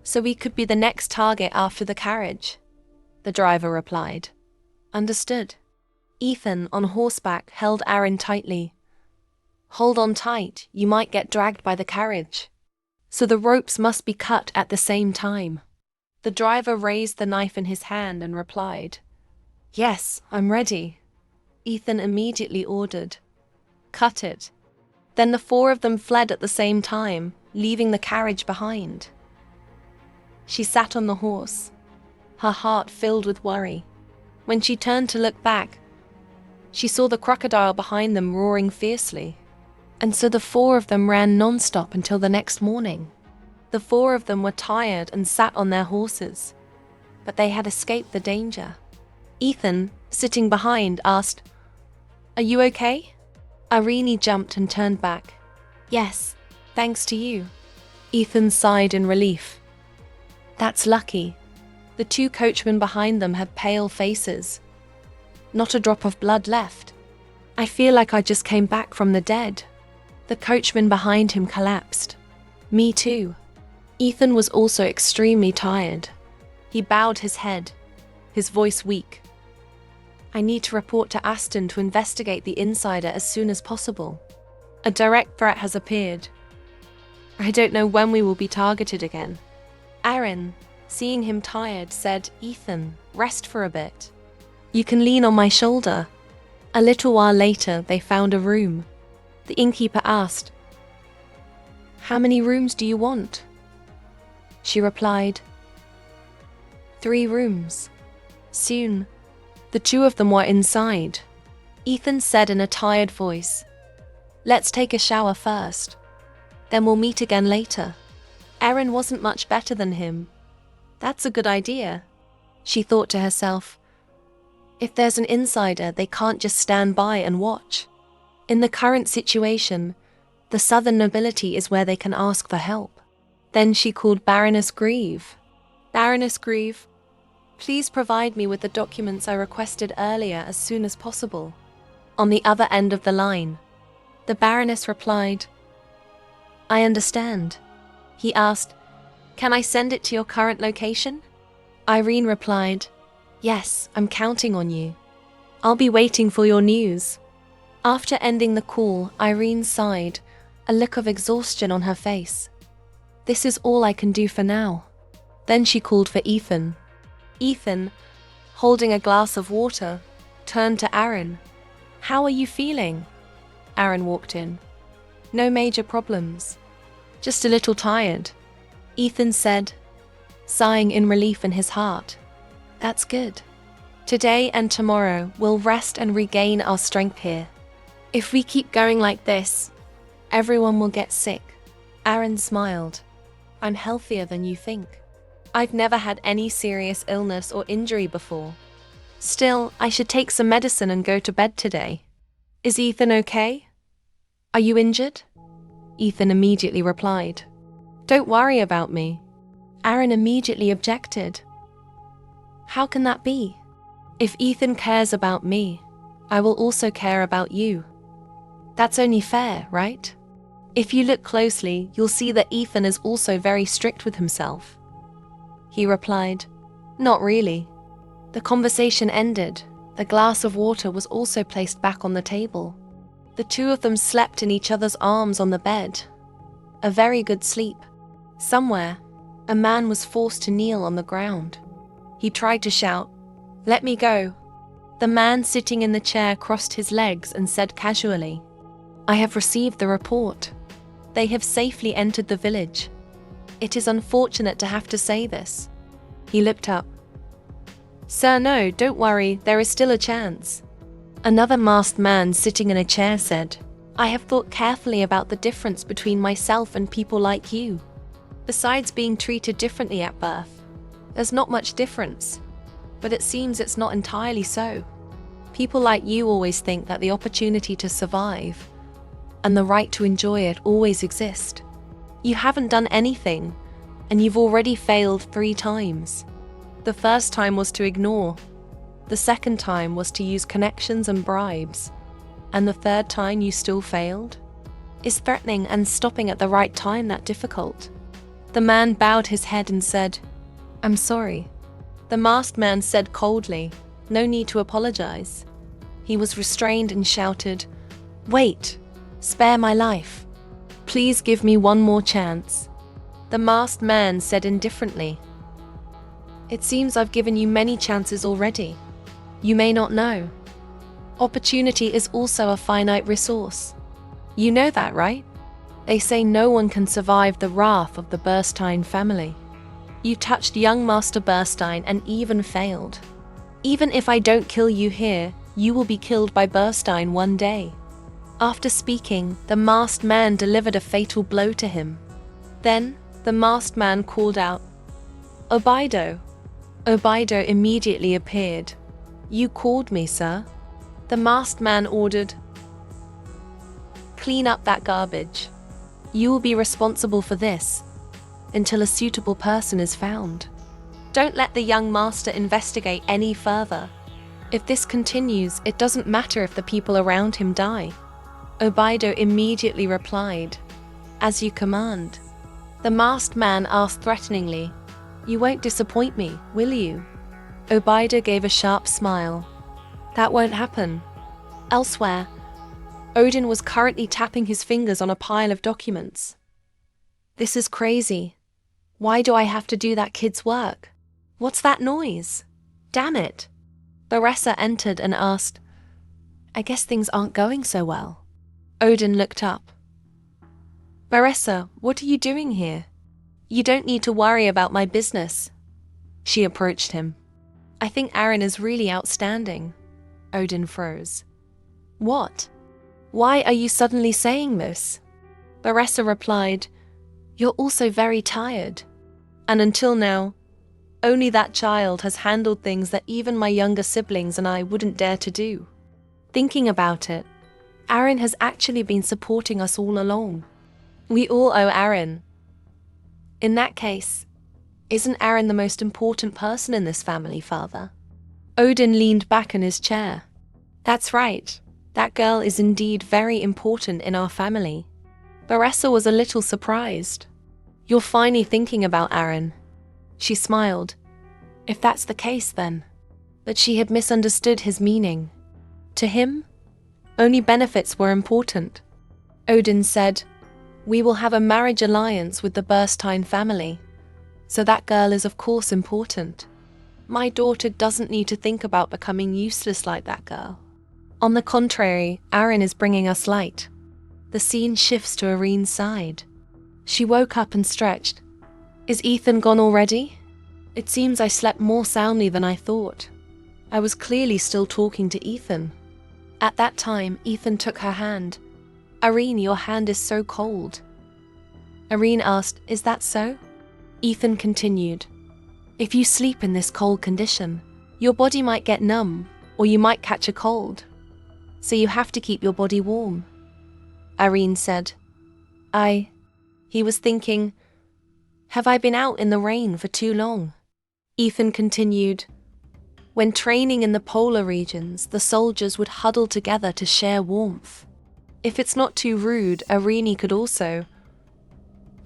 so we could be the next target after the carriage. The driver replied. Understood. Ethan, on horseback, held Aaron tightly. Hold on tight, you might get dragged by the carriage. So the ropes must be cut at the same time. The driver raised the knife in his hand and replied, Yes, I'm ready. Ethan immediately ordered, Cut it. Then the four of them fled at the same time, leaving the carriage behind. She sat on the horse, her heart filled with worry. When she turned to look back, she saw the crocodile behind them roaring fiercely. And so the four of them ran non-stop until the next morning. The four of them were tired and sat on their horses, but they had escaped the danger. Ethan, sitting behind, asked, Are you okay? Irene jumped and turned back. Yes, thanks to you. Ethan sighed in relief. That's lucky. The two coachmen behind them had pale faces. Not a drop of blood left. I feel like I just came back from the dead. The coachman behind him collapsed. Me too. Ethan was also extremely tired. He bowed his head, his voice weak. I need to report to Aston to investigate the insider as soon as possible. A direct threat has appeared. I don't know when we will be targeted again. Aaron, seeing him tired, said, Ethan, rest for a bit. You can lean on my shoulder. A little while later, they found a room. The innkeeper asked, How many rooms do you want? She replied, 3 rooms. Soon, the two of them were inside. Ethan said in a tired voice, Let's take a shower first. Then we'll meet again later. Aaron wasn't much better than him. That's a good idea. She thought to herself, if there's an insider, they can't just stand by and watch. In the current situation, the southern nobility is where they can ask for help. Then she called Baroness Grieve. Baroness Grieve, please provide me with the documents I requested earlier as soon as possible. On the other end of the line, the Baroness replied, I understand. He asked, Can I send it to your current location? Irene replied, Yes, I'm counting on you. I'll be waiting for your news. After ending the call, Irene sighed, a look of exhaustion on her face. This is all I can do for now. Then she called for Ethan. Ethan, holding a glass of water, turned to Aaron. How are you feeling? Aaron walked in. No major problems. Just a little tired, Ethan said, sighing in relief in his heart. That's good. Today and tomorrow we'll rest and regain our strength here. If we keep going like this, everyone will get sick. Aaron smiled. I'm healthier than you think. I've never had any serious illness or injury before. Still, I should take some medicine and go to bed today. Is Ethan okay? Are you injured? Ethan immediately replied, Don't worry about me. Aaron immediately objected. How can that be? If Ethan cares about me, I will also care about you. That's only fair, right? If you look closely, you'll see that Ethan is also very strict with himself. He replied, Not really. The conversation ended. The glass of water was also placed back on the table. The two of them slept in each other's arms on the bed. A very good sleep. Somewhere, a man was forced to kneel on the ground. He tried to shout, Let me go. The man sitting in the chair crossed his legs and said casually, I have received the report. They have safely entered the village. It is unfortunate to have to say this. He looked up. Sir, no, don't worry, there is still a chance. Another masked man sitting in a chair said, I have thought carefully about the difference between myself and people like you. Besides being treated differently at birth, there's not much difference. But it seems it's not entirely so. People like you always think that the opportunity to survive and the right to enjoy it always exist. You haven't done anything, and you've already failed 3 times. The first time was to ignore. The second time was to use connections and bribes. And the third time you still failed? Is threatening and stopping at the right time that difficult? The man bowed his head and said, "I'm sorry." The masked man said coldly, "No need to apologize." He was restrained and shouted, "Wait! Spare my life. Please give me one more chance." The masked man said indifferently, "It seems I've given you many chances already. You may not know. Opportunity is also a finite resource. You know that, right? They say no one can survive the wrath of the Burstein family. You touched young Master Burstein and even failed. Even if I don't kill you here, you will be killed by Burstein one day." After speaking, the masked man delivered a fatal blow to him. Then, the masked man called out, "Obido." Obido immediately appeared. "You called me, sir." The masked man ordered, "Clean up that garbage. You will be responsible for this until a suitable person is found. Don't let the young master investigate any further. If this continues, it doesn't matter if the people around him die." Obido immediately replied, "As you command." The masked man asked threateningly, "You won't disappoint me, will you?" Obido gave a sharp smile. "That won't happen." Elsewhere, Odin was currently tapping his fingers on a pile of documents. "This is crazy. Why do I have to do that kid's work? What's that noise? Damn it." Baressa entered and asked, "I guess things aren't going so well." Odin looked up. "Baressa, what are you doing here? You don't need to worry about my business." She approached him. "I think Aaron is really outstanding." Odin froze. "What? Why are you suddenly saying this?" Baressa replied, "You're also very tired. And until now, only that child has handled things that even my younger siblings and I wouldn't dare to do. Thinking about it, Aaron has actually been supporting us all along. We all owe Aaron. In that case, isn't Aaron the most important person in this family, father?" Odin leaned back in his chair. "That's right. That girl is indeed very important in our family." Baressa was a little surprised. "You're finally thinking about Aaron." She smiled. "If that's the case, then." But she had misunderstood his meaning. To him, only benefits were important. Odin said, "We will have a marriage alliance with the Burstein family, so that girl is of course important. My daughter doesn't need to think about becoming useless like that girl. On the contrary, Aaron is bringing us light." The scene shifts to Irene's side. She woke up and stretched. "Is Ethan gone already? It seems I slept more soundly than I thought. I was clearly still talking to Ethan." At that time, Ethan took her hand. "Irene, your hand is so cold." Irene asked, "Is that so?" Ethan continued, "If you sleep in this cold condition, your body might get numb, or you might catch a cold. So you have to keep your body warm." Irene said, He was thinking, "Have I been out in the rain for too long?" Ethan continued, "When training in the polar regions, the soldiers would huddle together to share warmth. If it's not too rude, Irene could also.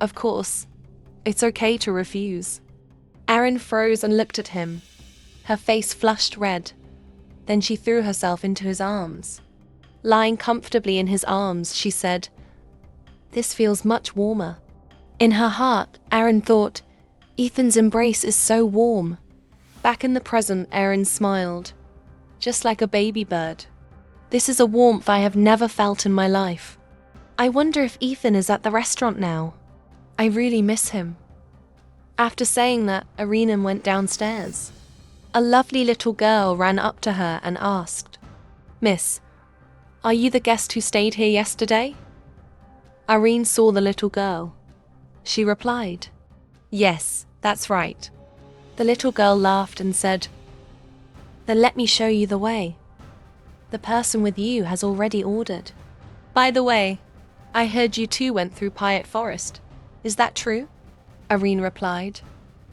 Of course, it's okay to refuse." Aaron froze and looked at him. Her face flushed red. Then she threw herself into his arms. Lying comfortably in his arms, she said, "This feels much warmer." In her heart, Aaron thought, "Ethan's embrace is so warm." Back in the present, Aaron smiled, just like a baby bird. "This is a warmth I have never felt in my life. I wonder if Ethan is at the restaurant now. I really miss him." After saying that, Irene went downstairs. A lovely little girl ran up to her and asked, "Miss, Are you the guest who stayed here yesterday? Irene saw the little girl. She replied, Yes, that's right. The little girl laughed and said, Then let me show you the way. The person with you has already ordered. By the way, I heard you two went through Piet Forest. Is that true? Irene replied,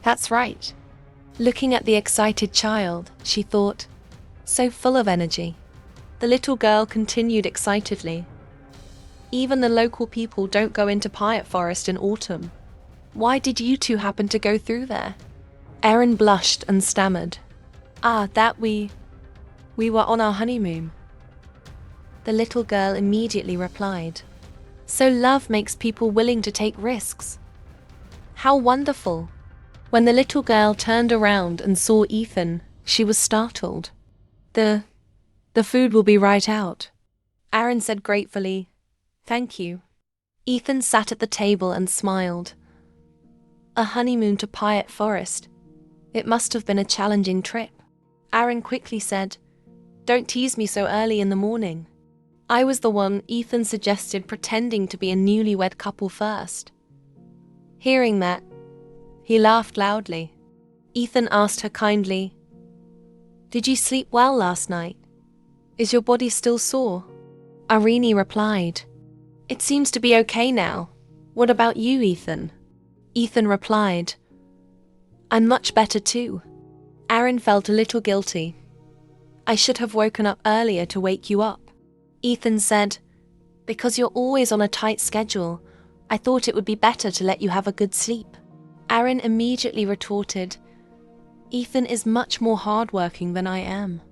That's right. Looking at the excited child, she thought, so full of energy. The little girl continued excitedly. Even the local people don't go into Piet Forest in autumn. Why did you two happen to go through there? Erin blushed and stammered. We were on our honeymoon. The little girl immediately replied, So love makes people willing to take risks. How wonderful. When the little girl turned around and saw Ethan, she was startled. The food will be right out. Erin said gratefully, Thank you. Ethan sat at the table and smiled. A honeymoon to Piet Forest. It must have been a challenging trip. Erin quickly said, Don't tease me so early in the morning. I was the one Ethan suggested pretending to be a newlywed couple first. Hearing that, he laughed loudly. Ethan asked her kindly, Did you sleep well last night? Is your body still sore? Irene replied, It seems to be okay now. What about you, Ethan? Ethan replied, I'm much better too. Erin felt a little guilty. I should have woken up earlier to wake you up. Ethan said, Because you're always on a tight schedule, I thought it would be better to let you have a good sleep. Erin immediately retorted, Ethan is much more hardworking than I am.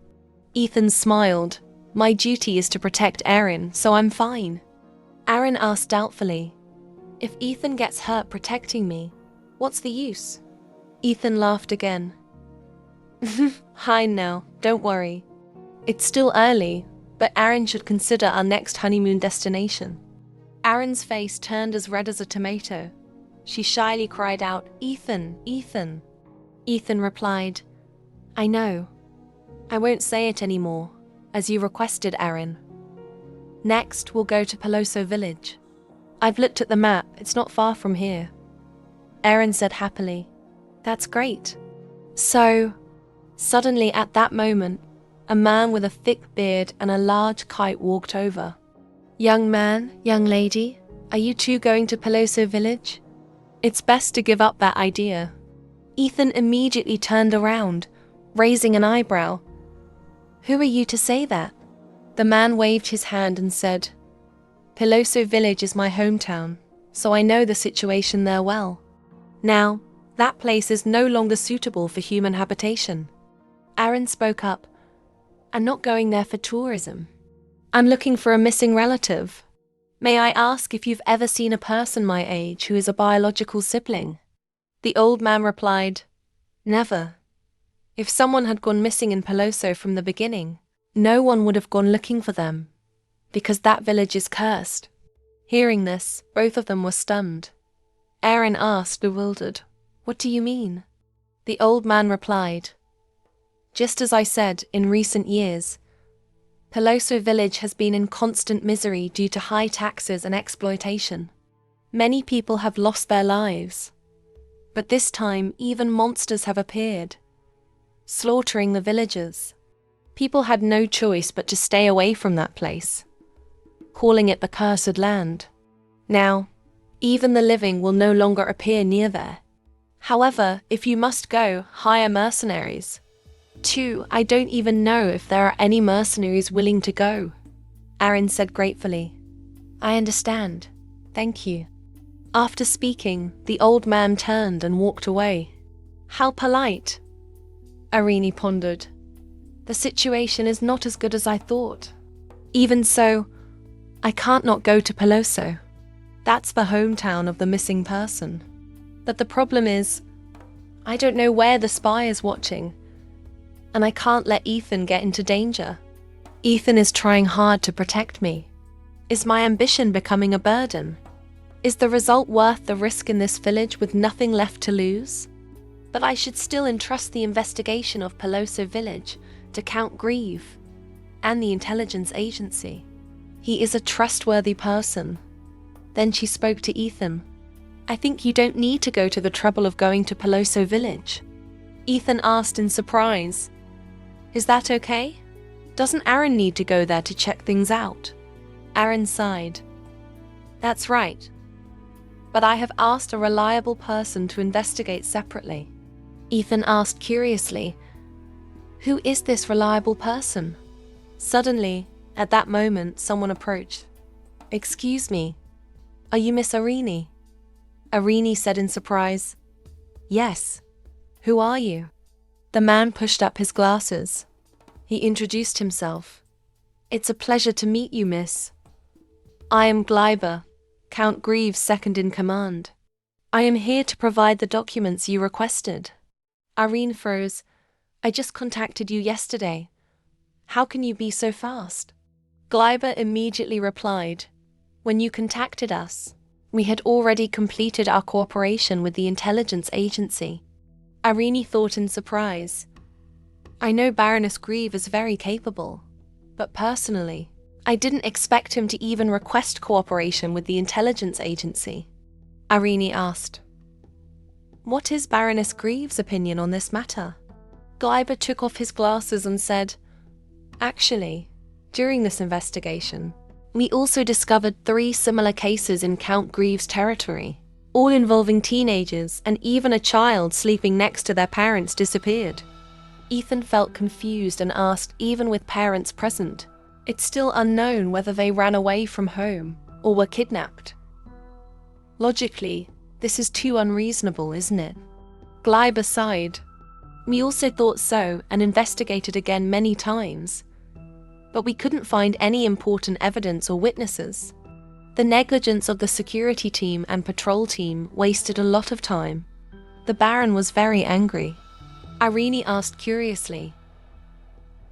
Ethan smiled. My duty is to protect Erin, so I'm fine. Erin asked doubtfully, If Ethan gets hurt protecting me, what's the use? Ethan laughed again. Hi now, don't worry. It's still early, but Erin should consider our next honeymoon destination. Erin's face turned as red as a tomato. She shyly cried out, Ethan, Ethan. Ethan replied, I know. I won't say it anymore, as you requested, Erin. Next, we'll go to Peloso Village. I've looked at the map, it's not far from here. Erin said happily, That's great. So, suddenly at that moment, a man with a thick beard and a large kite walked over. Young man, young lady, are you two going to Peloso Village? It's best to give up that idea. Ethan immediately turned around, raising an eyebrow. Who are you to say that? The man waved his hand and said, Peloso Village is my hometown, so I know the situation there well. Now, that place is no longer suitable for human habitation. Erin spoke up, I'm not going there for tourism. I'm looking for a missing relative. May I ask if you've ever seen a person my age who is a biological sibling? The old man replied, Never. If someone had gone missing in Peloso from the beginning, no one would have gone looking for them, because that village is cursed. Hearing this, both of them were stunned. Erin asked, bewildered, What do you mean? The old man replied, Just as I said, in recent years, Peloso Village has been in constant misery due to high taxes and exploitation. Many people have lost their lives. But this time, even monsters have appeared, slaughtering the villagers. People had no choice but to stay away from that place, calling it the Cursed Land. Now, even the living will no longer appear near there. However, if you must go, hire mercenaries. 2, I don't even know if there are any mercenaries willing to go. Erin said gratefully, I understand. Thank you. After speaking, the old man turned and walked away. How polite. Irene pondered. The situation is not as good as I thought. Even so, I can't not go to Peloso. That's the hometown of the missing person. But the problem is, I don't know where the spy is watching, and I can't let Ethan get into danger. Ethan is trying hard to protect me. Is my ambition becoming a burden? Is the result worth the risk in this village with nothing left to lose? But I should still entrust the investigation of Peloso Village to Count Grieve and the intelligence agency. He is a trustworthy person. Then she spoke to Ethan. I think you don't need to go to the trouble of going to Peloso Village. Ethan asked in surprise. Is that okay? Doesn't Aaron need to go there to check things out? Aaron sighed. That's right. But I have asked a reliable person to investigate separately. Ethan asked curiously, who is this reliable person? Suddenly, at that moment, someone approached. Excuse me, are you Miss Arini? Arini said in surprise. Yes. Who are you? The man pushed up his glasses. He introduced himself. It's a pleasure to meet you, miss. I am Gleiber, Count Greaves' second in command. I am here to provide the documents you requested. Irene froze. I just contacted you yesterday. How can you be so fast? Gleiber immediately replied. When you contacted us, we had already completed our cooperation with the intelligence agency. Irene thought in surprise. I know Baroness Grieve is very capable, but personally, I didn't expect him to even request cooperation with the intelligence agency. Irene asked. What is Baroness Grieve's opinion on this matter? Gleiber took off his glasses and said, Actually, during this investigation, we also discovered 3 similar cases in Count Greaves' territory, all involving teenagers, and even a child sleeping next to their parents disappeared. Ethan felt confused and asked, even with parents present, it's still unknown whether they ran away from home or were kidnapped. Logically, this is too unreasonable, isn't it? Gleiber sighed. We also thought so and investigated again many times, but we couldn't find any important evidence or witnesses. The negligence of the security team and patrol team wasted a lot of time. The Baron was very angry. Irene asked curiously,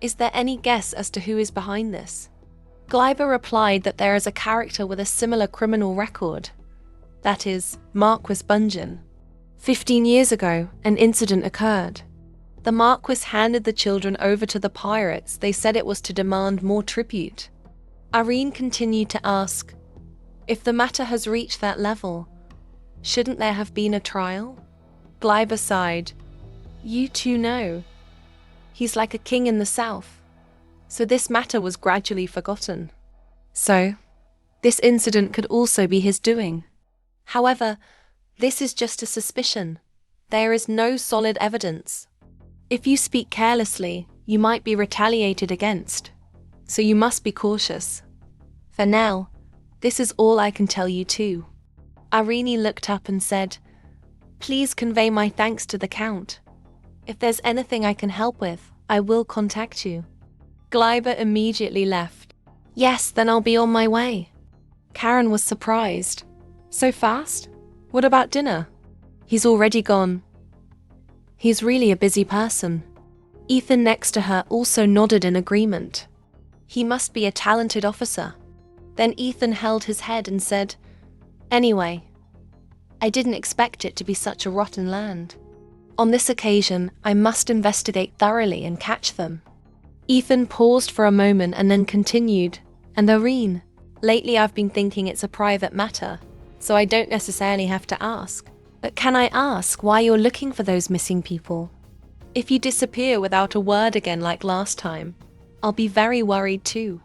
Is there any guess as to who is behind this? Gleiber replied that there is a character with a similar criminal record. That is, Marquis Bungeon. 15 years ago, an incident occurred. The Marquis handed the children over to the pirates. They said it was to demand more tribute. Irene continued to ask, if the matter has reached that level, shouldn't there have been a trial? Gleiber sighed. You two know. He's like a king in the south. So this matter was gradually forgotten. So, this incident could also be his doing. However, this is just a suspicion. There is no solid evidence. If you speak carelessly, you might be retaliated against. So you must be cautious. For now, this is all I can tell you too. Irene looked up and said, Please convey my thanks to the Count. If there's anything I can help with, I will contact you. Gleiber immediately left. Yes, then I'll be on my way. Karen was surprised. So fast? What about dinner? He's already gone. He's really a busy person. Ethan next to her also nodded in agreement. He must be a talented officer. Then Ethan held his head and said, Anyway, I didn't expect it to be such a rotten land. On this occasion, I must investigate thoroughly and catch them. Ethan paused for a moment and then continued, And Irene, lately I've been thinking it's a private matter, so I don't necessarily have to ask. But can I ask why you're looking for those missing people? If you disappear without a word again like last time, I'll be very worried too.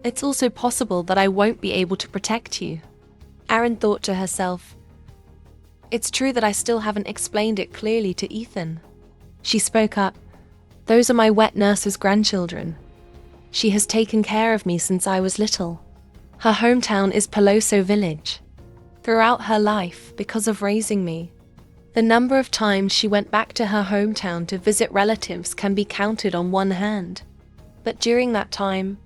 It's also possible that I won't be able to protect you. Aaron thought to herself, It's true that I still haven't explained it clearly to Ethan. She spoke up, Those are my wet nurse's grandchildren. She has taken care of me since I was little. Her hometown is Peloso Village. Throughout her life, because of raising me, the number of times she went back to her hometown to visit relatives can be counted on one hand. But during that time,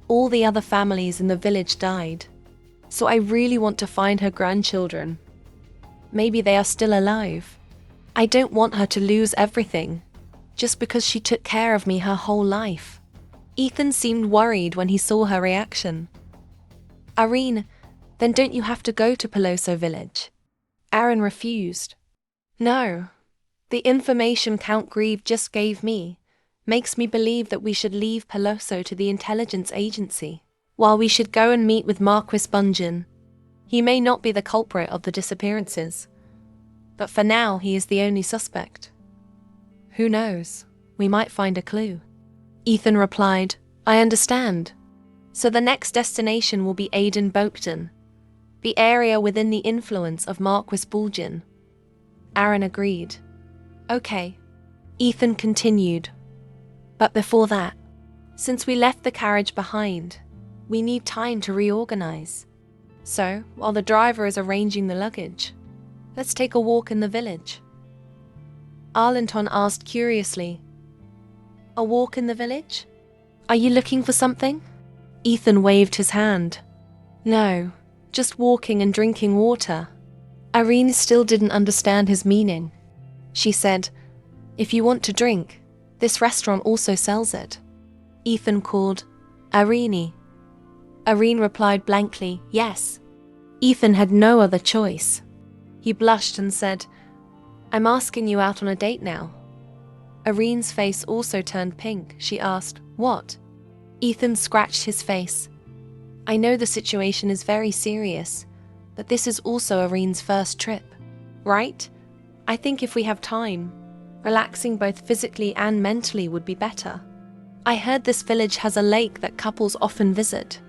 all the other families in the village died. So I really want to find her grandchildren. Maybe they are still alive. I don't want her to lose everything, just because she took care of me her whole life. Ethan seemed worried when he saw her reaction. Irene, then don't you have to go to Peloso Village? Aaron refused. No. The information Count Grieve just gave me makes me believe that we should leave Peloso to the intelligence agency. while we should go and meet with Marquis Bunjin. He may not be the culprit of the disappearances, but for now he is the only suspect. Who knows, we might find a clue. Ethan replied, I understand. So the next destination will be Aden Bokton, the area within the influence of Marquis Bunjin. Aaron agreed. Okay. Ethan continued. But before that, since we left the carriage behind, we need time to reorganize. So, while the driver is arranging the luggage, let's take a walk in the village. Arlington asked curiously, A walk in the village? Are you looking for something? Ethan waved his hand. No, just walking and drinking water. Irene still didn't understand his meaning. She said, If you want to drink, this restaurant also sells it. Ethan called, Irene. Irene replied blankly, Yes. Ethan had no other choice. He blushed and said, I'm asking you out on a date now. Irene's face also turned pink. She asked, What? Ethan scratched his face. I know the situation is very serious, but this is also Irene's first trip, right? I think if we have time, relaxing both physically and mentally would be better. I heard this village has a lake that couples often visit.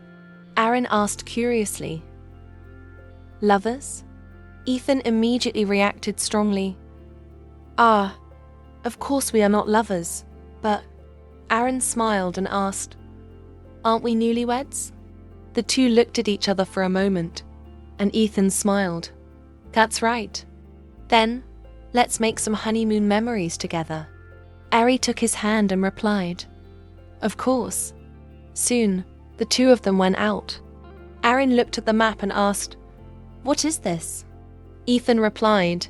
Aaron asked curiously. Lovers? Ethan immediately reacted strongly. Of course we are not lovers, but... Aaron smiled and asked, Aren't we newlyweds? The two looked at each other for a moment, and Ethan smiled. That's right. Then, let's make some honeymoon memories together. Ari took his hand and replied, Of course. Soon, the two of them went out. Aaron looked at the map and asked, What is this? Ethan replied,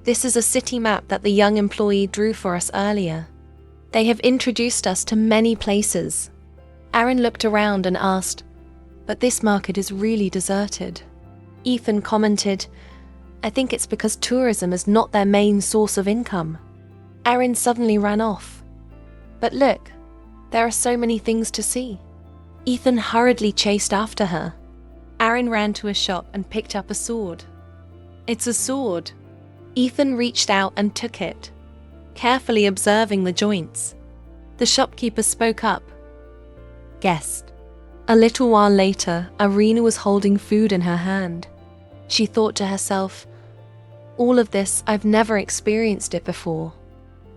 This is a city map that the young employee drew for us earlier. They have introduced us to many places. Aaron looked around and asked, But this market is really deserted. Ethan commented, I think it's because tourism is not their main source of income. Aaron suddenly ran off. But look, there are so many things to see. Ethan hurriedly chased after her. Aaron ran to a shop and picked up a sword. It's a sword. Ethan reached out and took it, carefully observing the joints. The shopkeeper spoke up. Guessed. A little while later, Irina was holding food in her hand. She thought to herself, All of this, I've never experienced it before.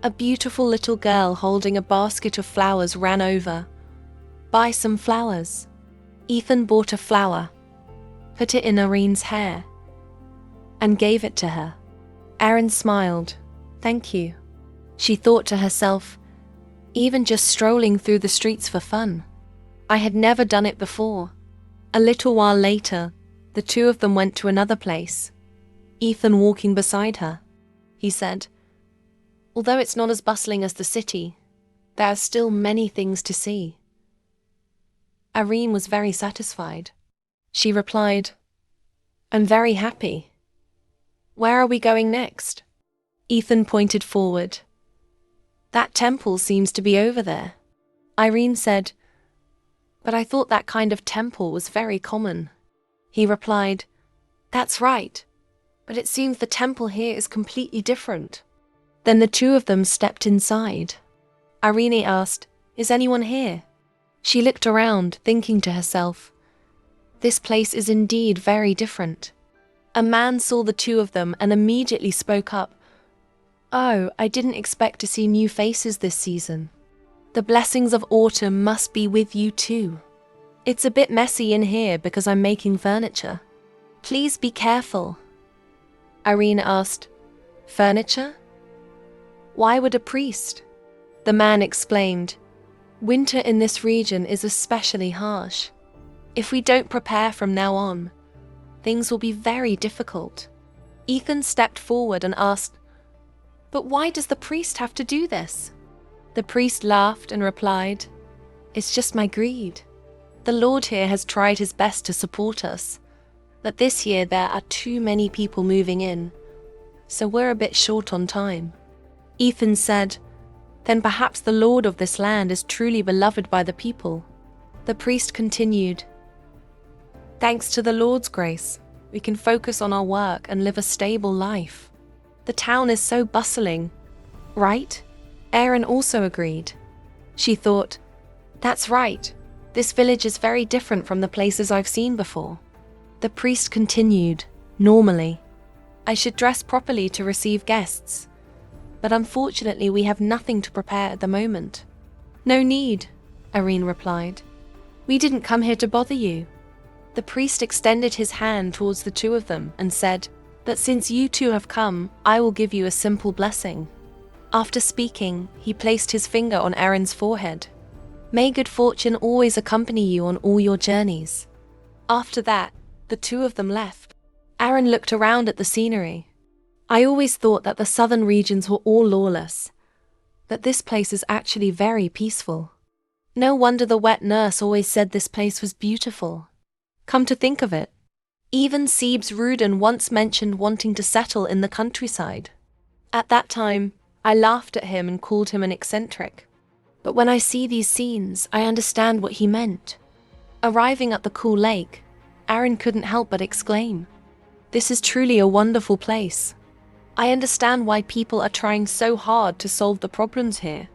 A beautiful little girl holding a basket of flowers ran over. Buy some flowers. Ethan bought a flower, put it in Irina's hair, and gave it to her. Aaron smiled. Thank you. She thought to herself, even just strolling through the streets for fun. I had never done it before. A little while later, the two of them went to another place. Ethan walking beside her. He said, Although it's not as bustling as the city, there are still many things to see. Irene was very satisfied. She replied, I'm very happy. Where are we going next? Ethan pointed forward. That temple seems to be over there. Irene said, But I thought that kind of temple was very common. He replied, That's right, but it seems the temple here is completely different. Then the two of them stepped inside. Irene asked, Is anyone here? She looked around, thinking to herself, This place is indeed very different. A man saw the two of them and immediately spoke up. Oh, I didn't expect to see new faces this season. The blessings of autumn must be with you too. It's a bit messy in here because I'm making furniture. Please be careful. Irene asked, Furniture? Why would a priest? The man explained, Winter in this region is especially harsh. If we don't prepare from now on, things will be very difficult. Ethan stepped forward and asked, But why does the priest have to do this? The priest laughed and replied, It's just my greed. The Lord here has tried his best to support us, but this year there are too many people moving in, so we're a bit short on time. Ethan said, Then perhaps the Lord of this land is truly beloved by the people. The priest continued, Thanks to the Lord's grace, we can focus on our work and live a stable life. The town is so bustling, right? Erin also agreed. She thought, that's right. This village is very different from the places I've seen before. The priest continued, normally. I should dress properly to receive guests, but unfortunately we have nothing to prepare at the moment. No need, Erin replied. We didn't come here to bother you. The priest extended his hand towards the two of them and said that since you two have come, I will give you a simple blessing. After speaking, he placed his finger on Erin's forehead. May good fortune always accompany you on all your journeys. After that, the two of them left. Erin looked around at the scenery. I always thought that the southern regions were all lawless, but this place is actually very peaceful. No wonder the wet nurse always said this place was beautiful. Come to think of it, even Sebes Rudin once mentioned wanting to settle in the countryside. At that time, I laughed at him and called him an eccentric. But when I see these scenes, I understand what he meant. Arriving at the cool lake, Erin couldn't help but exclaim, this is truly a wonderful place. I understand why people are trying so hard to solve the problems here.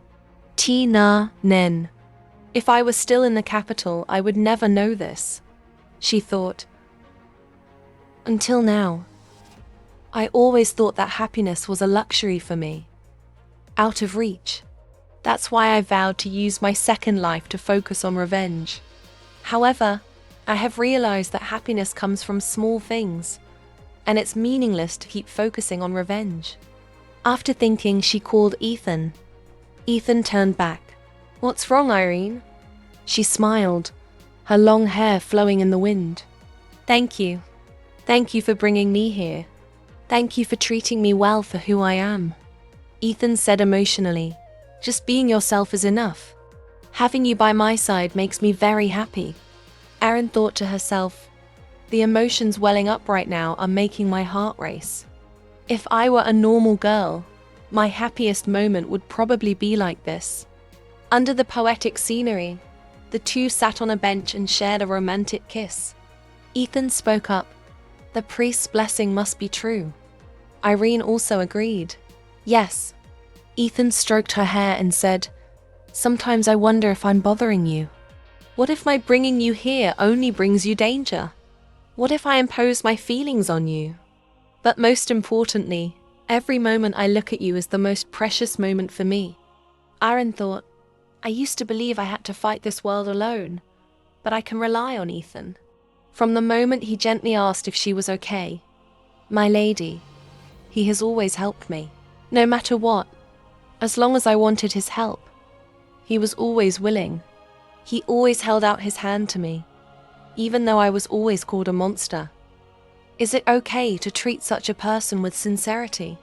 Tina Nen. If I was still in the capital, I would never know this, she thought. Until now, I always thought that happiness was a luxury for me, out of reach. That's why I vowed to use my second life to focus on revenge. However, I have realized that happiness comes from small things, and it's meaningless to keep focusing on revenge. After thinking, she called Ethan. Ethan turned back. What's wrong, Irene? She smiled, her long hair flowing in the wind. Thank you. Thank you for bringing me here. Thank you for treating me well for who I am. Ethan said emotionally, just being yourself is enough. Having you by my side makes me very happy. Erin thought to herself, the emotions welling up right now are making my heart race. If I were a normal girl, my happiest moment would probably be like this. Under the poetic scenery, the two sat on a bench and shared a romantic kiss. Ethan spoke up. The priest's blessing must be true. Irene also agreed. Yes. Ethan stroked her hair and said, sometimes I wonder if I'm bothering you. What if my bringing you here only brings you danger? What if I impose my feelings on you? But most importantly, every moment I look at you is the most precious moment for me. Erin thought, I used to believe I had to fight this world alone, but I can rely on Ethan. From the moment he gently asked if she was okay, my lady, he has always helped me. No matter what, as long as I wanted his help, he was always willing. He always held out his hand to me, even though I was always called a monster. Is it okay to treat such a person with sincerity?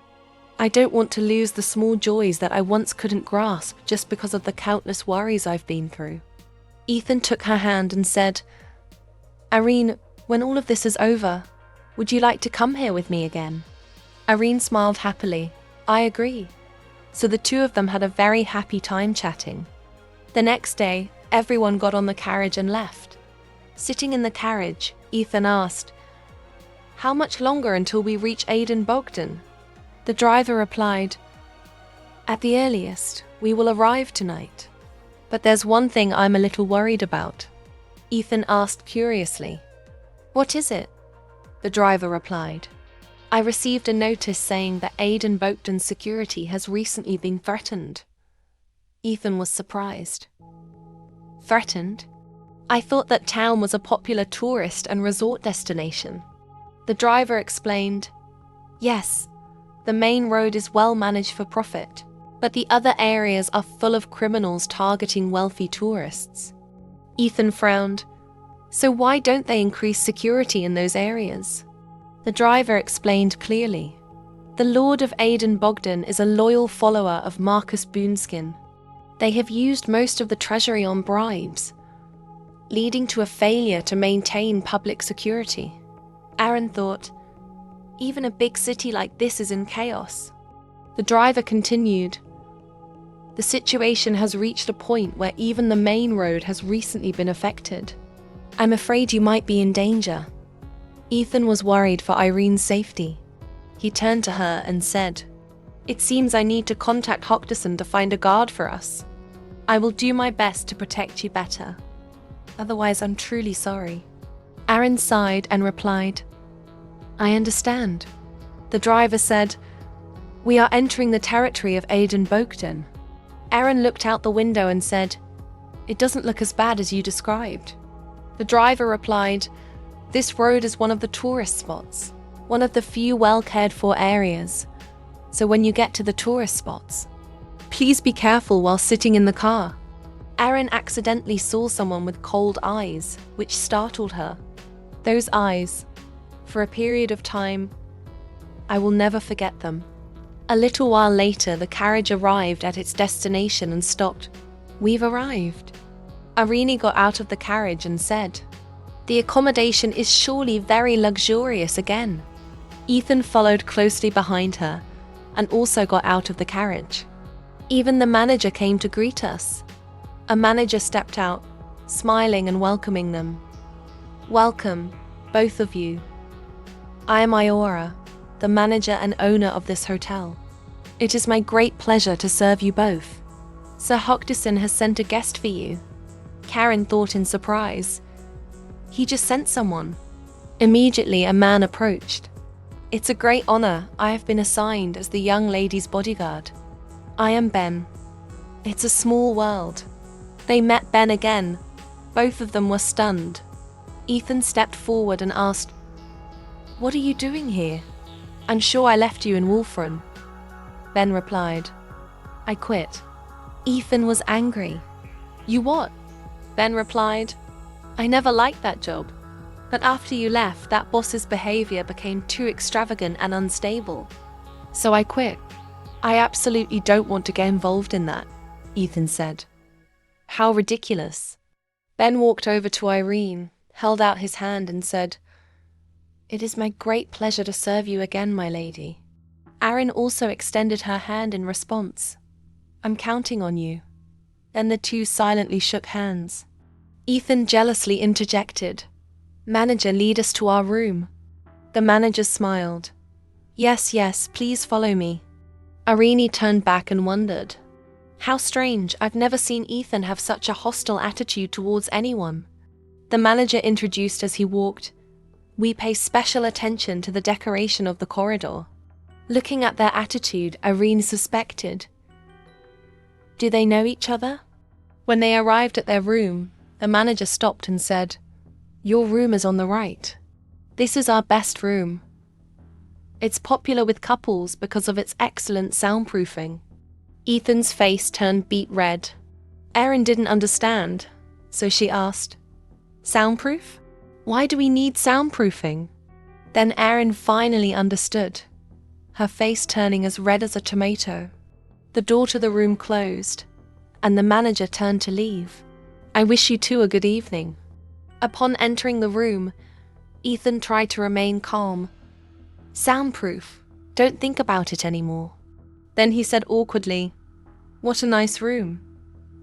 I don't want to lose the small joys that I once couldn't grasp just because of the countless worries I've been through. Ethan took her hand and said, Irene, when all of this is over, would you like to come here with me again? Irene smiled happily. I agree. So the two of them had a very happy time chatting. The next day, everyone got on the carriage and left. Sitting in the carriage, Ethan asked, how much longer until we reach Aden Bogdan? The driver replied, at the earliest, we will arrive tonight. But there's one thing I'm a little worried about. Ethan asked curiously. What is it? The driver replied. I received a notice saying that Aden Bogdan's security has recently been threatened. Ethan was surprised. Threatened? I thought that town was a popular tourist and resort destination. The driver explained, yes, the main road is well managed for profit, but the other areas are full of criminals targeting wealthy tourists. Ethan frowned. So why don't they increase security in those areas? The driver explained clearly. The Lord of Aden Bogdan is a loyal follower of Marcus Boonskin. They have used most of the treasury on bribes, leading to a failure to maintain public security. Erin thought, even a big city like this is in chaos. The driver continued, the situation has reached a point where even the main road has recently been affected. I'm afraid you might be in danger. Ethan was worried for Irene's safety. He turned to her and said, "It seems I need to contact Hockderson to find a guard for us. I will do my best to protect you better. Otherwise, I'm truly sorry." Aaron sighed and replied, "I understand." The driver said, "We are entering the territory of Aiden Bogdan." Aaron looked out the window and said, "It doesn't look as bad as you described." The driver replied, "This road is one of the tourist spots, one of the few well-cared-for areas. So when you get to the tourist spots, please be careful while sitting in the car." Aaron accidentally saw someone with cold eyes, which startled her. Those eyes, for a period of time, I will never forget them. A little while later, the carriage arrived at its destination and stopped. "We've arrived." Irene got out of the carriage and said, "The accommodation is surely very luxurious again." Ethan followed closely behind her and also got out of the carriage. Even the manager came to greet us. A manager stepped out, smiling and welcoming them. "Welcome, both of you. I am Iora, the manager and owner of this hotel. It is my great pleasure to serve you both. Sir Hockderson has sent a guest for you." Karen thought in surprise. "He just sent someone." Immediately, a man approached. "It's a great honor. I have been assigned as the young lady's bodyguard. I am Ben." It's a small world. They met Ben again. Both of them were stunned. Ethan stepped forward and asked, "What are you doing here? I'm sure I left you in Wolfram." Ben replied, "I quit." Ethan was angry. "You what?" Ben replied, "I never liked that job. But after you left, that boss's behavior became too extravagant and unstable. So I quit. I absolutely don't want to get involved in that," Ethan said. "How ridiculous." Ben walked over to Irene, held out his hand and said, "It is my great pleasure to serve you again, my lady." Aaron also extended her hand in response. "I'm counting on you." Then the two silently shook hands. Ethan jealously interjected, "Manager, lead us to our room." The manager smiled. Yes, please follow me." Irene turned back and wondered. How strange, I've never seen Ethan have such a hostile attitude towards anyone. The manager introduced as he walked, "We pay special attention to the decoration of the corridor." Looking at their attitude, Irene suspected. Do they know each other? When they arrived at their room, the manager stopped and said, "Your room is on the right. This is our best room. It's popular with couples because of its excellent soundproofing." Ethan's face turned beet red. Erin didn't understand, so she asked, "Soundproof? Why do we need soundproofing?" Then Erin finally understood, her face turning as red as a tomato. The door to the room closed, and the manager turned to leave. "I wish you two a good evening." Upon entering the room, Ethan tried to remain calm. "Soundproof. Don't think about it anymore." Then he said awkwardly, "What a nice room.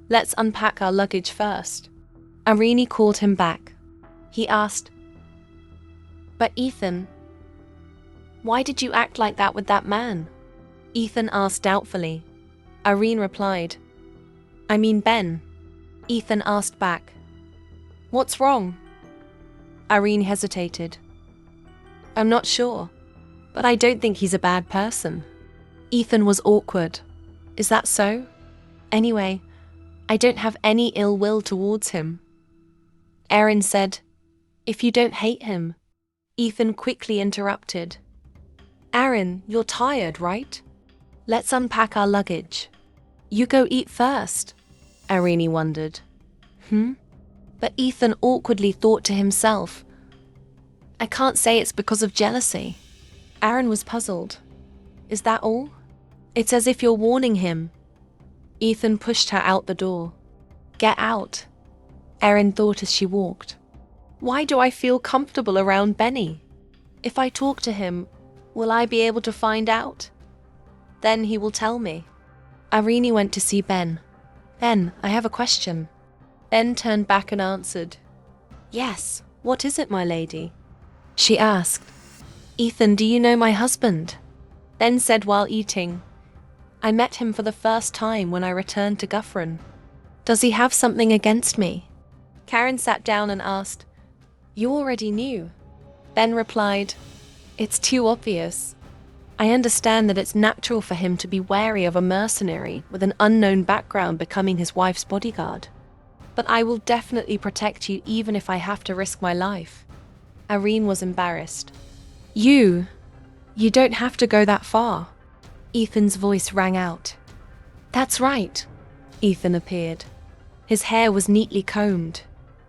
Let's unpack our luggage first." Irene called him back. He asked, "But Ethan, why did you act like that with that man?" Ethan asked doubtfully. Irene replied, "I mean Ben." Ethan asked back, "What's wrong?" Irene hesitated. "I'm not sure, but I don't think he's a bad person." Ethan was awkward. "Is that so? Anyway, I don't have any ill will towards him." Erin said, "If you don't hate him." Ethan quickly interrupted. "Erin, you're tired, right? Let's unpack our luggage." "You go eat first," Irene wondered. But Ethan awkwardly thought to himself, "I can't say it's because of jealousy." Erin was puzzled. "Is that all? It's as if you're warning him." Ethan pushed her out the door. "Get out," Erin thought as she walked. "Why do I feel comfortable around Benny? If I talk to him, will I be able to find out? Then he will tell me." Irene went to see Ben. "Ben, I have a question." Ben turned back and answered, Yes, what is it, my lady? She asked. Ethan, do you know my husband? Ben said while eating. I met him for the first time when I returned to Guthrum. Does he have something against me? Karen sat down and asked. You already knew. Ben replied, It's too obvious. I understand that it's natural for him to be wary of a mercenary with an unknown background becoming his wife's bodyguard. But I will definitely protect you even if I have to risk my life. Irene was embarrassed. You don't have to go that far. Ethan's voice rang out. That's right. Ethan appeared. His hair was neatly combed.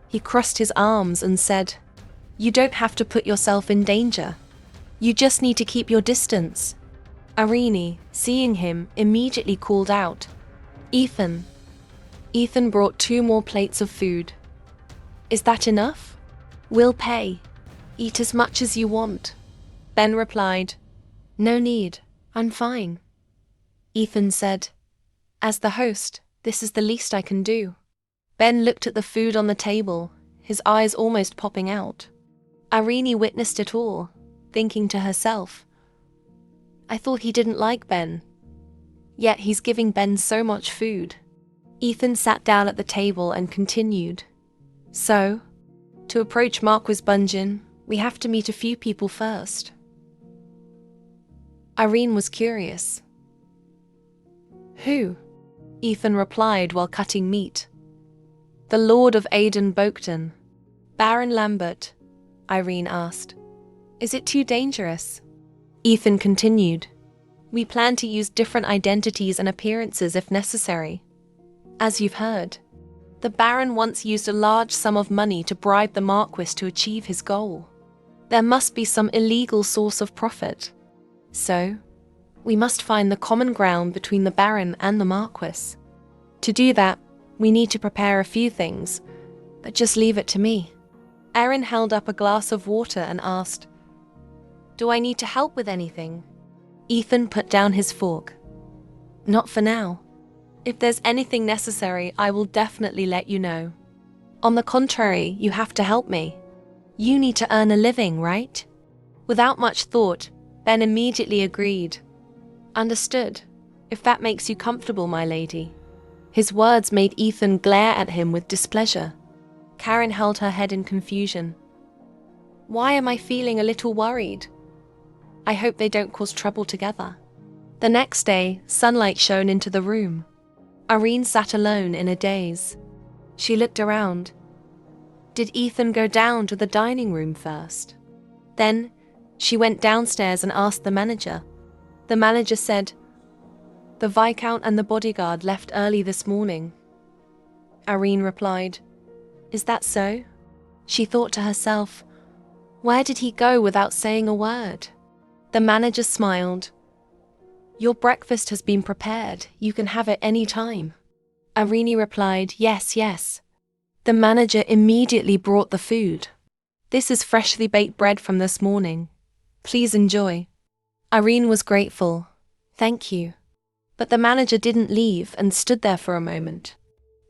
He crossed his arms and said, You don't have to put yourself in danger. You just need to keep your distance. Irene, seeing him, immediately called out, Ethan. Ethan brought 2 more plates of food. Is that enough? We'll pay. Eat as much as you want. Ben replied, No need, I'm fine. Ethan said, As the host, this is the least I can do. Ben looked at the food on the table, his eyes almost popping out. Irene witnessed it all, thinking to herself, I thought he didn't like Ben. Yet he's giving Ben so much food. Ethan sat down at the table and continued. So, to approach Marquis Bunjin, we have to meet a few people first. Irene was curious. Who? Ethan replied while cutting meat. The Lord of Aden Bogdan. Baron Lambert, Irene asked. Is it too dangerous? Ethan continued. We plan to use different identities and appearances if necessary. As you've heard, the Baron once used a large sum of money to bribe the Marquis to achieve his goal. There must be some illegal source of profit. So, we must find the common ground between the Baron and the Marquis. To do that, we need to prepare a few things, but just leave it to me. Erin held up a glass of water and asked, Do I need to help with anything? Ethan put down his fork. Not for now. If there's anything necessary, I will definitely let you know. On the contrary, you have to help me. You need to earn a living, right? Without much thought, Ben immediately agreed. Understood, if that makes you comfortable, my lady. His words made Ethan glare at him with displeasure. Karen held her head in confusion. Why am I feeling a little worried? I hope they don't cause trouble together. The next day, sunlight shone into the room. Irene sat alone in a daze. She looked around. Did Ethan go down to the dining room first? Then, she went downstairs and asked the manager. The manager said, The Viscount and the bodyguard left early this morning. Irene replied, Is that so? She thought to herself, Where did he go without saying a word? The manager smiled. Your breakfast has been prepared. You can have it any time. Irene replied, Yes, yes. The manager immediately brought the food. This is freshly baked bread from this morning. Please enjoy. Irene was grateful. Thank you. But the manager didn't leave and stood there for a moment.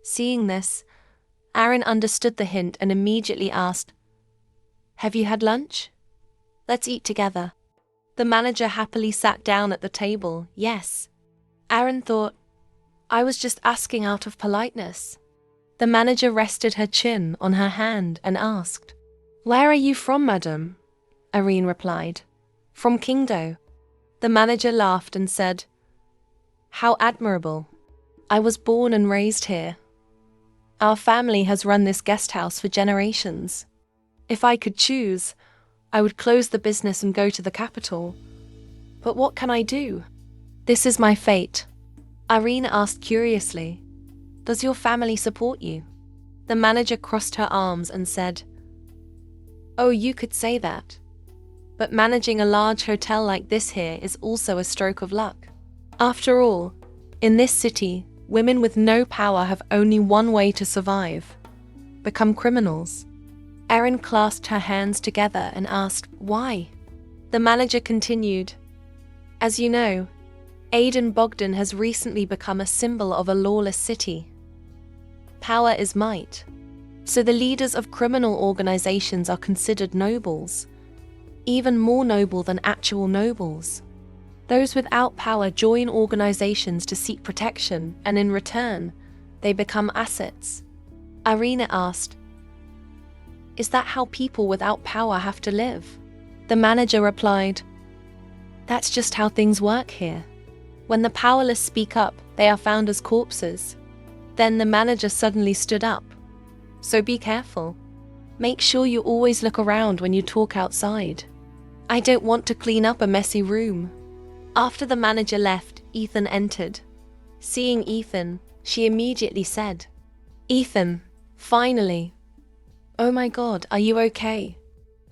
Seeing this, Aaron understood the hint and immediately asked, Have you had lunch? Let's eat together. The manager happily sat down at the table. Yes. Aaron thought, I was just asking out of politeness. The manager rested her chin on her hand and asked, Where are you from, madam? Irene replied, From Kingdo. The manager laughed and said, How admirable. I was born and raised here. Our family has run this guest house for generations. If I could choose, I would close the business and go to the capital. But what can I do? This is my fate. Irene asked curiously, Does your family support you? The manager crossed her arms and said, Oh, you could say that. But managing a large hotel like this here is also a stroke of luck. After all, in this city, women with no power have only one way to survive: become criminals. Erin clasped her hands together and asked, Why? The manager continued, As you know, Aden Bogdan has recently become a symbol of a lawless city. Power is might. So the leaders of criminal organizations are considered nobles, even more noble than actual nobles. Those without power join organizations to seek protection, and in return, they become assets. Irina asked, "Is that how people without power have to live?" The manager replied, "That's just how things work here. When the powerless speak up, they are found as corpses." Then the manager suddenly stood up. "So be careful. Make sure you always look around when you talk outside. I don't want to clean up a messy room." After the manager left, Ethan entered. Seeing Ethan, she immediately said, "Ethan, finally. Oh my God, are you okay?"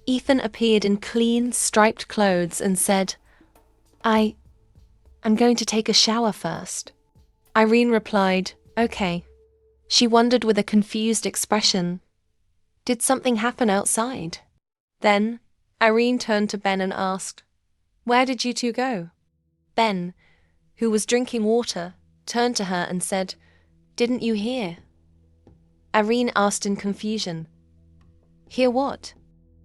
Ethan appeared in clean, striped clothes and said, I'm going to take a shower first." Irene replied, "Okay." She wondered with a confused expression, did something happen outside? Then, Irene turned to Ben and asked, "Where did you two go?" Ben, who was drinking water, turned to her and said, "Didn't you hear?" Irene asked in confusion, "Hear what?"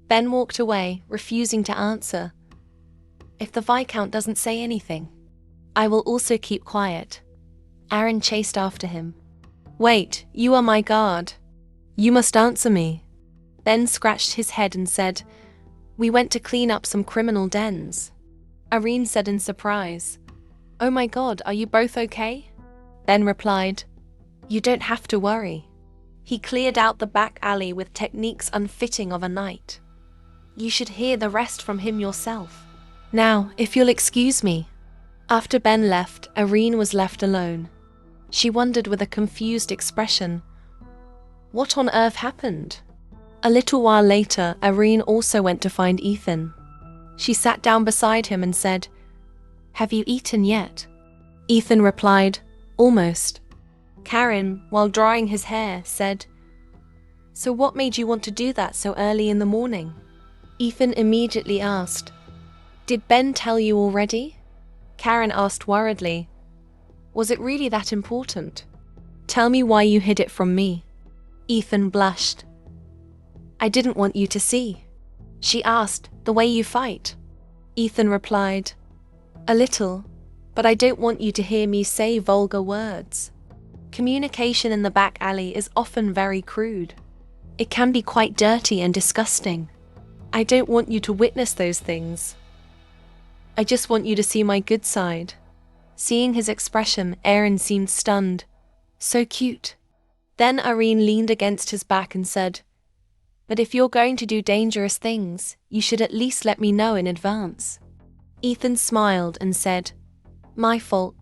Ben walked away, refusing to answer. "If the Viscount doesn't say anything, I will also keep quiet." Aaron chased after him. "Wait, you are my guard. You must answer me." Ben scratched his head and said, "We went to clean up some criminal dens." Irene said in surprise, "Oh my God, are you both okay?" Ben replied, "You don't have to worry. He cleared out the back alley with techniques unfitting of a knight. You should hear the rest from him yourself. Now, if you'll excuse me." After Ben left, Irene was left alone. She wondered with a confused expression, what on earth happened? A little while later, Irene also went to find Ethan. She sat down beside him and said, "Have you eaten yet?" Ethan replied, "Almost." Karen, while drying his hair, said, "So what made you want to do that so early in the morning?" Ethan immediately asked, "Did Ben tell you already?" Karen asked worriedly, "Was it really that important? Tell me why you hid it from me." Ethan blushed. "I didn't want you to see." She asked, "The way you fight?" Ethan replied, "A little, but I don't want you to hear me say vulgar words. Communication in the back alley is often very crude. It can be quite dirty and disgusting. I don't want you to witness those things. I just want you to see my good side." Seeing his expression, Aaron seemed stunned. So cute. Then Irene leaned against his back and said, "But if you're going to do dangerous things, you should at least let me know in advance." Ethan smiled and said, "My fault.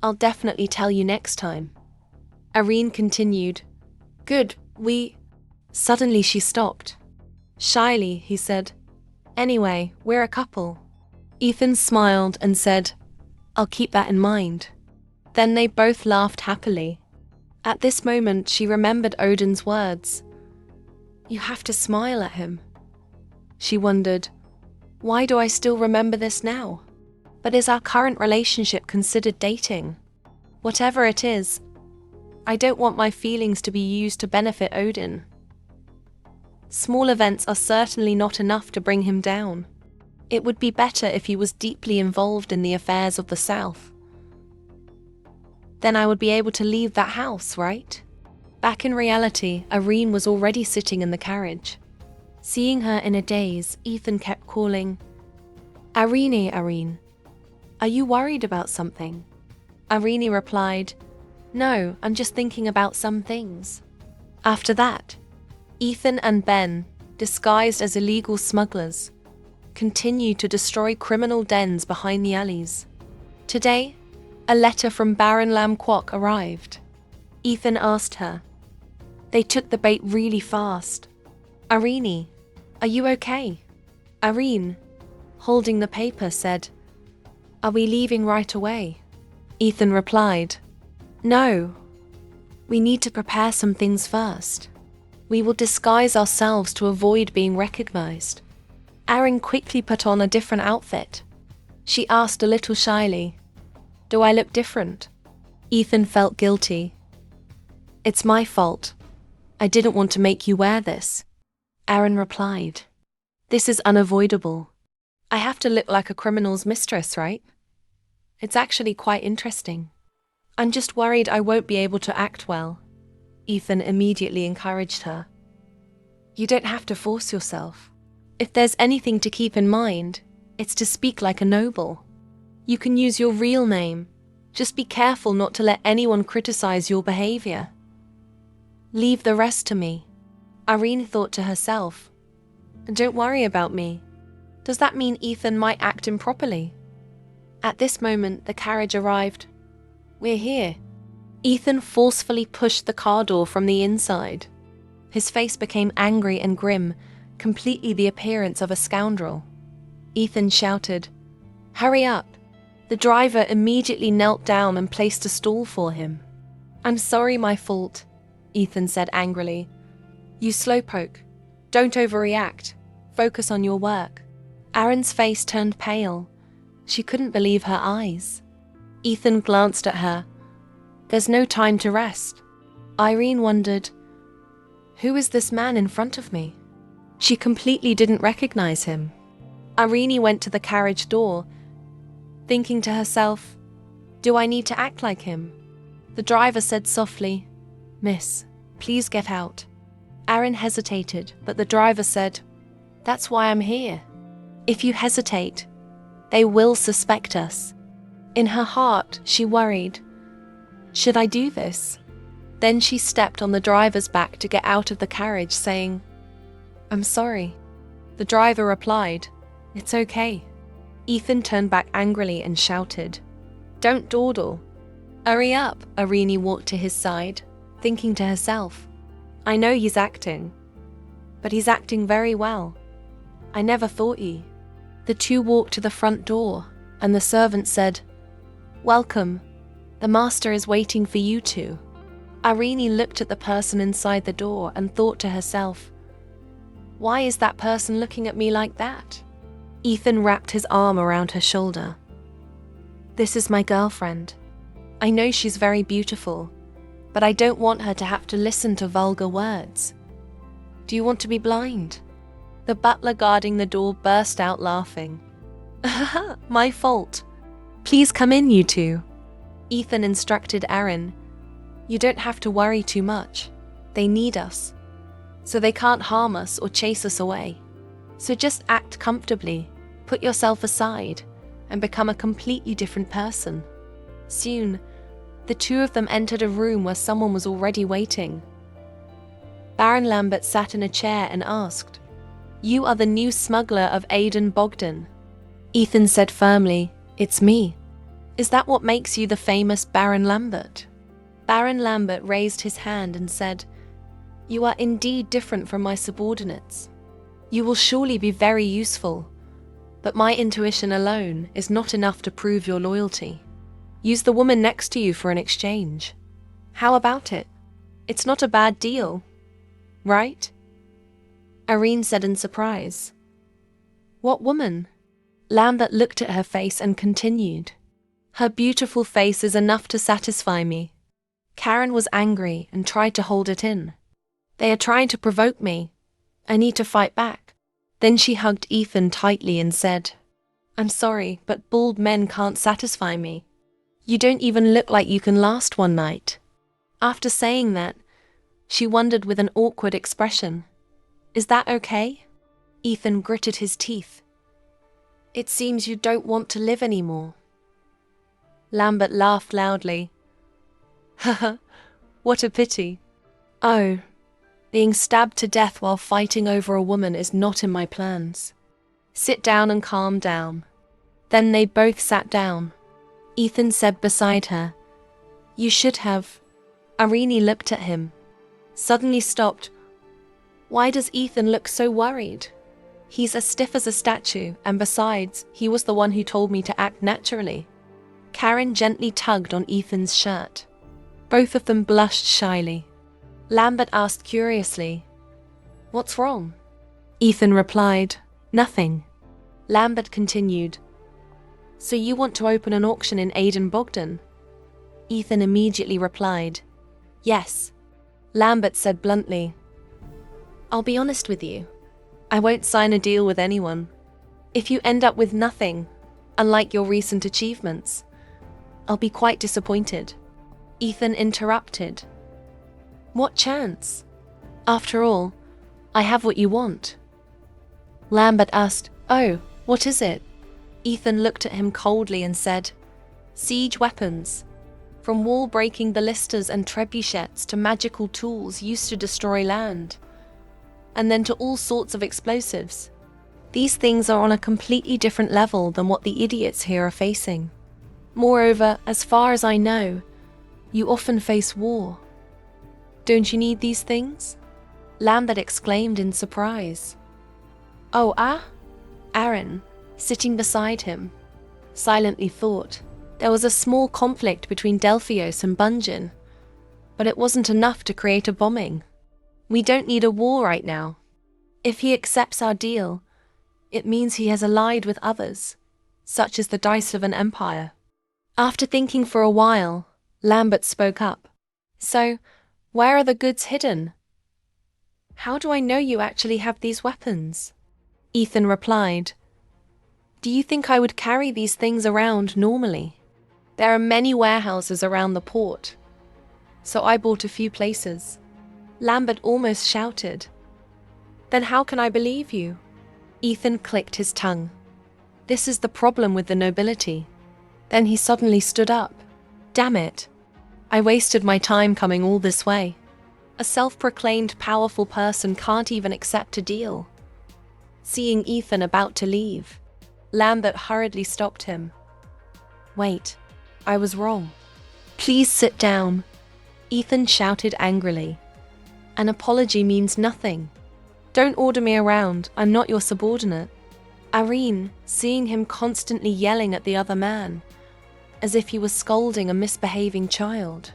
I'll definitely tell you next time." Irene continued, "Good, Suddenly she stopped. Shyly, he said, "Anyway, we're a couple." Ethan smiled and said, "I'll keep that in mind." Then they both laughed happily. At this moment, she remembered Odin's words. "You have to smile at him." She wondered, why do I still remember this now? But is our current relationship considered dating? Whatever it is, I don't want my feelings to be used to benefit Odin. Small events are certainly not enough to bring him down. It would be better if he was deeply involved in the affairs of the South. Then I would be able to leave that house, right? Back in reality, Irene was already sitting in the carriage. Seeing her in a daze, Ethan kept calling, Irene, are you worried about something?" Irene replied, "No, I'm just thinking about some things." After that, Ethan and Ben, disguised as illegal smugglers, continued to destroy criminal dens behind the alleys. Today, a letter from Baron Lam Kwok arrived. Ethan asked her. They took the bait really fast. "Irene, are you okay?" Irene, holding the paper, said, "Are we leaving right away?" Ethan replied, "No. We need to prepare some things first. We will disguise ourselves to avoid being recognized." Aaron quickly put on a different outfit. She asked a little shyly, "Do I look different?" Ethan felt guilty. "It's my fault. I didn't want to make you wear this. Aaron replied. This is unavoidable. I have to look like a criminal's mistress, right? It's actually quite interesting. I'm just worried I won't be able to act well. Ethan immediately encouraged her. You don't have to force yourself. If there's anything to keep in mind, it's to speak like a noble. You can use your real name. Just be careful not to let anyone criticize your behavior. Leave the rest to me. Irene thought to herself. Don't worry about me. Does that mean Ethan might act improperly? At this moment, the carriage arrived. We're here. Ethan forcefully pushed the car door from the inside. His face became angry and grim, completely the appearance of a scoundrel. Ethan shouted, Hurry up! The driver immediately knelt down and placed a stool for him. I'm sorry, my fault, Ethan said angrily. You slowpoke. Don't overreact. Focus on your work. Aaron's face turned pale. She couldn't believe her eyes. Ethan glanced at her. There's no time to rest. Irene wondered, who is this man in front of me? She completely didn't recognize him. Irene went to the carriage door, thinking to herself, do I need to act like him? The driver said softly, Miss, please get out. Aaron hesitated, but the driver said, That's why I'm here. If you hesitate, they will suspect us. In her heart, she worried, should I do this? Then she stepped on the driver's back to get out of the carriage, saying, I'm sorry. The driver replied, It's okay. Ethan turned back angrily and shouted, Don't dawdle. Hurry up. Irene walked to his side, thinking to herself, I know he's acting, but he's acting very well. I never thought he. The two walked to the front door, and the servant said, Welcome. The master is waiting for you two. Irene looked at the person inside the door and thought to herself, why is that person looking at me like that? Ethan wrapped his arm around her shoulder. This is my girlfriend. I know she's very beautiful, but I don't want her to have to listen to vulgar words. Do you want to be blind? The butler guarding the door burst out laughing. My fault. Please come in, you two. Ethan instructed Aaron, You don't have to worry too much. They need us, so they can't harm us or chase us away. So just act comfortably, put yourself aside, and become a completely different person. Soon, the two of them entered a room where someone was already waiting. Baron Lambert sat in a chair and asked, You are the new smuggler of Aiden Bogdan. Ethan said firmly, It's me. Is that what makes you the famous Baron Lambert? Baron Lambert raised his hand and said, You are indeed different from my subordinates. You will surely be very useful, but my intuition alone is not enough to prove your loyalty. Use the woman next to you for an exchange. How about it? It's not a bad deal, right? Irene said in surprise. What woman? Lambert looked at her face and continued. Her beautiful face is enough to satisfy me. Karen was angry and tried to hold it in. They are trying to provoke me. I need to fight back. Then she hugged Ethan tightly and said, I'm sorry, but bald men can't satisfy me. You don't even look like you can last one night. After saying that, she wondered with an awkward expression, Is that okay? Ethan gritted his teeth. It seems you don't want to live anymore. Lambert laughed loudly. Haha, what a pity. Oh, being stabbed to death while fighting over a woman is not in my plans. Sit down and calm down. Then they both sat down. Ethan said beside her, You should have. Irene looked at him, suddenly stopped. Why does Ethan look so worried? He's as stiff as a statue, and besides, he was the one who told me to act naturally. Karen gently tugged on Ethan's shirt. Both of them blushed shyly. Lambert asked curiously, What's wrong? Ethan replied, Nothing. Lambert continued, So you want to open an auction in Aiden Bogdan? Ethan immediately replied, Yes. Lambert said bluntly. I'll be honest with you. I won't sign a deal with anyone. If you end up with nothing, unlike your recent achievements, I'll be quite disappointed. Ethan interrupted. What chance? After all, I have what you want. Lambert asked, Oh, what is it? Ethan looked at him coldly and said, Siege weapons. From wall-breaking ballistas and trebuchets to magical tools used to destroy land, and then to all sorts of explosives. These things are on a completely different level than what the idiots here are facing. Moreover, as far as I know, you often face war. Don't you need these things? Lambert exclaimed in surprise. Oh, Aaron, sitting beside him, silently thought. There was a small conflict between Delphios and Bunjin, but it wasn't enough to create a bombing. We don't need a war right now. If he accepts our deal, it means he has allied with others, such as the Dice-Liven Empire. After thinking for a while, Lambert spoke up. So, where are the goods hidden? How do I know you actually have these weapons? Ethan replied. Do you think I would carry these things around normally? There are many warehouses around the port, so I bought a few places. Lambert almost shouted. Then how can I believe you? Ethan clicked his tongue. This is the problem with the nobility. Then he suddenly stood up. Damn it. I wasted my time coming all this way. A self-proclaimed powerful person can't even accept a deal. Seeing Ethan about to leave, Lambert hurriedly stopped him. Wait, I was wrong. Please sit down, Ethan shouted angrily. An apology means nothing. Don't order me around, I'm not your subordinate. Irene, seeing him constantly yelling at the other man, as if he was scolding a misbehaving child,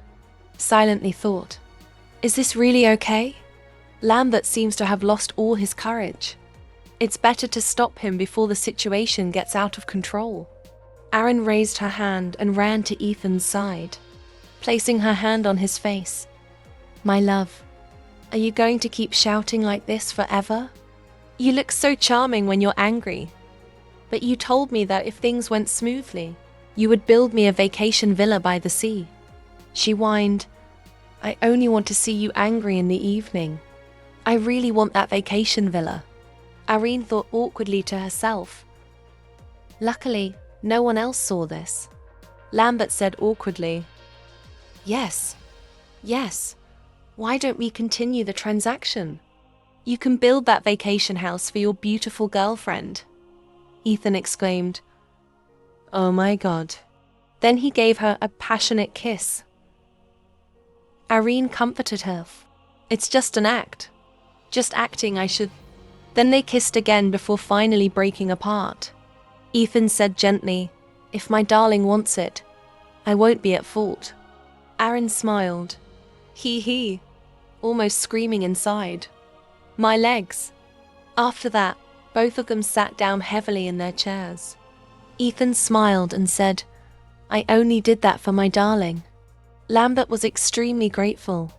silently thought, Is this really okay? Lambert seems to have lost all his courage. It's better to stop him before the situation gets out of control. Aaron raised her hand and ran to Ethan's side, placing her hand on his face. My love, are you going to keep shouting like this forever? You look so charming when you're angry. But you told me that if things went smoothly, you would build me a vacation villa by the sea. She whined, I only want to see you angry in the evening. I really want that vacation villa. Irene thought awkwardly to herself. Luckily, no one else saw this. Lambert said awkwardly, Yes. Why don't we continue the transaction? You can build that vacation house for your beautiful girlfriend. Ethan exclaimed, Oh my God. Then he gave her a passionate kiss. Irene comforted her. It's just an act. Just acting, I should. Then they kissed again before finally breaking apart. Ethan said gently, If my darling wants it, I won't be at fault. Aaron smiled. He, almost screaming inside. My legs. After that, both of them sat down heavily in their chairs. Ethan smiled and said, I only did that for my darling. Lambert was extremely grateful.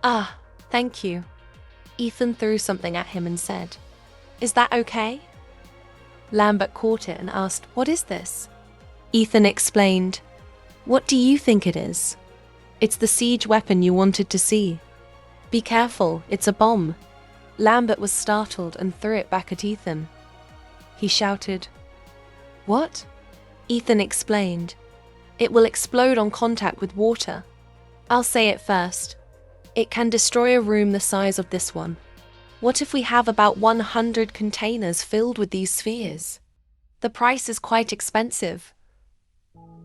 Ah, thank you. Ethan threw something at him and said, Is that okay? Lambert caught it and asked, What is this? Ethan explained, What do you think it is? It's the siege weapon you wanted to see. Be careful, it's a bomb. Lambert was startled and threw it back at Ethan. He shouted, What? Ethan explained, It will explode on contact with water. I'll say it first. It can destroy a room the size of this one. What if we have about 100 containers filled with these spheres? The price is quite expensive.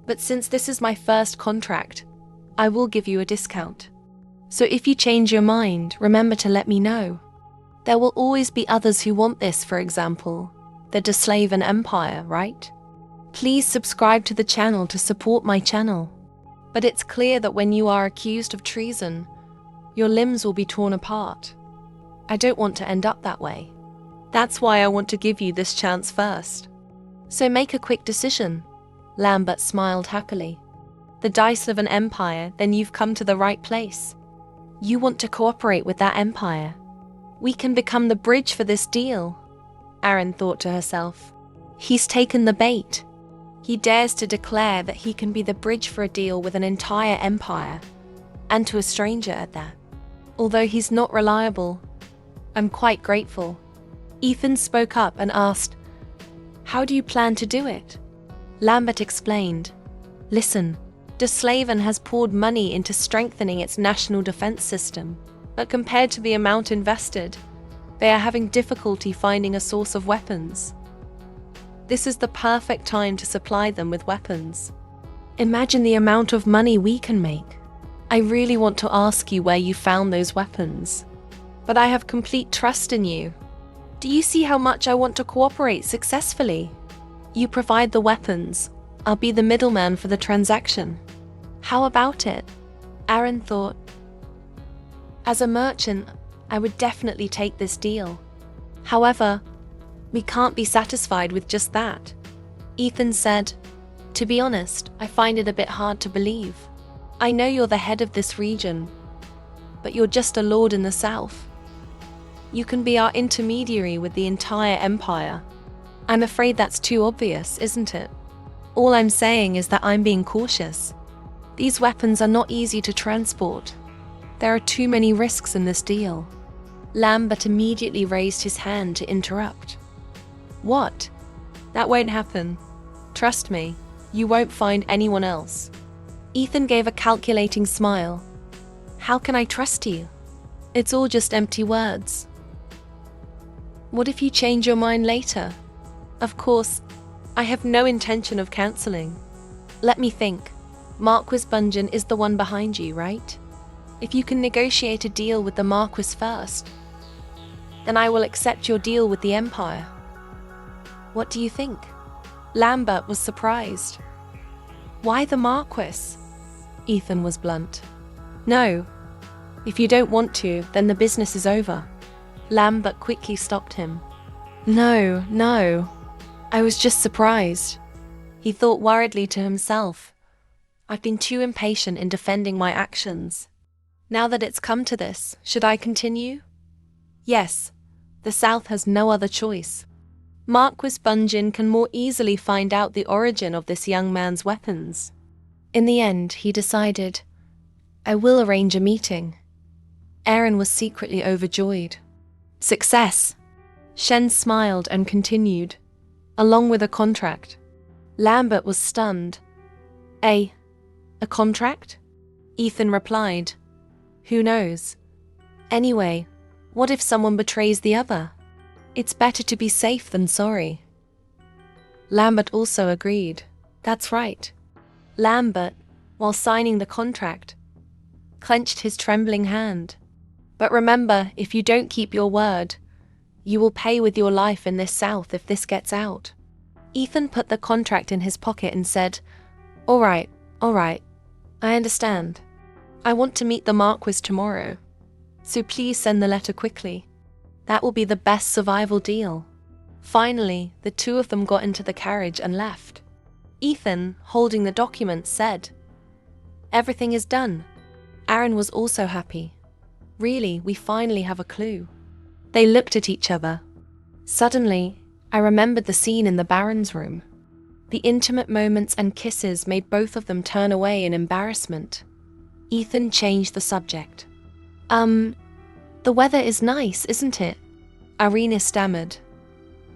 But since this is my first contract, I will give you a discount. So if you change your mind, remember to let me know. There will always be others who want this, for example, the Dice-Liven Empire, right? Please subscribe to the channel to support my channel. But it's clear that when you are accused of treason, your limbs will be torn apart. I don't want to end up that way. That's why I want to give you this chance first. So make a quick decision. Lambert smiled happily. The Dice-Liven Empire, then you've come to the right place. You want to cooperate with that empire. We can become the bridge for this deal, Aaron thought to herself. He's taken the bait. He dares to declare that he can be the bridge for a deal with an entire empire, and to a stranger at that. Although he's not reliable, I'm quite grateful. Ethan spoke up and asked, "How do you plan to do it?" Lambert explained, "Listen, De Slaven has poured money into strengthening its national defense system, but compared to the amount invested, they are having difficulty finding a source of weapons. This is the perfect time to supply them with weapons. Imagine the amount of money we can make. I really want to ask you where you found those weapons, but I have complete trust in you. Do you see how much I want to cooperate successfully? You provide the weapons. I'll be the middleman for the transaction. How about it?" Aaron thought, "As a merchant, I would definitely take this deal. However, we can't be satisfied with just that." Ethan said, "To be honest, I find it a bit hard to believe. I know you're the head of this region, but you're just a lord in the south. You can be our intermediary with the entire empire. I'm afraid that's too obvious, isn't it? All I'm saying is that I'm being cautious. These weapons are not easy to transport. There are too many risks in this deal." Lambert immediately raised his hand to interrupt. "What? That won't happen. Trust me, you won't find anyone else." Ethan gave a calculating smile. "How can I trust you? It's all just empty words. What if you change your mind later? Of course, I have no intention of cancelling. Let me think. Marquis Bungeon is the one behind you, right? If you can negotiate a deal with the Marquis first, then I will accept your deal with the Empire. What do you think?" Lambert was surprised. "Why the Marquis?" Ethan was blunt. "No. If you don't want to, then the business is over." Lambert quickly stopped him. No. I was just surprised." He thought worriedly to himself, "I've been too impatient in defending my actions. Now that it's come to this, should I continue? Yes, the South has no other choice. Marquis Bungeon can more easily find out the origin of this young man's weapons." In the end, he decided, "I will arrange a meeting." Aaron was secretly overjoyed. "Success!" Shen smiled and continued, "Along with a contract." Lambert was stunned. A contract?" Ethan replied, "Who knows? Anyway, what if someone betrays the other? It's better to be safe than sorry." Lambert also agreed. That's right. Lambert, while signing the contract, clenched his trembling hand. "But remember, if you don't keep your word, you will pay with your life in this South if this gets out." Ethan put the contract in his pocket and said, All right, I understand. I want to meet the Marquis tomorrow, so please send the letter quickly. That will be the best survival deal." Finally, the two of them got into the carriage and left. Ethan, holding the document, said, "Everything is done." Aaron was also happy. "Really, we finally have a clue." They looked at each other. Suddenly, I remembered the scene in the Baron's room. The intimate moments and kisses made both of them turn away in embarrassment. Ethan changed the subject. The weather is nice, isn't it?" Irina stammered.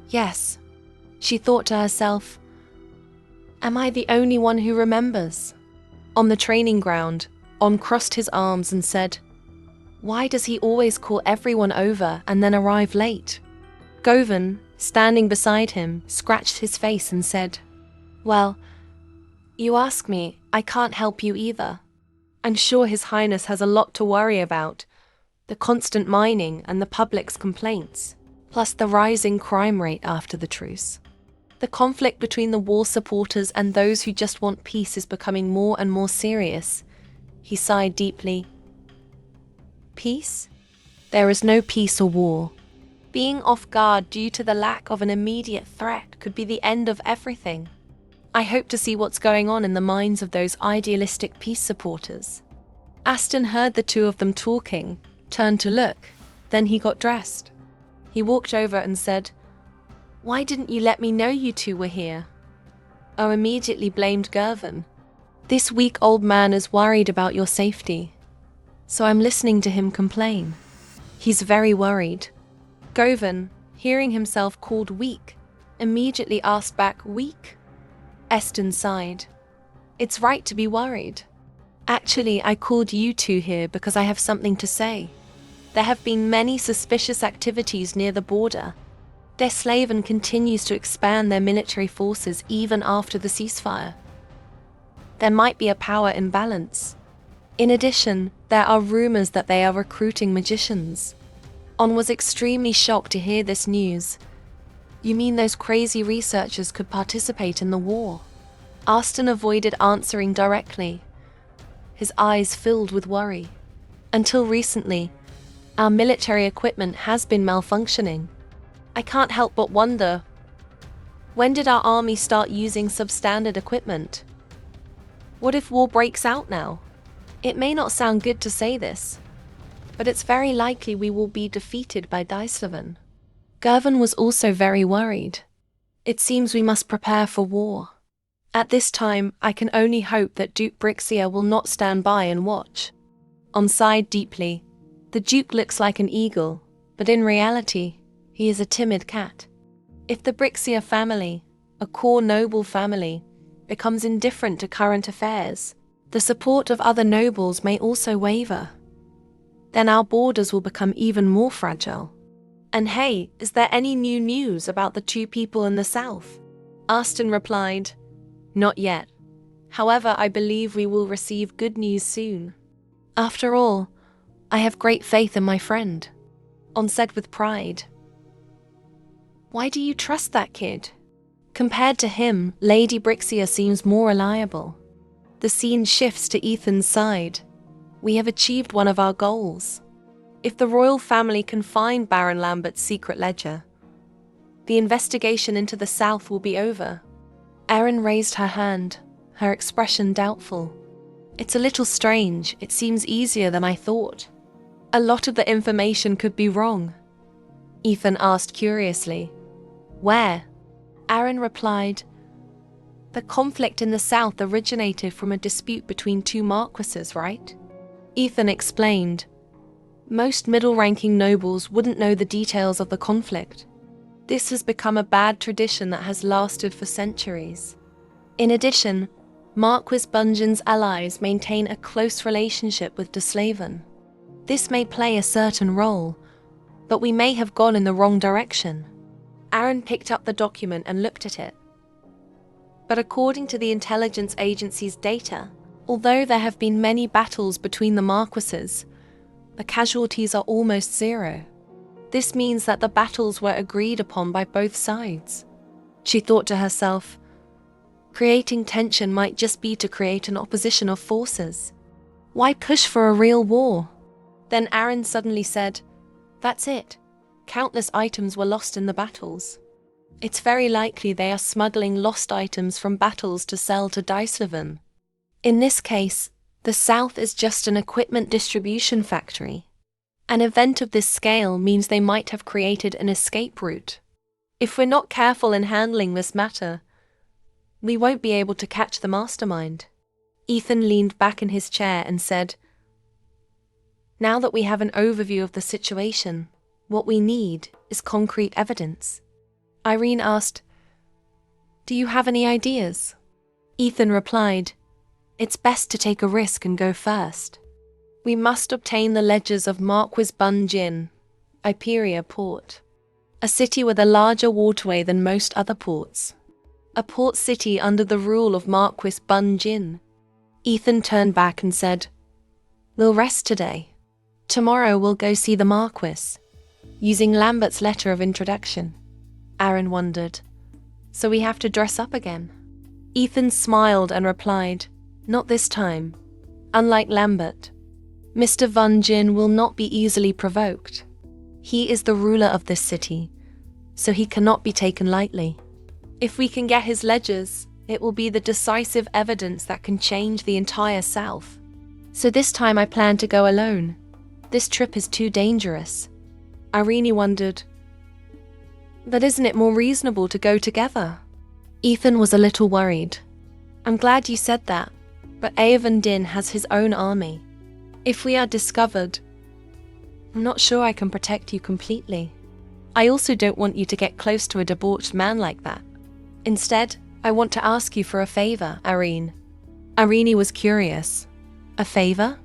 "Yes." She thought to herself, "Am I the only one who remembers?" On the training ground, On crossed his arms and said, "Why does he always call everyone over and then arrive late?" Govan, standing beside him, scratched his face and said, "Well, you ask me, I can't help you either. I'm sure His Highness has a lot to worry about, the constant mining and the public's complaints, plus the rising crime rate after the truce. The conflict between the war supporters and those who just want peace is becoming more and more serious." He sighed deeply. "Peace? There is no peace or war. Being off guard due to the lack of an immediate threat could be the end of everything. I hope to see what's going on in the minds of those idealistic peace supporters." Aston heard the two of them talking, turned to look, then he got dressed. He walked over and said, "Why didn't you let me know you two were here?" O immediately blamed Gervin. "This weak old man is worried about your safety, so I'm listening to him complain. He's very worried." Gervin, hearing himself called weak, immediately asked back, "Weak?" Eston sighed. "It's right to be worried. Actually, I called you two here because I have something to say. There have been many suspicious activities near the border. Their Slaven continues to expand their military forces even after the ceasefire. There might be a power imbalance. In addition, there are rumors that they are recruiting magicians." On was extremely shocked to hear this news. "You mean those crazy researchers could participate in the war?" Aston avoided answering directly. His eyes filled with worry. "Until recently, our military equipment has been malfunctioning. I can't help but wonder, when did our army start using substandard equipment? What if war breaks out now? It may not sound good to say this, but it's very likely we will be defeated by Dyslaven." Gervin was also very worried. "It seems we must prepare for war. At this time, I can only hope that Duke Brixia will not stand by and watch." On sighed deeply. "The Duke looks like an eagle, but in reality, he is a timid cat. If the Brixia family, a core noble family, becomes indifferent to current affairs, the support of other nobles may also waver. Then our borders will become even more fragile." "And hey, is there any new news about the two people in the south?" Aston replied, "Not yet. However, I believe we will receive good news soon. After all, I have great faith in my friend." On said with pride, "Why do you trust that kid? Compared to him, Lady Brixia seems more reliable." The scene shifts to Ethan's side. "We have achieved one of our goals. If the royal family can find Baron Lambert's secret ledger, the investigation into the south will be over." Erin raised her hand, her expression doubtful. "It's a little strange. It seems easier than I thought. A lot of the information could be wrong." Ethan asked curiously, "Where?" Erin replied, "The conflict in the south originated from a dispute between two marquises, right?" Ethan explained, "Most middle-ranking nobles wouldn't know the details of the conflict. This has become a bad tradition that has lasted for centuries. In addition, Marquis Bungin's allies maintain a close relationship with Dyslaven. This may play a certain role, but we may have gone in the wrong direction." Aaron picked up the document and looked at it. "But according to the intelligence agency's data, although there have been many battles between the marquises, the casualties are almost zero. This means that the battles were agreed upon by both sides." She thought to herself, creating tension might just be to create an opposition of forces. Why push for a real war? Then Aaron suddenly said, "That's it. Countless items were lost in the battles. It's very likely they are smuggling lost items from battles to sell to Dyslaven. In this case, the South is just an equipment distribution factory. An event of this scale means they might have created an escape route. If we're not careful in handling this matter, we won't be able to catch the mastermind." Ethan leaned back in his chair and said, "Now that we have an overview of the situation, what we need is concrete evidence." Irene asked, "Do you have any ideas?" Ethan replied, "It's best to take a risk and go first. We must obtain the ledgers of Marquis Bungin, Iperia port, a city with a larger waterway than most other ports. A port city under the rule of Marquis Bungin." Ethan turned back and said, "We'll rest today. Tomorrow we'll go see the Marquis, using Lambert's letter of introduction." Aaron wondered, "So we have to dress up again?" Ethan smiled and replied, "Not this time. Unlike Lambert, Mr. Bungin will not be easily provoked. He is the ruler of this city, so he cannot be taken lightly. If we can get his ledgers, it will be the decisive evidence that can change the entire South." So this time I plan to go alone. This trip is too dangerous. Irene wondered, but isn't it more reasonable to go together? Ethan was a little worried. I'm glad you said that, but Aevan Din has his own army. If we are discovered, I'm not sure I can protect you completely. I also don't want you to get close to a debauched man like that. Instead, I want to ask you for a favor, Irene. Irene was curious. A favor?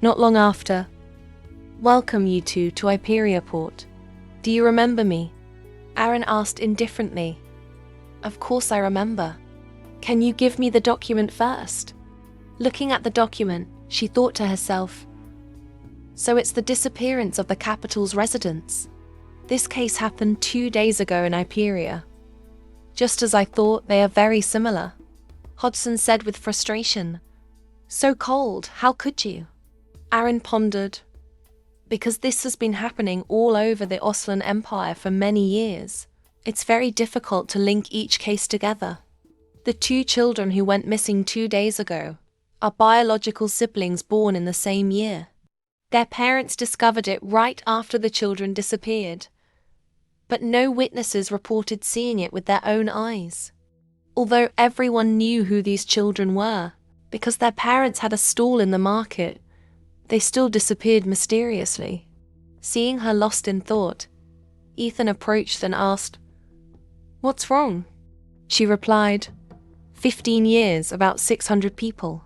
Not long after. Welcome you two to Iperia Port. Do you remember me? Aaron asked indifferently. Of course I remember. Can you give me the document first? Looking at the document, she thought to herself, so it's the disappearance of the capital's residents. This case happened 2 days ago in Iperia. Just as I thought, they are very similar. Hodson said with frustration. So cold, how could you? Aaron pondered. Because this has been happening all over the Oslan Empire for many years. It's very difficult to link each case together. The 2 children who went missing 2 days ago are biological siblings born in the same year. Their parents discovered it right after the children disappeared, but no witnesses reported seeing it with their own eyes. Although everyone knew who these children were, because their parents had a stall in the market, they still disappeared mysteriously. Seeing her lost in thought, Ethan approached and asked, "What's wrong?" She replied, 15 years, about 600 people.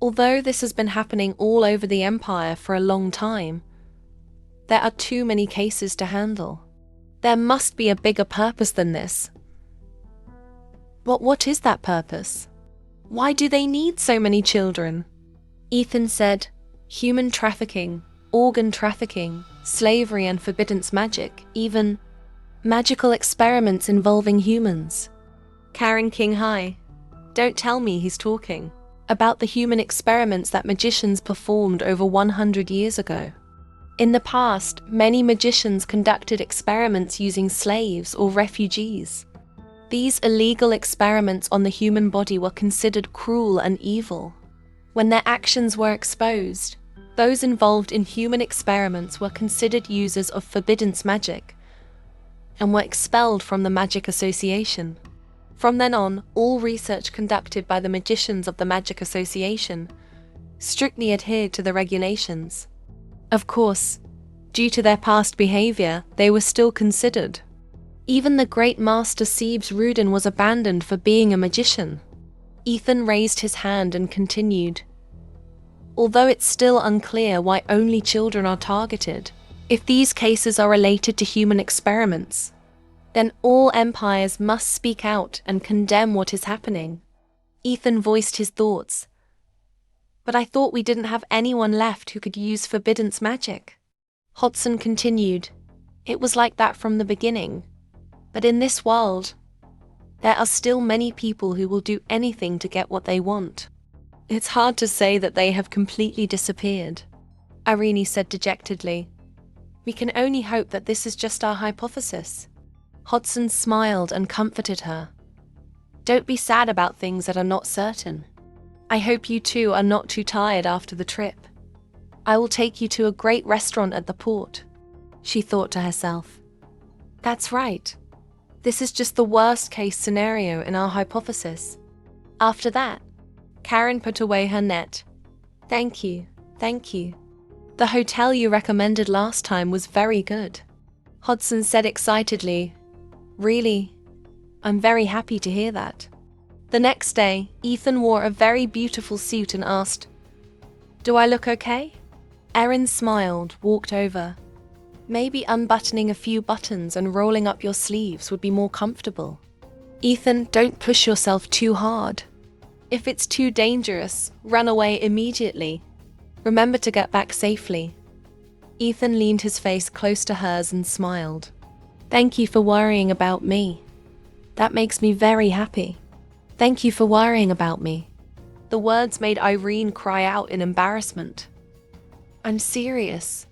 Although this has been happening all over the empire for a long time, there are too many cases to handle. There must be a bigger purpose than this. But what is that purpose? Why do they need so many children? Ethan said, human trafficking, organ trafficking, slavery and forbidden magic, even magical experiments involving humans. Karen King High. Don't tell me he's talking about the human experiments that magicians performed over 100 years ago. In the past, many magicians conducted experiments using slaves or refugees. These illegal experiments on the human body were considered cruel and evil. When their actions were exposed, those involved in human experiments were considered users of forbidden magic and were expelled from the Magic Association. From then on, all research conducted by the magicians of the Magic Association strictly adhered to the regulations. Of course, due to their past behavior, they were still considered. Even the great master Sebes Rudin was abandoned for being a magician. Ethan raised his hand and continued. Although it's still unclear why only children are targeted, if these cases are related to human experiments, then all empires must speak out and condemn what is happening. Ethan voiced his thoughts. But I thought we didn't have anyone left who could use forbidden magic. Hodson continued. It was like that from the beginning. But in this world, there are still many people who will do anything to get what they want. It's hard to say that they have completely disappeared, Irene said dejectedly. We can only hope that this is just our hypothesis. Hodson smiled and comforted her. Don't be sad about things that are not certain. I hope you two are not too tired after the trip. I will take you to a great restaurant at the port. She thought to herself. That's right. This is just the worst case scenario in our hypothesis. After that, Karen put away her net. Thank you, thank you. The hotel you recommended last time was very good. Hodson said excitedly. Really? I'm very happy to hear that. The next day, Ethan wore a very beautiful suit and asked, Do I look okay? Erin smiled, walked over. Maybe unbuttoning a few buttons and rolling up your sleeves would be more comfortable. Ethan, don't push yourself too hard. If it's too dangerous, run away immediately. Remember to get back safely. Ethan leaned his face close to hers and smiled. Thank you for worrying about me. That makes me very happy. Thank you for worrying about me. The words made Irene cry out in embarrassment. I'm serious.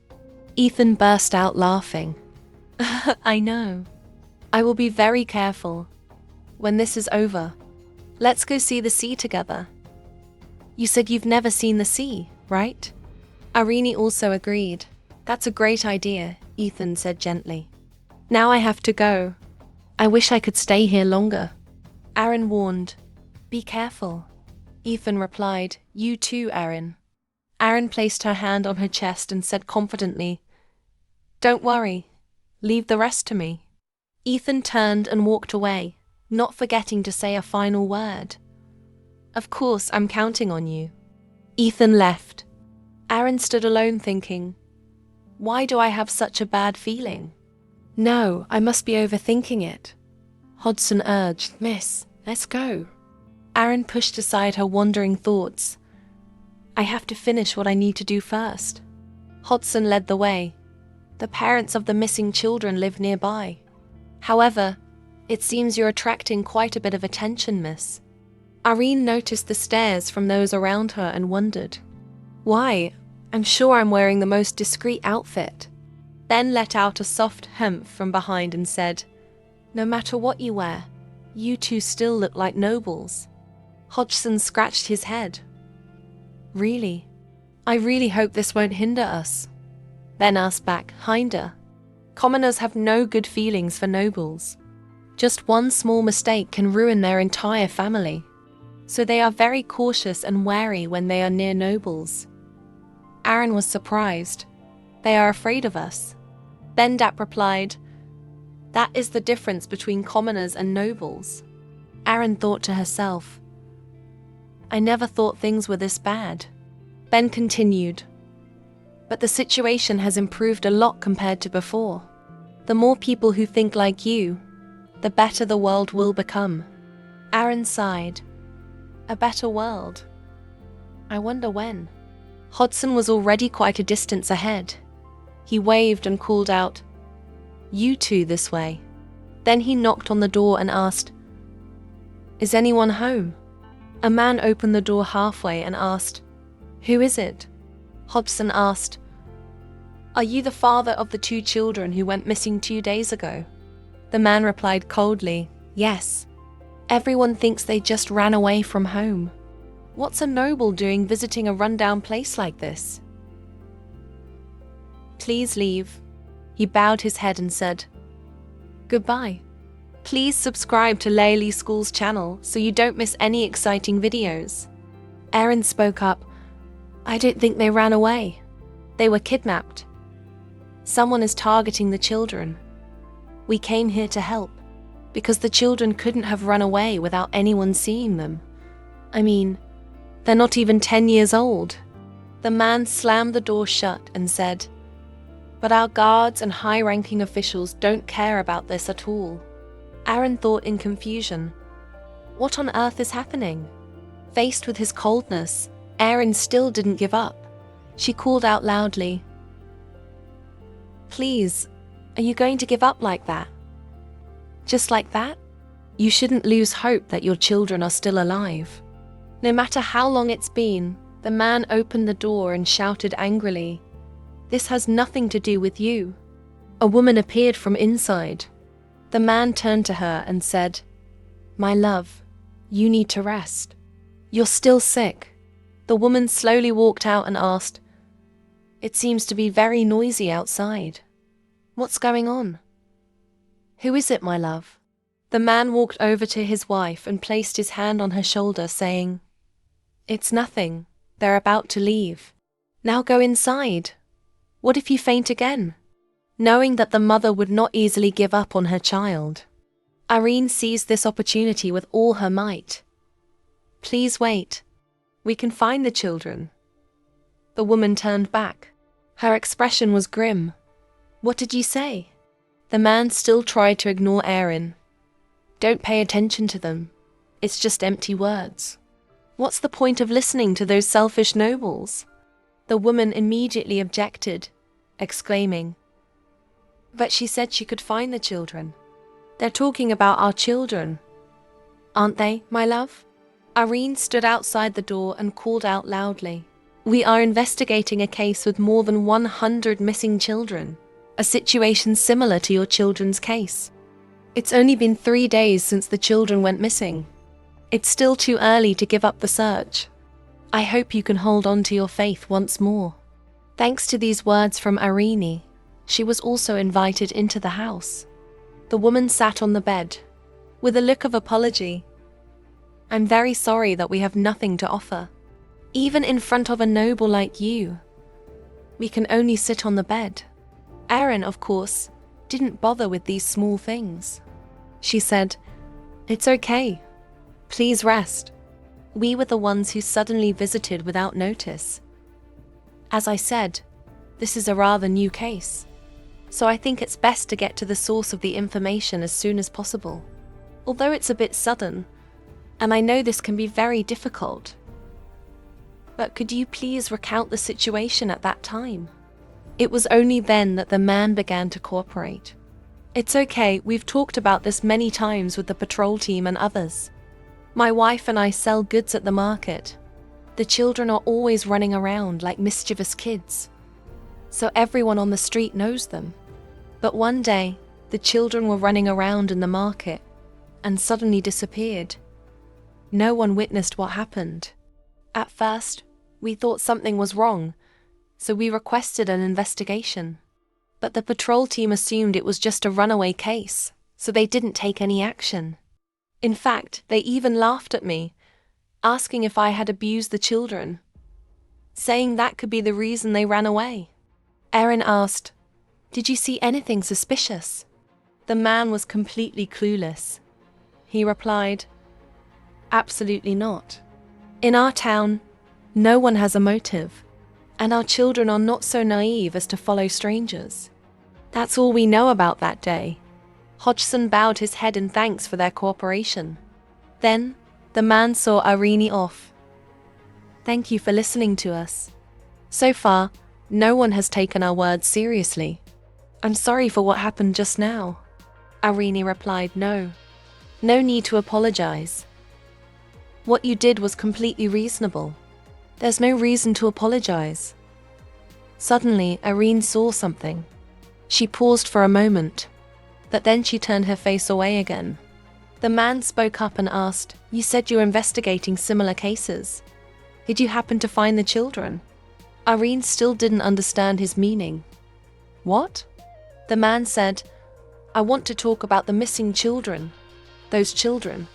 Ethan burst out laughing. I know. I will be very careful. When this is over, let's go see the sea together. You said you've never seen the sea. right? Irene also agreed. That's a great idea, Ethan said gently. Now I have to go. I wish I could stay here longer. Aaron warned. Be careful. Ethan replied, You too, Aaron. Aaron placed her hand on her chest and said confidently, Don't worry. Leave the rest to me. Ethan turned and walked away, not forgetting to say a final word. Of course, I'm counting on you. Ethan left. Aaron stood alone thinking, Why do I have such a bad feeling? No, I must be overthinking it. Hodson urged, Miss, let's go. Aaron pushed aside her wandering thoughts. I have to finish what I need to do first. Hodson led the way. The parents of the missing children live nearby. However, it seems you're attracting quite a bit of attention, miss. Irene noticed the stares from those around her and wondered. Why? I'm sure I'm wearing the most discreet outfit. Then let out a soft humph from behind and said, No matter what you wear, you two still look like nobles. Hodgson scratched his head. Really? I really hope this won't hinder us. Then asked back, Hinder. Commoners have no good feelings for nobles. Just one small mistake can ruin their entire family. So they are very cautious and wary when they are near nobles. Aaron was surprised. They are afraid of us. Then Dap replied, That is the difference between commoners and nobles. Aaron thought to herself, I never thought things were this bad. Ben continued, But the situation has improved a lot compared to before. The more people who think like you, the better the world will become. Aaron sighed. A better world. I wonder when. Hodson was already quite a distance ahead. He waved and called out, You two this way. Then he knocked on the door and asked, Is anyone home? A man opened the door halfway and asked, Who is it? Hodson asked, Are you the father of the 2 children who went missing 2 days ago? The man replied coldly, Yes. Everyone thinks they just ran away from home. What's a noble doing visiting a rundown place like this? Please leave. He bowed his head and said, Goodbye. Please subscribe to Laylee School's channel so you don't miss any exciting videos. Aaron spoke up, I don't think they ran away. They were kidnapped. Someone is targeting the children. We came here to help, because the children couldn't have run away without anyone seeing them. I mean, they're not even 10 years old. The man slammed the door shut and said, But our guards and high-ranking officials don't care about this at all. Aaron thought in confusion, What on earth is happening? Faced with his coldness, Aaron still didn't give up. She called out loudly, Please, are you going to give up like that? Just like that? You shouldn't lose hope that your children are still alive. No matter how long it's been, the man opened the door and shouted angrily, This has nothing to do with you. A woman appeared from inside. The man turned to her and said, My love, you need to rest. You're still sick. The woman slowly walked out and asked, It seems to be very noisy outside. What's going on? Who is it, my love? The man walked over to his wife and placed his hand on her shoulder, saying, It's nothing. They're about to leave. Now go inside. What if you faint again? Knowing that the mother would not easily give up on her child, Irene seized this opportunity with all her might. Please wait. We can find the children. The woman turned back. Her expression was grim. What did you say? The man still tried to ignore Aaron. Don't pay attention to them. It's just empty words. What's the point of listening to those selfish nobles? The woman immediately objected, exclaiming, But she said she could find the children. They're talking about our children. Aren't they, my love? Irene stood outside the door and called out loudly, We are investigating a case with more than 100 missing children, a situation similar to your children's case. It's only been 3 days since the children went missing. It's still too early to give up the search. I hope you can hold on to your faith once more. Thanks to these words from Arini, she was also invited into the house. The woman sat on the bed, with a look of apology. I'm very sorry that we have nothing to offer. Even in front of a noble like you, we can only sit on the bed. Erin, of course, didn't bother with these small things. She said, "It's okay. Please rest. We were the ones who suddenly visited without notice. As I said, this is a rather new case, so I think it's best to get to the source of the information as soon as possible. Although it's a bit sudden, and I know this can be very difficult. But could you please recount the situation at that time?" It was only then that the man began to cooperate. "It's okay, we've talked about this many times with the patrol team and others. My wife and I sell goods at the market. The children are always running around like mischievous kids, so everyone on the street knows them. But one day, the children were running around in the market and suddenly disappeared. No one witnessed what happened. At first, we thought something was wrong, so we requested an investigation. But the patrol team assumed it was just a runaway case, so they didn't take any action. In fact, they even laughed at me, asking if I had abused the children, saying that could be the reason they ran away." Erin asked, "Did you see anything suspicious?" The man was completely clueless. He replied, "Absolutely not. In our town, no one has a motive, and our children are not so naive as to follow strangers. That's all we know about that day." Hodgson bowed his head in thanks for their cooperation. Then, the man saw Arini off. "Thank you for listening to us. So far, no one has taken our words seriously. I'm sorry for what happened just now." Arini replied, No need to apologize. What you did was completely reasonable. There's no reason to apologize." Suddenly, Arini saw something. She paused for a moment, but then she turned her face away again. The man spoke up and asked, "You said you were investigating similar cases. Did you happen to find the children?" Irene still didn't understand his meaning. "What?" The man said, "I want to talk about the missing children. Those children.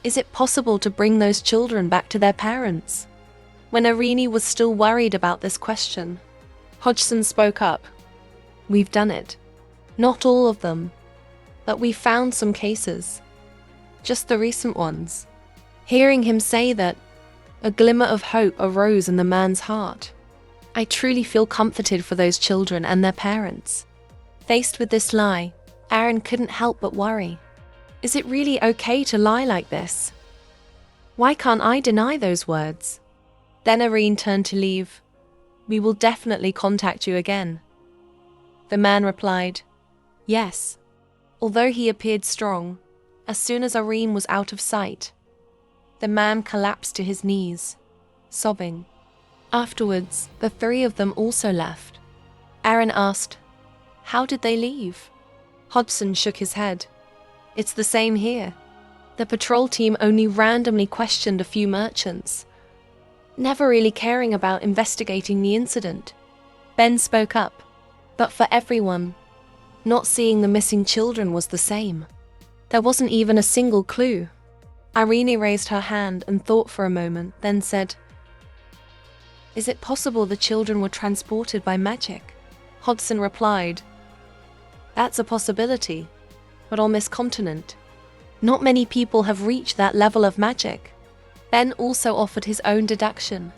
Is it possible to bring those children back to their parents?" When Irene was still worried about this question, Hodgson spoke up. "We've done it. Not all of them, but we found some cases. Just the recent ones." Hearing him say that, a glimmer of hope arose in the man's heart. "I truly feel comforted for those children and their parents." Faced with this lie, Aaron couldn't help but worry. Is it really okay to lie like this? Why can't I deny those words? Then Irene turned to leave. "We will definitely contact you again." The man replied, "Yes." Although he appeared strong, as soon as Irene was out of sight, the man collapsed to his knees, sobbing. Afterwards, the three of them also left. Aaron asked, "How did they leave?" Hodgson shook his head. "It's the same here. The patrol team only randomly questioned a few merchants, never really caring about investigating the incident." Ben spoke up. "But for everyone, not seeing the missing children was the same. There wasn't even a single clue." Irene raised her hand and thought for a moment, then said, "Is it possible the children were transported by magic?" Hodgson replied, "That's a possibility, but on this continent, not many people have reached that level of magic." Ben also offered his own deduction.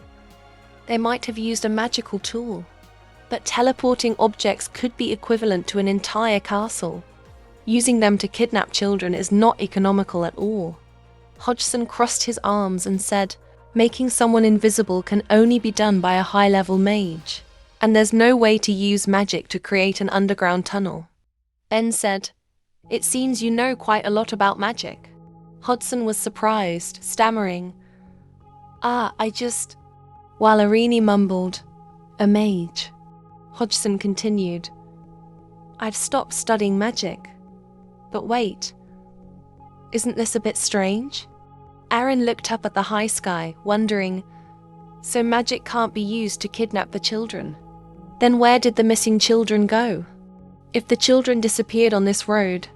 They might have used a magical tool, but teleporting objects could be equivalent to an entire castle. Using them to kidnap children is not economical at all. Hodgson crossed his arms and said, "Making someone invisible can only be done by a high-level mage, and there's no way to use magic to create an underground tunnel." Ben said, "It seems you know quite a lot about magic." Hodgson was surprised, stammering, I just..." While Irene mumbled, "A mage," Hodgson continued, "I've stopped studying magic. But wait, isn't this a bit strange?" Aaron looked up at the high sky, wondering, So magic can't be used to kidnap the children. Then where did the missing children go? If the children disappeared on this road,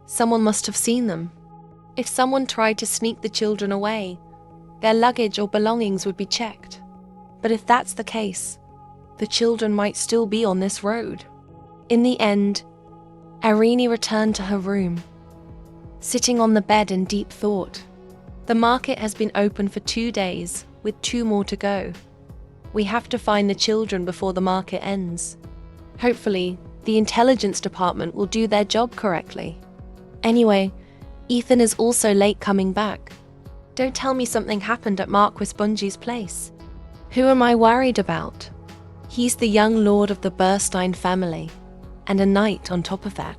someone must have seen them. If someone tried to sneak the children away, their luggage or belongings would be checked. But if that's the case, the children might still be on this road. In the end, Irene returned to her room, sitting on the bed in deep thought. The market has been open for 2 days, with 2 more to go. We have to find the children before the market ends. Hopefully, the intelligence department will do their job correctly. Anyway, Ethan is also late coming back. Don't tell me something happened at Marquis Bungee's place. Who am I worried about? He's the young lord of the Burstein family, and a knight on top of that.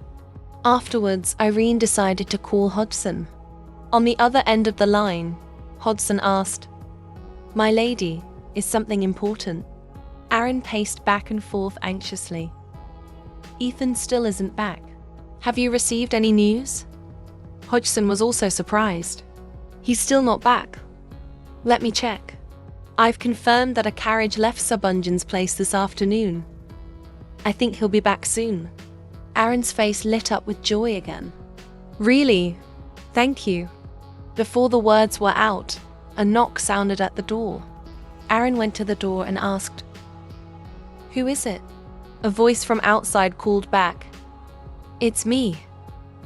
Afterwards, Irene decided to call Hodgson. On the other end of the line, Hodgson asked, "My lady, is something important?" Aaron paced back and forth anxiously. Ethan still isn't back. Have you received any news? Hodgson was also surprised. He's still not back. Let me check. I've confirmed that a carriage left Sir Bungeon's place this afternoon. I think he'll be back soon. Aaron's face lit up with joy again. Really? Thank you. Before the words were out, a knock sounded at the door. Aaron went to the door and asked, "Who is it?" A voice from outside called back, "It's me."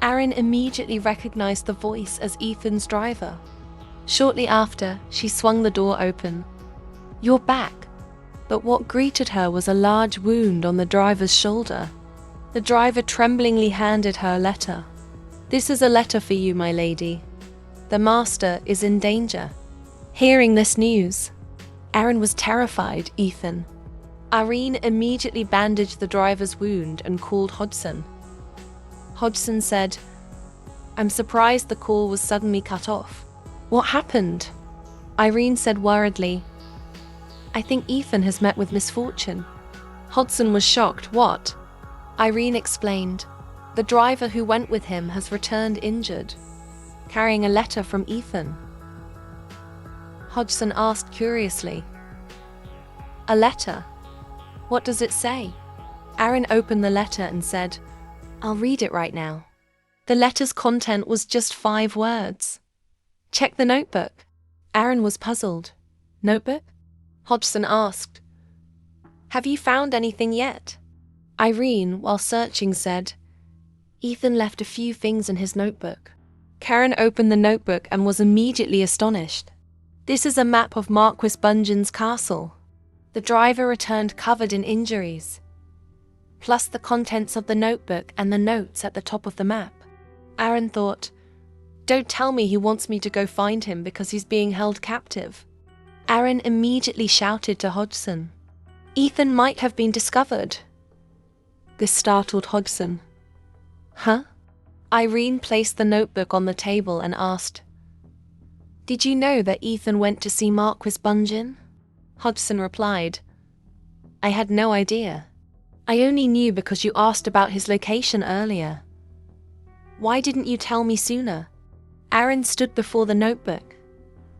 Aaron immediately recognized the voice as Ethan's driver. Shortly after, she swung the door open. "You're back." But what greeted her was a large wound on the driver's shoulder. The driver tremblingly handed her a letter. "This is a letter for you, my lady. The master is in danger." Hearing this news, Aaron was terrified. Ethan. Irene immediately bandaged the driver's wound and called Hodgson. Hodgson said, "I'm surprised the call was suddenly cut off. What happened?" Irene said worriedly, "I think Ethan has met with misfortune." Hodgson was shocked. "What?" Irene explained, "The driver who went with him has returned injured, carrying a letter from Ethan." Hodgson asked curiously, "A letter? What does it say?" Aaron opened the letter and said, "I'll read it right now." The letter's content was just 5 words. "Check the notebook." Aaron was puzzled. "Notebook?" Hodgson asked, "Have you found anything yet?" Irene, while searching, said, "Ethan left a few things in his notebook." Karen opened the notebook and was immediately astonished. "This is a map of Marquis Bungeon's castle." The driver returned covered in injuries, plus the contents of the notebook and the notes at the top of the map. Aaron thought, "Don't tell me he wants me to go find him because he's being held captive." Aaron immediately shouted to Hodgson, "Ethan might have been discovered." This startled Hodgson. "Huh?" Irene placed the notebook on the table and asked, "Did you know that Ethan went to see Marquis Bungeon?" Hodgson replied, "I had no idea. I only knew because you asked about his location earlier. Why didn't you tell me sooner?" Aaron stood before the notebook,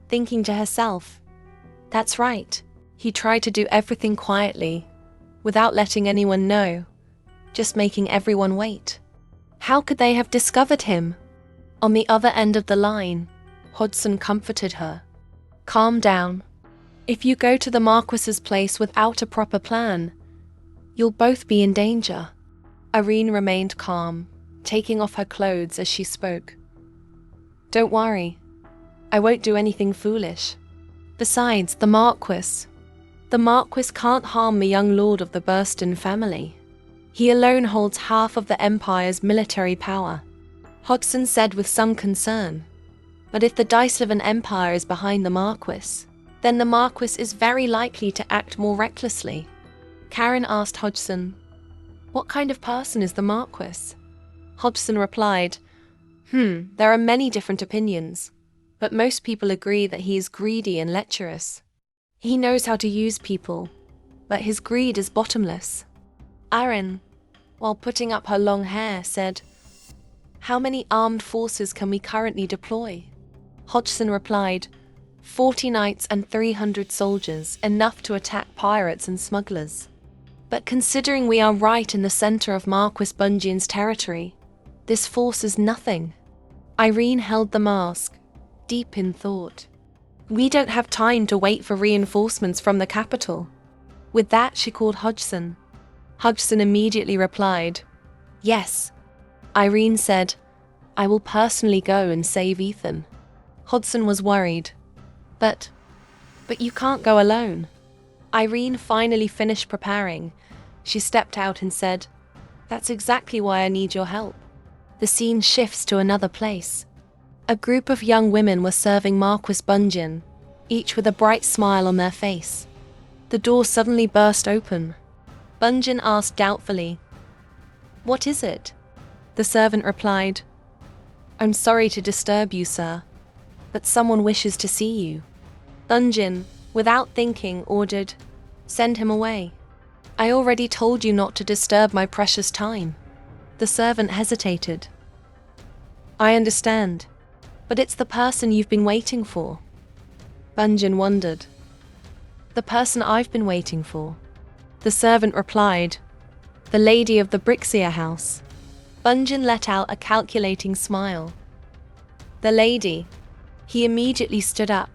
thinking to herself, "That's right. He tried to do everything quietly, without letting anyone know, just making everyone wait. How could they have discovered him?" On the other end of the line, Hodgson comforted her. "Calm down. If you go to the Marquis's place without a proper plan, you'll both be in danger." Irene remained calm, taking off her clothes as she spoke. "Don't worry. I won't do anything foolish. Besides, the Marquis can't harm the young lord of the Burstein family. He alone holds half of the Empire's military power." Hodgson said with some concern, "But if the dice of an empire is behind the Marquis, then the Marquis is very likely to act more recklessly." Karen asked Hodgson, "What kind of person is the Marquis?" Hodgson replied, There are many different opinions, but most people agree that he is greedy and lecherous. He knows how to use people, but his greed is bottomless." Aaron, while putting up her long hair, said, "How many armed forces can we currently deploy?" Hodgson replied, 40 knights and 300 soldiers, enough to attack pirates and smugglers. But considering we are right in the center of Marquis Bunjian's territory, this force is nothing. Irene held the mask, deep in thought. We don't have time to wait for reinforcements from the capital. With that, she called Hodgson. Hodgson immediately replied, "Yes." Irene said, "I will personally go and save Ethan." Hodgson was worried. But you can't go alone." Irene finally finished preparing. She stepped out and said, "That's exactly why I need your help." The scene shifts to another place. A group of young women were serving Marquis Bunjian, each with a bright smile on their face. The door suddenly burst open. Bunjian asked doubtfully, "What is it?" The servant replied, "I'm sorry to disturb you, sir, but someone wishes to see you." Bunjian, without thinking, ordered, "Send him away. I already told you not to disturb my precious time." The servant hesitated. "I understand, but it's the person you've been waiting for." Bunjian wondered. "The person I've been waiting for?" The servant replied, "The lady of the Brixia house." Bunjian let out a calculating smile. "The lady." He immediately stood up.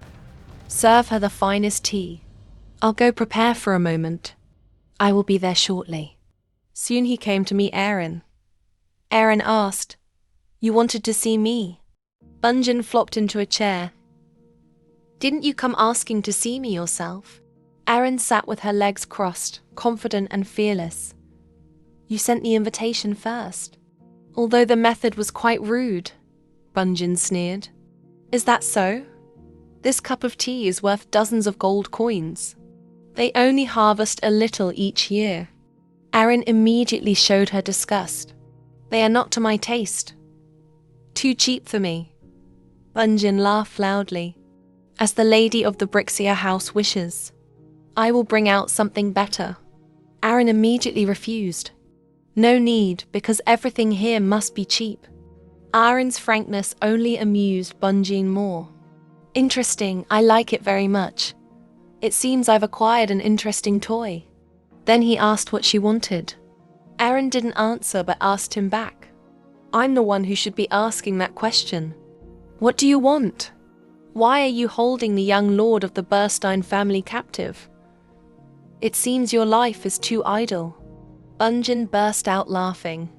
"Serve her the finest tea. I'll go prepare for a moment. I will be there shortly." Soon he came to meet Aaron. Aaron asked, "You wanted to see me?" Bunjian flopped into a chair. "Didn't you come asking to see me yourself?" Aaron sat with her legs crossed, confident and fearless. "You sent the invitation first." "Although the method was quite rude," Bunjian sneered. "Is that so? This cup of tea is worth dozens of gold coins. They only harvest a little each year." Aaron immediately showed her disgust. "They are not to my taste. Too cheap for me." Bunjian laughed loudly. "As the lady of the Brixia house wishes. I will bring out something better." Aaron immediately refused. "No need, because everything here must be cheap." Aaron's frankness only amused Bunjian more. "Interesting, I like it very much. It seems I've acquired an interesting toy." Then he asked what she wanted. Aaron didn't answer but asked him back. "I'm the one who should be asking that question. What do you want? Why are you holding the young lord of the Burstein family captive? It seems your life is too idle." Bunjian burst out laughing.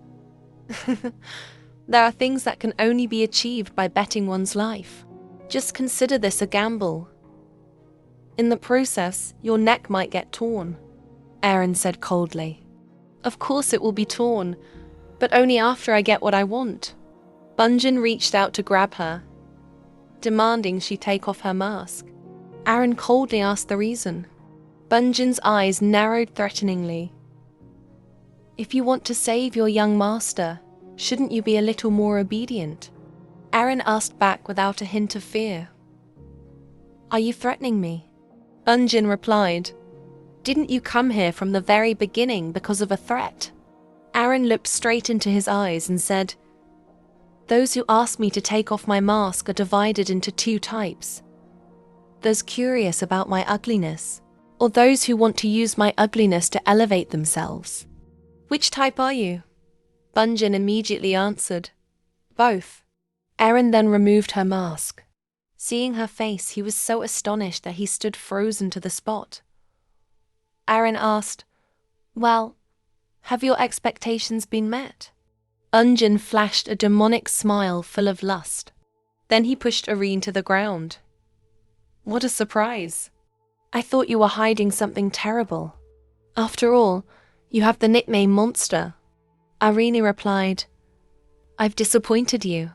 "There are things that can only be achieved by betting one's life. Just consider this a gamble. In the process, your neck might get torn." Aaron said coldly. "Of course it will be torn, but only after I get what I want." Bunjian reached out to grab her, demanding she take off her mask. Aaron coldly asked the reason. Bunjian's eyes narrowed threateningly. "If you want to save your young master, shouldn't you be a little more obedient?" Aaron asked back without a hint of fear. "Are you threatening me?" Bunjian replied, "Didn't you come here from the very beginning because of a threat?" Aaron looked straight into his eyes and said, "Those who ask me to take off my mask are divided into two types. Those curious about my ugliness, or those who want to use my ugliness to elevate themselves." "Which type are you?" Bunjian immediately answered, "Both." Aaron then removed her mask. Seeing her face, he was so astonished that he stood frozen to the spot. Aaron asked, "Well, have your expectations been met?" Bunjian flashed a demonic smile full of lust. Then he pushed Irene to the ground. "What a surprise. I thought you were hiding something terrible. After all, you have the nickname Monster." Irene replied, "I've disappointed you."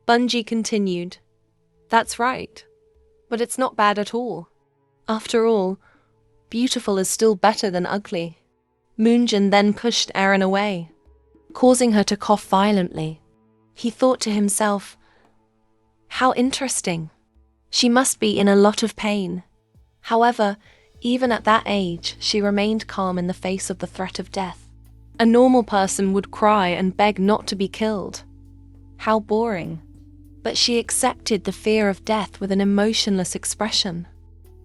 Bunji continued, "That's right, but it's not bad at all. After all, beautiful is still better than ugly." Moonjin then pushed Aaron away, causing her to cough violently. He thought to himself, "How interesting. She must be in a lot of pain." However, even at that age, she remained calm in the face of the threat of death. A normal person would cry and beg not to be killed. How boring. but she accepted the fear of death with an emotionless expression.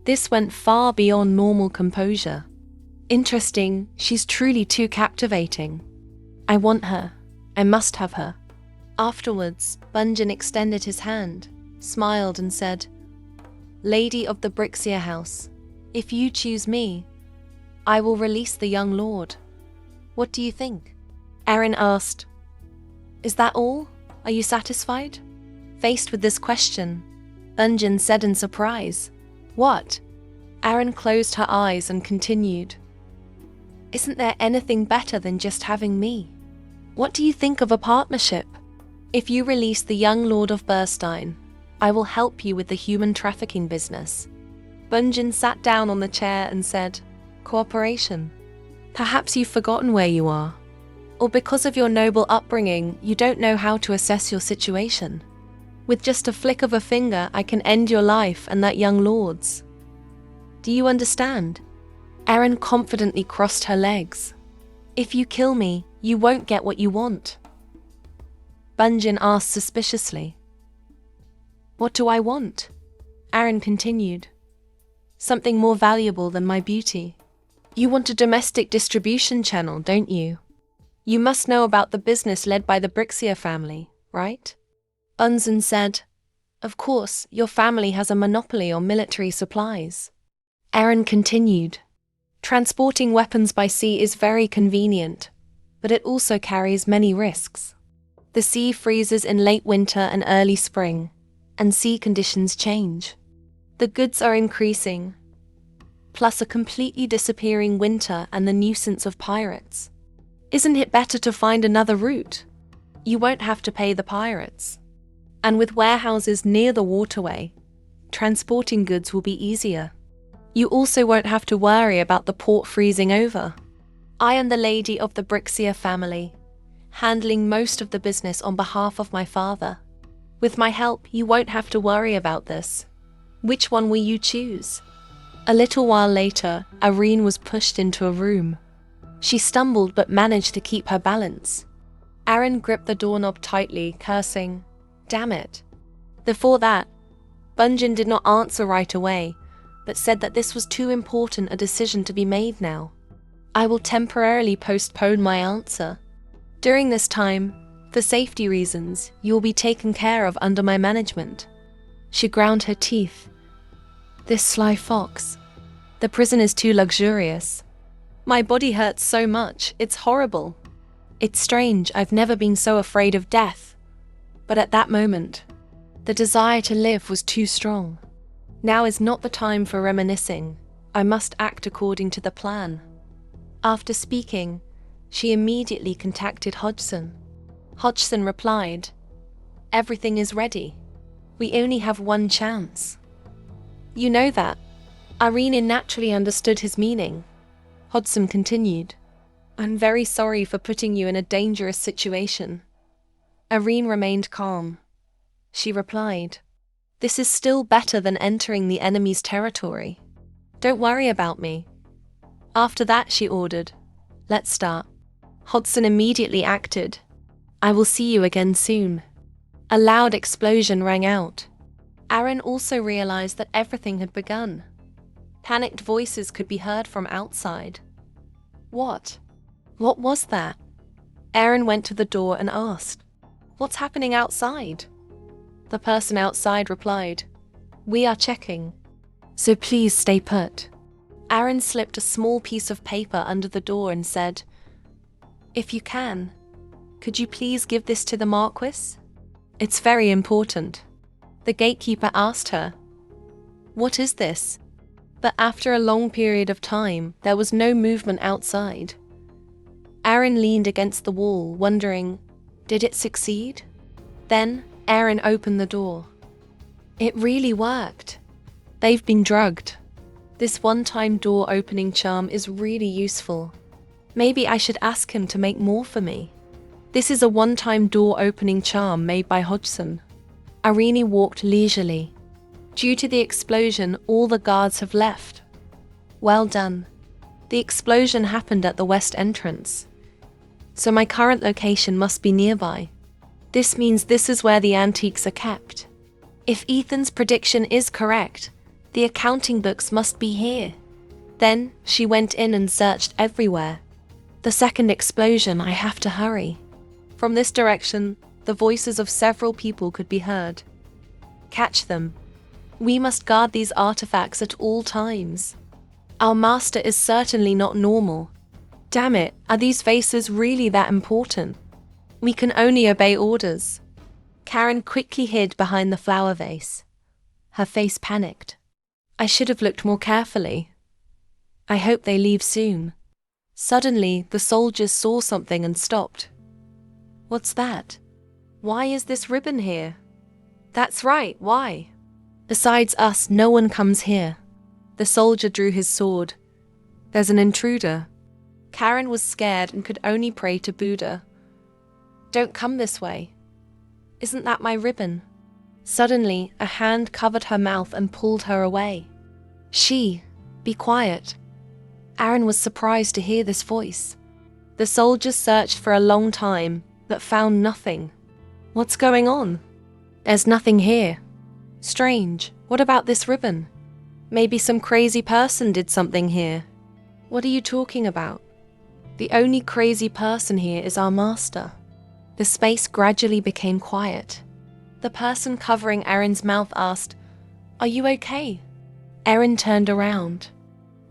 This went far beyond normal composure. Interesting, she's truly too captivating. I want her. I must have her. Afterwards, Bunjin extended his hand, smiled and said, Lady of the Brixia House, if you choose me, I will release the young lord. What do you think? Erin asked. Is that all? Are you satisfied? Faced with this question, Bunjin said in surprise, What? Erin closed her eyes and continued, Isn't there anything better than just having me? What do you think of a partnership? If you release the young Lord of Burstein, I will help you with the human trafficking business. Bunjin sat down on the chair and said, Cooperation. Perhaps you've forgotten where you are. Or because of your noble upbringing, you don't know how to assess your situation. With just a flick of a finger, I can end your life and that young lord's. Do you understand? Erin confidently crossed her legs. If you kill me, you won't get what you want. Bunjin asked suspiciously. What do I want? Erin continued. Something more valuable than my beauty. You want a domestic distribution channel, don't you? You must know about the business led by the Brixia family, right? Bunjin said, Of course, your family has a monopoly on military supplies. Erin continued. Transporting weapons by sea is very convenient, but it also carries many risks. The sea freezes in late winter and early spring, and sea conditions change. The goods are increasing, plus a completely disappearing winter and the nuisance of pirates. Isn't it better to find another route? You won't have to pay the pirates. And with warehouses near the waterway, transporting goods will be easier. You also won't have to worry about the port freezing over. I am the lady of the Brixia family, handling most of the business on behalf of my father. With my help, you won't have to worry about this. Which one will you choose? A little while later, Irene was pushed into a room. She stumbled but managed to keep her balance. Erin gripped the doorknob tightly, cursing, Damn it. Before that, Bunjin did not answer right away, but said that this was too important a decision to be made now. I will temporarily postpone my answer. During this time, for safety reasons, you will be taken care of under my management. She ground her teeth. This sly fox. The prison is too luxurious. My body hurts so much, it's horrible. It's strange, I've never been so afraid of death. But at that moment, the desire to live was too strong. Now is not the time for reminiscing. I must act according to the plan. After speaking, she immediately contacted Hodgson. Hodgson replied, Everything is ready. We only have one chance. You know that. Irene naturally understood his meaning. Hodgson continued, I'm very sorry for putting you in a dangerous situation. Irene remained calm. She replied, This is still better than entering the enemy's territory. Don't worry about me. After that, she ordered, Let's start. Hodgson immediately acted. I will see you again soon. A loud explosion rang out. Erin also realized that everything had begun. Panicked voices could be heard from outside. What? What was that? Erin went to the door and asked, What's happening outside? The person outside replied, We are checking. So please stay put. Erin slipped a small piece of paper under the door and said, If you can, could you please give this to the Marquis? It's very important. The gatekeeper asked her, What is this? But after a long period of time, there was no movement outside. Erin leaned against the wall, wondering, did it succeed? Then, Erin opened the door. It really worked. They've been drugged. This one-time door opening charm is really useful. Maybe I should ask him to make more for me. This is a one-time door opening charm made by Hodgson. Irene walked leisurely. Due to the explosion, all the guards have left. Well done. The explosion happened at the west entrance, so my current location must be nearby. This means this is where the antiques are kept. If Ethan's prediction is correct, the accounting books must be here. Then she went in and searched everywhere. The second explosion, I have to hurry. From this direction, the voices of several people could be heard. Catch them. We must guard these artifacts at all times. Our master is certainly not normal. Damn it, are these faces really that important? We can only obey orders. Karen quickly hid behind the flower vase. Her face panicked. I should have looked more carefully. I hope they leave soon. Suddenly, the soldiers saw something and stopped. What's that? Why is this ribbon here? That's right, why? Besides us, no one comes here. The soldier drew his sword. There's an intruder. Karen was scared and could only pray to Buddha. Don't come this way. Isn't that my ribbon? Suddenly, a hand covered her mouth and pulled her away. Be quiet. Aaron was surprised to hear this voice. The soldiers searched for a long time, but found nothing. What's going on? There's nothing here. Strange. What about this ribbon? Maybe some crazy person did something here. What are you talking about? The only crazy person here is our master. The space gradually became quiet. The person covering Aaron's mouth asked, Are you okay? Aaron turned around,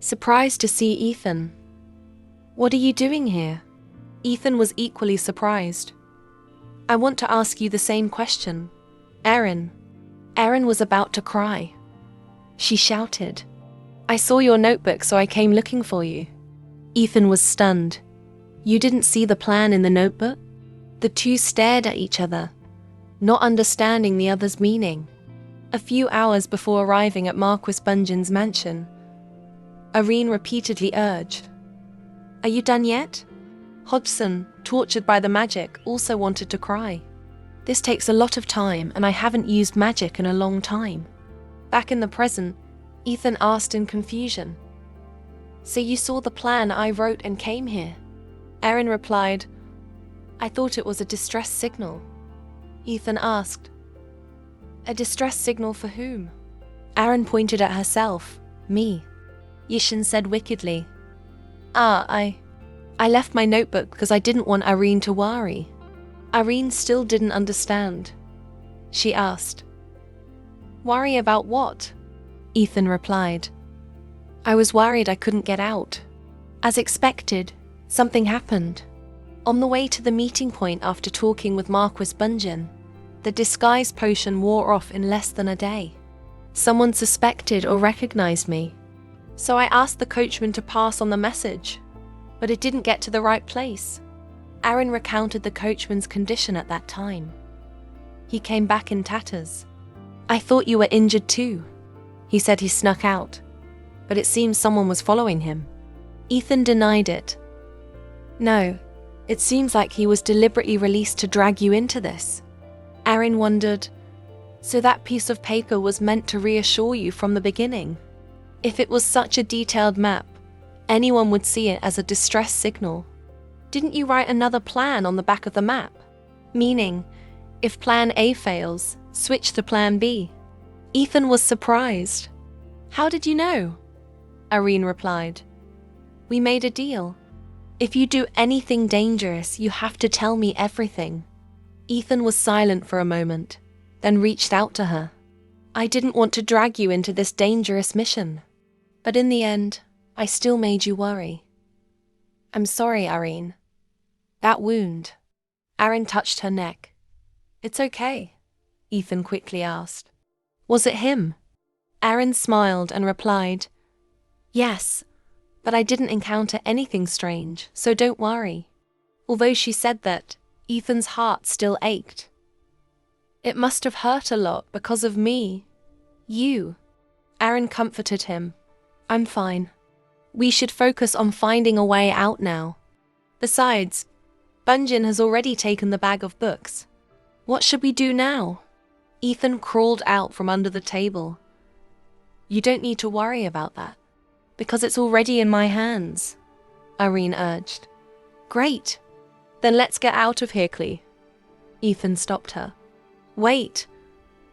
surprised to see Ethan. What are you doing here? Ethan was equally surprised. I want to ask you the same question. Aaron. Aaron was about to cry. She shouted, I saw your notebook, so I came looking for you. Ethan was stunned. You didn't see the plan in the notebook? The two stared at each other, not understanding the other's meaning. A few hours before arriving at Marquis Bungin's mansion, Irene repeatedly urged, Are you done yet? Hodgson, tortured by the magic, also wanted to cry. This takes a lot of time, and I haven't used magic in a long time. Back in the present, Ethan asked in confusion, So you saw the plan I wrote and came here? Aaron replied, I thought it was a distress signal. Ethan asked, A distress signal for whom? Aaron pointed at herself, me. Yishin said wickedly, I left my notebook because I didn't want Irene to worry. Irene still didn't understand. She asked, Worry about what? Ethan replied, I was worried I couldn't get out. As expected, something happened. On the way to the meeting point after talking with Marquis Bungin, the disguise potion wore off in less than a day. Someone suspected or recognized me. So I asked the coachman to pass on the message, but it didn't get to the right place. Aaron recounted the coachman's condition at that time. He came back in tatters. I thought you were injured too. He said he snuck out, but it seems someone was following him. Ethan denied it. No, it seems like he was deliberately released to drag you into this. Aaron wondered, so that piece of paper was meant to reassure you from the beginning? If it was such a detailed map, anyone would see it as a distress signal. Didn't you write another plan on the back of the map? Meaning, if plan A fails, switch to plan B. Ethan was surprised. How did you know? Irene replied, We made a deal. If you do anything dangerous, you have to tell me everything. Ethan was silent for a moment, then reached out to her. I didn't want to drag you into this dangerous mission, but in the end, I still made you worry. I'm sorry, Irene. That wound. Aaron touched her neck. It's okay, Ethan quickly asked. Was it him? Aaron smiled and replied, Yes, but I didn't encounter anything strange, so don't worry. Although she said that, Ethan's heart still ached. It must have hurt a lot because of me. You. Aaron comforted him. I'm fine. We should focus on finding a way out now. Besides, Bunjin has already taken the bag of books. What should we do now? Ethan crawled out from under the table. You don't need to worry about that, because it's already in my hands, Irene urged. Great. Then let's get out of here, Clee. Ethan stopped her. Wait,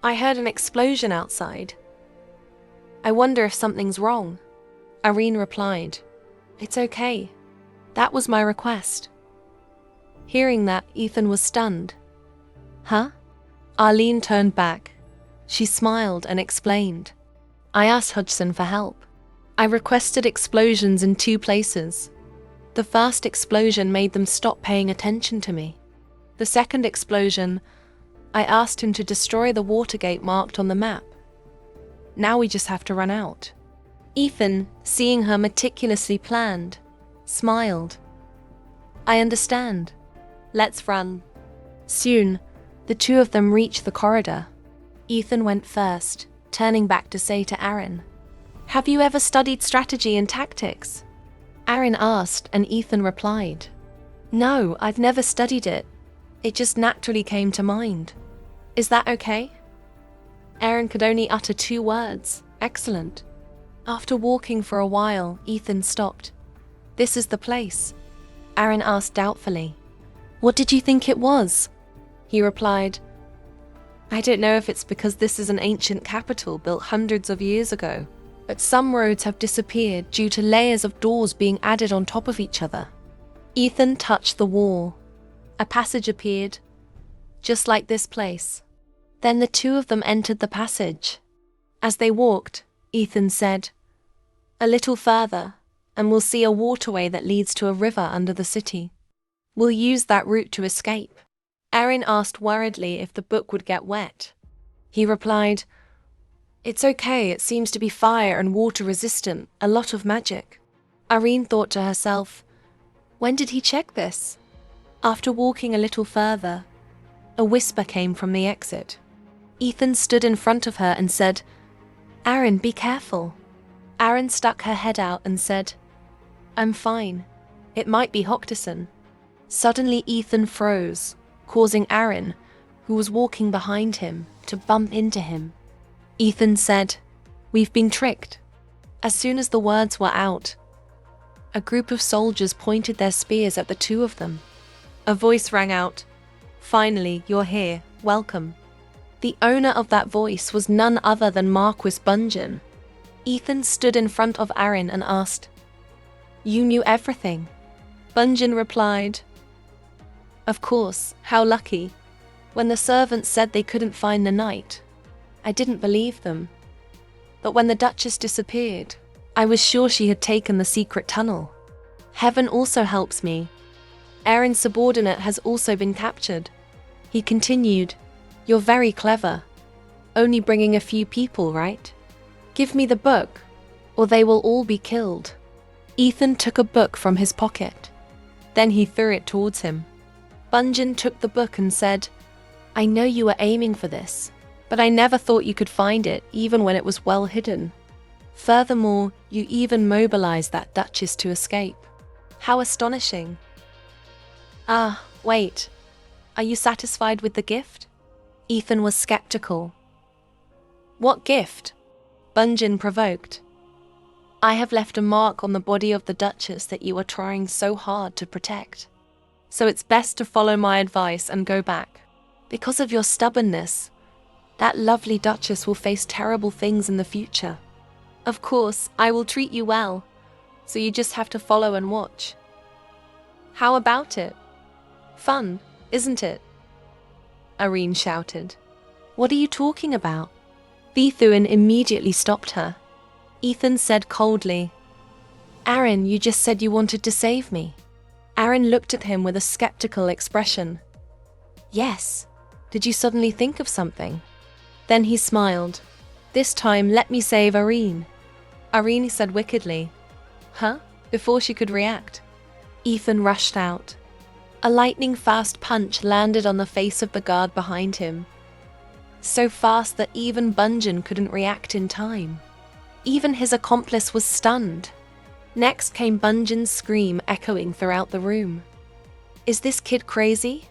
I heard an explosion outside. I wonder if something's wrong. Irene replied, It's okay. That was my request. Hearing that, Ethan was stunned. Huh? Arlene turned back. She smiled and explained. I asked Hudson for help. I requested explosions in 2 places. The first explosion made them stop paying attention to me. The second explosion, I asked him to destroy the water gate marked on the map. Now we just have to run out. Ethan, seeing her meticulously planned, smiled. I understand. Let's run. Soon, the 2 of them reached the corridor. Ethan went first, turning back to say to Aaron, Have you ever studied strategy and tactics? Aaron asked, and Ethan replied, No, I've never studied it. It just naturally came to mind. Is that okay? Aaron could only utter 2 words, excellent. After walking for a while, Ethan stopped. This is the place. Aaron asked doubtfully, What did you think it was? He replied, I don't know if it's because this is an ancient capital built hundreds of years ago, but some roads have disappeared due to layers of doors being added on top of each other. Ethan touched the wall. A passage appeared, just like this place. Then the 2 of them entered the passage. As they walked, Ethan said, A little further, and we'll see a waterway that leads to a river under the city. We'll use that route to escape. Aaron asked worriedly if the book would get wet. He replied, It's okay, it seems to be fire and water resistant, a lot of magic. Irene thought to herself, When did he check this? After walking a little further, a whisper came from the exit. Ethan stood in front of her and said, Aaron, be careful. Aaron stuck her head out and said, I'm fine. It might be Hoctison. Suddenly Ethan froze, causing Aaron, who was walking behind him, to bump into him. Ethan said, We've been tricked. As soon as the words were out, a group of soldiers pointed their spears at the 2 of them. A voice rang out, Finally, you're here, welcome. The owner of that voice was none other than Marquis Bunyan. Ethan stood in front of Aaron and asked, You knew everything? Bunyan replied, Of course, how lucky. When the servants said they couldn't find the knight, I didn't believe them. But when the Duchess disappeared, I was sure she had taken the secret tunnel. Heaven also helps me. Aaron's subordinate has also been captured. He continued, You're very clever. Only bringing a few people, right? Give me the book, or they will all be killed. Ethan took a book from his pocket. Then he threw it towards him. Bunyan took the book and said, I know you were aiming for this, but I never thought you could find it even when it was well hidden. Furthermore, you even mobilized that Duchess to escape. How astonishing. Ah, wait. Are you satisfied with the gift? Ethan was skeptical. What gift? Bunyan provoked. I have left a mark on the body of the Duchess that you are trying so hard to protect. So it's best to follow my advice and go back. Because of your stubbornness, that lovely Duchess will face terrible things in the future. Of course, I will treat you well, so you just have to follow and watch. How about it? Fun, isn't it? Irene shouted. What are you talking about? Vithuan immediately stopped her. Ethan said coldly, Aaron, you just said you wanted to save me. Aaron looked at him with a skeptical expression. Yes. Did you suddenly think of something? Then he smiled. This time, let me save Irene. Irene said wickedly, Huh? Before she could react. Ethan rushed out. A lightning-fast punch landed on the face of the guard behind him. So fast that even Bunyan couldn't react in time. Even his accomplice was stunned. Next came Bunyan's scream echoing throughout the room. Is this kid crazy?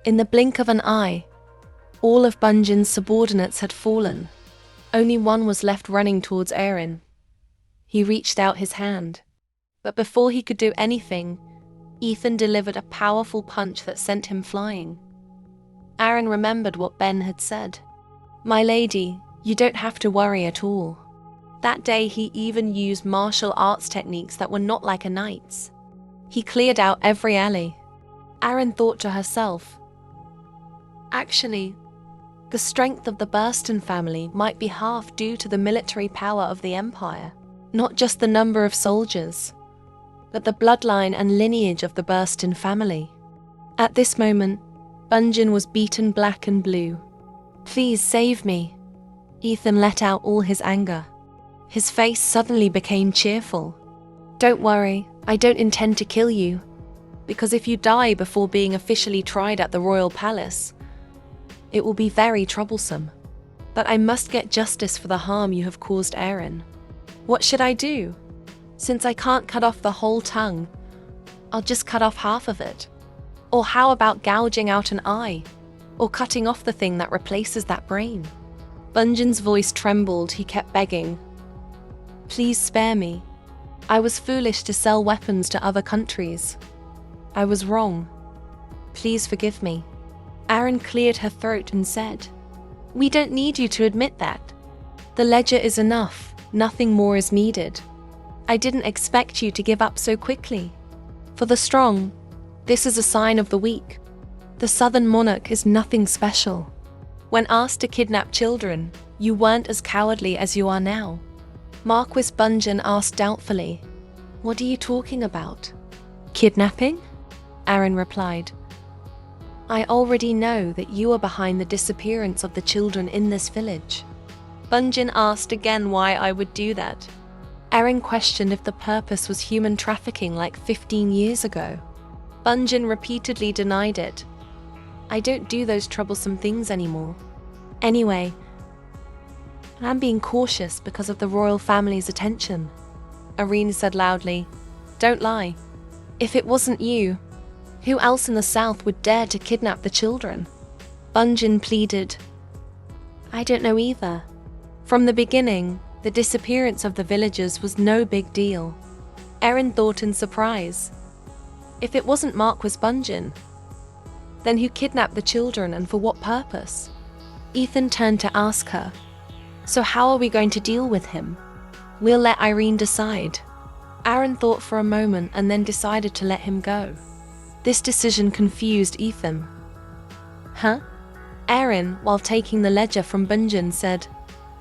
In the blink of an eye, all of Bunyan's subordinates had fallen. Only one was left running towards Aaron. He reached out his hand. But before he could do anything, Ethan delivered a powerful punch that sent him flying. Aaron remembered what Ben had said. "My lady, you don't have to worry at all." That day he even used martial arts techniques that were not like a knight's. He cleared out every alley. Aaron thought to herself, actually, the strength of the Burston family might be half due to the military power of the Empire, not just the number of soldiers, but the bloodline and lineage of the Burston family. At this moment, Bunjin was beaten black and blue. "Please save me." Ethan let out all his anger. His face suddenly became cheerful. "Don't worry, I don't intend to kill you, because if you die before being officially tried at the royal palace, it will be very troublesome. But I must get justice for the harm you have caused Aaron. What should I do? Since I can't cut off the whole tongue, I'll just cut off half of it. Or how about gouging out an eye? Or cutting off the thing that replaces that brain?" Bunjin's voice trembled. He kept begging, "Please spare me. I was foolish to sell weapons to other countries. I was wrong. Please forgive me." Aaron cleared her throat and said, "We don't need you to admit that. The ledger is enough. Nothing more is needed. I didn't expect you to give up so quickly. For the strong, this is a sign of the weak. The Southern Monarch is nothing special. When asked to kidnap children, you weren't as cowardly as you are now." Marquis Bunjin asked doubtfully, "What are you talking about?" "Kidnapping?" Aaron replied. "I already know that you are behind the disappearance of the children in this village." Bunjin asked again why I would do that. Aaron questioned if the purpose was human trafficking like 15 years ago. Bunjin repeatedly denied it. "I don't do those troublesome things anymore. Anyway, I'm being cautious because of the royal family's attention." Irene said loudly, "Don't lie. If it wasn't you, who else in the south would dare to kidnap the children?" Bunjin pleaded, "I don't know either. From the beginning, the disappearance of the villagers was no big deal." Aaron thought in surprise. If it wasn't Marquis Bunjin, then who kidnapped the children and for what purpose? Ethan turned to ask her, "So how are we going to deal with him?" "We'll let Irene decide." Aaron thought for a moment and then decided to let him go. This decision confused Ethan. "Huh?" Aaron, while taking the ledger from Bunjin, said,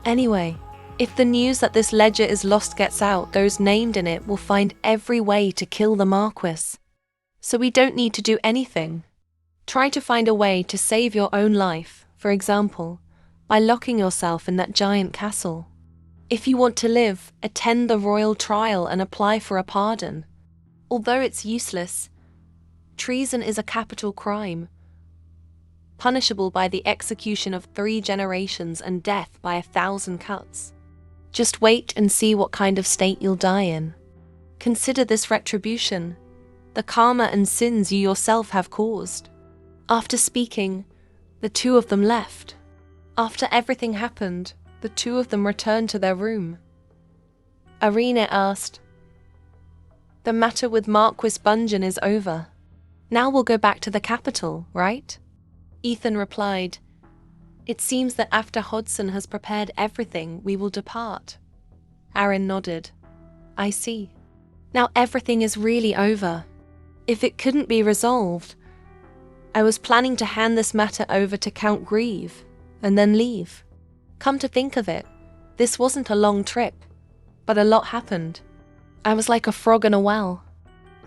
"Anyway, if the news that this ledger is lost gets out, those named in it will find every way to kill the Marquis. So we don't need to do anything. Try to find a way to save your own life, for example, by locking yourself in that giant castle. If you want to live, attend the royal trial and apply for a pardon. Although it's useless, treason is a capital crime, punishable by the execution of 3 generations and death by 1,000 cuts. Just wait and see what kind of state you'll die in. Consider this retribution, the karma and sins you yourself have caused." After speaking, the two of them left. After everything happened, the two of them returned to their room. Irene asked, "The matter with Marquis Bunjin is over. Now we'll go back to the capital, right?" Ethan replied, "It seems that after Hodson has prepared everything, we will depart." Aaron nodded. "I see. Now everything is really over. If it couldn't be resolved, I was planning to hand this matter over to Count Grieve and then leave. Come to think of it, this wasn't a long trip, but a lot happened. I was like a frog in a well.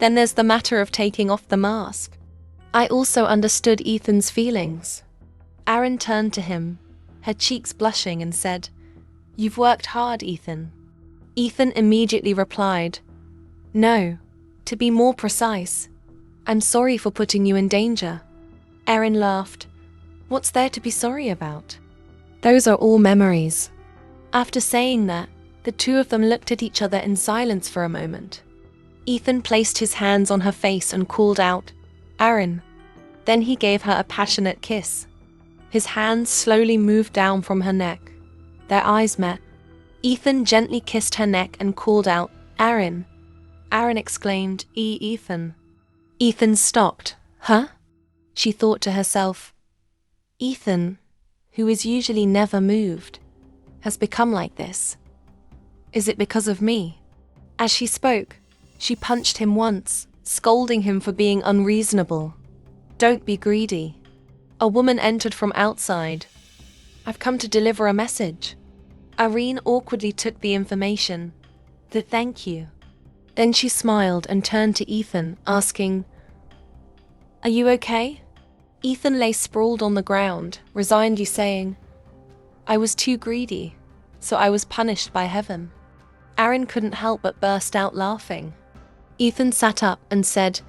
Then there's the matter of taking off the mask." I also understood Ethan's feelings. Aaron turned to him, her cheeks blushing, and said, "You've worked hard, Ethan." Ethan immediately replied, "No, to be more precise, I'm sorry for putting you in danger." Aaron laughed. "What's there to be sorry about? Those are all memories." After saying that, the two of them looked at each other in silence for a moment. Ethan placed his hands on her face and called out, "Aaron." Then he gave her a passionate kiss. His hands slowly moved down from her neck. Their eyes met. Ethan gently kissed her neck and called out, "Aaron." Aaron exclaimed, Ethan." Ethan stopped. "Huh?" She thought to herself, Ethan, who is usually never moved, has become like this. Is it because of me? As she spoke, she punched him once, scolding him for being unreasonable. Don't be greedy. A woman entered from outside. I've come to deliver a message. Irene awkwardly took the information. The thank you. Then she smiled and turned to Ethan, asking, Are you okay? Ethan lay sprawled on the ground, resignedly saying, I was too greedy, so I was punished by heaven. Aaron couldn't help but burst out laughing. Ethan sat up and said,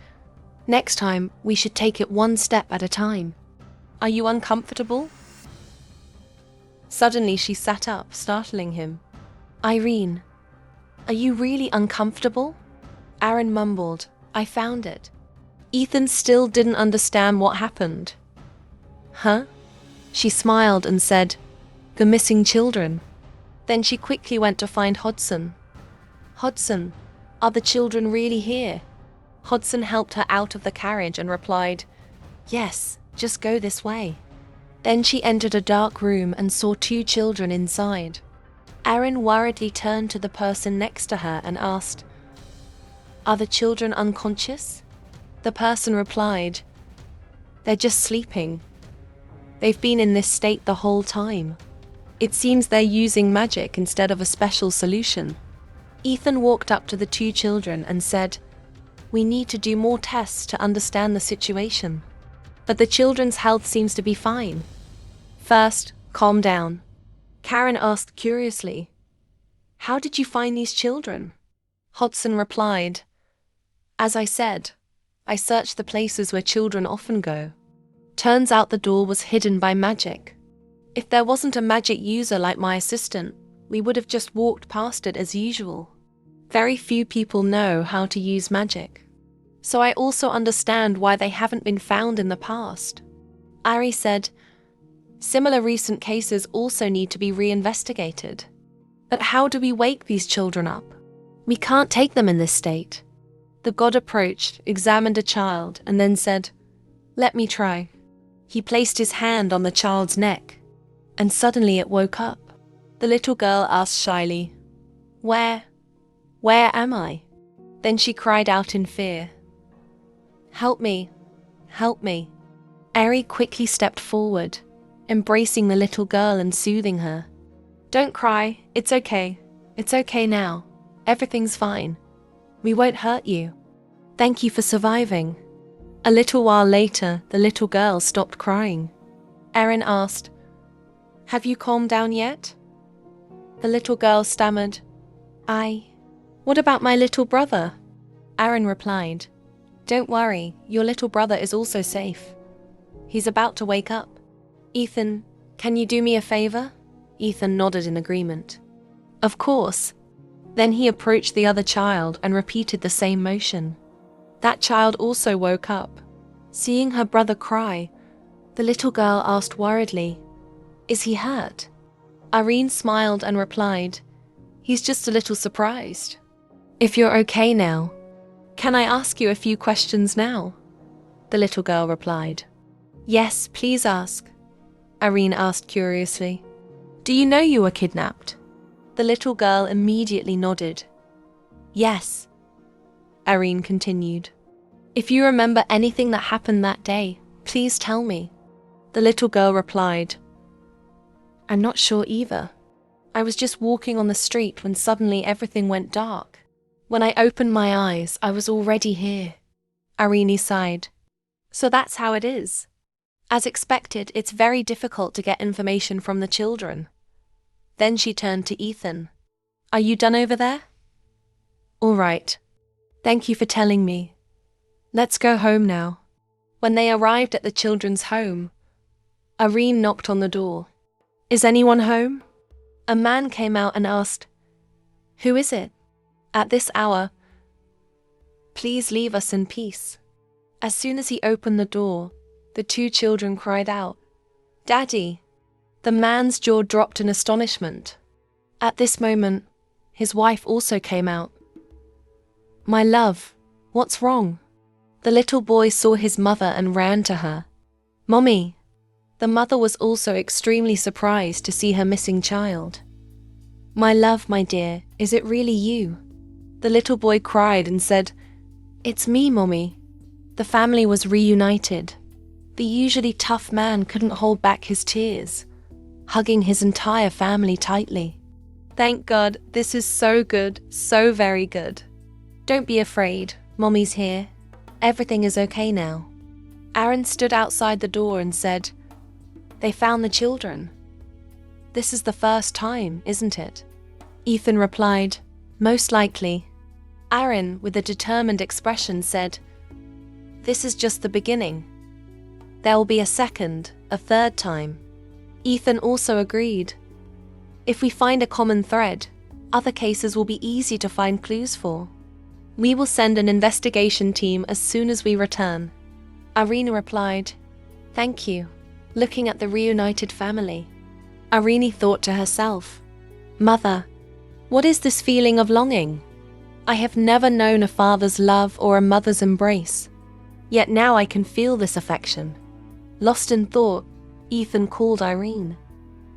Next time, we should take it one step at a time. Are you uncomfortable? Suddenly she sat up, startling him. Irene, are you really uncomfortable? Aaron mumbled, I found it. Ethan still didn't understand what happened. Huh? She smiled and said, The missing children. Then she quickly went to find Hodson. Hodson, are the children really here? Hodson helped her out of the carriage and replied, Yes, just go this way. Then she entered a dark room and saw 2 children inside. Aaron worriedly turned to the person next to her and asked, Are the children unconscious? The person replied, They're just sleeping. They've been in this state the whole time. It seems they're using magic instead of a special solution. Ethan walked up to the 2 children and said, We need to do more tests to understand the situation. But the children's health seems to be fine. First, calm down. Karen asked curiously, How did you find these children? Hodson replied, As I said, I searched the places where children often go. Turns out the door was hidden by magic. If there wasn't a magic user like my assistant, we would have just walked past it as usual. Very few people know how to use magic. So I also understand why they haven't been found in the past. Ari said, Similar recent cases also need to be reinvestigated. But how do we wake these children up? We can't take them in this state. The god approached, examined a child, and then said, Let me try. He placed his hand on the child's neck, and suddenly it woke up. The little girl asked shyly, Where am I? Then she cried out in fear, Help me, help me. Ari quickly stepped forward, embracing the little girl and soothing her. Don't cry, it's okay now. Everything's fine. We won't hurt you. Thank you for surviving. A little while later, the little girl stopped crying. Erin asked, Have you calmed down yet? The little girl stammered, What about my little brother? Aaron replied, Don't worry, your little brother is also safe. He's about to wake up. Ethan, can you do me a favor? Ethan nodded in agreement. Of course. Then he approached the other child and repeated the same motion. That child also woke up. Seeing her brother cry, the little girl asked worriedly, Is he hurt? Irene smiled and replied, He's just a little surprised. If you're okay now, can I ask you a few questions now? The little girl replied. Yes, please ask. Irene asked curiously. Do you know you were kidnapped? The little girl immediately nodded. Yes. Irene continued. If you remember anything that happened that day, please tell me. The little girl replied. I'm not sure either. I was just walking on the street when suddenly everything went dark. When I opened my eyes, I was already here. Irene sighed. So that's how it is. As expected, it's very difficult to get information from the children. Then she turned to Ethan. Are you done over there? All right. Thank you for telling me. Let's go home now. When they arrived at the children's home, Irene knocked on the door. Is anyone home? A man came out and asked, Who is it? At this hour, please leave us in peace. As soon as he opened the door, the 2 children cried out, Daddy! The man's jaw dropped in astonishment. At this moment, his wife also came out. My love, what's wrong? The little boy saw his mother and ran to her. Mommy! The mother was also extremely surprised to see her missing child. "My love, my dear, is it really you?" The little boy cried and said, "It's me, Mommy." The family was reunited. The usually tough man couldn't hold back his tears, hugging his entire family tightly. "Thank God, this is so good, so very good. Don't be afraid, Mommy's here. Everything is okay now." Aaron stood outside the door and said, "They found the children. This is the first time, isn't it?" Ethan replied, "Most likely." Aaron, with a determined expression, said, "This is just the beginning. There will be a second, a third time." Ethan also agreed. "If we find a common thread, other cases will be easy to find clues for. We will send an investigation team as soon as we return." Irina replied, "Thank you," looking at the reunited family. Irina thought to herself, "Mother, what is this feeling of longing? I have never known a father's love or a mother's embrace. Yet now I can feel this affection." Lost in thought, Ethan called Irene.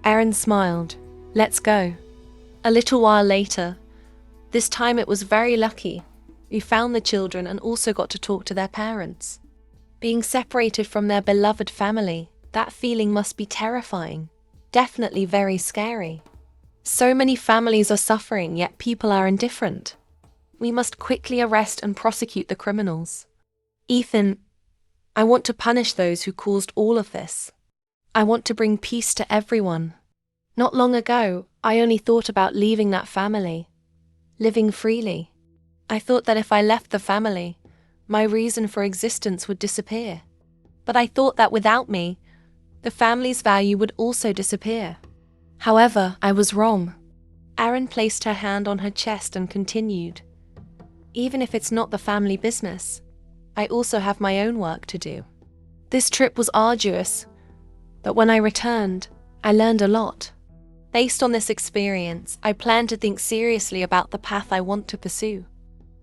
Aaron smiled. "Let's go." A little while later, this time it was very lucky. We found the children and also got to talk to their parents. Being separated from their beloved family, that feeling must be terrifying. Definitely very scary. So many families are suffering, yet people are indifferent. We must quickly arrest and prosecute the criminals. "Ethan, I want to punish those who caused all of this. I want to bring peace to everyone. Not long ago, I only thought about leaving that family, living freely. I thought that if I left the family, my reason for existence would disappear. But I thought that without me, the family's value would also disappear. However, I was wrong." Aaron placed her hand on her chest and continued, "Even if it's not the family business, I also have my own work to do. This trip was arduous, but when I returned, I learned a lot. Based on this experience, I plan to think seriously about the path I want to pursue.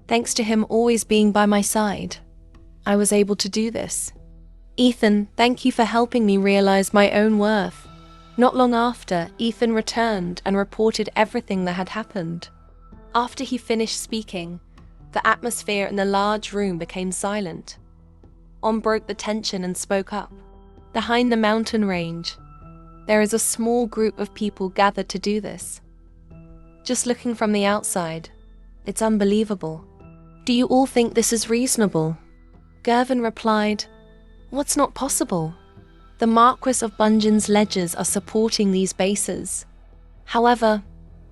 Thanks to him always being by my side, I was able to do this. Ethan, thank you for helping me realize my own worth." Not long after, Ethan returned and reported everything that had happened. After he finished speaking, the atmosphere in the large room became silent. On broke the tension and spoke up. "Behind the mountain range, there is a small group of people gathered to do this. Just looking from the outside, it's unbelievable. Do you all think this is reasonable?" Gervin replied, "What's not possible? The Marquis of Bungen's ledgers are supporting these bases. However,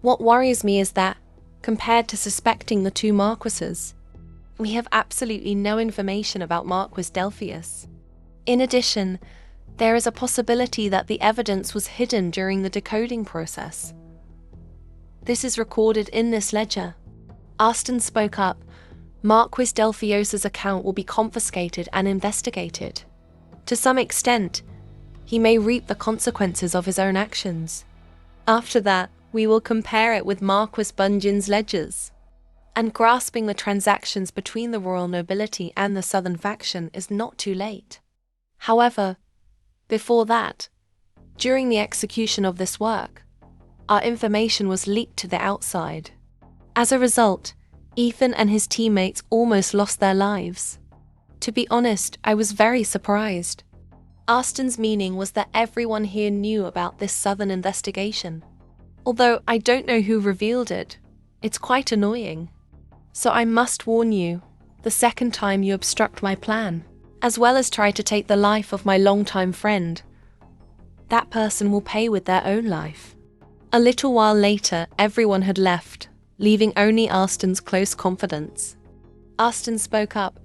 what worries me is that, compared to suspecting the two Marquises, we have absolutely no information about Marquis Delphius. In addition, there is a possibility that the evidence was hidden during the decoding process. This is recorded in this ledger." Aston spoke up, "Marquis Delphios's account will be confiscated and investigated. To some extent, he may reap the consequences of his own actions. After that, we will compare it with Marquis Bungen's ledgers. And grasping the transactions between the royal nobility and the southern faction is not too late. However, before that, during the execution of this work, our information was leaked to the outside. As a result, Ethan and his teammates almost lost their lives. To be honest, I was very surprised. Aston's meaning was that everyone here knew about this southern investigation. Although I don't know who revealed it, it's quite annoying. So I must warn you, the second time you obstruct my plan, as well as try to take the life of my longtime friend, that person will pay with their own life." A little while later, everyone had left, leaving only Aston's close confidants. Aston spoke up,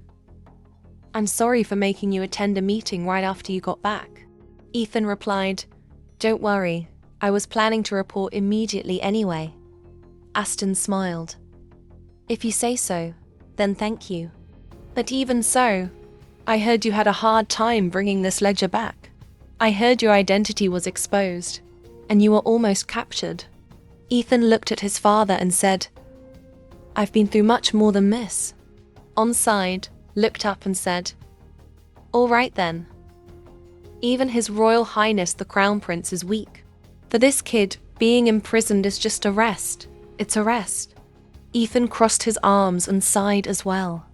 "I'm sorry for making you attend a meeting right after you got back." Ethan replied, "Don't worry, I was planning to report immediately anyway." Aston smiled. "If you say so, then thank you. But even so, I heard you had a hard time bringing this ledger back. I heard your identity was exposed, and you were almost captured." Ethan looked at his father and said, "I've been through much more than this." Onside looked up and said, "All right then. Even His Royal Highness the Crown Prince is weak. For this kid, being imprisoned is just a rest. It's a rest. Ethan crossed his arms and sighed as well.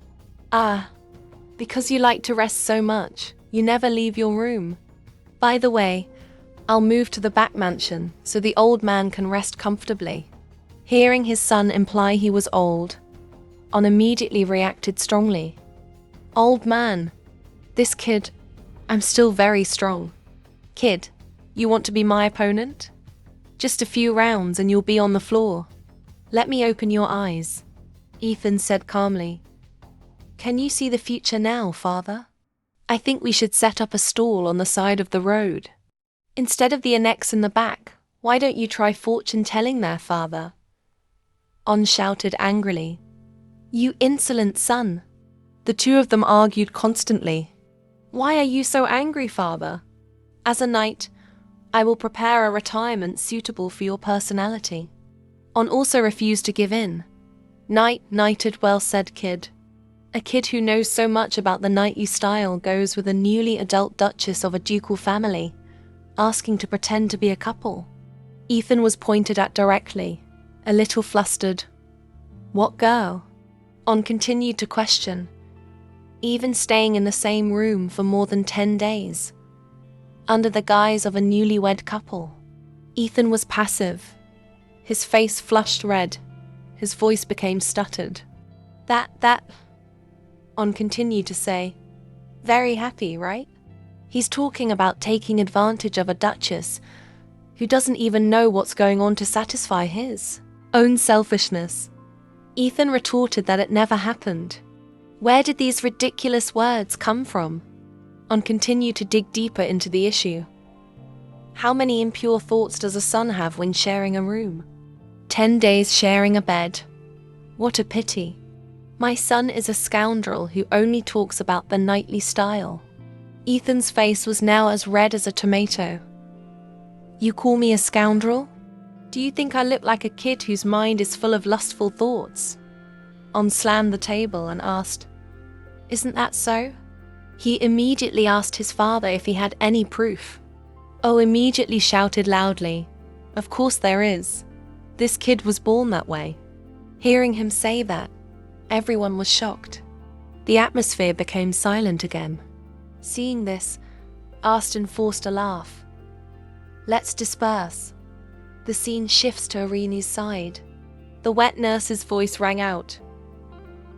Ah, because you like to rest so much, you never leave your room. By the way, I'll move to the back mansion so the old man can rest comfortably. Hearing his son imply he was old, On immediately reacted strongly. Old man, this kid, I'm still very strong. Kid, you want to be my opponent? Just a few rounds and you'll be on the floor. Let me open your eyes, Ethan said calmly. Can you see the future now, father? I think we should set up a stall on the side of the road. Instead of the annex in the back, why don't you try fortune telling there, father? On shouted angrily. You insolent son. The two of them argued constantly. Why are you so angry, father? As a knight, I will prepare a retirement suitable for your personality. On also refused to give in. Knighted, well said, kid. A kid who knows so much about the knightly style goes with a newly adult duchess of a ducal family, asking to pretend to be a couple. Ethan was pointed at directly, a little flustered. What girl? On continued to question, even staying in the same room for more than 10 days, under the guise of a newlywed couple. Ethan was passive. His face flushed red. His voice became stuttered. That, On continued to say, very happy, right? He's talking about taking advantage of a duchess who doesn't even know what's going on to satisfy his own selfishness. Ethan retorted that it never happened. Where did these ridiculous words come from? On continued to dig deeper into the issue. How many impure thoughts does a son have when sharing a room? 10 days sharing a bed. What a pity. My son is a scoundrel who only talks about the knightly style. Ethan's face was now as red as a tomato. You call me a scoundrel? Do you think I look like a kid whose mind is full of lustful thoughts? On slammed the table and asked, Isn't that so? He immediately asked his father if he had any proof. Oh immediately shouted loudly, Of course there is. This kid was born that way. Hearing him say that, everyone was shocked. The atmosphere became silent again. Seeing this, Aston forced a laugh. Let's disperse. The scene shifts to Irene's side. The wet nurse's voice rang out.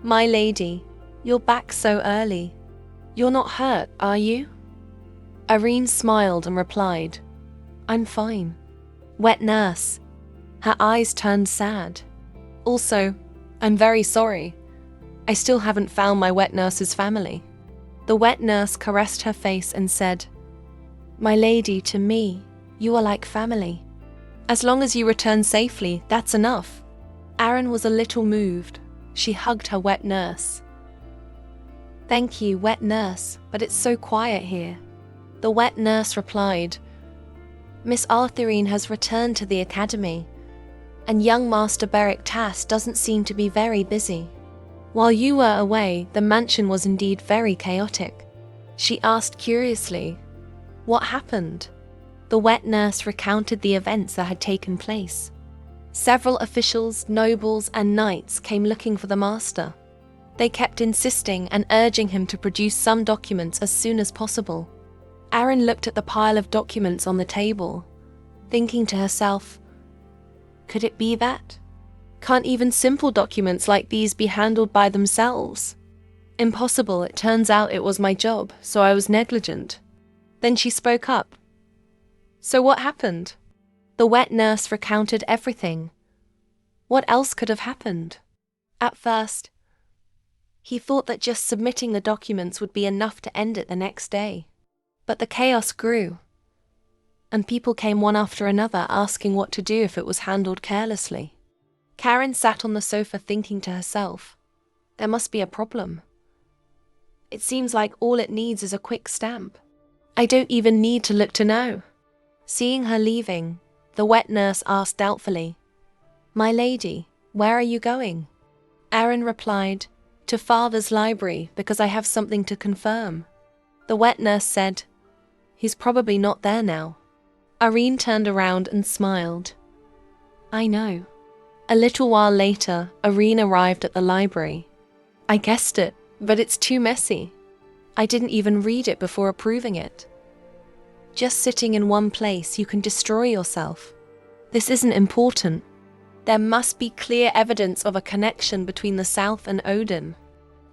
My lady, you're back so early. You're not hurt, are you? Irene smiled and replied, I'm fine. Wet nurse. Her eyes turned sad. Also, I'm very sorry. I still haven't found my wet nurse's family. The wet nurse caressed her face and said, My lady, to me, you are like family. As long as you return safely, that's enough. Aaron was a little moved. She hugged her wet nurse. Thank you, wet nurse, but it's so quiet here. The wet nurse replied, Miss Arthurine has returned to the academy, and young Master Beric Tass doesn't seem to be very busy. While you were away, the mansion was indeed very chaotic. She asked curiously, What happened? The wet nurse recounted the events that had taken place. Several officials, nobles, and knights came looking for the master. They kept insisting and urging him to produce some documents as soon as possible. Aaron looked at the pile of documents on the table, thinking to herself, could it be that? Can't even simple documents like these be handled by themselves? Impossible, it turns out it was my job, so I was negligent. Then she spoke up. So what happened? The wet nurse recounted everything. What else could have happened? At first, he thought that just submitting the documents would be enough to end it the next day. But the chaos grew, and people came one after another asking what to do if it was handled carelessly. Karen sat on the sofa thinking to herself, there must be a problem. It seems like all it needs is a quick stamp. I don't even need to look to know. Seeing her leaving, the wet nurse asked doubtfully, My lady, where are you going? Aaron replied, To father's library because I have something to confirm. The wet nurse said, He's probably not there now. Irene turned around and smiled. I know. A little while later, Irene arrived at the library. I guessed it, but it's too messy. I didn't even read it before approving it. Just sitting in one place, you can destroy yourself. This isn't important. There must be clear evidence of a connection between the South and Odin.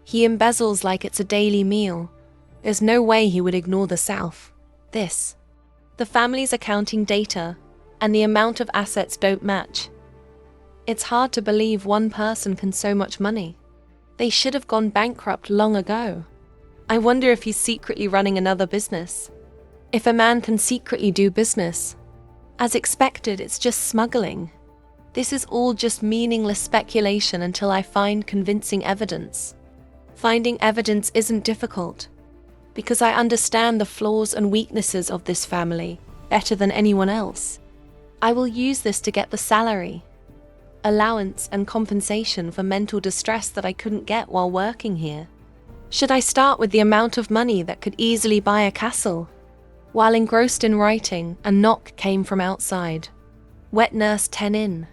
He embezzles like it's a daily meal. There's no way he would ignore the South. The family's accounting data and the amount of assets don't match. It's hard to believe one person can so much money. They should have gone bankrupt long ago. I wonder if he's secretly running another business. If a man can secretly do business, as expected, it's just smuggling. This is all just meaningless speculation until I find convincing evidence. Finding evidence isn't difficult, because I understand the flaws and weaknesses of this family better than anyone else. I will use this to get the salary, allowance and compensation for mental distress that I couldn't get while working here. Should I start with the amount of money that could easily buy a castle? While engrossed in writing, a knock came from outside. Wet nurse 10 in.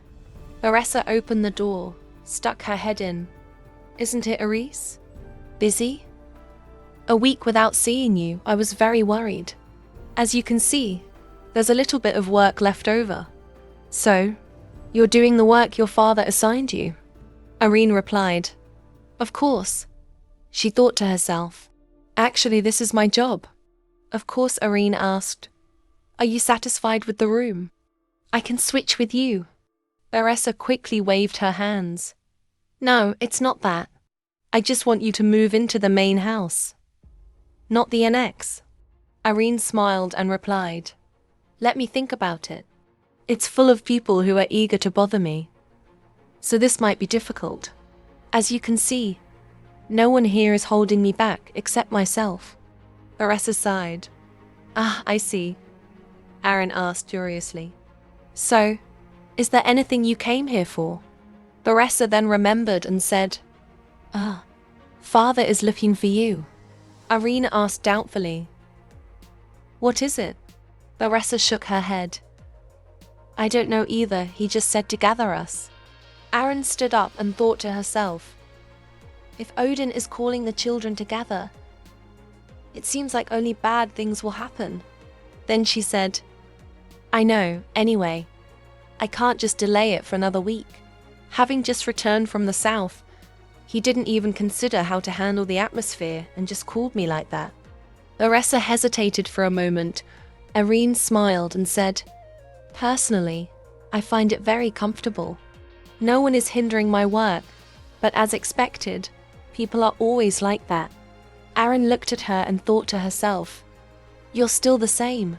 Baressa opened the door, stuck her head in. Isn't it Aris? Busy? A week without seeing you, I was very worried. As you can see, there's a little bit of work left over. So, you're doing the work your father assigned you? Irene replied. Of course. She thought to herself, actually this is my job. Of course, Irene asked, are you satisfied with the room? I can switch with you. Baressa quickly waved her hands. No, it's not that. I just want you to move into the main house. Not the annex. Irene smiled and replied, let me think about it. It's full of people who are eager to bother me. So this might be difficult. As you can see, no one here is holding me back except myself. Baressa sighed. Ah, I see. Aaron asked curiously. So, is there anything you came here for? Baressa then remembered and said, Father is looking for you. Irene asked doubtfully. What is it? Baressa shook her head. I don't know either, he just said to gather us. Aaron stood up and thought to herself, if Odin is calling the children together, it seems like only bad things will happen. Then she said, I know, anyway. I can't just delay it for another week. Having just returned from the South, he didn't even consider how to handle the atmosphere and just called me like that. Baressa hesitated for a moment. Irene smiled and said, personally, I find it very comfortable. No one is hindering my work, but as expected, people are always like that. Aaron looked at her and thought to herself, you're still the same.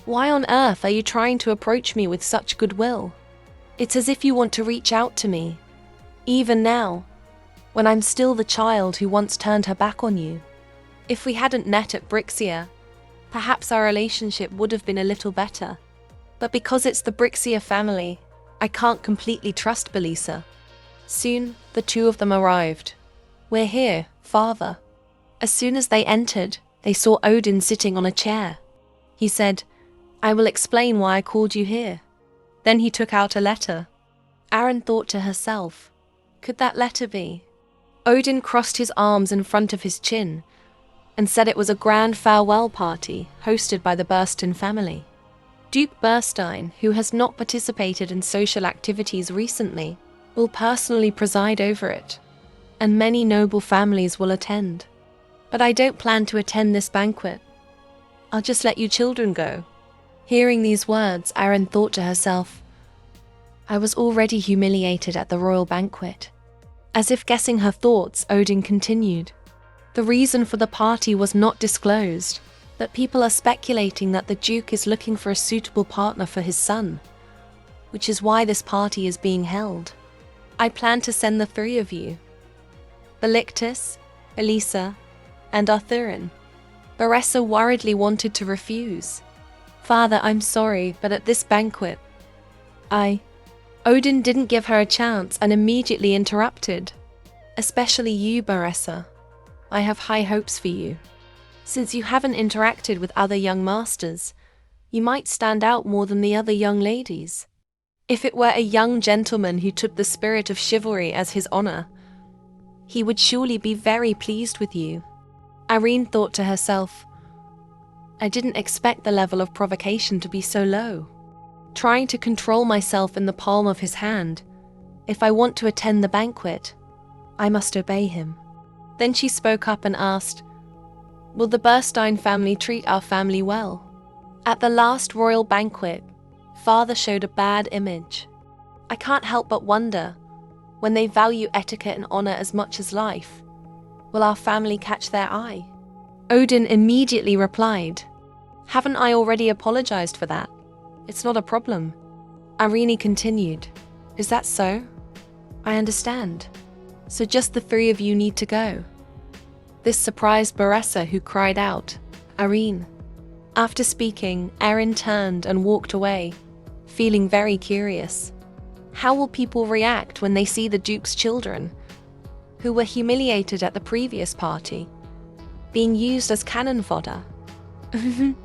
Why on earth are you trying to approach me with such goodwill? It's as if you want to reach out to me, even now, when I'm still the child who once turned her back on you. If we hadn't met at Brixia, perhaps our relationship would have been a little better. But because it's the Brixia family, I can't completely trust Belisa. Soon, the two of them arrived. We're here, father. As soon as they entered, they saw Odin sitting on a chair. He said, I will explain why I called you here. Then he took out a letter. Aaron thought to herself, could that letter be? Odin crossed his arms in front of his chin and said it was a grand farewell party hosted by the Burstein family. Duke Burstein, who has not participated in social activities recently, will personally preside over it, and many noble families will attend. But I don't plan to attend this banquet. I'll just let you children go. Hearing these words, Aaron thought to herself, I was already humiliated at the royal banquet. As if guessing her thoughts, Odin continued. The reason for the party was not disclosed, but people are speculating that the Duke is looking for a suitable partner for his son, which is why this party is being held. I plan to send the three of you, Belictus, Elisa, and Arthurin. Baressa worriedly wanted to refuse. Father, I'm sorry, but at this banquet, Odin didn't give her a chance and immediately interrupted. Especially you, Baressa. I have high hopes for you. Since you haven't interacted with other young masters, you might stand out more than the other young ladies. If it were a young gentleman who took the spirit of chivalry as his honor, he would surely be very pleased with you. Irene thought to herself, I didn't expect the level of provocation to be so low. Trying to control myself in the palm of his hand, if I want to attend the banquet, I must obey him. Then she spoke up and asked, will the Burstein family treat our family well? At the last royal banquet, Father showed a bad image. I can't help but wonder, when they value etiquette and honor as much as life, will our family catch their eye? Odin immediately replied, haven't I already apologized for that? It's not a problem. Irene continued, is that so? I understand. So just the three of you need to go. This surprised Baressa, who cried out, Irene. After speaking, Erin turned and walked away, feeling very curious. How will people react when they see the Duke's children, who were humiliated at the previous party, being used as cannon fodder? I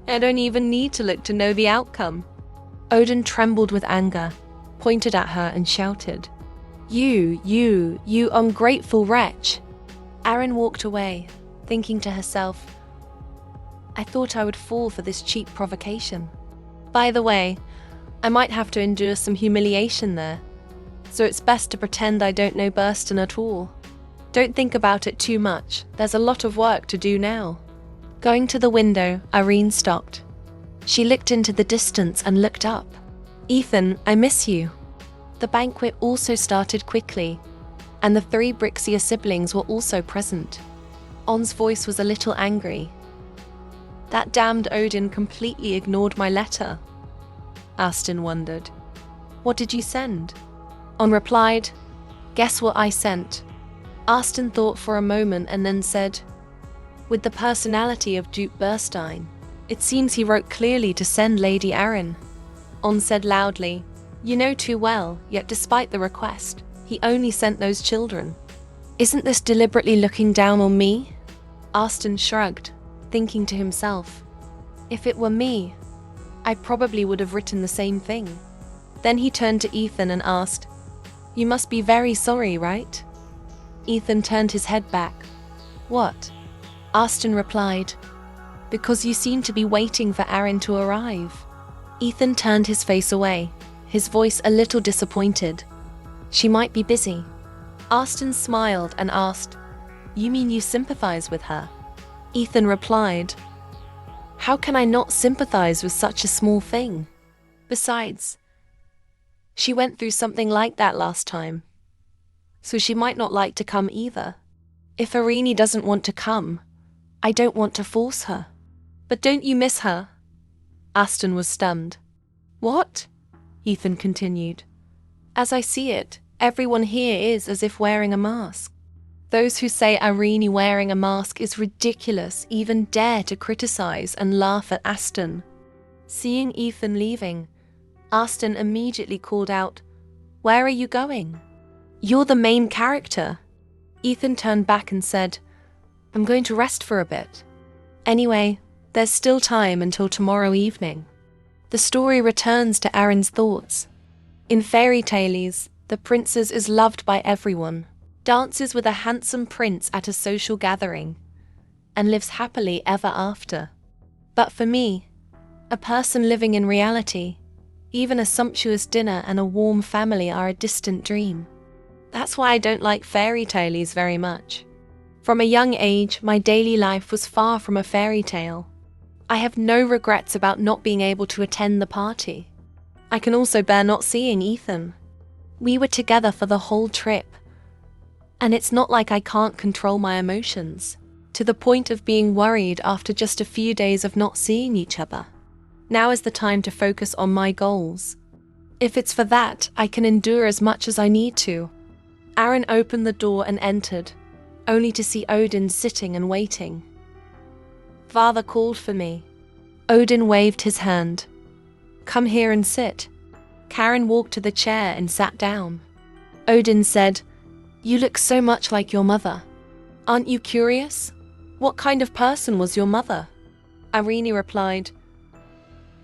don't even need to look to know the outcome. Odin trembled with anger, pointed at her and shouted, You ungrateful wretch. Erin walked away, thinking to herself, I thought I would fall for this cheap provocation. By the way, I might have to endure some humiliation there, so it's best to pretend I don't know Burston at all. Don't think about it too much, there's a lot of work to do now. Going to the window, Irene stopped. She looked into the distance and looked up. Ethan, I miss you. The banquet also started quickly, and the three Brixia siblings were also present. On's voice was a little angry. That damned Odin completely ignored my letter. Aston wondered. What did you send? On replied, guess what I sent. Aston thought for a moment and then said, with the personality of Duke Burstein, it seems he wrote clearly to send Lady Erin. On said loudly, you know too well, yet despite the request, he only sent those children. Isn't this deliberately looking down on me? Aston shrugged, thinking to himself, if it were me, I probably would have written the same thing. Then he turned to Ethan and asked, you must be very sorry, right? Ethan turned his head back. What? Aston replied, because you seem to be waiting for Erin to arrive. Ethan turned his face away, his voice a little disappointed. She might be busy. Aston smiled and asked, you mean you sympathize with her? Ethan replied, how can I not sympathize with such a small thing? Besides, she went through something like that last time, so she might not like to come either. If Irene doesn't want to come, I don't want to force her. But don't you miss her? Aston was stunned. What? Ethan continued. As I see it, everyone here is as if wearing a mask. Those who say Irene wearing a mask is ridiculous even dare to criticize and laugh at Aston. Seeing Ethan leaving, Aston immediately called out, where are you going? You're the main character. Ethan turned back and said, I'm going to rest for a bit. Anyway, there's still time until tomorrow evening. The story returns to Erin's thoughts. In fairy tales, the princess is loved by everyone, dances with a handsome prince at a social gathering, and lives happily ever after. But for me, a person living in reality, even a sumptuous dinner and a warm family are a distant dream. That's why I don't like fairy tales very much. From a young age, my daily life was far from a fairy tale. I have no regrets about not being able to attend the party. I can also bear not seeing Ethan. We were together for the whole trip, and it's not like I can't control my emotions, to the point of being worried after just a few days of not seeing each other. Now is the time to focus on my goals. If it's for that, I can endure as much as I need to. Erin opened the door and entered, only to see Odin sitting and waiting. Father called for me. Odin waved his hand. Come here and sit. Karen walked to the chair and sat down. Odin said, you look so much like your mother. Aren't you curious? What kind of person was your mother? Irene replied,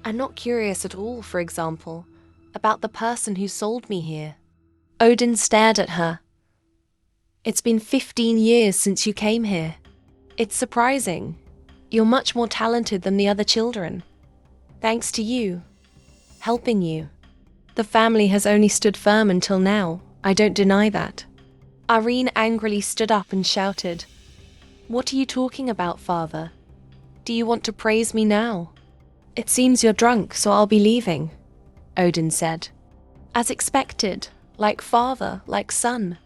I'm not curious at all, for example, about the person who sold me here. Odin stared at her. It's been 15 years since you came here. It's surprising. You're much more talented than the other children. Thanks to you. Helping you. The family has only stood firm until now. I don't deny that. Irene angrily stood up and shouted, What are you talking about, father? Do you want to praise me now? It seems you're drunk, so I'll be leaving, Odin said. As expected, like father, like son.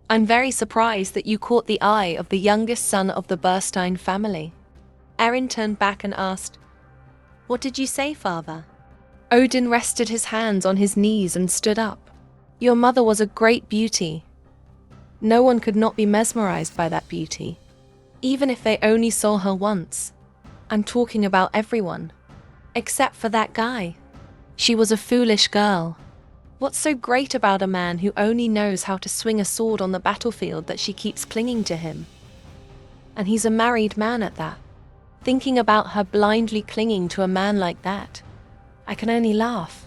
I'm very surprised that you caught the eye of the youngest son of the Burstein family. Erin turned back and asked, What did you say, father? Odin rested his hands on his knees and stood up. Your mother was a great beauty. No one could not be mesmerized by that beauty, even if they only saw her once. I'm talking about everyone. Except for that guy. She was a foolish girl. What's so great about a man who only knows how to swing a sword on the battlefield that she keeps clinging to him? And he's a married man at that. Thinking about her blindly clinging to a man like that, I can only laugh.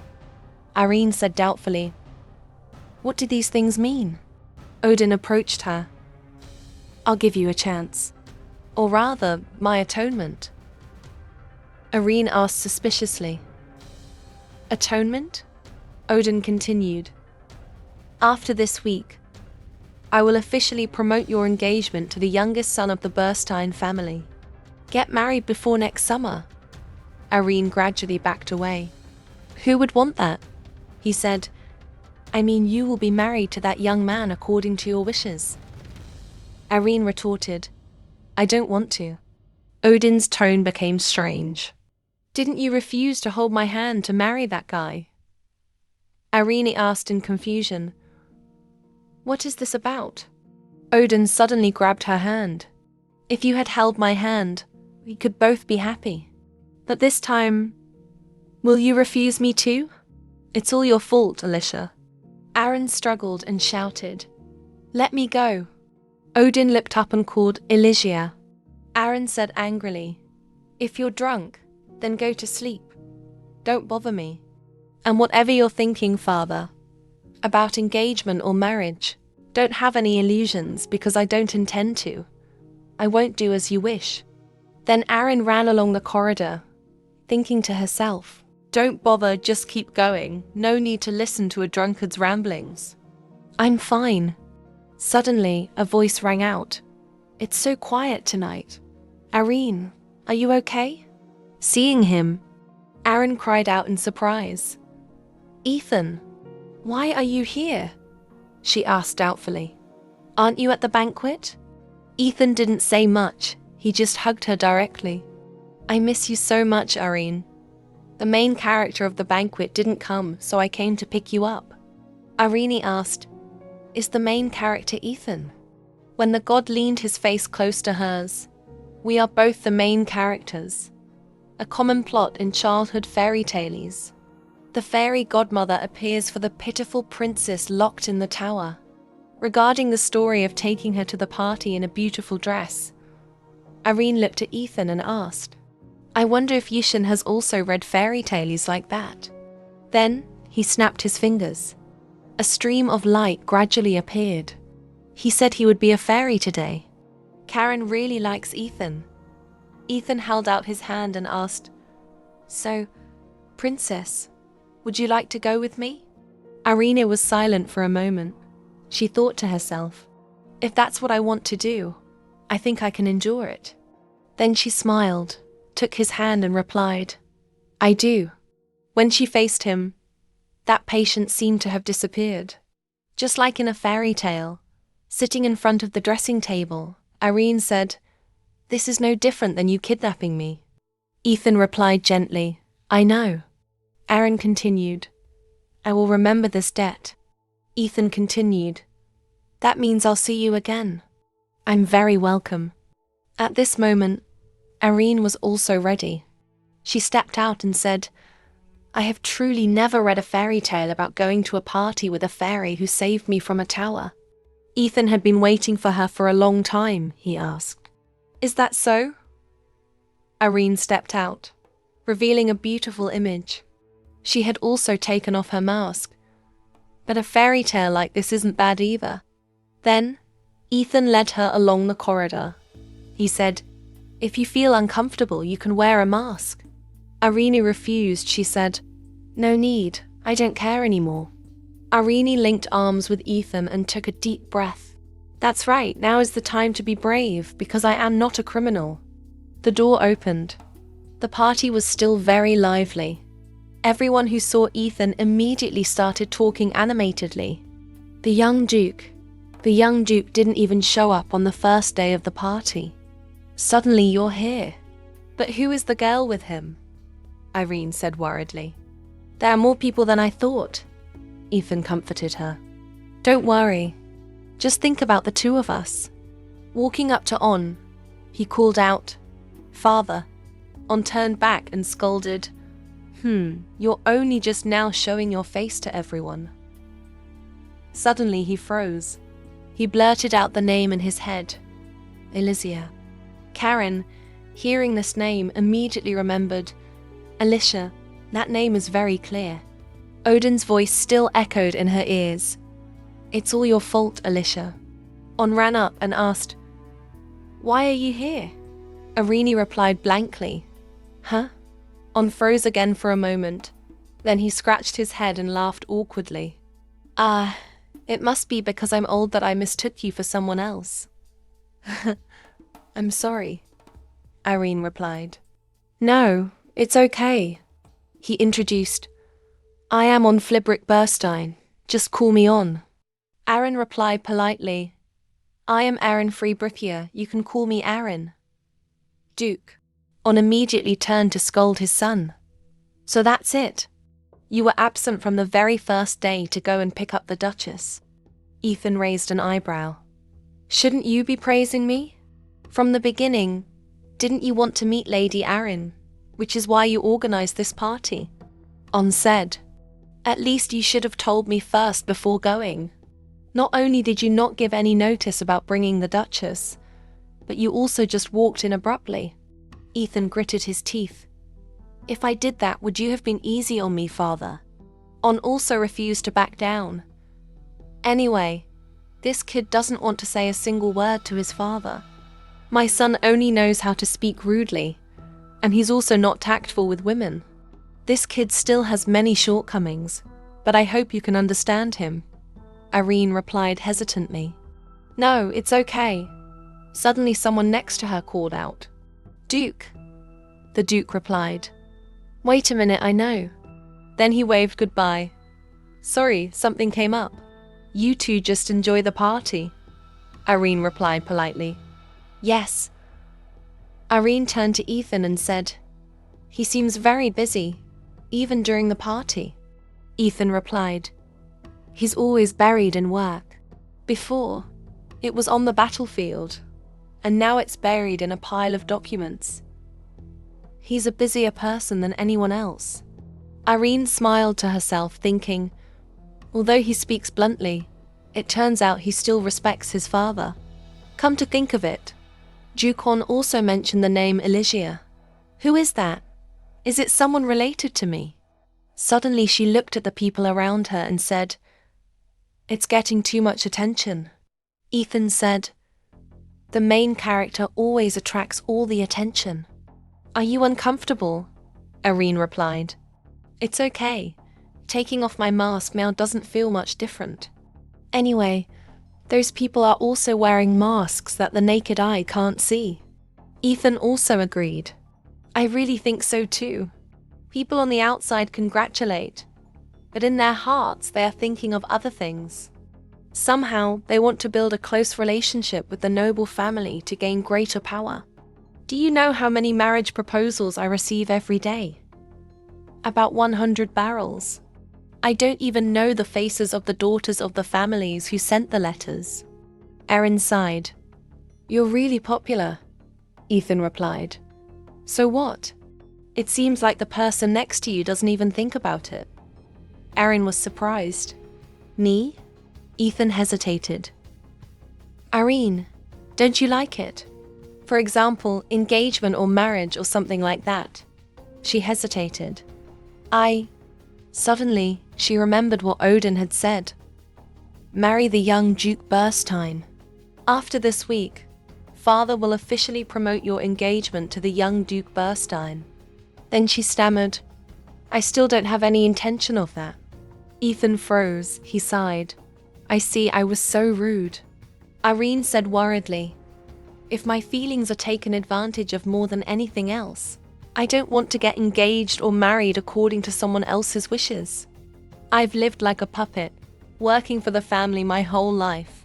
Irene said doubtfully, What do these things mean? Odin approached her. I'll give you a chance. Or rather, my atonement. Irene asked suspiciously. Atonement? Odin continued. After this week, I will officially promote your engagement to the youngest son of the Burstein family. Get married before next summer. Irene gradually backed away. Who would want that? He said, I mean, you will be married to that young man according to your wishes. Irene retorted, I don't want to. Odin's tone became strange. Didn't you refuse to hold my hand to marry that guy? Irene asked in confusion, What is this about? Odin suddenly grabbed her hand. If you had held my hand, we could both be happy. But this time, will you refuse me too? It's all your fault, Alicia. Aaron struggled and shouted, Let me go. Odin looked up and called Elysia. Aaron said angrily, If you're drunk, then go to sleep. Don't bother me. And whatever you're thinking, father, about engagement or marriage, don't have any illusions because I don't intend to. I won't do as you wish. Then Aaron ran along the corridor, thinking to herself, Don't bother, just keep going. No need to listen to a drunkard's ramblings. I'm fine. Suddenly, a voice rang out. It's so quiet tonight. Irene, are you okay? Seeing him, Aaron cried out in surprise. Ethan, why are you here? She asked doubtfully. Aren't you at the banquet? Ethan didn't say much. He just hugged her directly. I miss you so much, Irene. The main character of the banquet didn't come, so I came to pick you up. Irene asked, Is the main character Ethan? When the god leaned his face close to hers, we are both the main characters. A common plot in childhood fairy tales. The fairy godmother appears for the pitiful princess locked in the tower. Regarding the story of taking her to the party in a beautiful dress, Irene looked at Ethan and asked, I wonder if Yishin has also read fairy tales like that. Then he snapped his fingers. A stream of light gradually appeared. He said he would be a fairy today. Karen really likes Ethan. Ethan held out his hand and asked, So, princess, would you like to go with me? Irene was silent for a moment. She thought to herself, If that's what I want to do, I think I can endure it. Then she smiled, took his hand and replied, I do. When she faced him, that patience seemed to have disappeared. Just like in a fairy tale, sitting in front of the dressing table, Irene said, This is no different than you kidnapping me. Ethan replied gently, I know. Aaron continued, I will remember this debt. Ethan continued, That means I'll see you again. I'm very welcome. At this moment, Irene was also ready. She stepped out and said, I have truly never read a fairy tale about going to a party with a fairy who saved me from a tower. Ethan had been waiting for her for a long time, he asked. Is that so? Irene stepped out, revealing a beautiful image. She had also taken off her mask. But a fairy tale like this isn't bad either. Then, Ethan led her along the corridor. He said, "If you feel uncomfortable, you can wear a mask." Irene refused. She said, "No need, I don't care anymore." Irene linked arms with Ethan and took a deep breath. "That's right, now is the time to be brave, because I am not a criminal." The door opened. The party was still very lively. Everyone who saw Ethan immediately started talking animatedly. The young Duke didn't even show up on the first day of the party. Suddenly you're here. But who is the girl with him? Irene said worriedly. There are more people than I thought. Ethan comforted her. Don't worry. Just think about the two of us. Walking up to On, he called out, "Father." On turned back and scolded, "You're only just now showing your face to everyone." Suddenly he froze. He blurted out the name in his head. Elysia. Karen, hearing this name, immediately remembered, Alicia, that name is very clear. Odin's voice still echoed in her ears. It's all your fault, Alicia. On ran up and asked, Why are you here? Irene replied blankly, Huh? On froze again for a moment. Then he scratched his head and laughed awkwardly. It must be because I'm old that I mistook you for someone else. I'm sorry, Irene replied. No, it's okay. He introduced, I am on Flibrick Burstein. Just call me On. Aaron replied politely, I am Aaron Freebrithia. You can call me Aaron. Duke. On immediately turned to scold his son. So that's it. You were absent from the very first day to go and pick up the Duchess. Ethan raised an eyebrow. Shouldn't you be praising me? From the beginning, didn't you want to meet Lady Arryn, which is why you organized this party? On said, At least you should have told me first before going. Not only did you not give any notice about bringing the Duchess, but you also just walked in abruptly. Ethan gritted his teeth. If I did that, would you have been easy on me, father? On also refused to back down. Anyway, this kid doesn't want to say a single word to his father. My son only knows how to speak rudely, and he's also not tactful with women. This kid still has many shortcomings, but I hope you can understand him. Irene replied hesitantly. No, it's okay. Suddenly someone next to her called out. Duke. The Duke replied. Wait a minute, I know. Then he waved goodbye. Sorry, something came up. You two just enjoy the party. Irene replied politely. Yes. Irene turned to Ethan and said, He seems very busy, even during the party. Ethan replied, He's always buried in work. Before, it was on the battlefield, and now it's buried in a pile of documents. He's a busier person than anyone else. Irene smiled to herself, thinking, although he speaks bluntly, it turns out he still respects his father. Come to think of it, Jukon also mentioned the name Elysia. Who is that? Is it someone related to me? Suddenly she looked at the people around her and said, It's getting too much attention. Ethan said, The main character always attracts all the attention. Are you uncomfortable? Irene replied. It's okay. Taking off my mask now doesn't feel much different. Anyway, those people are also wearing masks that the naked eye can't see. Ethan also agreed. I really think so too. People on the outside congratulate, but in their hearts they are thinking of other things. Somehow they want to build a close relationship with the noble family to gain greater power. Do you know how many marriage proposals I receive every day? About 100 barrels. I don't even know the faces of the daughters of the families who sent the letters. Erin sighed. You're really popular, Ethan replied. So what? It seems like the person next to you doesn't even think about it. Erin was surprised. Me? Ethan hesitated. Irene, don't you like it? For example, engagement or marriage or something like that. She hesitated. Suddenly, she remembered what Odin had said. Marry the young Duke Burstein. After this week, father will officially promote your engagement to the young Duke Burstein. Then she stammered, I still don't have any intention of that. Ethan froze, he sighed. I see, I was so rude. Irene said worriedly, if my feelings are taken advantage of more than anything else, I don't want to get engaged or married according to someone else's wishes. I've lived like a puppet, working for the family my whole life.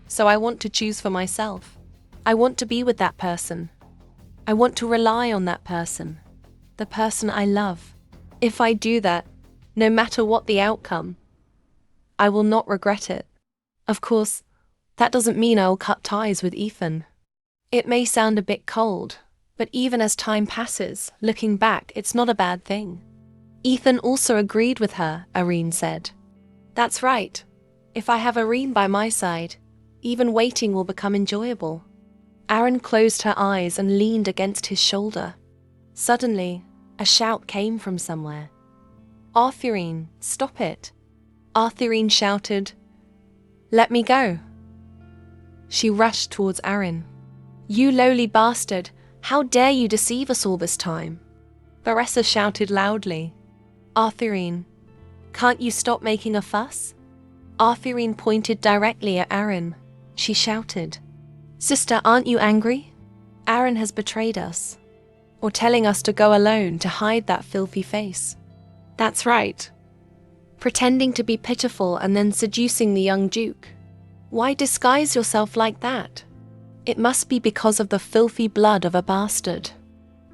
So I want to choose for myself. I want to be with that person. I want to rely on that person, the person I love. If I do that, no matter what the outcome, I will not regret it. Of course, that doesn't mean I'll cut ties with Ethan. It may sound a bit cold, but even as time passes, looking back, it's not a bad thing. Ethan also agreed with her, Irene said. That's right. If I have Irene by my side, even waiting will become enjoyable. Aaron closed her eyes and leaned against his shoulder. Suddenly, a shout came from somewhere. Arthurine, stop it. Arthurine shouted, Let me go. She rushed towards Aaron. You lowly bastard, how dare you deceive us all this time? Baressa shouted loudly. Arthurine, can't you stop making a fuss? Arthurine pointed directly at Aaron. She shouted, Sister, aren't you angry? Aaron has betrayed us, or telling us to go alone to hide that filthy face. That's right. Pretending to be pitiful and then seducing the young Duke. Why disguise yourself like that? It must be because of the filthy blood of a bastard.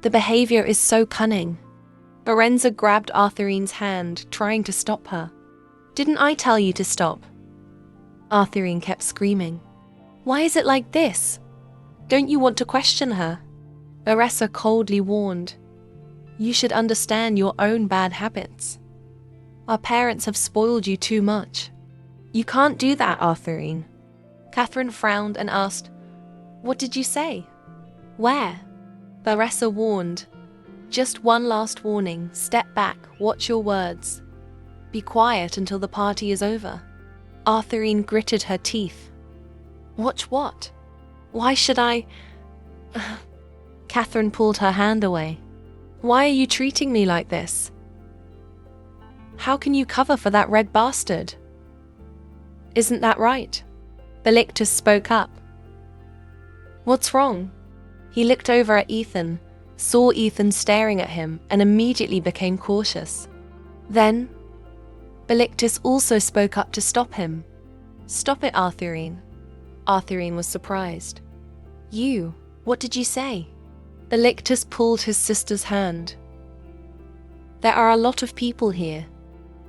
The behavior is so cunning. Lorenza grabbed Arthurine's hand, trying to stop her. Didn't I tell you to stop? Arthurine kept screaming. Why is it like this? Don't you want to question her? Baressa coldly warned. You should understand your own bad habits. Our parents have spoiled you too much. You can't do that, Arthurine. Catherine frowned and asked, What did you say? Where? Baressa warned. Just one last warning. Step back, watch your words. Be quiet until the party is over. Arthurine gritted her teeth. Watch what? Why should I? Catherine pulled her hand away. Why are you treating me like this? How can you cover for that red bastard? Isn't that right? Belictus spoke up. What's wrong? He looked over at Ethan, saw Ethan staring at him, and immediately became cautious. Then, Belictus also spoke up to stop him. Stop it, Arthurine. Arthurine was surprised. You, what did you say? Belictus pulled his sister's hand. There are a lot of people here.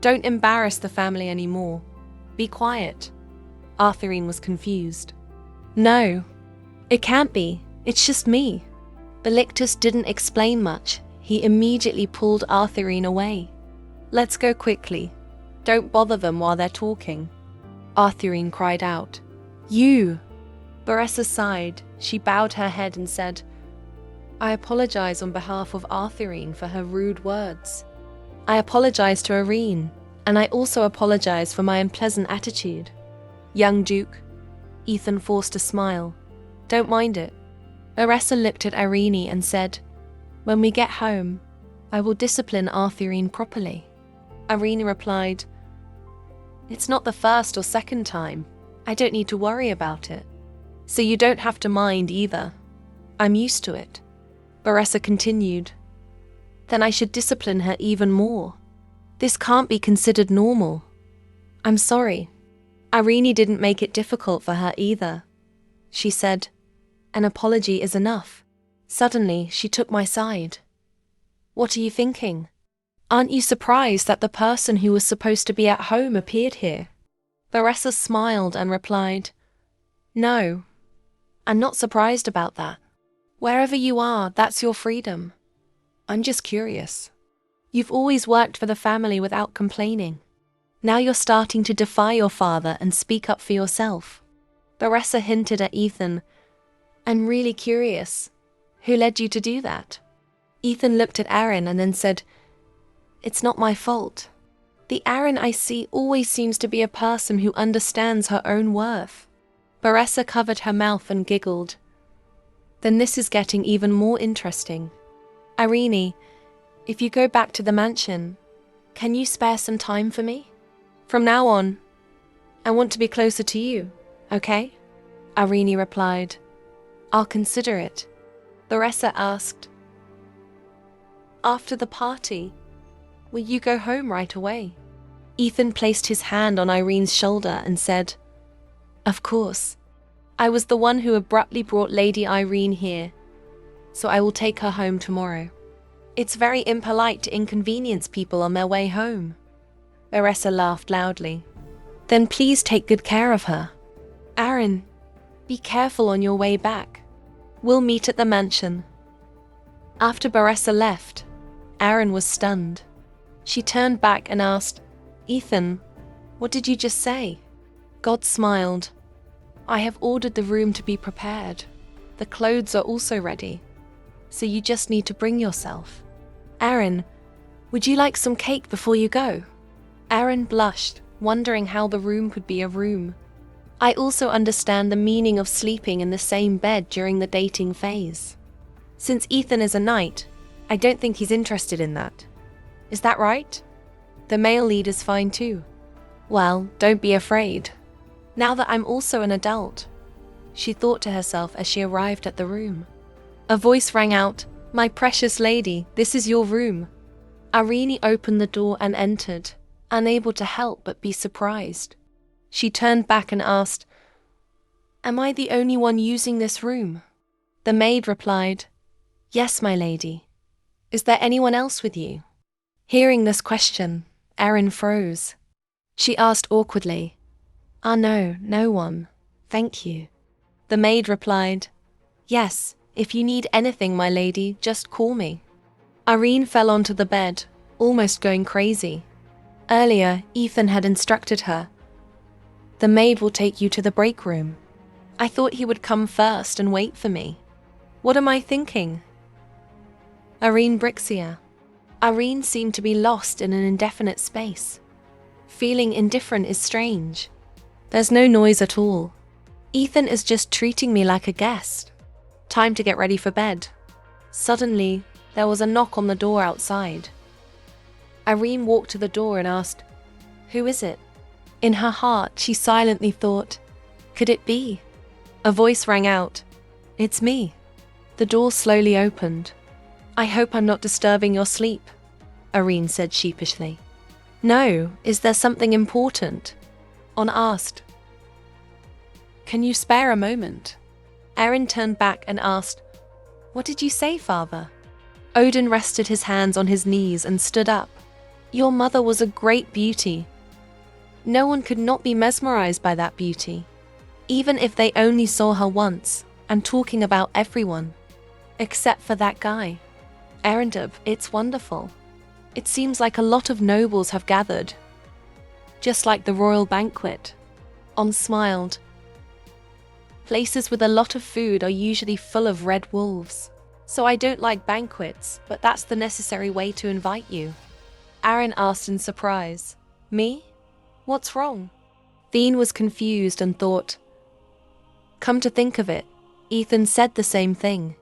Don't embarrass the family anymore. Be quiet. Arthurine was confused. No, it can't be. It's just me. Belictus didn't explain much. He immediately pulled Arthurine away. Let's go quickly. Don't bother them while they're talking. Arthurine cried out. You! Baressa sighed. She bowed her head and said, I apologize on behalf of Arthurine for her rude words. I apologize to Irene, and I also apologize for my unpleasant attitude. Young Duke. Ethan forced a smile. Don't mind it. Baressa looked at Irene and said, When we get home, I will discipline Arthurine properly. Irene replied, It's not the first or second time. I don't need to worry about it. So you don't have to mind either. I'm used to it. Baressa continued. Then I should discipline her even more. This can't be considered normal. I'm sorry. Irene didn't make it difficult for her either. She said, An apology is enough. Suddenly, she took my side. What are you thinking? Aren't you surprised that the person who was supposed to be at home appeared here? Baressa smiled and replied, No, I'm not surprised about that. Wherever you are, that's your freedom. I'm just curious. You've always worked for the family without complaining. Now you're starting to defy your father and speak up for yourself. Baressa hinted at Ethan. I'm really curious. Who led you to do that? Ethan looked at Aaron and then said, It's not my fault. The Aaron I see always seems to be a person who understands her own worth. Baressa covered her mouth and giggled. Then this is getting even more interesting. Irene, if you go back to the mansion, can you spare some time for me? From now on, I want to be closer to you, okay? Irene replied, I'll consider it. Baressa asked, After the party, will you go home right away? Ethan placed his hand on Irene's shoulder and said, Of course. I was the one who abruptly brought Lady Irene here, so I will take her home tomorrow. It's very impolite to inconvenience people on their way home. Baressa laughed loudly. Then please take good care of her. Aaron, be careful on your way back. We'll meet at the mansion. After Baressa left, Aaron was stunned. She turned back and asked, Ethan, what did you just say? God smiled. I have ordered the room to be prepared. The clothes are also ready. So you just need to bring yourself. Aaron, would you like some cake before you go? Aaron blushed, wondering how the room could be a room. I also understand the meaning of sleeping in the same bed during the dating phase. Since Ethan is a knight, I don't think he's interested in that. Is that right? The male lead is fine too. Well, don't be afraid. Now that I'm also an adult, she thought to herself as she arrived at the room. A voice rang out, My precious lady, this is your room. Irene opened the door and entered, unable to help but be surprised. She turned back and asked, Am I the only one using this room? The maid replied, Yes, my lady. Is there anyone else with you? Hearing this question, Erin froze. She asked awkwardly, No, no one. Thank you. The maid replied, Yes, if you need anything, my lady, just call me. Irene fell onto the bed, almost going crazy. Earlier, Ethan had instructed her, The maid will take you to the break room. I thought he would come first and wait for me. What am I thinking? Irene Brixia. Irene seemed to be lost in an indefinite space. Feeling indifferent is strange. There's no noise at all. Ethan is just treating me like a guest. Time to get ready for bed. Suddenly, there was a knock on the door outside. Irene walked to the door and asked, Who is it? In her heart, she silently thought, Could it be? A voice rang out, It's me. The door slowly opened. I hope I'm not disturbing your sleep, Irene said sheepishly. No, is there something important? On asked. Can you spare a moment? Erin turned back and asked, What did you say, father? Odin rested his hands on his knees and stood up. Your mother was a great beauty. No one could not be mesmerized by that beauty, even if they only saw her once and talking about everyone, except for that guy. Arendub, it's wonderful. It seems like a lot of nobles have gathered, just like the royal banquet. On smiled. Places with a lot of food are usually full of red wolves. So I don't like banquets, but that's the necessary way to invite you. Aaron asked in surprise. Me? What's wrong? Theen was confused and thought, Come to think of it, Ethan said the same thing.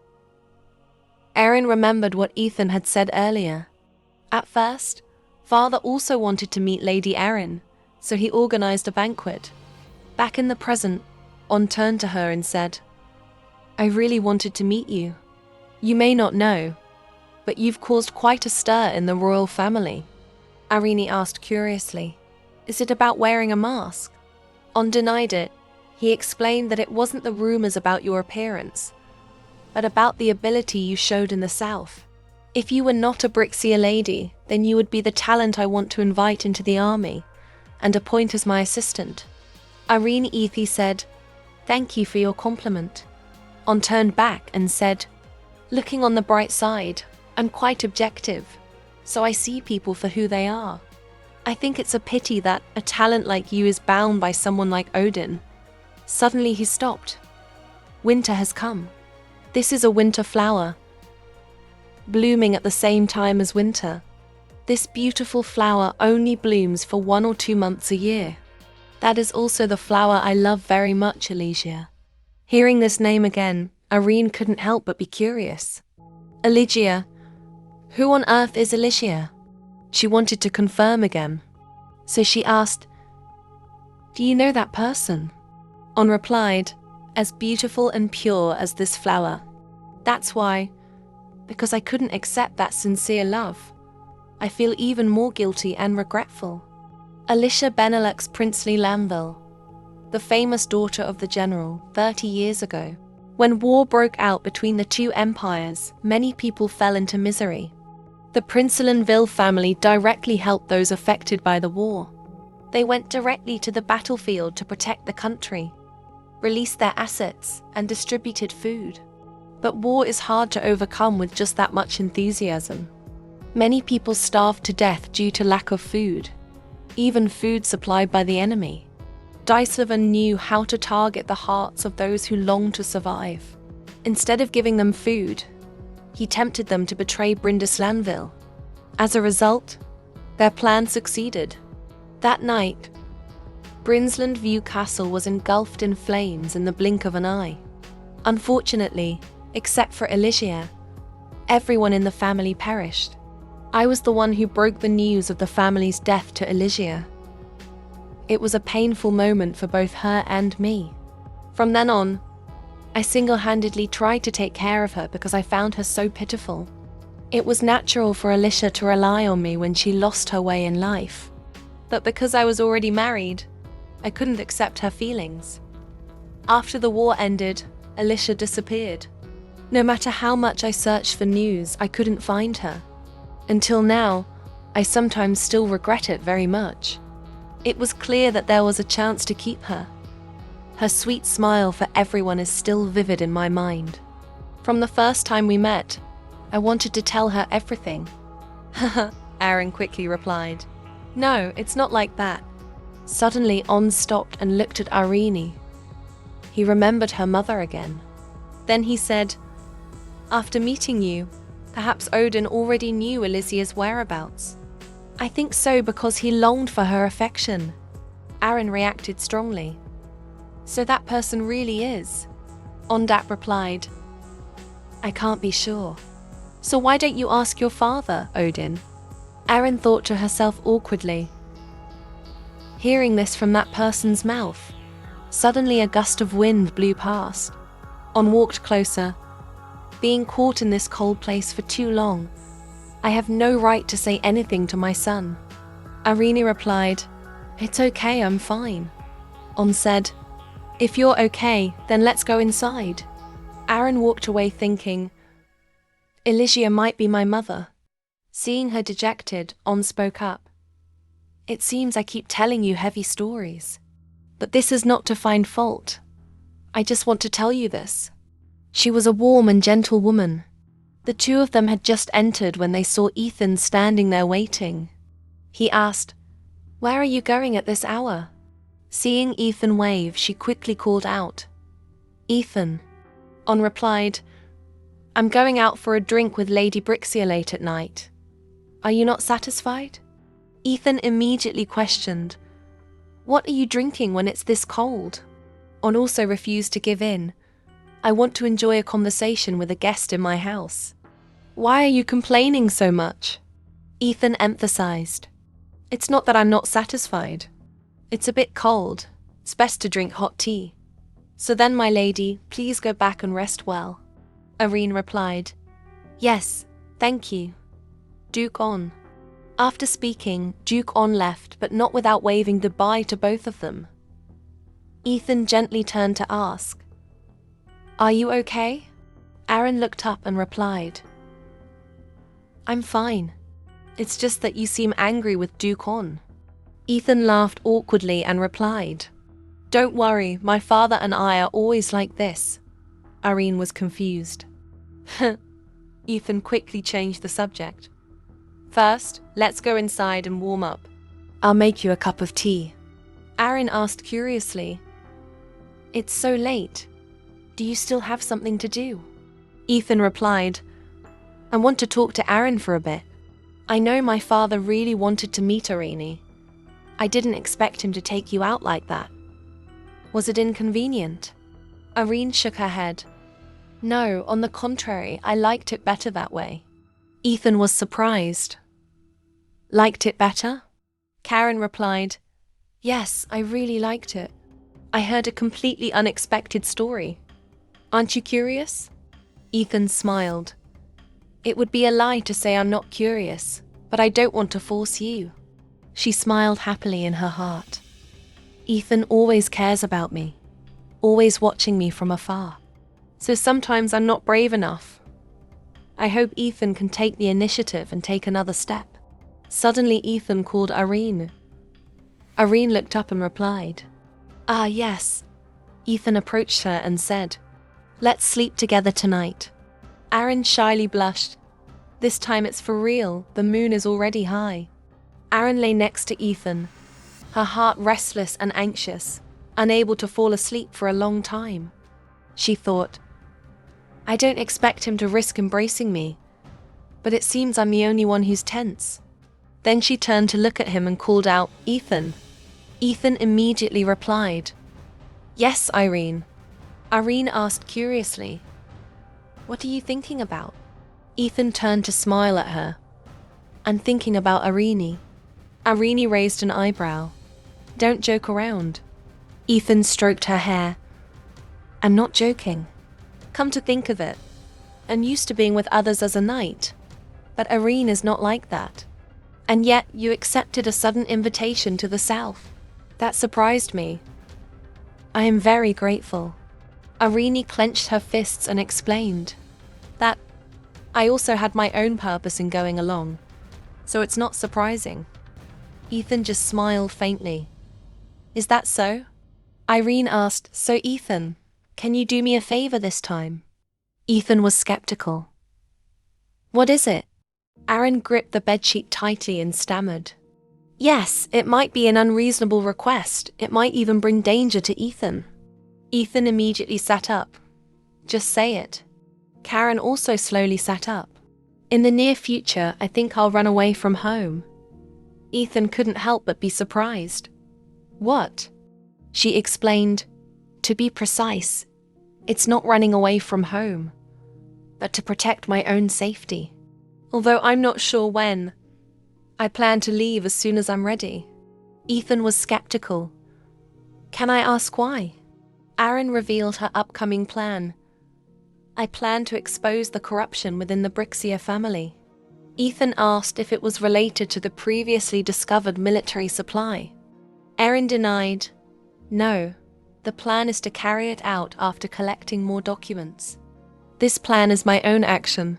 Aaron remembered what Ethan had said earlier. At first, father also wanted to meet Lady Erin, so he organized a banquet. Back in the present, On turned to her and said, I really wanted to meet you. You may not know, but you've caused quite a stir in the royal family. Irene asked curiously, Is it about wearing a mask? On denied it. He explained that it wasn't the rumors about your appearance, but about the ability you showed in the south. If you were not a Brixia lady, then you would be the talent I want to invite into the army and appoint as my assistant. Irene Ethi said, Thank you for your compliment. On turned back and said, Looking on the bright side, I'm quite objective, so I see people for who they are. I think it's a pity that a talent like you is bound by someone like Odin. Suddenly he stopped. Winter has come. This is a winter flower, blooming at the same time as winter. This beautiful flower only blooms for 1 or 2 months a year. That is also the flower I love very much, Alicia. Hearing this name again, Irene couldn't help but be curious. Alicia? Who on earth is Alicia? She wanted to confirm again. So she asked, "Do you know that person?" On replied, "As beautiful and pure as this flower." That's why, because I couldn't accept that sincere love, I feel even more guilty and regretful. Alicia Benelux Princely Lanville, the famous daughter of the general 30 years ago. When war broke out between the two empires, many people fell into misery. The Princelanville family directly helped those affected by the war. They went directly to the battlefield to protect the country, released their assets, and distributed food. But war is hard to overcome with just that much enthusiasm. Many people starved to death due to lack of food, even food supplied by the enemy. Dysovan knew how to target the hearts of those who longed to survive. Instead of giving them food, he tempted them to betray Brindislanville. As a result, their plan succeeded. That night, Brinsland View Castle was engulfed in flames in the blink of an eye. Unfortunately, except for Alicia, everyone in the family perished. I was the one who broke the news of the family's death to Alicia. It was a painful moment for both her and me. From then on, I single-handedly tried to take care of her because I found her so pitiful. It was natural for Alicia to rely on me when she lost her way in life. But because I was already married, I couldn't accept her feelings. After the war ended, Alicia disappeared. No matter how much I searched for news, I couldn't find her. Until now, I sometimes still regret it very much. It was clear that there was a chance to keep her. Her sweet smile for everyone is still vivid in my mind. From the first time we met, I wanted to tell her everything. Haha, Aaron quickly replied. No, it's not like that. Suddenly, On stopped and looked at Irene. He remembered her mother again. Then he said, "After meeting you, perhaps Odin already knew Alicia's whereabouts." "I think so because he longed for her affection." Aaron reacted strongly. "So that person really is?" Ondat replied, "I can't be sure." "So why don't you ask your father, Odin?" Aaron thought to herself awkwardly. Hearing this from that person's mouth, suddenly a gust of wind blew past. On walked closer. Being caught in this cold place for too long, I have no right to say anything to my son. Irene replied, "It's okay, I'm fine." On said, "If you're okay, then let's go inside." Aaron walked away thinking, Alicia might be my mother. Seeing her dejected, On spoke up. "It seems I keep telling you heavy stories. But this is not to find fault. I just want to tell you this. She was a warm and gentle woman. The two of them had just entered when they saw Ethan standing there waiting. He asked, "Where are you going at this hour?" Seeing Ethan wave, she quickly called out, "Ethan." On replied, "I'm going out for a drink with Lady Brixia late at night. Are you not satisfied?" Ethan immediately questioned, "What are you drinking when it's this cold?" On also refused to give in. "I want to enjoy a conversation with a guest in my house." "Why are you complaining so much?" Ethan emphasized, "It's not that I'm not satisfied. It's a bit cold. It's best to drink hot tea. So then, my lady, please go back and rest well." Irene replied, "Yes, thank you." Duke On. After speaking, Duke On left, but not without waving goodbye to both of them. Ethan gently turned to ask, "Are you okay?" Aaron looked up and replied, "I'm fine. It's just that you seem angry with Duke On." Ethan laughed awkwardly and replied, "Don't worry, my father and I are always like this." Irene was confused. Ethan quickly changed the subject. "First, let's go inside and warm up. I'll make you a cup of tea." Aaron asked curiously, "It's so late. Do you still have something to do?" Ethan replied, "I want to talk to Aaron for a bit. I know my father really wanted to meet Arini. I didn't expect him to take you out like that. Was it inconvenient?" Irene shook her head. "No, on the contrary, I liked it better that way." Ethan was surprised. "Liked it better?" Karen replied, "Yes, I really liked it. I heard a completely unexpected story. Aren't you curious?" Ethan smiled. "It would be a lie to say I'm not curious, but I don't want to force you." She smiled happily in her heart. "Ethan always cares about me, always watching me from afar. So sometimes I'm not brave enough. I hope Ethan can take the initiative and take another step." Suddenly Ethan called Irene. Irene looked up and replied, "Ah, yes." Ethan approached her and said, "Let's sleep together tonight." Aaron shyly blushed. "This time it's for real, the moon is already high." Aaron lay next to Ethan, her heart restless and anxious, unable to fall asleep for a long time. She thought, "I don't expect him to risk embracing me, but it seems I'm the only one who's tense." Then she turned to look at him and called out, "Ethan." Ethan immediately replied, "Yes, Irene." Irene asked curiously, "What are you thinking about?" Ethan turned to smile at her. "I'm thinking about Irene." Irene raised an eyebrow. "Don't joke around." Ethan stroked her hair. "I'm not joking. Come to think of it, I'm used to being with others as a knight, but Irene is not like that. And yet you accepted a sudden invitation to the south. That surprised me. I am very grateful." Irene clenched her fists and explained that I also had my own purpose in going along, so it's not surprising. Ethan just smiled faintly. "Is that so?" Irene asked, "So Ethan, can you do me a favor this time?" Ethan was skeptical. "What is it?" Aaron gripped the bedsheet tightly and stammered. "Yes, it might be an unreasonable request. It might even bring danger to Ethan." Ethan immediately sat up. "Just say it." Karen also slowly sat up. "In the near future, I think I'll run away from home." Ethan couldn't help but be surprised. "What?" She explained, "To be precise, it's not running away from home, but to protect my own safety. Although I'm not sure when. I plan to leave as soon as I'm ready." Ethan was skeptical. "Can I ask why?" Aaron revealed her upcoming plan. "I plan to expose the corruption within the Brixia family." Ethan asked if it was related to the previously discovered military supply. Aaron denied. "No, the plan is to carry it out after collecting more documents. This plan is my own action.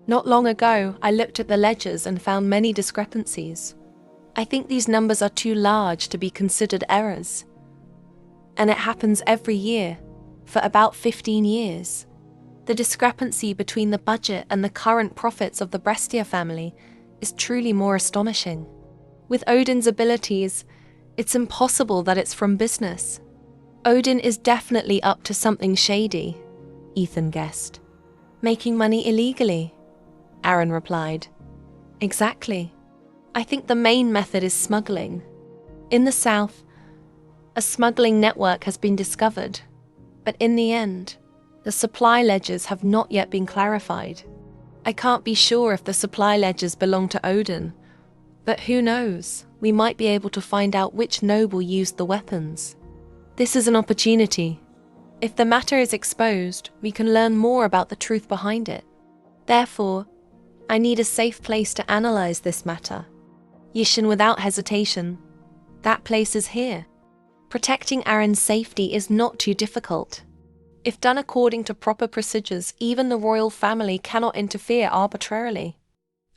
Not long ago, I looked at the ledgers and found many discrepancies. I think these numbers are too large to be considered errors. And it happens every year, for about 15 years. The discrepancy between the budget and the current profits of the Brestia family is truly more astonishing. With Odin's abilities, it's impossible that it's from business. Odin is definitely up to something shady," Ethan guessed. "Making money illegally," Aaron replied. "Exactly. I think the main method is smuggling. In the south, a smuggling network has been discovered, but in the end, the supply ledgers have not yet been clarified. I can't be sure if the supply ledgers belong to Odin, but who knows, we might be able to find out which noble used the weapons. This is an opportunity. If the matter is exposed, we can learn more about the truth behind it. Therefore, I need a safe place to analyze this matter. Yishin without hesitation. That place is here. Protecting Aaron's safety is not too difficult. If done according to proper procedures, even the royal family cannot interfere arbitrarily."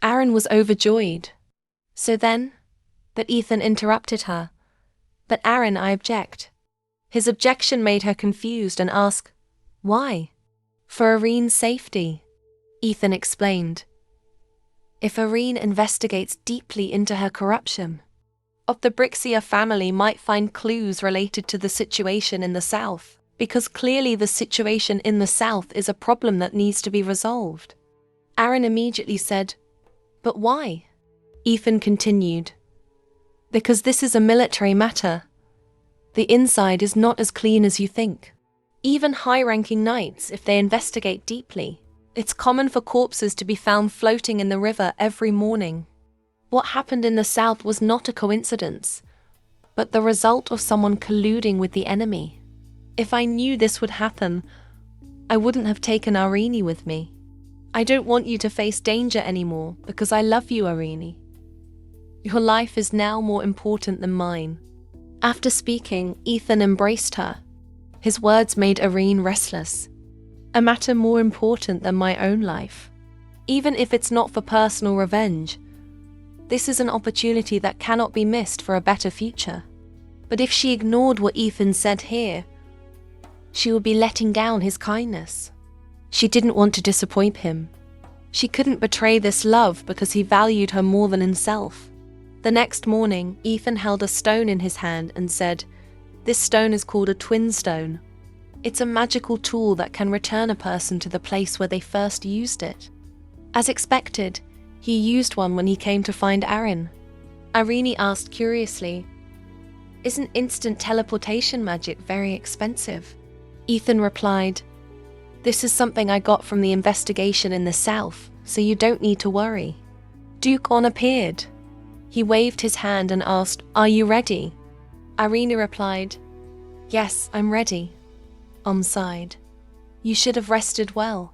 Aaron was overjoyed. "So then?" But Ethan interrupted her. "But Aaron, I object." His objection made her confused and asked, "Why?" "For Irene's safety," Ethan explained. "If Irene investigates deeply into her corruption, of the Brixia family might find clues related to the situation in the south. Because clearly the situation in the south is a problem that needs to be resolved. Aaron immediately said, "But why?" Ethan continued, "Because this is a military matter. The inside is not as clean as you think. Even high-ranking knights, if they investigate deeply, it's common for corpses to be found floating in the river every morning. What happened in the south was not a coincidence, but the result of someone colluding with the enemy. If I knew this would happen, I wouldn't have taken Arini with me. I don't want you to face danger anymore because I love you, Arini. Your life is now more important than mine." After speaking, Ethan embraced her. His words made Arini restless. A matter more important than my own life. Even if it's not for personal revenge, this is an opportunity that cannot be missed for a better future. But if she ignored what Ethan said here, she would be letting down his kindness. She didn't want to disappoint him. She couldn't betray this love because he valued her more than himself. The next morning, Ethan held a stone in his hand and said, "This stone is called a twin stone. It's a magical tool that can return a person to the place where they first used it." As expected, he used one when he came to find Aaron. Arini asked curiously, "Isn't instant teleportation magic very expensive?" Ethan replied, "This is something I got from the investigation in the south, so you don't need to worry." Duke-on appeared. He waved his hand and asked, "Are you ready?" Arini replied, "Yes, I'm ready." Sighed, "You should have rested well.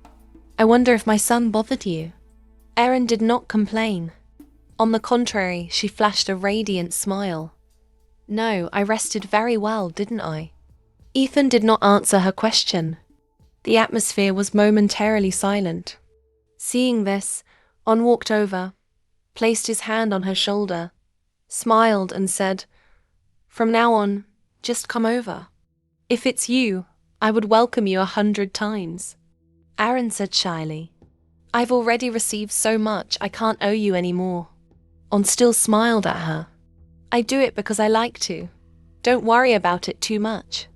I wonder if my son bothered you." Erin did not complain. On the contrary, she flashed a radiant smile. "No, I rested very well, didn't I?" Ethan did not answer her question. The atmosphere was momentarily silent. Seeing this, On walked over, placed his hand on her shoulder, smiled and said, "From now on, just come over. If it's you, I would welcome you 100 times." Aaron said shyly, "I've already received so much, I can't owe you any more." On still smiled at her. "I do it because I like to. Don't worry about it too much.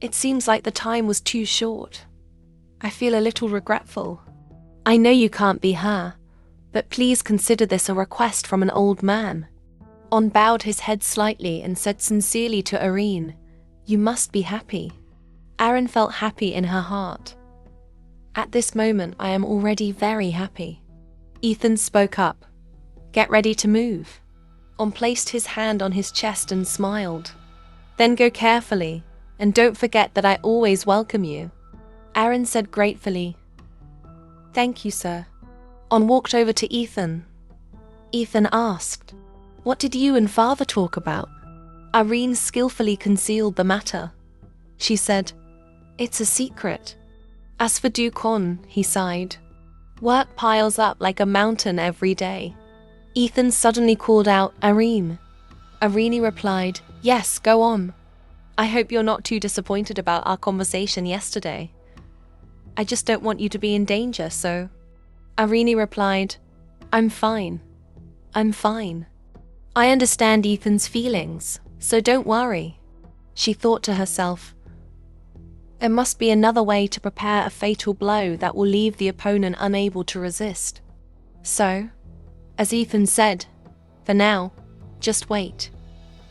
It seems like the time was too short. I feel a little regretful. I know you can't be her, but please consider this a request from an old man." On bowed his head slightly and said sincerely to Arini, "You must be happy." Aaron felt happy in her heart. "At this moment, I am already very happy." Ethan spoke up, "Get ready to move." On placed his hand on his chest and smiled. "Then go carefully, and don't forget that I always welcome you." Aaron said gratefully, "Thank you, sir." On walked over to Ethan. Ethan asked, "What did you and father talk about?" Arini skillfully concealed the matter. She said, "It's a secret." As for Duke-on, he sighed. "Work piles up like a mountain every day." Ethan suddenly called out, "Arini." Arini replied, "Yes, go on. I hope you're not too disappointed about our conversation yesterday. I just don't want you to be in danger, so..." Arini replied, "I'm fine. I'm fine. I understand Ethan's feelings, so don't worry." She thought to herself, "There must be another way to prepare a fatal blow that will leave the opponent unable to resist. So, as Ethan said, for now, just wait.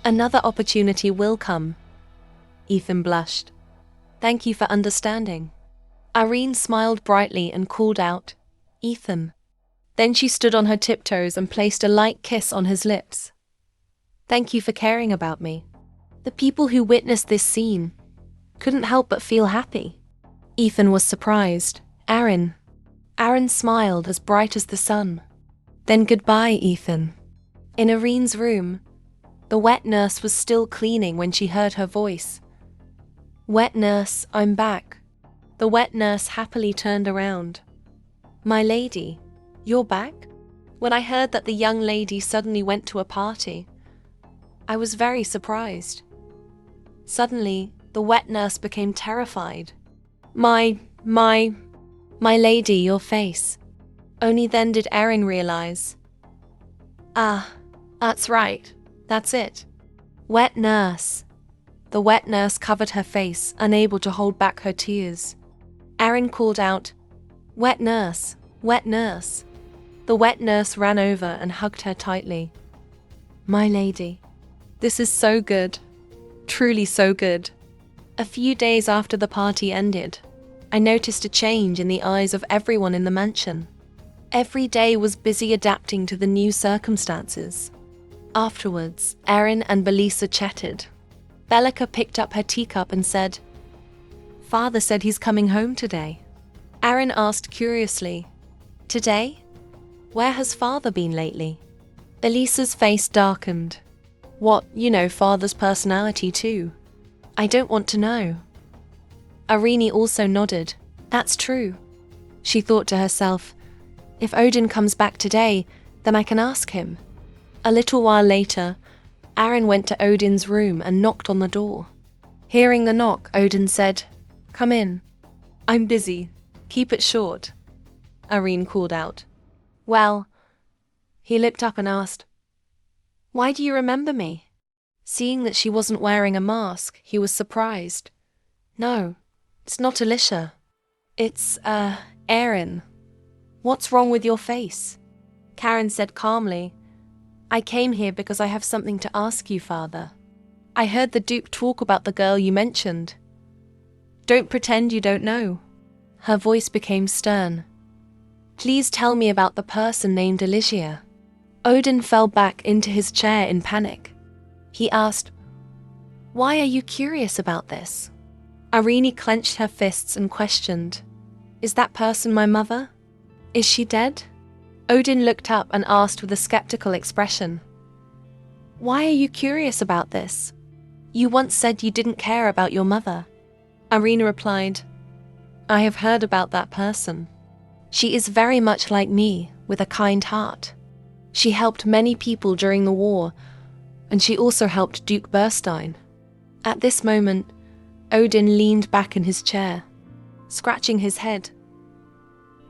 Another opportunity will come." Ethan blushed. "Thank you for understanding." Arini smiled brightly and called out, "Ethan." Then she stood on her tiptoes and placed a light kiss on his lips. "Thank you for caring about me." The people who witnessed this scene couldn't help but feel happy. Ethan was surprised. "Aaron." Aaron smiled as bright as the sun. "Then goodbye, Ethan." In Arini's room, the wet nurse was still cleaning when she heard her voice. "Wet nurse, I'm back." The wet nurse happily turned around. "My lady, you're back?" When I heard that the young lady suddenly went to a party, I was very surprised. Suddenly, the wet nurse became terrified. My lady, your face." Only then did Erin realize. "Ah, that's right, that's it. Wet nurse. The wet nurse covered her face, unable to hold back her tears. Aaron called out, "Wet nurse, wet nurse." The wet nurse ran over and hugged her tightly. "My lady, this is so good. Truly so good." A few days after the party ended, I noticed a change in the eyes of everyone in the mansion. Every day was busy adapting to the new circumstances. Afterwards, Erin and Belisa chatted. Bellica picked up her teacup and said, "Father said he's coming home today." Aaron asked curiously, "Today? Where has father been lately?" Elisa's face darkened. "What, you know father's personality too?" "I don't want to know." Arini also nodded. "That's true." She thought to herself, "If Odin comes back today, then I can ask him." A little while later, Aaron went to Odin's room and knocked on the door. Hearing the knock, Odin said, "Come in." "I'm busy. Keep it short," Arene called out. "Well," he looked up and asked, "Why do you remember me?" Seeing that she wasn't wearing a mask, he was surprised. "No, it's not Alicia. It's, Aaron. What's wrong with your face?" Karen said calmly, "I came here because I have something to ask you, father. I heard the Duke talk about the girl you mentioned. Don't pretend you don't know." Her voice became stern. "Please tell me about the person named Alicia." Odin fell back into his chair in panic. He asked, "Why are you curious about this?" Arini clenched her fists and questioned, "Is that person my mother? Is she dead?" Odin looked up and asked with a skeptical expression, "Why are you curious about this? You once said you didn't care about your mother." Arena replied, "I have heard about that person. She is very much like me, with a kind heart. She helped many people during the war, and she also helped Duke Burstein." At this moment, Odin leaned back in his chair, scratching his head.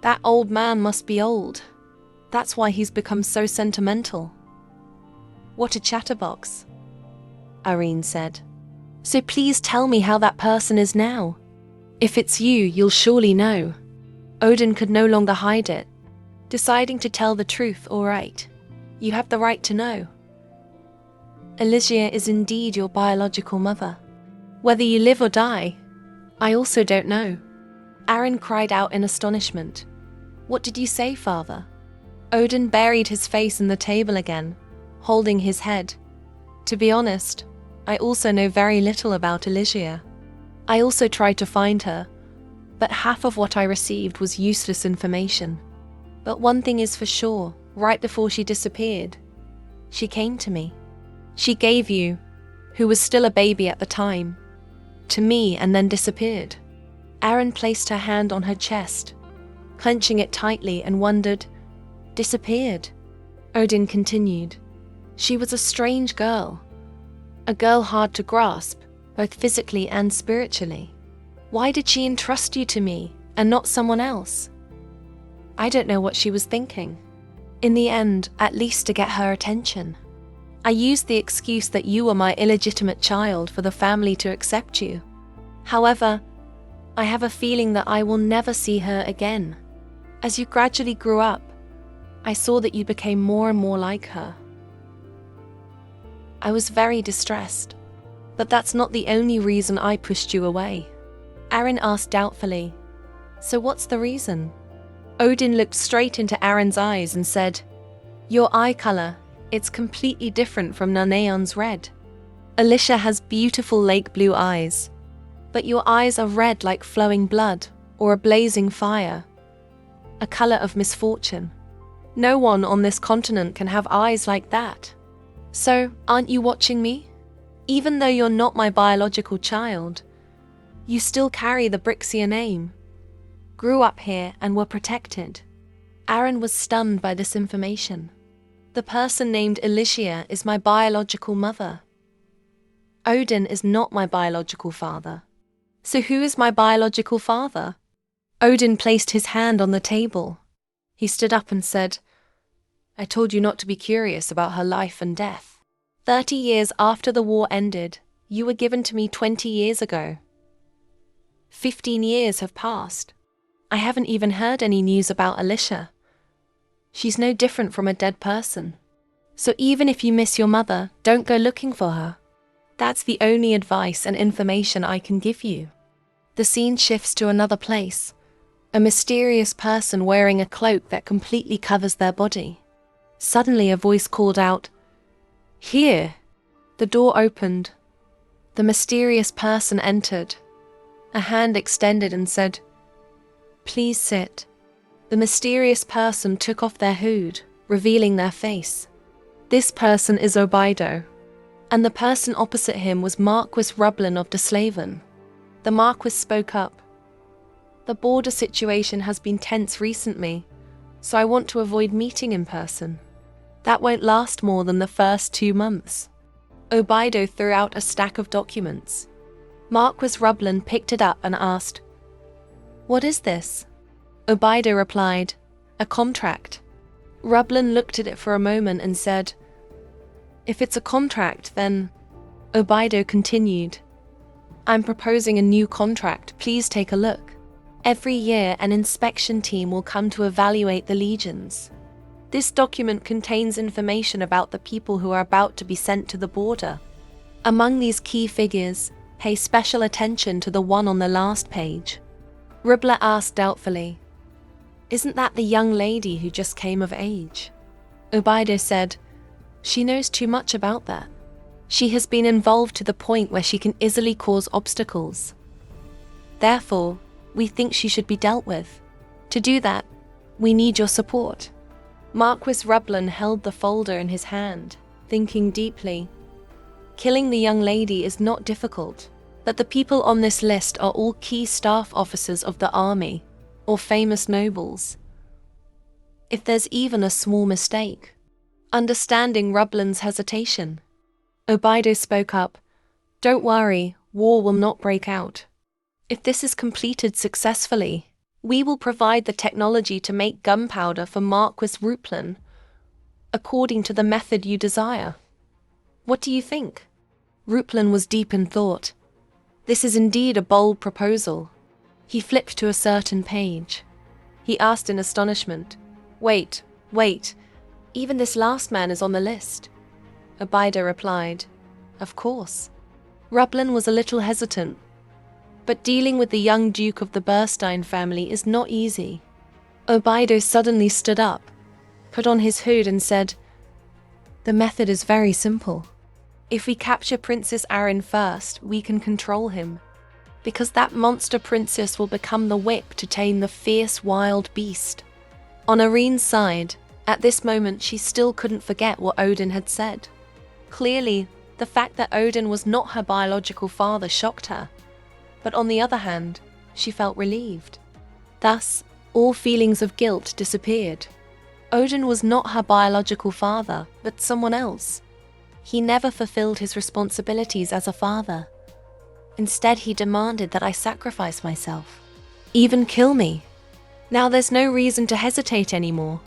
"That old man must be old. That's why he's become so sentimental." "What a chatterbox," Irene said. "So please tell me how that person is now. If it's you, you'll surely know." Odin could no longer hide it, deciding to tell the truth. "All right, you have the right to know. Alicia is indeed your biological mother. Whether you live or die, I also don't know." Aaron cried out in astonishment. "What did you say, father?" Odin buried his face in the table again, holding his head. "To be honest, I also know very little about Alicia. I also tried to find her, but half of what I received was useless information. But one thing is for sure, right before she disappeared, she came to me. She gave you, who was still a baby at the time, to me and then disappeared." Aaron placed her hand on her chest, clenching it tightly, and wondered, "Disappeared?" Odin continued, "She was a strange girl. A girl hard to grasp, both physically and spiritually. Why did she entrust you to me and not someone else? I don't know what she was thinking. In the end, at least to get her attention, I used the excuse that you were my illegitimate child for the family to accept you. However, I have a feeling that I will never see her again. As you gradually grew up, I saw that you became more and more like her. I was very distressed, but that's not the only reason I pushed you away." Aaron asked doubtfully, "So what's the reason?" Odin looked straight into Aaron's eyes and said, "Your eye color, it's completely different from Nanaeon's red. Alicia has beautiful lake blue eyes, but your eyes are red like flowing blood or a blazing fire, a color of misfortune. No one on this continent can have eyes like that. So, aren't you watching me? Even though you're not my biological child, you still carry the Brixia name, grew up here and were protected." Aaron was stunned by this information. "The person named Alicia is my biological mother. Odin is not my biological father. So who is my biological father?" Odin placed his hand on the table. He stood up and said, "I told you not to be curious about her life and death. 30 years after the war ended, You were given to me 20 years ago. 15 years have passed. I haven't even heard any news about Alicia. She's no different from a dead person. So even if you miss your mother, don't go looking for her. That's the only advice and information I can give you. The scene shifts to another place. A mysterious person wearing a cloak that completely covers their body. Suddenly a voice called out, "Here!" The door opened. The mysterious person entered. A hand extended and said, "Please sit." The mysterious person took off their hood, revealing their face. This person is Obido, and the person opposite him was Marquis Rublin of Deslaven. The Marquis spoke up. "The border situation has been tense recently, so I want to avoid meeting in person. That won't last more than the first 2 months." Obido threw out a stack of documents. Marquis Rublin picked it up and asked, "What is this?" Obido replied, "A contract." Rublin looked at it for a moment and said, "If it's a contract, then..." Obido continued, "I'm proposing a new contract. Please take a look. Every year, an inspection team will come to evaluate the legions. This document contains information about the people who are about to be sent to the border. Among these key figures, pay special attention to the one on the last page." Rubler asked doubtfully, "Isn't that the young lady who just came of age?" Obido said, "She knows too much about that. She has been involved to the point where she can easily cause obstacles. Therefore, we think she should be dealt with. To do that, we need your support." Marquis Rublin held the folder in his hand, thinking deeply. Killing the young lady is not difficult, but the people on this list are all key staff officers of the army, or famous nobles. If there's even a small mistake. Understanding Rublin's hesitation, Obido spoke up, "Don't worry, war will not break out. If this is completed successfully, we will provide the technology to make gunpowder for Marquis Ruplin, according to the method you desire. What do you think?" Ruplin was deep in thought. This is indeed a bold proposal. He flipped to a certain page. He asked in astonishment, Wait, even this last man is on the list." Obido replied, "Of course." Rublin was a little hesitant, but dealing with the young Duke of the Burstein family is not easy. Obido suddenly stood up, put on his hood and said, "The method is very simple. If we capture Princess Arin first, we can control him, because that monster princess will become the whip to tame the fierce wild beast." On Arin's side, at this moment she still couldn't forget what Odin had said. Clearly, the fact that Odin was not her biological father shocked her, but on the other hand, she felt relieved. Thus, all feelings of guilt disappeared. Odin was not her biological father, but someone else. He never fulfilled his responsibilities as a father. Instead, he demanded that I sacrifice myself, even kill me. Now there's no reason to hesitate anymore.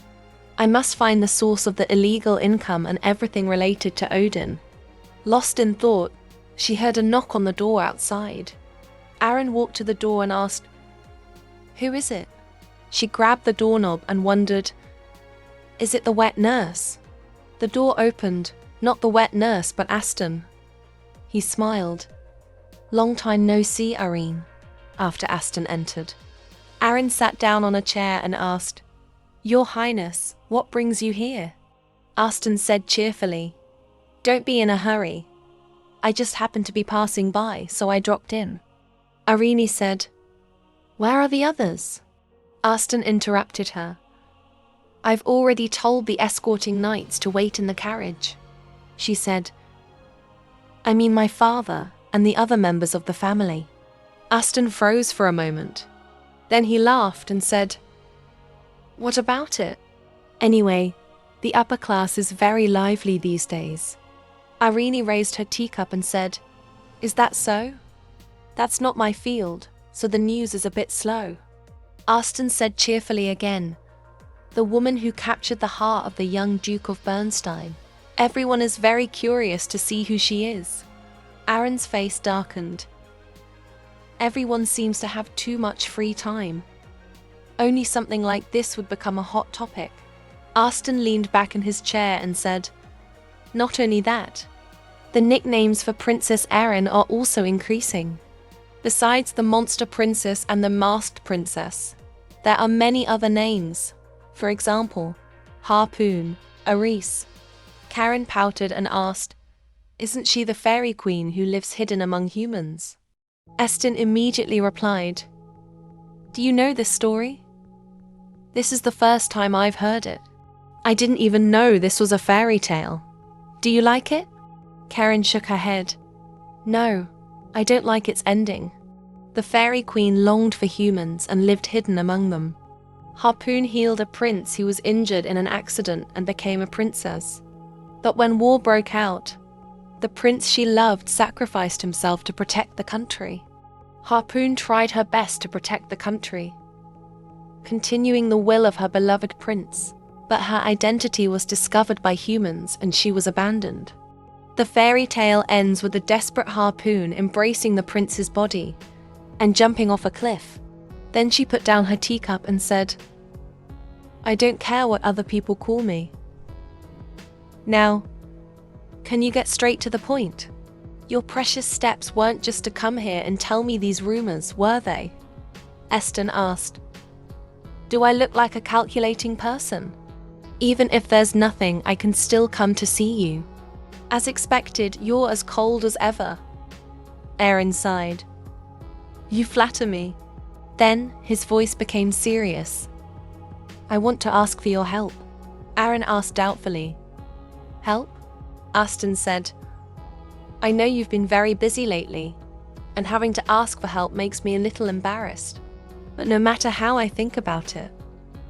I must find the source of the illegal income and everything related to Odin. Lost in thought, she heard a knock on the door outside. Arin walked to the door and asked, "Who is it?" She grabbed the doorknob and wondered, "Is it the wet nurse?" The door opened, not the wet nurse but Aston. He smiled. "Long time no see, Arin," after Aston entered. Arin sat down on a chair and asked, "Your Highness, what brings you here?" Aston said cheerfully, "Don't be in a hurry. I just happened to be passing by, so I dropped in." Arini said, "Where are the others?" Aston interrupted her. "I've already told the escorting knights to wait in the carriage," she said. "I mean my father and the other members of the family." Aston froze for a moment. Then he laughed and said, "What about it? Anyway, the upper class is very lively these days." Arini raised her teacup and said, "Is that so? That's not my field, so the news is a bit slow." Aston said cheerfully again, "The woman who captured the heart of the young Duke of Bernstein. Everyone is very curious to see who she is." Aaron's face darkened. Everyone seems to have too much free time. Only something like this would become a hot topic. Aston leaned back in his chair and said, "Not only that, the nicknames for Princess Erin are also increasing. Besides the Monster Princess and the Masked Princess, there are many other names. For example, Harpoon, Aris." Karen pouted and asked, "Isn't she the fairy queen who lives hidden among humans?" Eston immediately replied, "Do you know this story? This is the first time I've heard it. I didn't even know this was a fairy tale. Do you like it?" Karen shook her head. "No, I don't like its ending. The fairy queen longed for humans and lived hidden among them. Harpoon healed a prince who was injured in an accident and became a princess. But when war broke out, the prince she loved sacrificed himself to protect the country. Harpoon tried her best to protect the country, continuing the will of her beloved prince, but her identity was discovered by humans and she was abandoned. The fairy tale ends with the desperate Harpoon embracing the prince's body and jumping off a cliff. Then she put down her teacup and said, 'I don't care what other people call me.' Now, can you get straight to the point? Your precious steps weren't just to come here and tell me these rumors, were they?" Eston asked. "Do I look like a calculating person? Even if there's nothing, I can still come to see you. As expected, you're as cold as ever." Aaron sighed. "You flatter me." Then his voice became serious. "I want to ask for your help." Aaron asked doubtfully. "Help?" Aston said, "I know you've been very busy lately, and having to ask for help makes me a little embarrassed. But no matter how I think about it,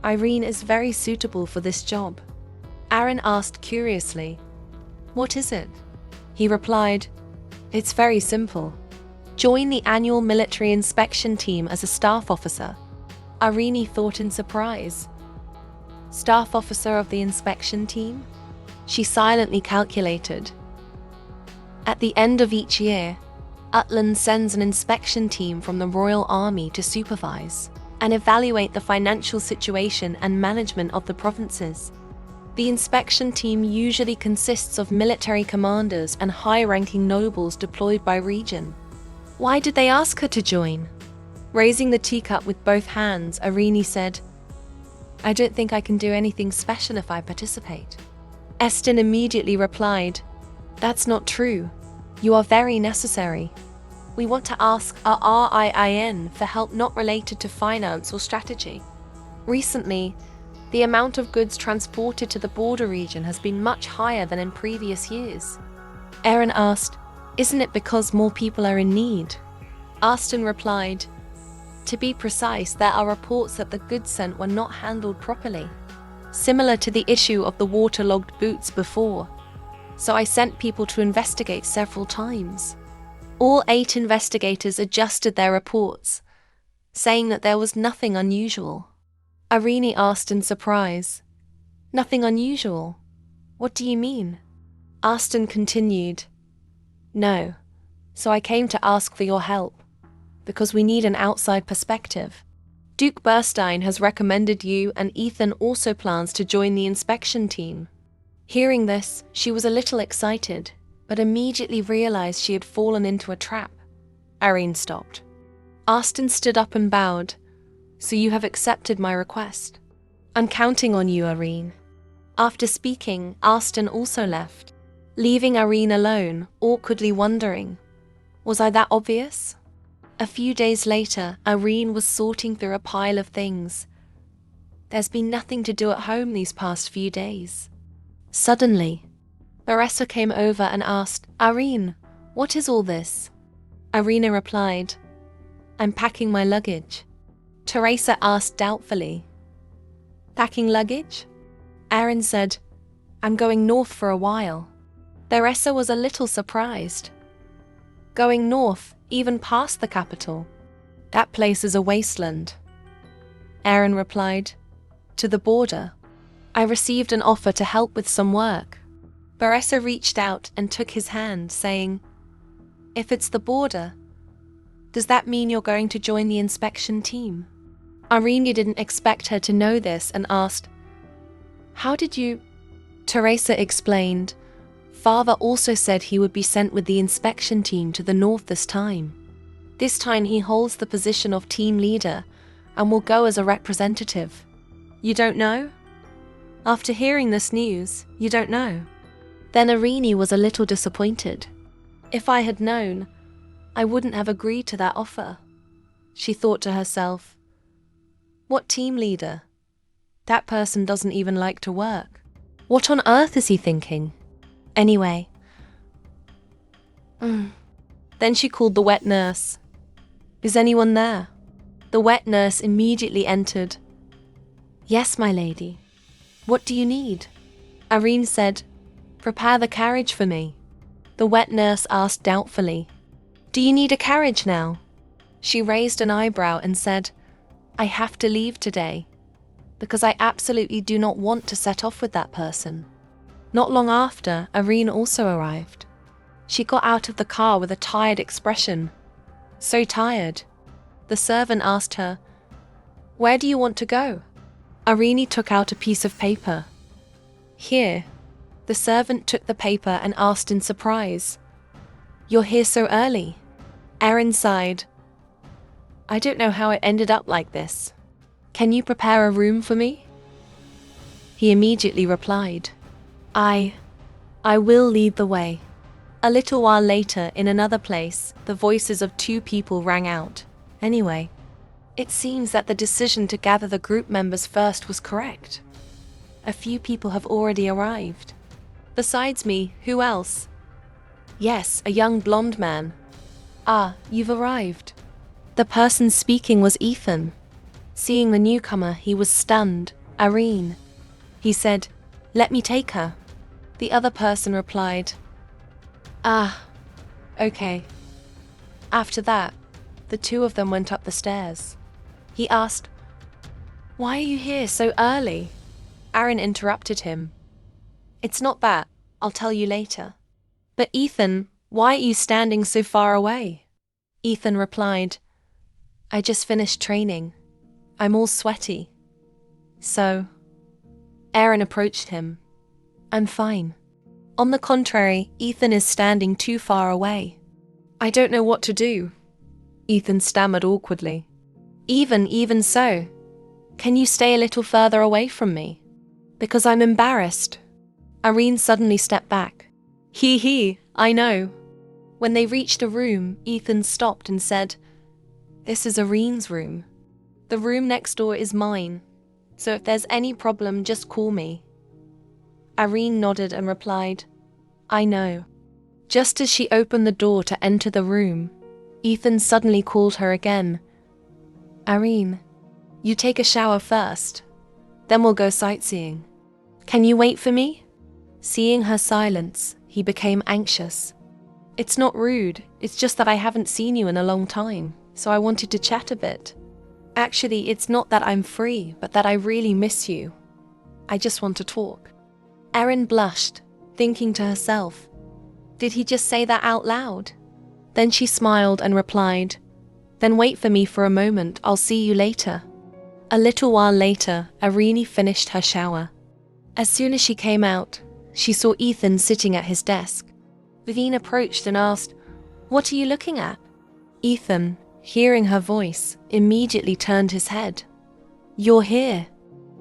Irene is very suitable for this job." Aaron asked curiously, "What is it?" He replied, "It's very simple. Join the annual military inspection team as a staff officer." Irene thought in surprise. Staff officer of the inspection team? She silently calculated. At the end of each year, Utland sends an inspection team from the Royal Army to supervise and evaluate the financial situation and management of the provinces. The inspection team usually consists of military commanders and high-ranking nobles deployed by region. Why did they ask her to join? Raising the teacup with both hands, Irene said, "I don't think I can do anything special if I participate." Eston immediately replied, "That's not true. You are very necessary. We want to ask our RIIN for help not related to finance or strategy. Recently, the amount of goods transported to the border region has been much higher than in previous years." Aaron asked, "Isn't it because more people are in need?" Aston replied, "To be precise, there are reports that the goods sent were not handled properly, similar to the issue of the waterlogged boots before. So I sent people to investigate several times. All 8 investigators adjusted their reports, saying that there was nothing unusual." Irene asked in surprise, "Nothing unusual? What do you mean?" Aston continued, "No, so I came to ask for your help, because we need an outside perspective. Duke Burstein has recommended you, and Ethan also plans to join the inspection team." Hearing this, she was a little excited, but immediately realized she had fallen into a trap. Irene stopped. Aston stood up and bowed. "So you have accepted my request. I'm counting on you, Irene." After speaking, Aston also left, leaving Irene alone, awkwardly wondering, was I that obvious? A few days later, Irene was sorting through a pile of things. There's been nothing to do at home these past few days. Suddenly, Baressa came over and asked, "Irene, what is all this?" Irina replied, "I'm packing my luggage." Teresa asked doubtfully, "Packing luggage?" Aaron said, "I'm going north for a while." Baressa was a little surprised. "Going north, even past the capital? That place is a wasteland." Aaron replied, "To the border. I received an offer to help with some work." Baressa reached out and took his hand, saying, If it's the border, does that mean you're going to join the inspection team? Irene didn't expect her to know this and asked, "How did you?" Teresa explained, "Father also said he would be sent with the inspection team to the north this time. This time he holds the position of team leader and will go as a representative." "You don't know?" After hearing this news, you don't know? Then Irene was a little disappointed. "If I had known, I wouldn't have agreed to that offer." She thought to herself, "What team leader? That person doesn't even like to work. What on earth is he thinking?" Anyway. Then she called the wet nurse. "Is anyone there?" The wet nurse immediately entered. "Yes, my lady. What do you need?" Irene said, "Prepare the carriage for me." The wet nurse asked doubtfully, "Do you need a carriage now?" She raised an eyebrow and said, "I have to leave today, because I absolutely do not want to set off with that person." Not long after, Irene also arrived. She got out of the car with a tired expression. So tired. The servant asked her, "Where do you want to go?" Irene took out a piece of paper. "Here." The servant took the paper and asked in surprise, "You're here so early?" Erin sighed. "I don't know how it ended up like this. Can you prepare a room for me?" He immediately replied, I will lead the way." A little while later, in another place, the voices of two people rang out. Anyway, it seems that the decision to gather the group members first was correct. A few people have already arrived. Besides me, who else? Yes, a young blonde man. "Ah, you've arrived." The person speaking was Ethan. Seeing the newcomer, he was stunned. "Irene." He said, "Let me take her." The other person replied, "Ah, okay." After that, the two of them went up the stairs. He asked, "Why are you here so early?" Aaron interrupted him. "It's not that. I'll tell you later." "But Ethan, why are you standing so far away?" Ethan replied, "I just finished training. I'm all sweaty." "So?" Aaron approached him. "I'm fine." On the contrary, Ethan is standing too far away. "I don't know what to do." Ethan stammered awkwardly. Even so. Can you stay a little further away from me? Because I'm embarrassed." Irene suddenly stepped back. I know." When they reached a room, Ethan stopped and said, "This is Irene's room. The room next door is mine, so if there's any problem, just call me." Irene nodded and replied, "I know." Just as she opened the door to enter the room, Ethan suddenly called her again. "Irene, you take a shower first, then we'll go sightseeing. Can you wait for me?" Seeing her silence, he became anxious. "It's not rude, it's just that I haven't seen you in a long time, so I wanted to chat a bit. Actually, it's not that I'm free, but that I really miss you. I just want to talk." Erin blushed, thinking to herself, did he just say that out loud? Then she smiled and replied, "Then wait for me for a moment, I'll see you later." A little while later, Irene finished her shower. As soon as she came out, she saw Ethan sitting at his desk. Vivine approached and asked, "What are you looking at?" Ethan, hearing her voice, immediately turned his head. "You're here.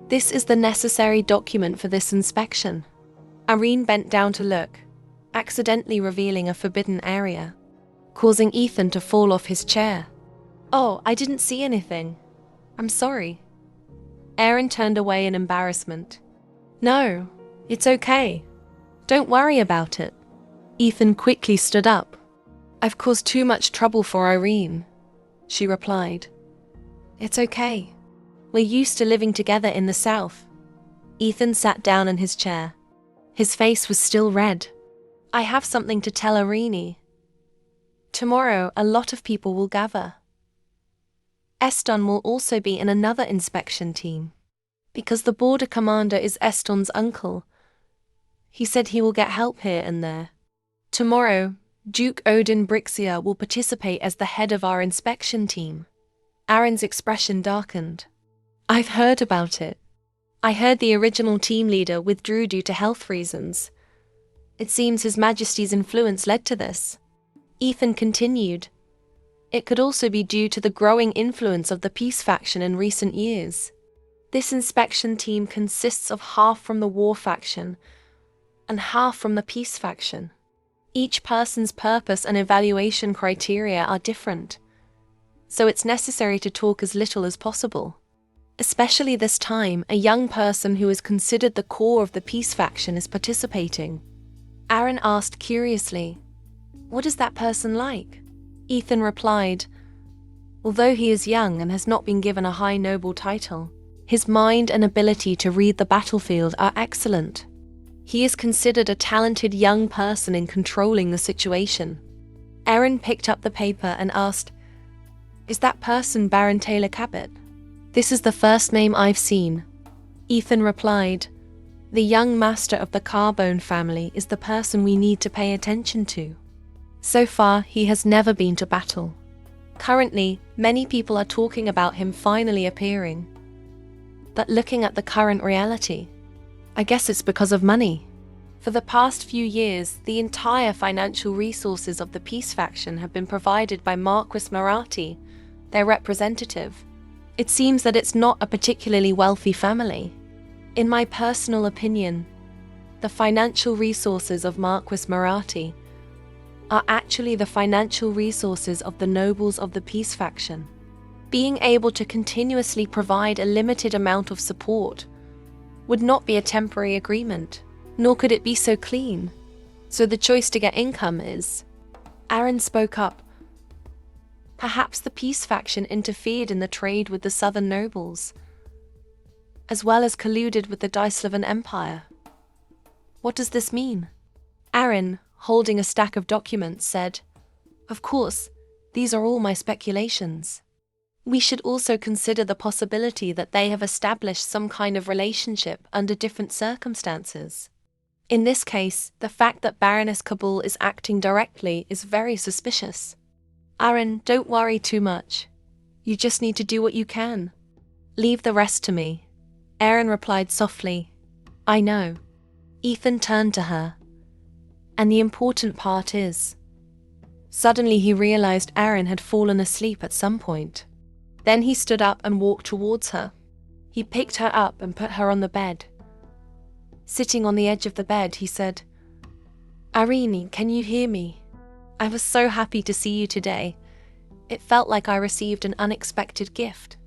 This is the necessary document for this inspection." Irene bent down to look, accidentally revealing a forbidden area, causing Ethan to fall off his chair. "Oh, I didn't see anything. I'm sorry." Erin turned away in embarrassment. "No, it's okay. Don't worry about it." Ethan quickly stood up. "I've caused too much trouble for Irene," she replied. "It's okay. We're used to living together in the South." Ethan sat down in his chair. His face was still red. "I have something to tell Irene. Tomorrow, a lot of people will gather. Eston will also be in another inspection team, because the border commander is Eston's uncle. He said he will get help here and there. Tomorrow, Duke Odin Brixia will participate as the head of our inspection team. Aaron's expression darkened. I've heard about it. I heard the original team leader withdrew due to health reasons. It seems His Majesty's influence led to this. Ethan continued. It could also be due to the growing influence of the peace faction in recent years. This inspection team consists of half from the war faction and half from the peace faction. Each person's purpose and evaluation criteria are different, so it's necessary to talk as little as possible. Especially this time, a young person who is considered the core of the peace faction is participating. Aaron asked curiously, "What is that person like?" Ethan replied, "Although he is young and has not been given a high noble title, his mind and ability to read the battlefield are excellent. He is considered a talented young person in controlling the situation." Aaron picked up the paper and asked, "Is that person Baron Taylor Cabot?" "This is the first name I've seen." Ethan replied, "The young master of the Carbone family is the person we need to pay attention to. So far, he has never been to battle. Currently, many people are talking about him finally appearing. But looking at the current reality, I guess it's because of money. For the past few years, the entire financial resources of the peace faction have been provided by Marquis Marathi, their representative. It seems that it's not a particularly wealthy family. In my personal opinion, the financial resources of Marquis Marathi are actually the financial resources of the nobles of the peace faction. Being able to continuously provide a limited amount of support would not be a temporary agreement, nor could it be so clean. So the choice to get income is..." Aaron spoke up. "Perhaps the peace faction interfered in the trade with the southern nobles, as well as colluded with the Dyslavan Empire. What does this mean?" Aaron, holding a stack of documents, said, "Of course, these are all my speculations. We should also consider the possibility that they have established some kind of relationship under different circumstances. In this case, the fact that Baroness Kabul is acting directly is very suspicious. Aaron, don't worry too much. You just need to do what you can. Leave the rest to me." Aaron replied softly, "I know." Ethan turned to her. "And the important part is..." Suddenly he realized Aaron had fallen asleep at some point. Then he stood up and walked towards her. He picked her up and put her on the bed. Sitting on the edge of the bed, he said, "Arini, can you hear me? I was so happy to see you today. It felt like I received an unexpected gift.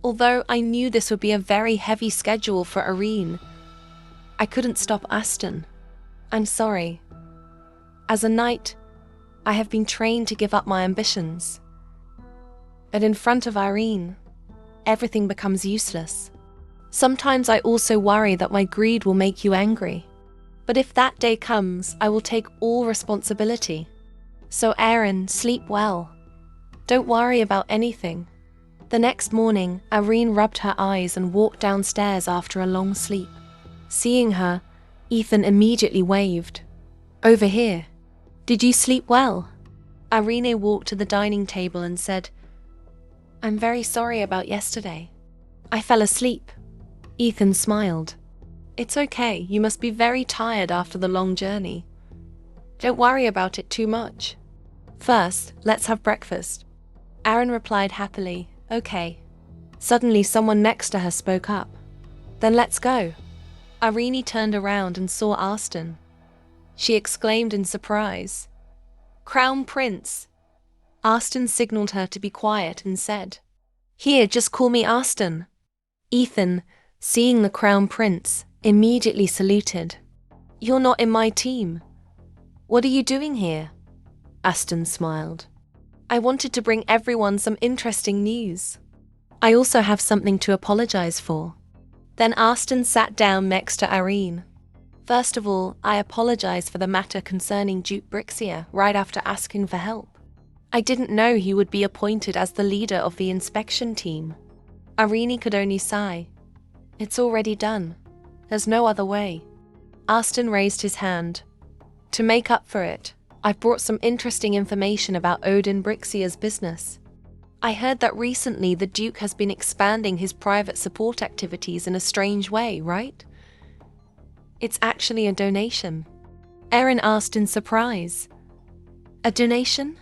Although I knew this would be a very heavy schedule for Irene, I couldn't stop Aston. I'm sorry. As a knight, I have been trained to give up my ambitions. But in front of Irene, everything becomes useless. Sometimes I also worry that my greed will make you angry. But if that day comes, I will take all responsibility. So Aaron, sleep well. Don't worry about anything." The next morning, Irene rubbed her eyes and walked downstairs after a long sleep. Seeing her, Ethan immediately waved. "Over here. Did you sleep well?" Irene walked to the dining table and said, "I'm very sorry about yesterday. I fell asleep." Ethan smiled. "It's okay, you must be very tired after the long journey. Don't worry about it too much. First, let's have breakfast." Aaron replied happily, "Okay." Suddenly someone next to her spoke up. "Then let's go." Irene turned around and saw Aston. She exclaimed in surprise, "Crown Prince!" Aston signaled her to be quiet and said, "Here, just call me Aston." Ethan, seeing the Crown Prince, immediately saluted. "You're not in my team. What are you doing here?" Aston smiled. "I wanted to bring everyone some interesting news. I also have something to apologize for." Then Aston sat down next to Irene. "First of all, I apologize for the matter concerning Duke Brixia right after asking for help. I didn't know he would be appointed as the leader of the inspection team." Irene could only sigh. "It's already done. There's no other way." Aston raised his hand. "To make up for it, I've brought some interesting information about Odin Brixia's business. I heard that recently the Duke has been expanding his private support activities in a strange way, right? It's actually a donation. Erin asked in surprise. A donation?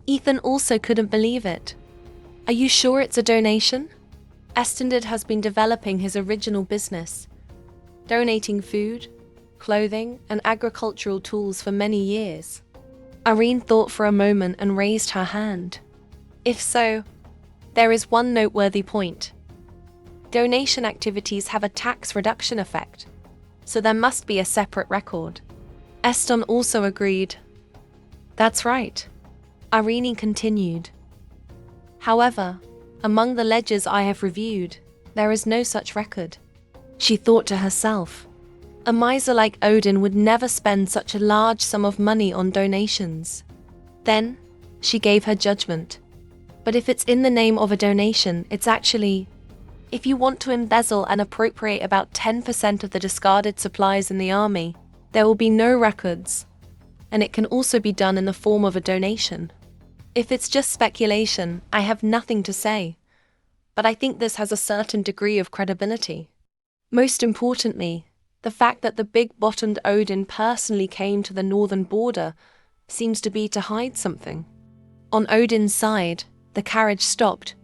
Ethan also couldn't believe it. Are you sure it's a donation? Estended has been developing his original business, donating food, clothing, and agricultural tools for many years. Irene thought for a moment and raised her hand. If so, there is one noteworthy point. Donation activities have a tax reduction effect, so there must be a separate record. Eston also agreed. That's right. Irene continued. However, among the ledgers I have reviewed, there is no such record. She thought to herself, a miser like Odin would never spend such a large sum of money on donations. Then, she gave her judgment. But if it's in the name of a donation, it's actually... If you want to embezzle and appropriate about 10% of the discarded supplies in the army, there will be no records. And it can also be done in the form of a donation. If it's just speculation, I have nothing to say. But I think this has a certain degree of credibility. Most importantly, the fact that the big-bottomed Odin personally came to the northern border seems to be to hide something. On Odin's side, the carriage stopped.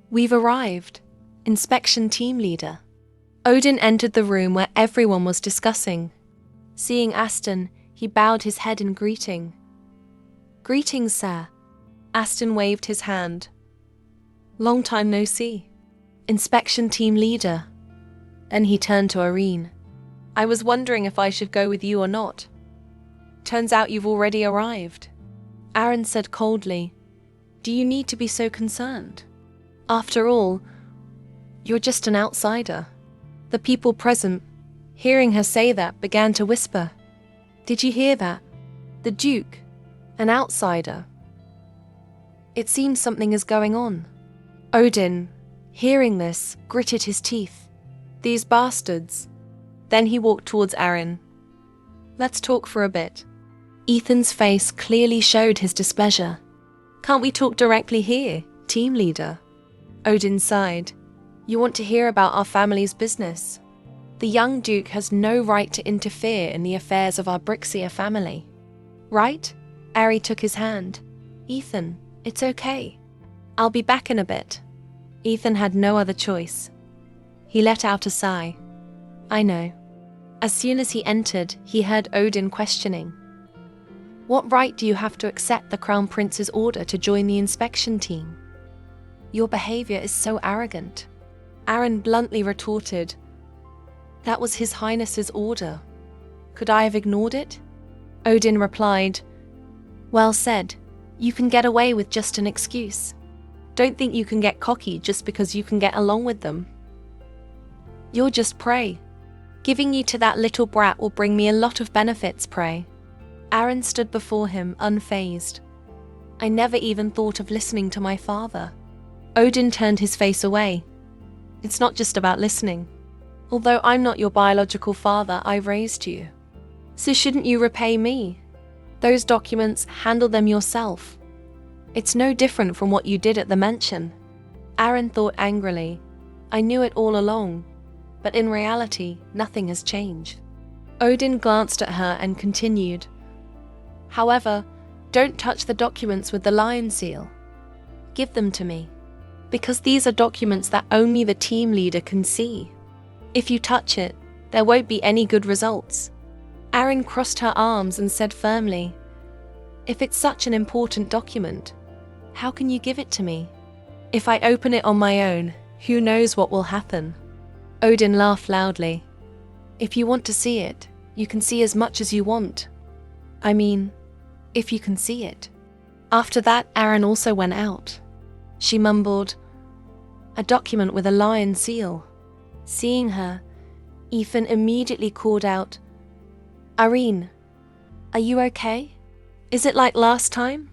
We've arrived. Inspection team leader. Odin entered the room where everyone was discussing. Seeing Aston, he bowed his head in greeting. Greetings, sir. Aston waved his hand. Long time no see. Inspection team leader. Then he turned to Irene. I was wondering if I should go with you or not. Turns out you've already arrived. Aaron said coldly, do you need to be so concerned? After all, you're just an outsider. The people present, hearing her say that, began to whisper. Did you hear that? The Duke, an outsider. It seems something is going on. Odin, hearing this, gritted his teeth. These bastards. Then he walked towards Aaron. Let's talk for a bit. Ethan's face clearly showed his displeasure. Can't we talk directly here, team leader? Odin sighed. You want to hear about our family's business? The young Duke has no right to interfere in the affairs of our Brixia family. Right? Ari took his hand. Ethan, it's okay. I'll be back in a bit. Ethan had no other choice. He let out a sigh. I know. As soon as he entered, he heard Odin questioning. What right do you have to accept the Crown Prince's order to join the inspection team? Your behavior is so arrogant. Aaron bluntly retorted. That was His Highness's order. Could I have ignored it? Odin replied, well said. You can get away with just an excuse. Don't think you can get cocky just because you can get along with them. You're just prey. Giving you to that little brat will bring me a lot of benefits, prey. Aaron stood before him, unfazed. I never even thought of listening to my father. Odin turned his face away. It's not just about listening. Although I'm not your biological father, I raised you. So shouldn't you repay me? Those documents, handle them yourself. It's no different from what you did at the mansion. Aaron thought angrily. I knew it all along. But in reality, nothing has changed. Odin glanced at her and continued. However, don't touch the documents with the lion seal. Give them to me. Because these are documents that only the team leader can see. If you touch it, there won't be any good results. Aaron crossed her arms and said firmly, if it's such an important document, how can you give it to me? If I open it on my own, who knows what will happen? Odin laughed loudly. If you want to see it, you can see as much as you want. I mean, if you can see it. After that, Aaron also went out. She mumbled, a document with a lion seal. Seeing her, Ethan immediately called out, Irene, are you okay? Is it like last time?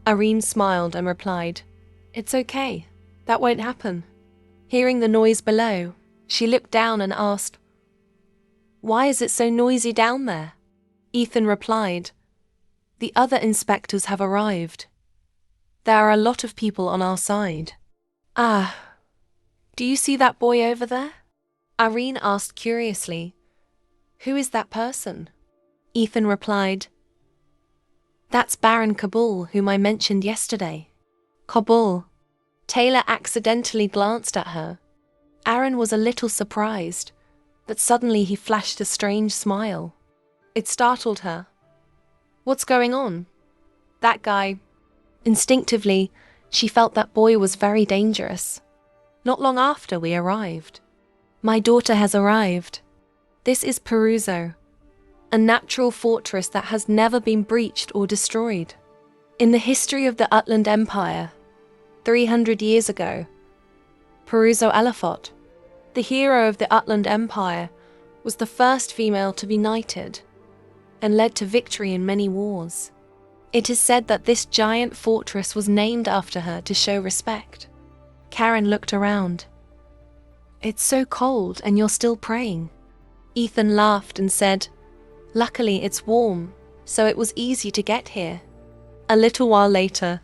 Irene smiled and replied, it's okay. That won't happen. Hearing the noise below, she looked down and asked, why is it so noisy down there? Ethan replied, The other inspectors have arrived. There are a lot of people on our side. Ah, do you see that boy over there? Irene asked curiously. Who is that person? Ethan replied, That's Baron Kabul, whom I mentioned yesterday. Kabul. Taylor accidentally glanced at her. Aaron was a little surprised, but suddenly he flashed a strange smile. It startled her. What's going on? That guy. Instinctively, she felt that boy was very dangerous. Not long after we arrived. My daughter has arrived. This is Peruzo, a natural fortress that has never been breached or destroyed. In the history of the Utland Empire, 300 years ago, Peruzo Elefot, the hero of the Utland Empire, was the first female to be knighted and led to victory in many wars. It is said that this giant fortress was named after her to show respect. Karen looked around. It's so cold and you're still praying. Ethan laughed and said, Luckily it's warm, so it was easy to get here. A little while later,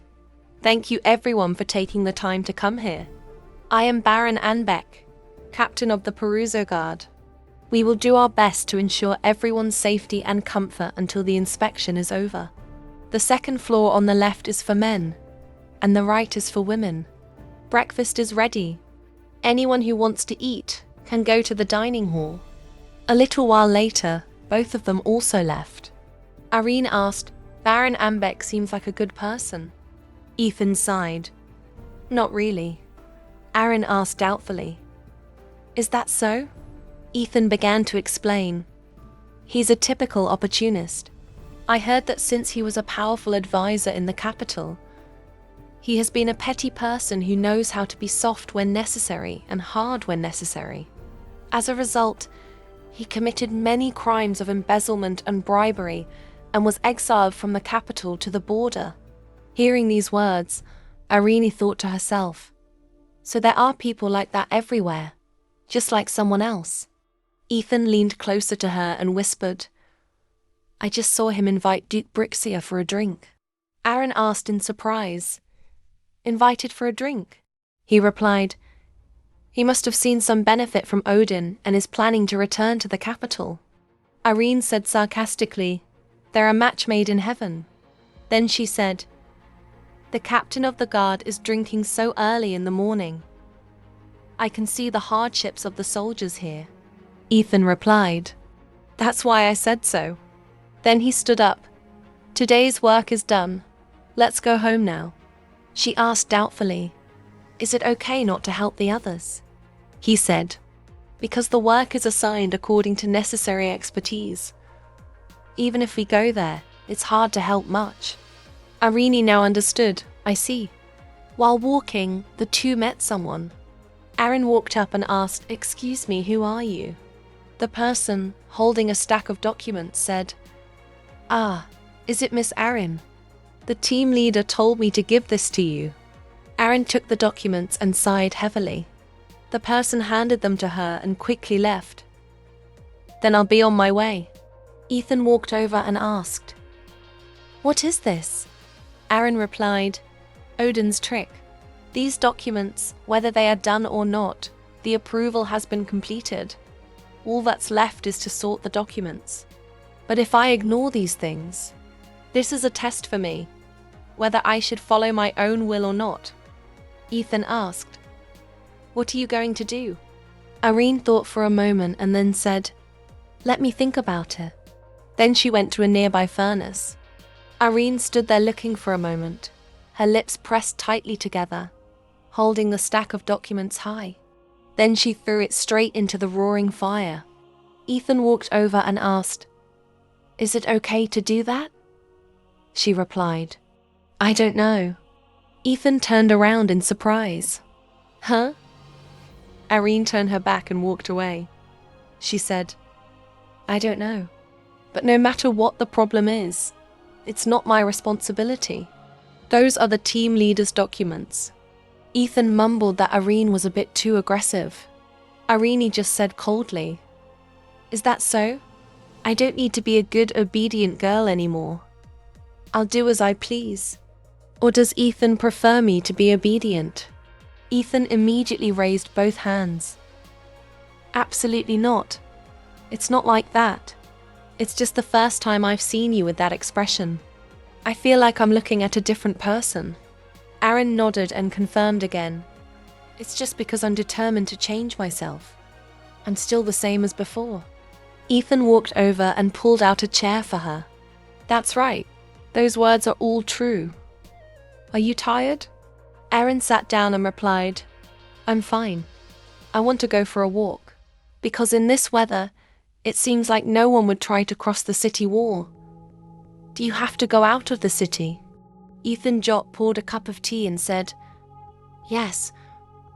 thank you everyone for taking the time to come here. I am Baron Anbeck, captain of the Peruzo Guard. We will do our best to ensure everyone's safety and comfort until the inspection is over. The second floor on the left is for men, and the right is for women. Breakfast is ready. Anyone who wants to eat can go to the dining hall. A little while later, both of them also left. Irene asked, Baron Ambeck seems like a good person. Ethan sighed. Not really. Aaron asked doubtfully. Is that so? Ethan began to explain. He's a typical opportunist. I heard that since he was a powerful advisor in the capital, he has been a petty person who knows how to be soft when necessary and hard when necessary. As a result, he committed many crimes of embezzlement and bribery and was exiled from the capital to the border. Hearing these words, Irene thought to herself, so there are people like that everywhere, just like someone else. Ethan leaned closer to her and whispered, I just saw him invite Duke Brixia for a drink. Aaron asked in surprise, Invited for a drink? He replied, He must have seen some benefit from Odin and is planning to return to the capital. Irene said sarcastically, They're a match made in heaven. Then she said, The captain of the guard is drinking so early in the morning. I can see the hardships of the soldiers here. Ethan replied, That's why I said so. Then he stood up. Today's work is done. Let's go home now. She asked doubtfully, Is it okay not to help the others? He said, Because the work is assigned according to necessary expertise. Even if we go there, it's hard to help much. Irene now understood, I see. While walking, the two met someone. Aaron walked up and asked, Excuse me, who are you? The person, holding a stack of documents, said, Ah, is it Miss Aaron? The team leader told me to give this to you. Aaron took the documents and sighed heavily. The person handed them to her and quickly left. Then I'll be on my way. Ethan walked over and asked, What is this? Aaron replied, Odin's trick. These documents, whether they are done or not, the approval has been completed. All that's left is to sort the documents. But if I ignore these things, this is a test for me, whether I should follow my own will or not. Ethan asked, What are you going to do? Irene thought for a moment and then said, Let me think about it. Then she went to a nearby furnace. Irene stood there looking for a moment, her lips pressed tightly together, holding the stack of documents high. Then she threw it straight into the roaring fire. Ethan walked over and asked, Is it okay to do that? She replied, I don't know. Ethan turned around in surprise. Huh? Irene turned her back and walked away. She said, I don't know. But no matter what the problem is, it's not my responsibility. Those are the team leader's documents. Ethan mumbled that Irene was a bit too aggressive. Irene just said coldly, Is that so? I don't need to be a good, obedient girl anymore. I'll do as I please. Or does Ethan prefer me to be obedient? Ethan immediately raised both hands. Absolutely not. It's not like that. It's just the first time I've seen you with that expression. I feel like I'm looking at a different person. Aaron nodded and confirmed again. It's just because I'm determined to change myself. I'm still the same as before. Ethan walked over and pulled out a chair for her. That's right. Those words are all true. Are you tired? Aaron sat down and replied, I'm fine. I want to go for a walk. Because in this weather, it seems like no one would try to cross the city wall. Do you have to go out of the city? Ethan Jot poured a cup of tea and said, Yes,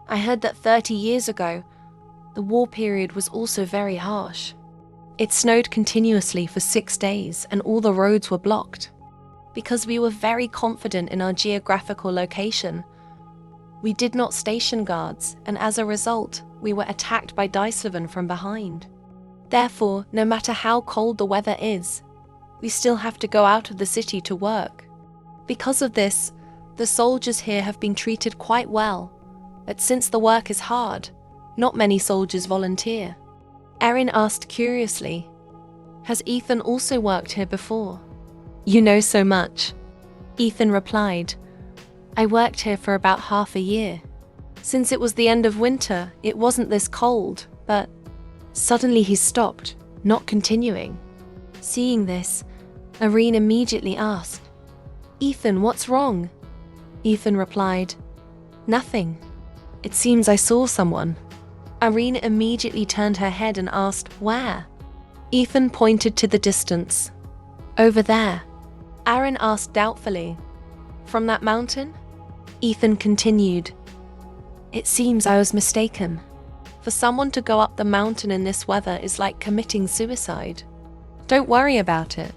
I heard that 30 years ago, the war period was also very harsh. It snowed continuously for 6 days and all the roads were blocked. Because we were very confident in our geographical location, we did not station guards, and as a result, we were attacked by Dijsselven from behind. Therefore, no matter how cold the weather is, we still have to go out of the city to work. Because of this, the soldiers here have been treated quite well, but since the work is hard, not many soldiers volunteer. Erin asked curiously, Has Ethan also worked here before? You know so much. Ethan replied, I worked here for about half a year. Since it was the end of winter, it wasn't this cold, but suddenly he stopped, not continuing. Seeing this, Irene immediately asked, Ethan, what's wrong? Ethan replied, Nothing. It seems I saw someone. Irene immediately turned her head and asked, Where? Ethan pointed to the distance. Over there. Aaron asked doubtfully, From that mountain? Ethan continued, It seems I was mistaken. For someone to go up the mountain in this weather is like committing suicide. Don't worry about it.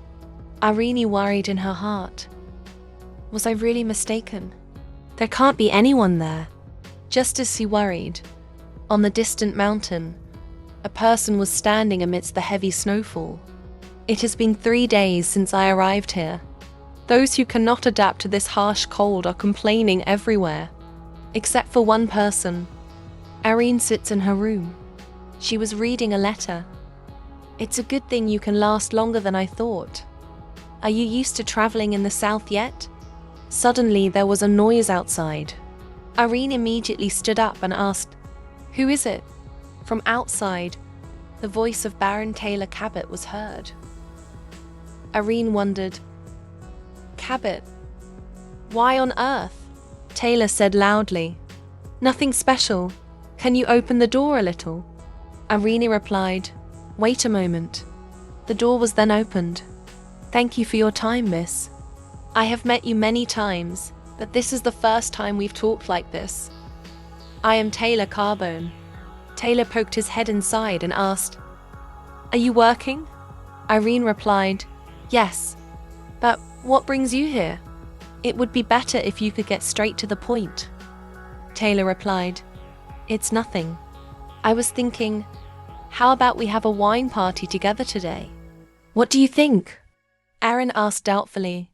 Irene worried in her heart. Was I really mistaken? There can't be anyone there. Just as she worried, on the distant mountain, a person was standing amidst the heavy snowfall. It has been 3 days since I arrived here. Those who cannot adapt to this harsh cold are complaining everywhere. Except for one person. Irene sits in her room. She was reading a letter. It's a good thing you can last longer than I thought. Are you used to traveling in the south yet? Suddenly there was a noise outside. Irene immediately stood up and asked, Who is it? From outside, the voice of Baron Taylor Cabot was heard. Irene wondered, Cabot? Why on earth? Taylor said loudly, Nothing special. Can you open the door a little? Irene replied, Wait a moment. The door was then opened. Thank you for your time, miss. I have met you many times, but this is the first time we've talked like this. I am Taylor Carbone. Taylor poked his head inside and asked, Are you working? Irene replied, Yes. But what brings you here? It would be better if you could get straight to the point. Taylor replied, It's nothing. I was thinking, how about we have a wine party together today? What do you think? Aaron asked doubtfully.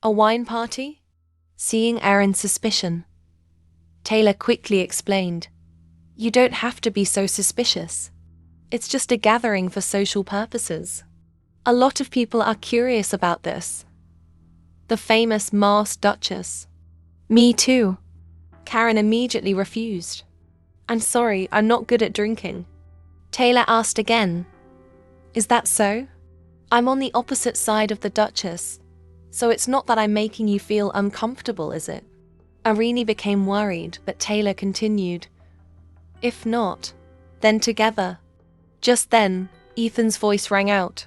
A wine party? Seeing Aaron's suspicion, Taylor quickly explained, You don't have to be so suspicious. It's just a gathering for social purposes. A lot of people are curious about this. The famous masked Duchess. Me too. Karen immediately refused. I'm sorry, I'm not good at drinking. Taylor asked again, Is that so? I'm on the opposite side of the Duchess, so it's not that I'm making you feel uncomfortable, is it? Irene became worried, but Taylor continued, If not, then together. Just then, Ethan's voice rang out.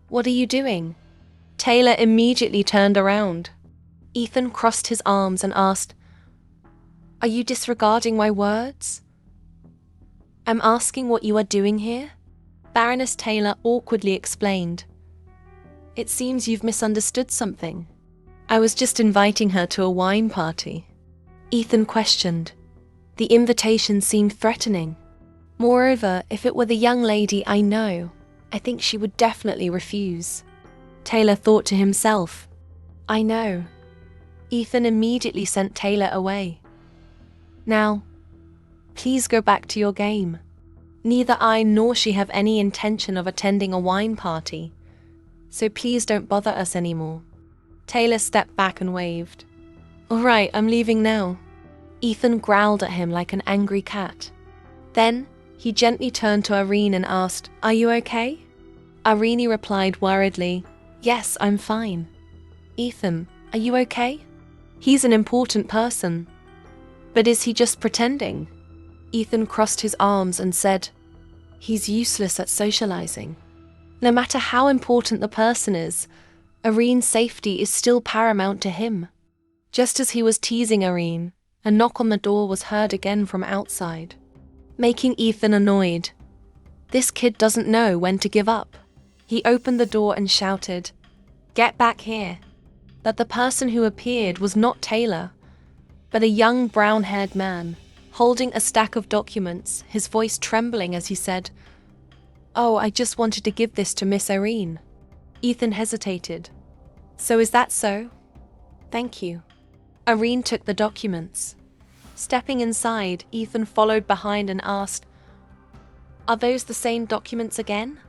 What are you doing? Taylor immediately turned around. Ethan crossed his arms and asked, Are you disregarding my words? I'm asking what you are doing here? Baroness Taylor awkwardly explained. It seems you've misunderstood something. I was just inviting her to a wine party. Ethan questioned. The invitation seemed threatening. Moreover, if it were the young lady I know, I think she would definitely refuse. Taylor thought to himself, I know. Ethan immediately sent Taylor away. Now, please go back to your game. Neither I nor she have any intention of attending a wine party, so please don't bother us anymore. Taylor stepped back and waved. All right, I'm leaving now. Ethan growled at him like an angry cat. Then, he gently turned to Irene and asked, Are you okay? Irene replied worriedly, Yes, I'm fine. Ethan, are you okay? He's an important person. But is he just pretending? Ethan crossed his arms and said, He's useless at socializing. No matter how important the person is, Irene's safety is still paramount to him. Just as he was teasing Irene, a knock on the door was heard again from outside, making Ethan annoyed. This kid doesn't know when to give up. He opened the door and shouted, Get back here. But the person who appeared was not Taylor, but a young brown-haired man, holding a stack of documents, his voice trembling as he said, Oh, I just wanted to give this to Miss Irene. Ethan hesitated. So is that so? Thank you. Irene took the documents. Stepping inside, Ethan followed behind and asked, Are those the same documents again?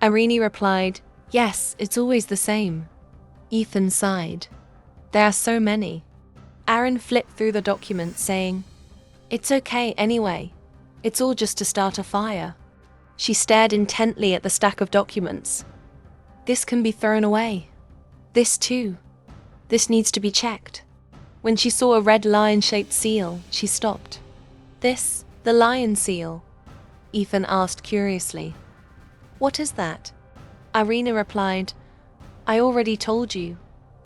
Irene replied, Yes, it's always the same. Ethan sighed. There are so many. Aaron flipped through the documents, saying, It's okay anyway. It's all just to start a fire. She stared intently at the stack of documents. This can be thrown away. This too. This needs to be checked. When she saw a red lion-shaped seal, she stopped. This, the lion seal? Ethan asked curiously. What is that? Irina replied, I already told you.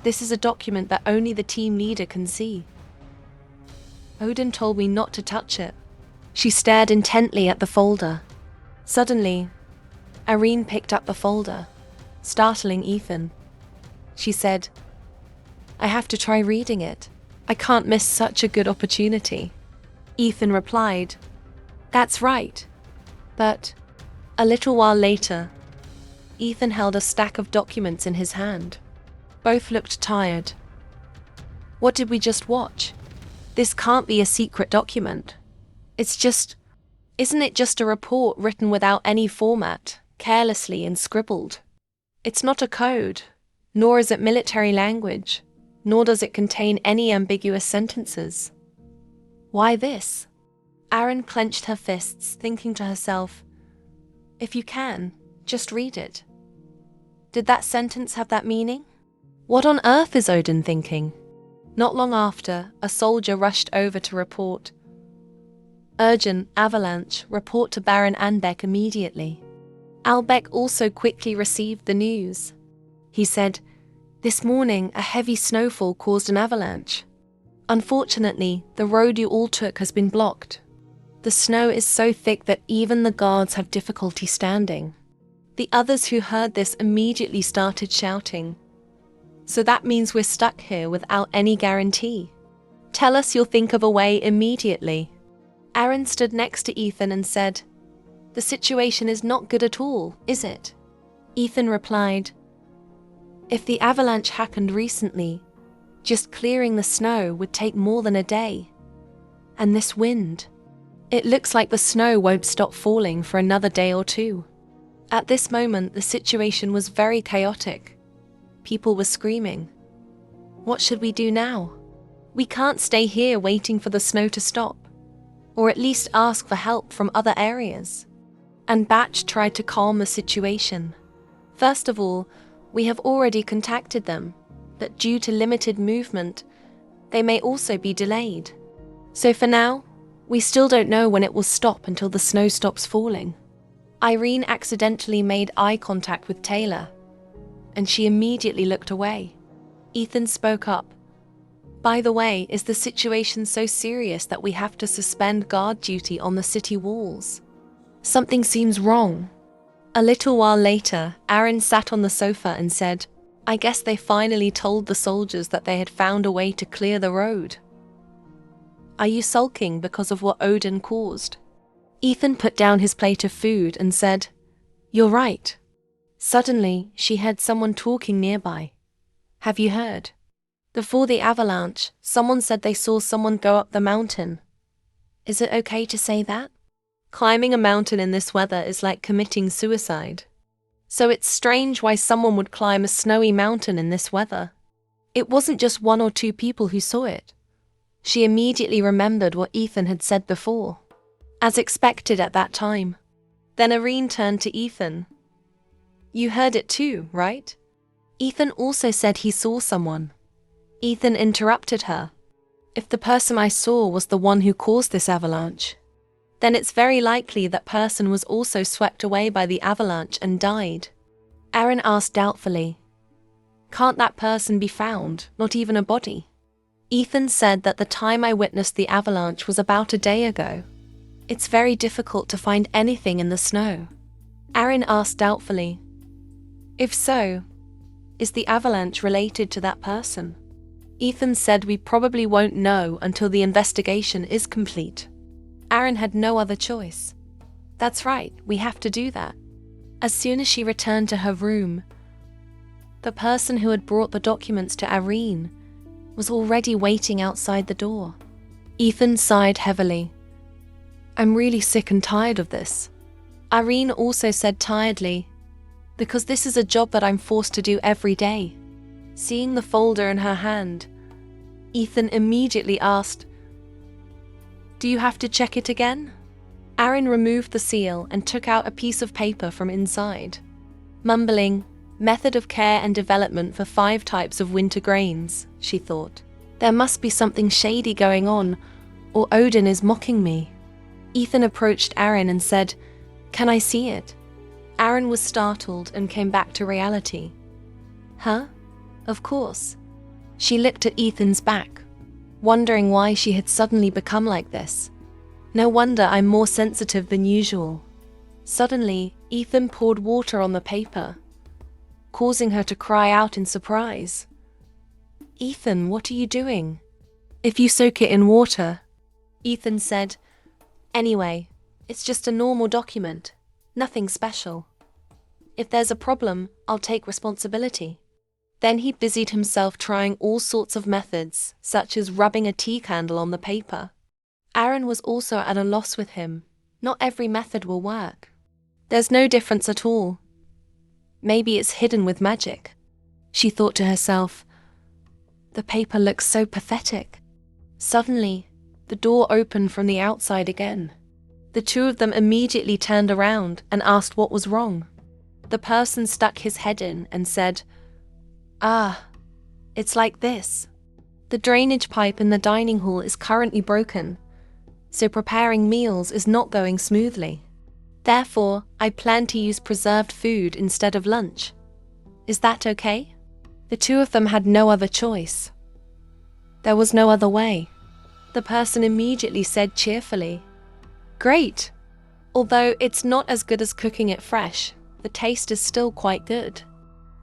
This is a document that only the team leader can see. Odin told me not to touch it. She stared intently at the folder. Suddenly, Irene picked up the folder, startling Ethan. She said, I have to try reading it. I can't miss such a good opportunity. Ethan replied, That's right. But, a little while later, Ethan held a stack of documents in his hand. Both looked tired. What did we just watch? This can't be a secret document. Isn't it just a report written without any format, carelessly and scribbled? It's not a code, nor is it military language, nor does it contain any ambiguous sentences. Why this? Aaron clenched her fists, thinking to herself, If you can, just read it. Did that sentence have that meaning? What on earth is Odin thinking? Not long after, a soldier rushed over to report. Urgent, avalanche, report to Baron Anbeck immediately. Albeck also quickly received the news. He said, This morning, a heavy snowfall caused an avalanche. Unfortunately, the road you all took has been blocked. The snow is so thick that even the guards have difficulty standing. The others who heard this immediately started shouting. So that means we're stuck here without any guarantee. Tell us you'll think of a way immediately. Aaron stood next to Ethan and said, The situation is not good at all, is it? Ethan replied, If the avalanche happened recently, just clearing the snow would take more than a day. And this wind, it looks like the snow won't stop falling for another day or two. At this moment, the situation was very chaotic. People were screaming. What should we do now? We can't stay here waiting for the snow to stop, or at least ask for help from other areas. And Batch tried to calm the situation. First of all, we have already contacted them, but due to limited movement, they may also be delayed. So for now, we still don't know when it will stop until the snow stops falling. Irene accidentally made eye contact with Taylor, and she immediately looked away. Ethan spoke up. By the way, is the situation so serious that we have to suspend guard duty on the city walls? Something seems wrong. A little while later, Aaron sat on the sofa and said, I guess they finally told the soldiers that they had found a way to clear the road. Are you sulking because of what Odin caused? Ethan put down his plate of food and said, You're right. Suddenly, she heard someone talking nearby. Have you heard? Before the avalanche, someone said they saw someone go up the mountain. Is it okay to say that? Climbing a mountain in this weather is like committing suicide. So it's strange why someone would climb a snowy mountain in this weather. It wasn't just 1 or 2 people who saw it. She immediately remembered what Ethan had said before, as expected at that time. Then Irene turned to Ethan. You heard it too, right? Ethan also said he saw someone. Ethan interrupted her. If the person I saw was the one who caused this avalanche, then it's very likely that person was also swept away by the avalanche and died. Aaron asked doubtfully. Can't that person be found, not even a body? Ethan said that the time I witnessed the avalanche was about a day ago. It's very difficult to find anything in the snow. Aaron asked doubtfully. If so, is the avalanche related to that person? Ethan said we probably won't know until the investigation is complete. Aaron had no other choice. That's right, we have to do that. As soon as she returned to her room, the person who had brought the documents to Irene was already waiting outside the door. Ethan sighed heavily. I'm really sick and tired of this. Irene also said tiredly, because this is a job that I'm forced to do every day. Seeing the folder in her hand, Ethan immediately asked, Do you have to check it again? Aaron removed the seal and took out a piece of paper from inside. Mumbling, Method of care and development for 5 types of winter grains, she thought. There must be something shady going on, or Odin is mocking me. Ethan approached Aaron and said, Can I see it? Aaron was startled and came back to reality. Huh? Of course. She looked at Ethan's back, wondering why she had suddenly become like this. No wonder I'm more sensitive than usual. Suddenly, Ethan poured water on the paper, causing her to cry out in surprise. Ethan, what are you doing? If you soak it in water, Ethan said. Anyway, it's just a normal document, nothing special. If there's a problem, I'll take responsibility. Then he busied himself trying all sorts of methods, such as rubbing a tea candle on the paper. Aaron was also at a loss with him. Not every method will work. There's no difference at all. Maybe it's hidden with magic. She thought to herself, the paper looks so pathetic. Suddenly, the door opened from the outside again. The 2 of them immediately turned around and asked what was wrong. The person stuck his head in and said, it's like this. The drainage pipe in the dining hall is currently broken, so preparing meals is not going smoothly. Therefore, I plan to use preserved food instead of lunch. Is that okay? The 2 of them had no other choice. There was no other way. The person immediately said cheerfully, Great! Although it's not as good as cooking it fresh, the taste is still quite good.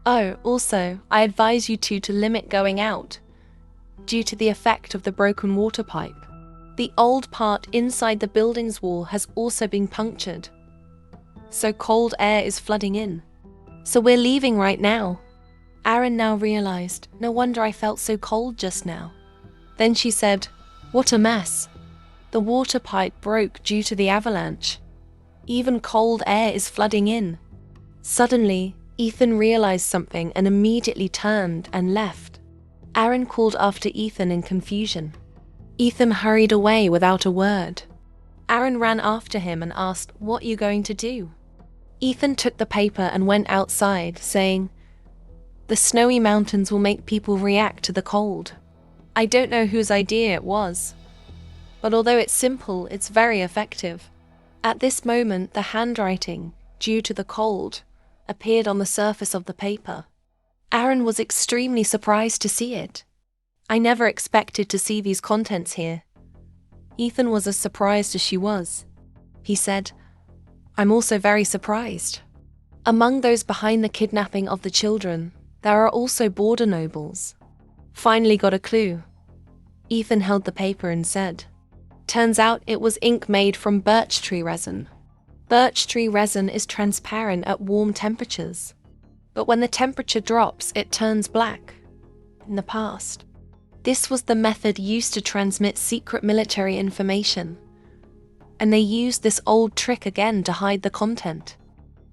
Oh, also, I advise you 2 to limit going out, due to the effect of the broken water pipe. The old part inside the building's wall has also been punctured, so cold air is flooding in. So we're leaving right now. Aaron now realized, no wonder I felt so cold just now. Then she said, What a mess. The water pipe broke due to the avalanche. Even cold air is flooding in. Suddenly, Ethan realized something and immediately turned and left. Aaron called after Ethan in confusion. Ethan hurried away without a word. Aaron ran after him and asked, What are you going to do? Ethan took the paper and went outside, saying, The snowy mountains will make people react to the cold. I don't know whose idea it was, but although it's simple, it's very effective. At this moment, the handwriting, due to the cold, appeared on the surface of the paper. Aaron was extremely surprised to see it. I never expected to see these contents here. Ethan was as surprised as she was. He said, I'm also very surprised. Among those behind the kidnapping of the children, there are also border nobles. Finally got a clue. Ethan held the paper and said, Turns out it was ink made from birch tree resin. Birch tree resin is transparent at warm temperatures, but when the temperature drops, it turns black. In the past, This was the method used to transmit secret military information, and they used this old trick again to hide the content.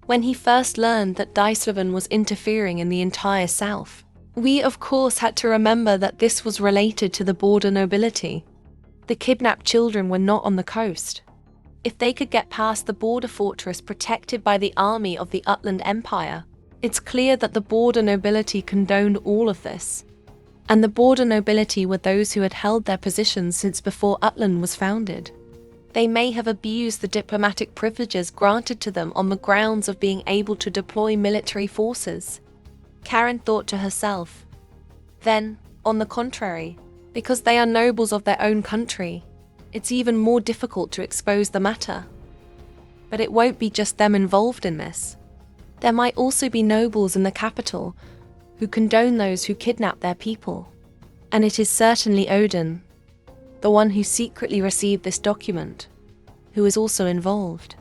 When he first learned that Daisovan was interfering in the entire south, we of course had to remember that this was related to the border nobility. The kidnapped children were not on the coast. If they could get past the border fortress protected by the army of the Utland Empire, it's clear that the border nobility condoned all of this. And the border nobility were those who had held their positions since before Utland was founded. They may have abused the diplomatic privileges granted to them on the grounds of being able to deploy military forces. Karen thought to herself. Then, on the contrary, because they are nobles of their own country, it's even more difficult to expose the matter. But it won't be just them involved in this. There might also be nobles in the capital who condone those who kidnap their people. And it is certainly Odin, the one who secretly received this document, who is also involved.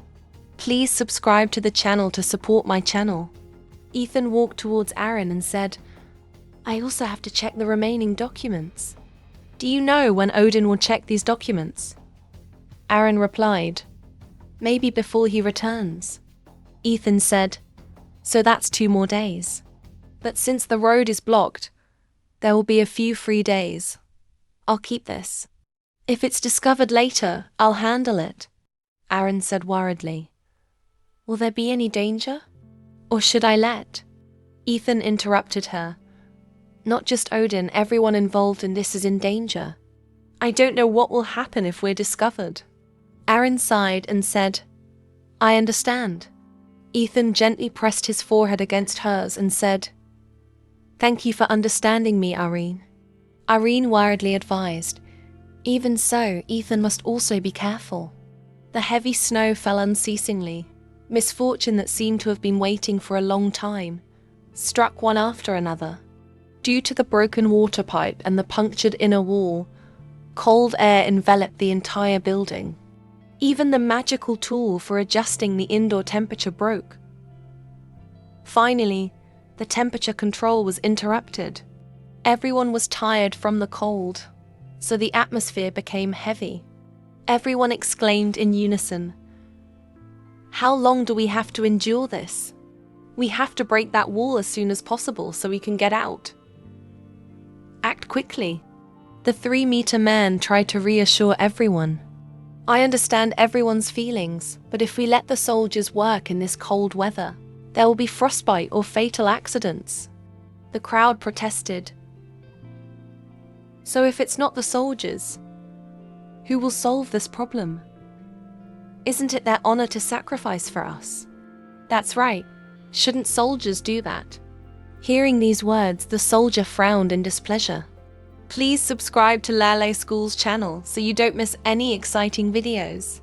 Please subscribe to the channel to support my channel. Ethan walked towards Aaron and said, I also have to check the remaining documents. Do you know when Odin will check these documents? Aaron replied, maybe before he returns. Ethan said, so that's 2 more days. But since the road is blocked, there will be a few free days. I'll keep this. If it's discovered later, I'll handle it, Aaron said worriedly. Will there be any danger? Or should I let? Ethan interrupted her. Not just Odin, everyone involved in this is in danger. I don't know what will happen if we're discovered. Aaron sighed and said, I understand. Ethan gently pressed his forehead against hers and said, thank you for understanding me, Irene. Irene worriedly advised, even so, Ethan must also be careful. The heavy snow fell unceasingly. Misfortune that seemed to have been waiting for a long time struck one after another. Due to the broken water pipe and the punctured inner wall, cold air enveloped the entire building. Even the magical tool for adjusting the indoor temperature broke. Finally, the temperature control was interrupted. Everyone was tired from the cold, so the atmosphere became heavy. Everyone exclaimed in unison, how long do we have to endure this? We have to break that wall as soon as possible so we can get out. Act quickly. The 3-meter man tried to reassure everyone. I understand everyone's feelings, but if we let the soldiers work in this cold weather, there will be frostbite or fatal accidents. The crowd protested. So if it's not the soldiers, who will solve this problem? Isn't it their honor to sacrifice for us? That's right. Shouldn't soldiers do that? Hearing these words, the soldier frowned in displeasure. Please subscribe to Lale School's channel so you don't miss any exciting videos.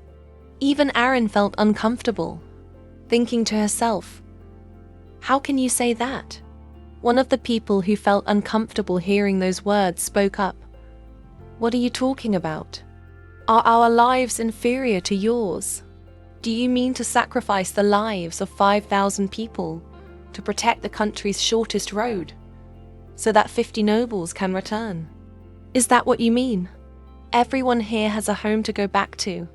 Even Aaron felt uncomfortable, thinking to herself, how can you say that? One of the people who felt uncomfortable hearing those words spoke up. What are you talking about? Are our lives inferior to yours? Do you mean to sacrifice the lives of 5,000 people to protect the country's shortest road, so that 50 nobles can return? Is that what you mean? Everyone here has a home to go back to.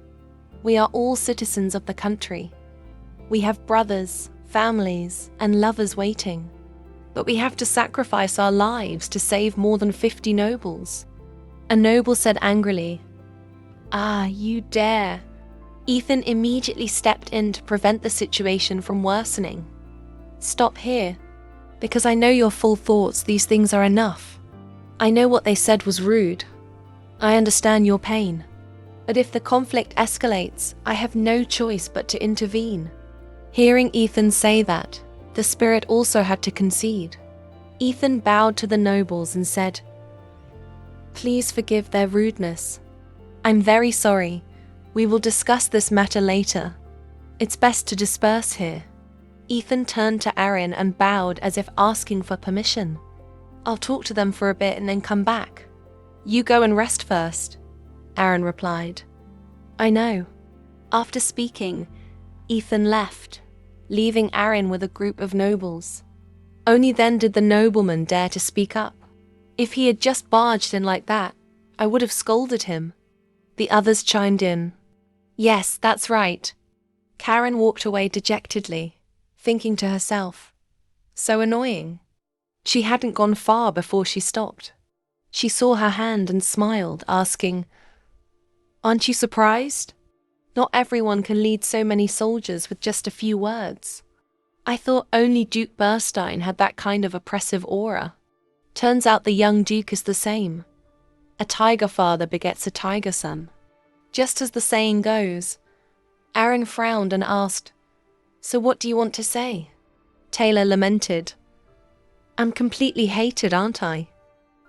We are all citizens of the country. We have brothers, families, and lovers waiting. But we have to sacrifice our lives to save more than 50 nobles. A noble said angrily, Ah, you dare. Ethan immediately stepped in to prevent the situation from worsening. Stop here. Because I know your full thoughts, these things are enough. I know what they said was rude. I understand your pain. But if the conflict escalates, I have no choice but to intervene. Hearing Ethan say that, the spirit also had to concede. Ethan bowed to the nobles and said, Please forgive their rudeness. I'm very sorry. We will discuss this matter later. It's best to disperse here. Ethan turned to Aaron and bowed as if asking for permission. I'll talk to them for a bit and then come back. You go and rest first, Aaron replied. I know. After speaking, Ethan left, leaving Aaron with a group of nobles. Only then did the nobleman dare to speak up. If he had just barged in like that, I would have scolded him. The others chimed in. Yes, that's right. Karen walked away dejectedly, thinking to herself, so annoying. She hadn't gone far before she stopped. She saw her hand and smiled, asking, Aren't you surprised? Not everyone can lead so many soldiers with just a few words. I thought only Duke Burstein had that kind of oppressive aura. Turns out the young Duke is the same. A tiger father begets a tiger son. Just as the saying goes. Aaron frowned and asked, So what do you want to say? Taylor lamented, I'm completely hated, aren't I?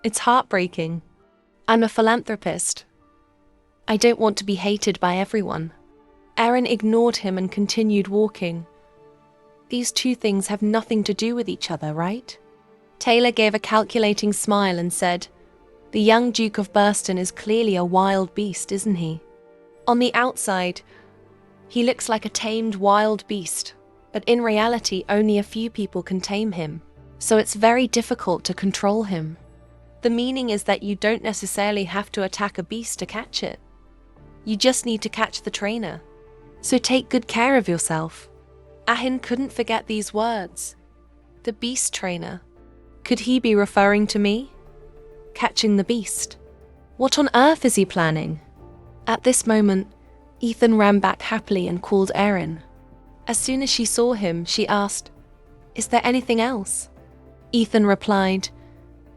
It's heartbreaking. I'm a philanthropist. I don't want to be hated by everyone. Aaron ignored him and continued walking. These two things have nothing to do with each other, right? Taylor gave a calculating smile and said, The young Duke of Burston is clearly a wild beast, isn't he? On the outside, he looks like a tamed wild beast, but in reality only a few people can tame him, so it's very difficult to control him. The meaning is that you don't necessarily have to attack a beast to catch it. You just need to catch the trainer. So take good care of yourself. Ahin couldn't forget these words. The beast trainer. Could he be referring to me? Catching the beast. What on earth is he planning? At this moment, Ethan ran back happily and called Erin. As soon as she saw him, she asked, Is there anything else? Ethan replied,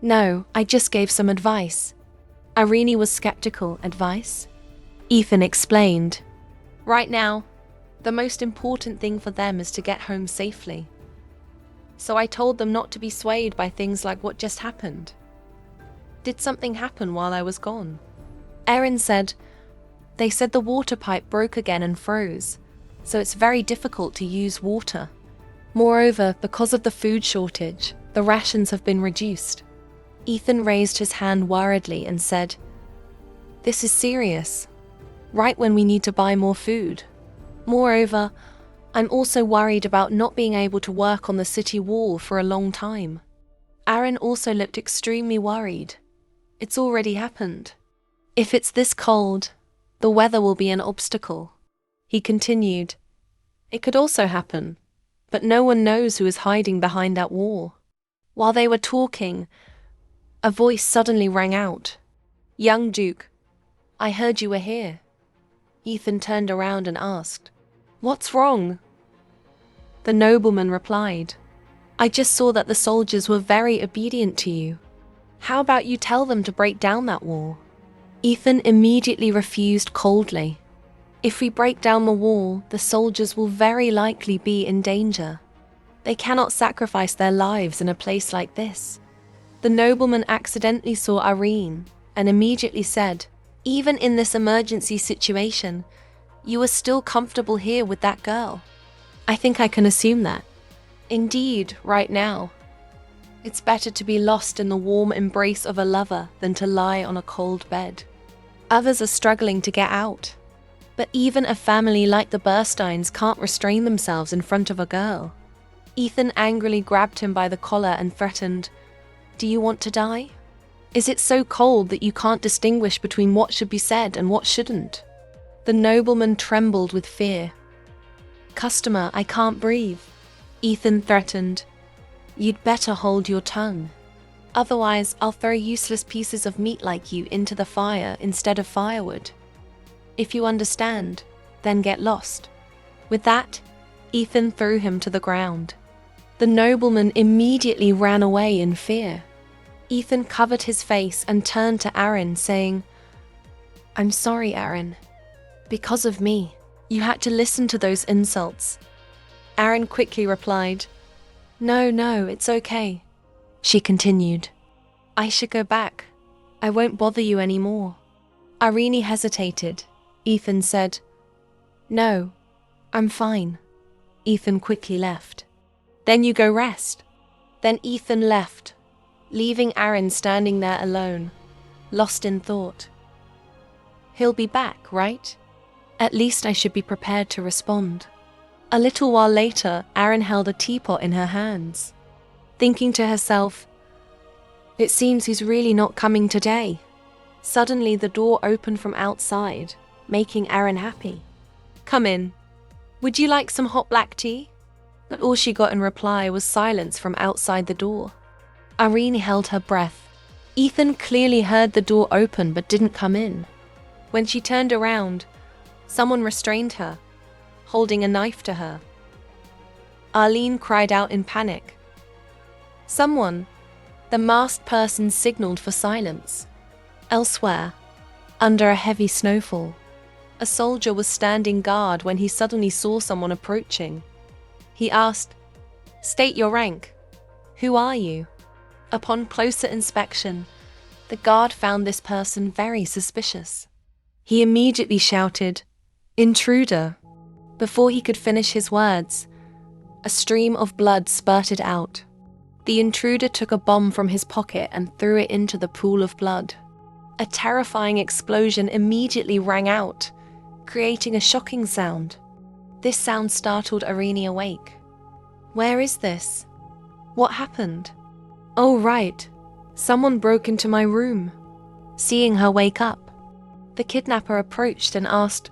No, I just gave some advice. Irene was skeptical. Advice? Ethan explained, Right now, the most important thing for them is to get home safely. So I told them not to be swayed by things like what just happened. Did something happen while I was gone? Erin said, They said the water pipe broke again and froze, so it's very difficult to use water. Moreover, because of the food shortage, the rations have been reduced. Ethan raised his hand worriedly and said, This is serious, right when we need to buy more food. Moreover, I'm also worried about not being able to work on the city wall for a long time. Aaron also looked extremely worried. It's already happened. If it's this cold, the weather will be an obstacle. He continued, It could also happen, but no one knows who is hiding behind that wall. While they were talking, a voice suddenly rang out. Young Duke, I heard you were here. Ethan turned around and asked, What's wrong? The nobleman replied, I just saw that the soldiers were very obedient to you. How about you tell them to break down that wall? Ethan immediately refused coldly. If we break down the wall, the soldiers will very likely be in danger. They cannot sacrifice their lives in a place like this. The nobleman accidentally saw Irene and immediately said, Even in this emergency situation, you are still comfortable here with that girl. I think I can assume that. Indeed, right now. It's better to be lost in the warm embrace of a lover than to lie on a cold bed. Others are struggling to get out. But even a family like the Bursteins can't restrain themselves in front of a girl. Ethan angrily grabbed him by the collar and threatened, Do you want to die? Is it so cold that you can't distinguish between what should be said and what shouldn't? The nobleman trembled with fear. Customer, I can't breathe. Ethan threatened, You'd better hold your tongue. Otherwise, I'll throw useless pieces of meat like you into the fire instead of firewood. If you understand, then get lost. With that, Ethan threw him to the ground. The nobleman immediately ran away in fear. Ethan covered his face and turned to Aaron, saying, I'm sorry, Aaron. Because of me, you had to listen to those insults. Aaron quickly replied, No, it's okay. She continued, I should go back. I won't bother you anymore. Irene hesitated. Ethan said, No, I'm fine. Ethan quickly left. Then you go rest. Then Ethan left, leaving Aaron standing there alone, lost in thought. He'll be back, right? At least I should be prepared to respond. A little while later, Aaron held a teapot in her hands, thinking to herself, It seems he's really not coming today. Suddenly, the door opened from outside, making Aaron happy. Come in. Would you like some hot black tea? But all she got in reply was silence from outside the door. Irene held her breath. Ethan clearly heard the door open but didn't come in. When she turned around, someone restrained her, holding a knife to her. Arlene cried out in panic. Someone, the masked person, signaled for silence. Elsewhere, under a heavy snowfall, a soldier was standing guard when he suddenly saw someone approaching. He asked, "State your rank. Who are you?" Upon closer inspection, the guard found this person very suspicious. He immediately shouted, "Intruder!" Before he could finish his words, a stream of blood spurted out. The intruder took a bomb from his pocket and threw it into the pool of blood. A terrifying explosion immediately rang out, creating a shocking sound. This sound startled Irene awake. Where is this? What happened? Oh, right. Someone broke into my room. Seeing her wake up, the kidnapper approached and asked,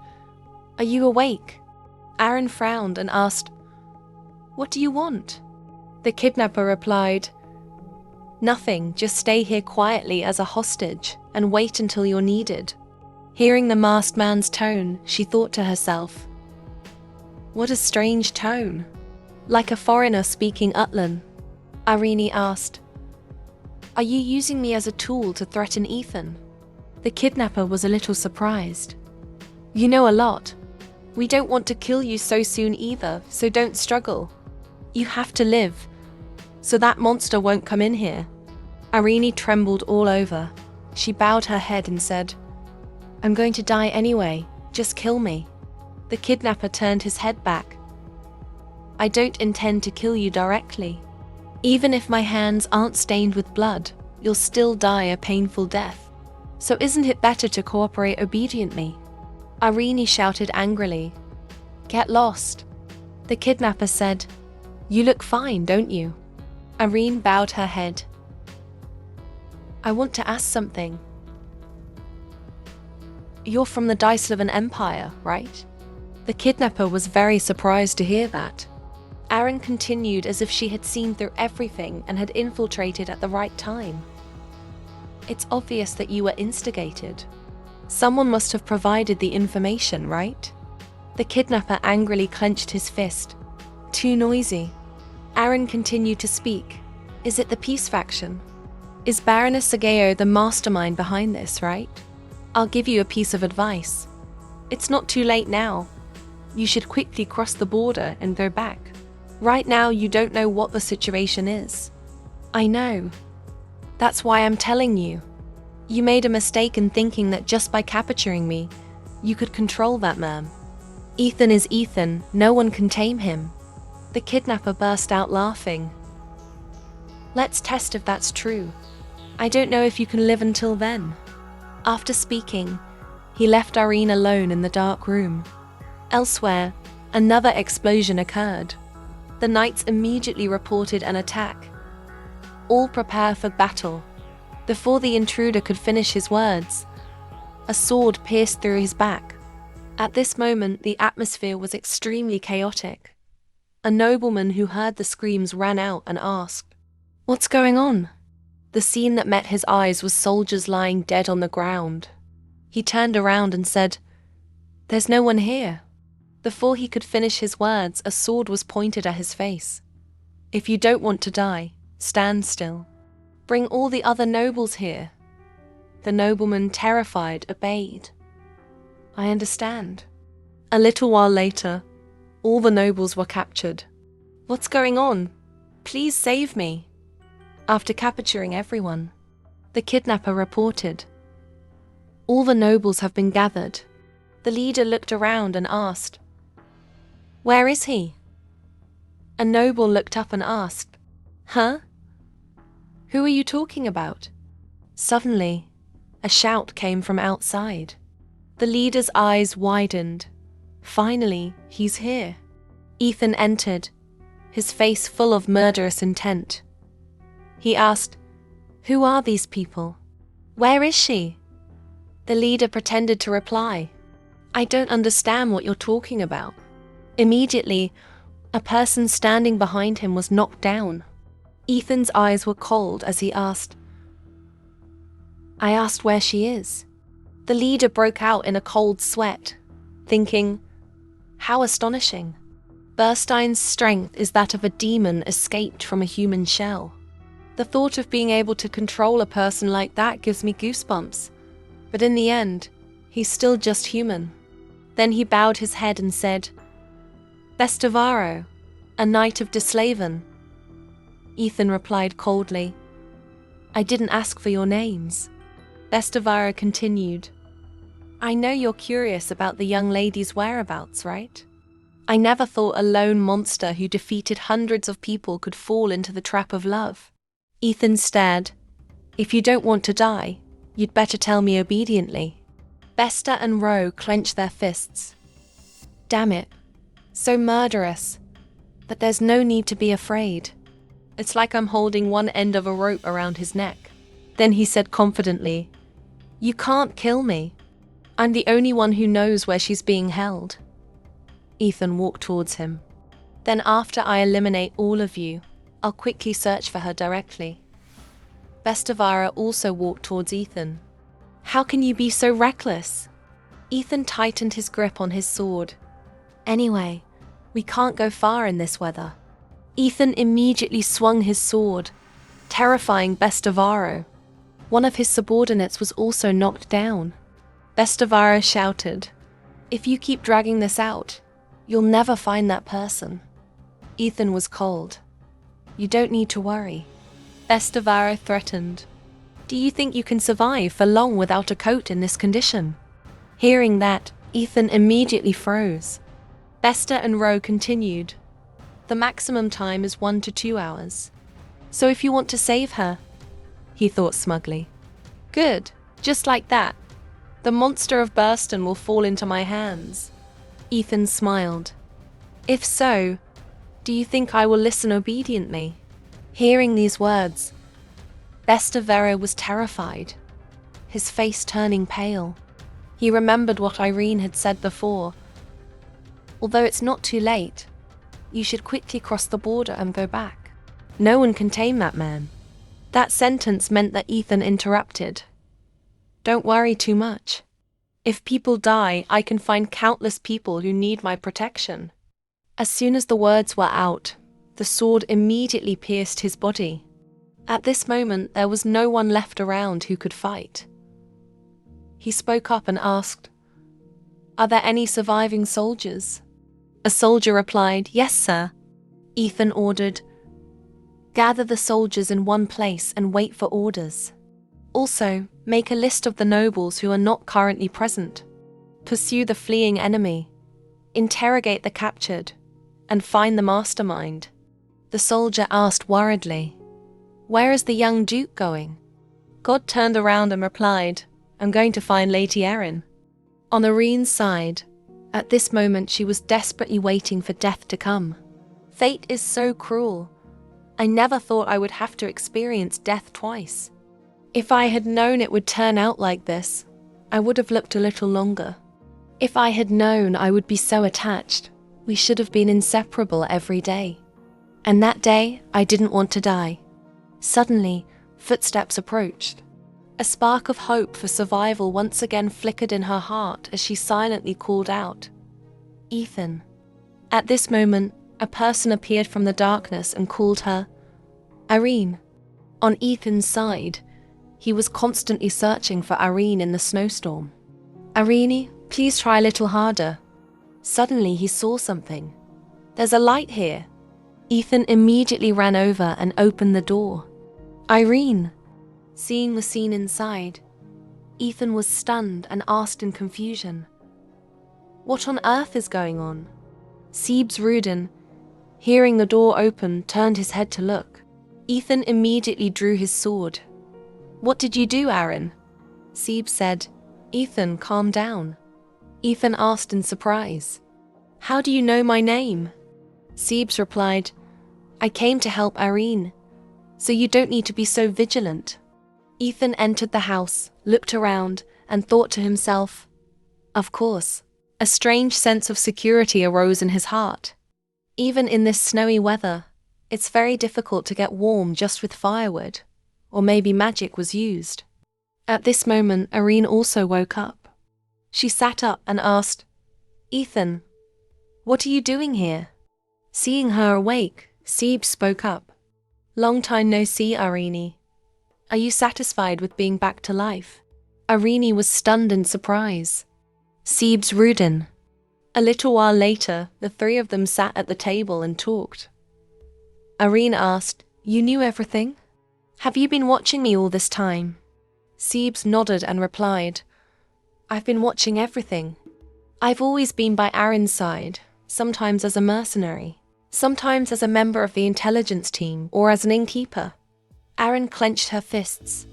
"Are you awake?" Aaron frowned and asked, "What do you want?" The kidnapper replied, "Nothing, just stay here quietly as a hostage and wait until you're needed." Hearing the masked man's tone, she thought to herself, "What a strange tone. Like a foreigner speaking Utlan." Irene asked, "Are you using me as a tool to threaten Ethan?" The kidnapper was a little surprised. "You know a lot. We don't want to kill you so soon either, so don't struggle. You have to live, so that monster won't come in here." Irene trembled all over. She bowed her head and said, "I'm going to die anyway, just kill me." The kidnapper turned his head back. "I don't intend to kill you directly. Even if my hands aren't stained with blood, you'll still die a painful death. So isn't it better to cooperate obediently?" Irene shouted angrily, "Get lost." The kidnapper said, "You look fine, don't you?" Irene bowed her head. "I want to ask something. You're from the Daislavan Empire, right?" The kidnapper was very surprised to hear that. Aaron continued as if she had seen through everything and had infiltrated at the right time. "It's obvious that you were instigated. Someone must have provided the information, right?" The kidnapper angrily clenched his fist. "Too noisy." Aaron continued to speak. "Is it the peace faction? Is Baroness Sageo the mastermind behind this, right? I'll give you a piece of advice. It's not too late now. You should quickly cross the border and go back. Right now you don't know what the situation is." "I know. That's why I'm telling you. You made a mistake in thinking that just by capturing me, you could control that man. Ethan is Ethan, no one can tame him." The kidnapper burst out laughing. "Let's test if that's true. I don't know if you can live until then." After speaking, he left Irene alone in the dark room. Elsewhere, another explosion occurred. The knights immediately reported an attack. All prepare for battle. Before the intruder could finish his words, a sword pierced through his back. At this moment, the atmosphere was extremely chaotic. A nobleman who heard the screams ran out and asked, "What's going on?" The scene that met his eyes was soldiers lying dead on the ground. He turned around and said, "There's no one here." Before he could finish his words, a sword was pointed at his face. "If you don't want to die, stand still. Bring all the other nobles here." The nobleman, terrified, obeyed. "I understand." A little while later, all the nobles were captured. "What's going on? Please save me." After capturing everyone, the kidnapper reported, "All the nobles have been gathered." The leader looked around and asked, "Where is he?" A noble looked up and asked, "Huh? Who are you talking about?" Suddenly, a shout came from outside. The leader's eyes widened. Finally, he's here. Ethan entered, his face full of murderous intent. He asked, Who are these people? Where is she? The leader pretended to reply. I don't understand what you're talking about. Immediately, a person standing behind him was knocked down. Ethan's eyes were cold as he asked, I asked where she is. The leader broke out in a cold sweat, thinking, how astonishing. Bernstein's strength is that of a demon escaped from a human shell. The thought of being able to control a person like that gives me goosebumps. But in the end, he's still just human. Then he bowed his head and said, Bestavaro, a knight of Deslaven. Ethan replied coldly, I didn't ask for your names. Bestavaro continued, I know you're curious about the young lady's whereabouts, right? I never thought a lone monster who defeated hundreds of people could fall into the trap of love. Ethan stared. If you don't want to die, you'd better tell me obediently. Besta and Ro clenched their fists. Damn it. So murderous. But there's no need to be afraid. It's like I'm holding one end of a rope around his neck. Then he said confidently, You can't kill me. I'm the only one who knows where she's being held. Ethan walked towards him. Then after I eliminate all of you, I'll quickly search for her directly. Bestavara also walked towards Ethan. How can you be so reckless? Ethan tightened his grip on his sword. Anyway, we can't go far in this weather. Ethan immediately swung his sword, terrifying Bestavaro. One of his subordinates was also knocked down. Bestavaro shouted, If you keep dragging this out, you'll never find that person. Ethan was cold. You don't need to worry. Bestavaro threatened. Do you think you can survive for long without a coat in this condition? Hearing that, Ethan immediately froze. Besta and Ro continued. The maximum time is 1 to 2 hours. So if you want to save her, he thought smugly. Good, just like that. The monster of Burston will fall into my hands. Ethan smiled. If so, do you think I will listen obediently? Hearing these words, Bestavero was terrified, his face turning pale. He remembered what Irene had said before. Although it's not too late, you should quickly cross the border and go back. No one can tame that man. That sentence meant that Ethan interrupted. Don't worry too much. If people die, I can find countless people who need my protection. As soon as the words were out, the sword immediately pierced his body. At this moment, there was no one left around who could fight. He spoke up and asked, Are there any surviving soldiers? A soldier replied, Yes, sir. Ethan ordered, Gather the soldiers in one place and wait for orders. Also, make a list of the nobles who are not currently present. Pursue the fleeing enemy. Interrogate the captured. And find the mastermind. The soldier asked worriedly, Where is the young duke going? God turned around and replied, I'm going to find Lady Erin. On Irene's side, at this moment she was desperately waiting for death to come. Fate is so cruel. I never thought I would have to experience death twice. If I had known it would turn out like this, I would have looked a little longer. If I had known I would be so attached, we should have been inseparable every day. And that day, I didn't want to die. Suddenly, footsteps approached. A spark of hope for survival once again flickered in her heart as she silently called out, Ethan. At this moment, a person appeared from the darkness and called her, Irene. On Ethan's side, he was constantly searching for Irene in the snowstorm. Irene, please try a little harder. Suddenly he saw something. There's a light here. Ethan immediately ran over and opened the door. Irene. Seeing the scene inside, Ethan was stunned and asked in confusion, What on earth is going on? Siebes Rudin, hearing the door open, turned his head to look. Ethan immediately drew his sword. What did you do, Aaron? Siebes said, Ethan, calm down. Ethan asked in surprise, How do you know my name? Siebes replied, I came to help Irene, so you don't need to be so vigilant. Ethan entered the house, looked around, and thought to himself, of course. A strange sense of security arose in his heart. Even in this snowy weather, it's very difficult to get warm just with firewood, or maybe magic was used. At this moment, Irene also woke up. She sat up and asked, Ethan, what are you doing here? Seeing her awake, Seb spoke up. Long time no see, Irene. Are you satisfied with being back to life? Irene was stunned in surprise. Seb's Rudin. A little while later, the three of them sat at the table and talked. Irene asked, You knew everything? Have you been watching me all this time? Sebs nodded and replied, I've been watching everything. I've always been by Aaron's side, sometimes as a mercenary, sometimes as a member of the intelligence team or as an innkeeper. Aaron clenched her fists.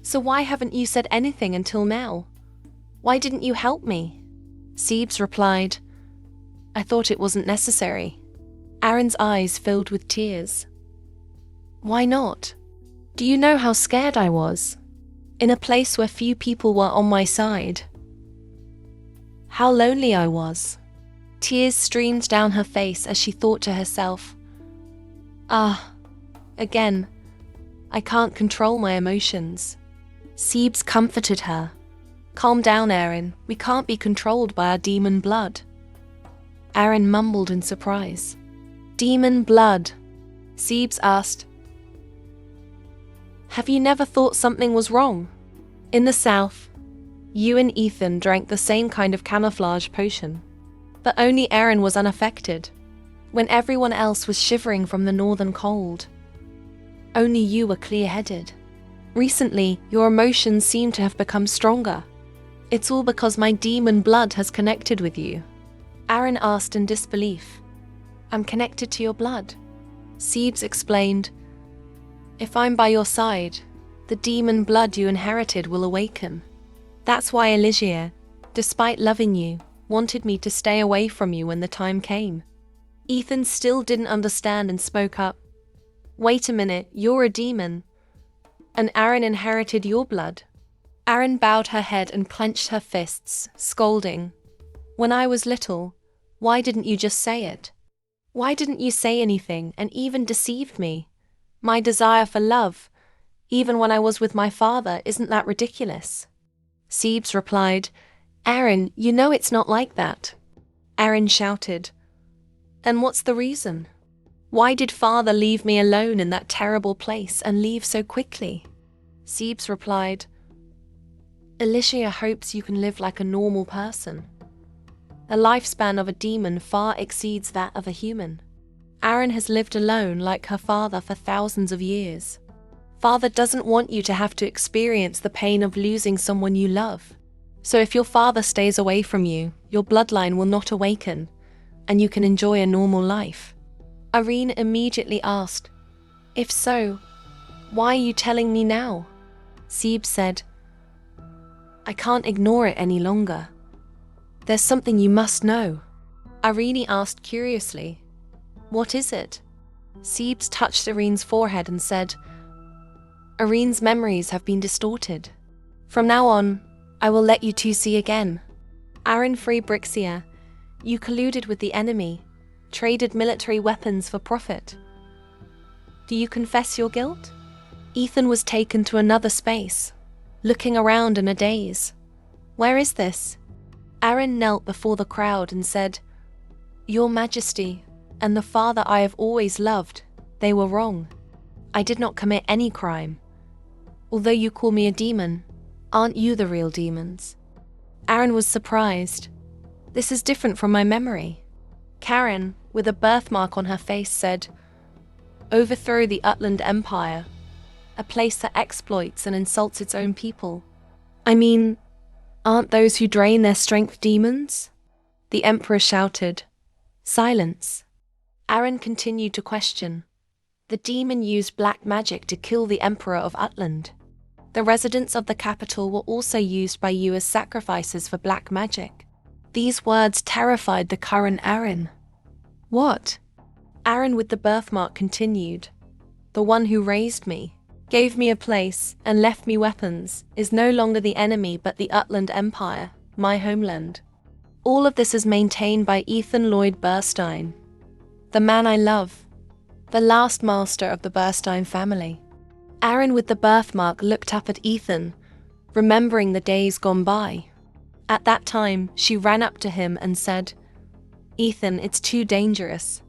So why haven't you said anything until now? Why didn't you help me? Sebs replied, I thought it wasn't necessary. Aaron's eyes filled with tears. Why not? Do you know how scared I was? In a place where few people were on my side. How lonely I was. Tears streamed down her face as she thought to herself, again, I can't control my emotions. Sebs comforted her. Calm down, Aaron. We can't be controlled by our demon blood. Aaron mumbled in surprise. Demon blood? Sebs asked. Have you never thought something was wrong? In the south, you and Ethan drank the same kind of camouflage potion, but only Aaron was unaffected, when everyone else was shivering from the northern cold. Only you were clear-headed. Recently, your emotions seem to have become stronger. It's all because my demon blood has connected with you. Aaron asked in disbelief. I'm connected to your blood. Sebs explained, If I'm by your side, the demon blood you inherited will awaken. That's why Elysia, despite loving you, wanted me to stay away from you when the time came. Ethan still didn't understand and spoke up. Wait a minute, you're a demon. And Aaron inherited your blood. Aaron bowed her head and clenched her fists, scolding. When I was little, why didn't you just say it? Why didn't you say anything and even deceived me? My desire for love, even when I was with my father, isn't that ridiculous? Sebs replied, Aaron, you know it's not like that. Aaron shouted, And what's the reason? Why did father leave me alone in that terrible place and leave so quickly? Sebs replied, Elysia hopes you can live like a normal person. The lifespan of a demon far exceeds that of a human. Aaron has lived alone like her father for thousands of years. Father doesn't want you to have to experience the pain of losing someone you love. So if your father stays away from you, your bloodline will not awaken, and you can enjoy a normal life. Irene immediately asked, If so, why are you telling me now? Sebs said, I can't ignore it any longer. There's something you must know. Irene asked curiously, What is it? Sebs touched Irene's forehead and said, Irene's memories have been distorted. From now on, I will let you two see again. Aaron free Brixia, you colluded with the enemy, traded military weapons for profit. Do you confess your guilt? Ethan was taken to another space, looking around in a daze. Where is this? Aaron knelt before the crowd and said, Your Majesty, and the father I have always loved, they were wrong. I did not commit any crime. Although you call me a demon, aren't you the real demons? Aaron was surprised. This is different from my memory. Karen, with a birthmark on her face, said, Overthrow the Utland Empire, a place that exploits and insults its own people. I mean, aren't those who drain their strength demons? The Emperor shouted, Silence. Aaron continued to question. The demon used black magic to kill the Emperor of Utland. The residents of the capital were also used by you as sacrifices for black magic. These words terrified the current Aaron. What? Aaron with the birthmark continued. The one who raised me, gave me a place, and left me weapons, is no longer the enemy but the Utland Empire, my homeland. All of this is maintained by Ethan Lloyd Burstein, the man I love, the last master of the Burstein family. Aaron with the birthmark looked up at Ethan, remembering the days gone by. At that time, she ran up to him and said, "Ethan, it's too dangerous.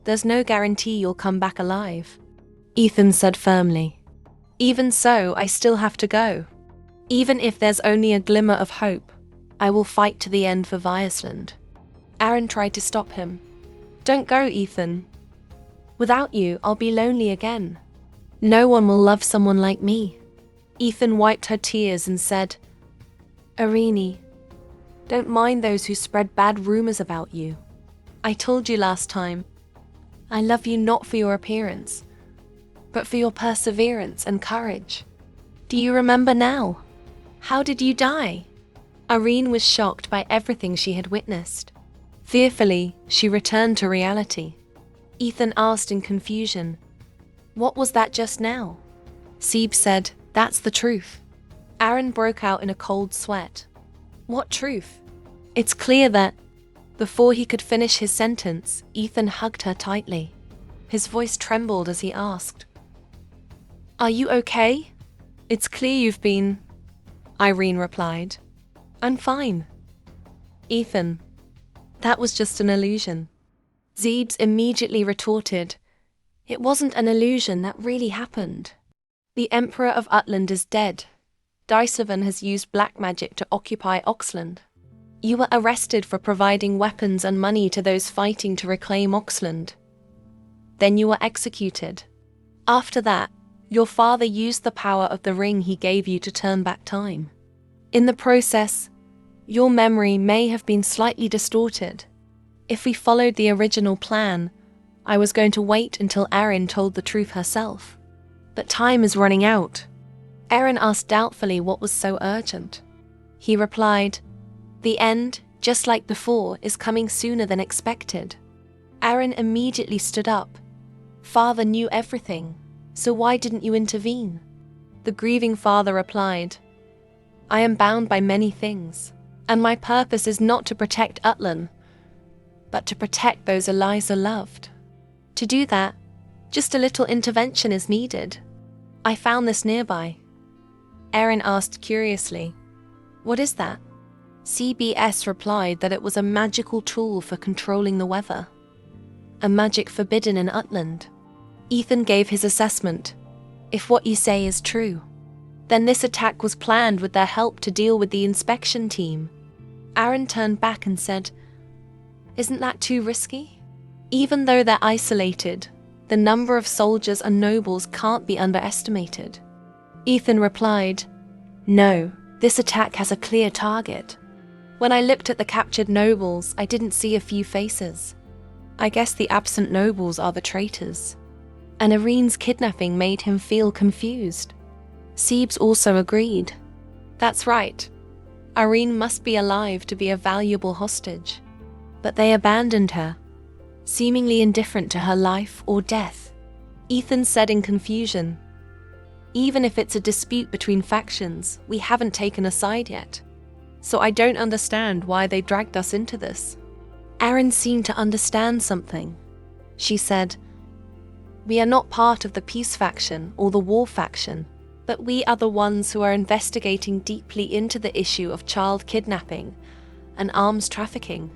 There's no guarantee you'll come back alive." Ethan said firmly, "Even so, I still have to go. Even if there's only a glimmer of hope, I will fight to the end for Viasland." Aaron tried to stop him. "Don't go, Ethan. Without you, I'll be lonely again. No one will love someone like me." Ethan wiped her tears and said, "Arini, don't mind those who spread bad rumors about you. I told you last time, I love you not for your appearance, but for your perseverance and courage. Do you remember now? How did you die?" Irene was shocked by everything she had witnessed. Fearfully, she returned to reality. Ethan asked in confusion, "What was that just now?" Seb said, "That's the truth." Aaron broke out in a cold sweat. "What truth?" It's clear that, before he could finish his sentence, Ethan hugged her tightly. His voice trembled as he asked, "Are you okay? It's clear you've been..." Irene replied, "I'm fine." "Ethan, that was just an illusion." Zebes immediately retorted, "It wasn't an illusion, that really happened. The Emperor of Utland is dead. Dysovan has used black magic to occupy Oxland. You were arrested for providing weapons and money to those fighting to reclaim Oxland. Then you were executed. After that, your father used the power of the ring he gave you to turn back time. In the process, your memory may have been slightly distorted. If we followed the original plan, I was going to wait until Erin told the truth herself. But time is running out." Erin asked doubtfully what was so urgent. He replied, "The end, just like before, is coming sooner than expected." Aaron immediately stood up. "Father knew everything, so why didn't you intervene?" The grieving father replied, "I am bound by many things, and my purpose is not to protect Utlan, but to protect those Eliza loved. To do that, just a little intervention is needed. I found this nearby." Aaron asked curiously, "What is that?" CBS replied that it was a magical tool for controlling the weather. A magic forbidden in Utland. Ethan gave his assessment. "If what you say is true, then this attack was planned with their help to deal with the inspection team." Aaron turned back and said, "Isn't that too risky? Even though they're isolated, the number of soldiers and nobles can't be underestimated." Ethan replied, "No, this attack has a clear target. When I looked at the captured nobles, I didn't see a few faces. I guess the absent nobles are the traitors. And Irene's kidnapping made him feel confused." Sebes also agreed. "That's right. Irene must be alive to be a valuable hostage. But they abandoned her, seemingly indifferent to her life or death." Ethan said in confusion, "Even if it's a dispute between factions, we haven't taken a side yet. So I don't understand why they dragged us into this." Aaron seemed to understand something. She said, "We are not part of the peace faction or the war faction, but we are the ones who are investigating deeply into the issue of child kidnapping and arms trafficking.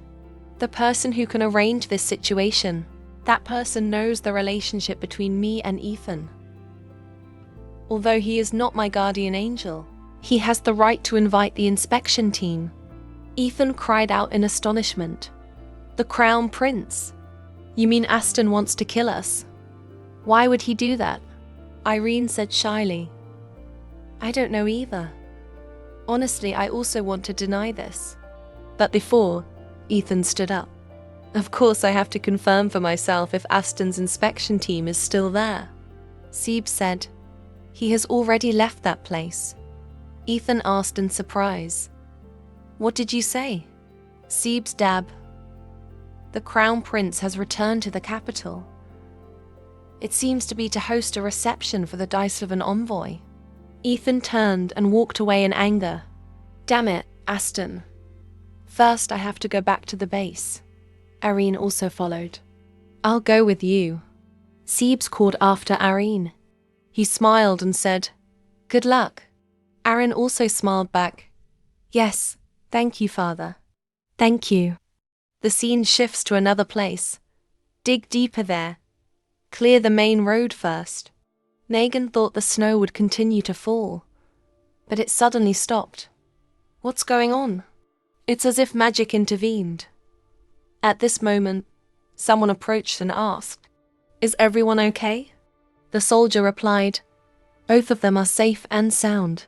The person who can arrange this situation, that person knows the relationship between me and Ethan. Although he is not my guardian angel, he has the right to invite the inspection team." Ethan cried out in astonishment. "The Crown Prince? You mean Aston wants to kill us? Why would he do that?" Irene said shyly, "I don't know either. Honestly, I also want to deny this. But before," Ethan stood up, "of course I have to confirm for myself if Aston's inspection team is still there." Seb said, "He has already left that place." Ethan asked in surprise, "What did you say?" Seb's dab. "The Crown Prince has returned to the capital. It seems to be to host a reception for the dice of an envoy. Ethan turned and walked away in anger. Damn it, Aston. First, I have to go back to the base. Irene also followed. I'll go with you. Siebes called after Irene. He smiled and said, Good luck. Aaron also smiled back. Yes, thank you, Father. Thank you. The scene shifts to another place. Dig deeper there. Clear the main road first. Negan thought the snow would continue to fall, but it suddenly stopped. What's going on? It's as if magic intervened. At this moment, someone approached and asked, Is everyone okay? The soldier replied, Both of them are safe and sound.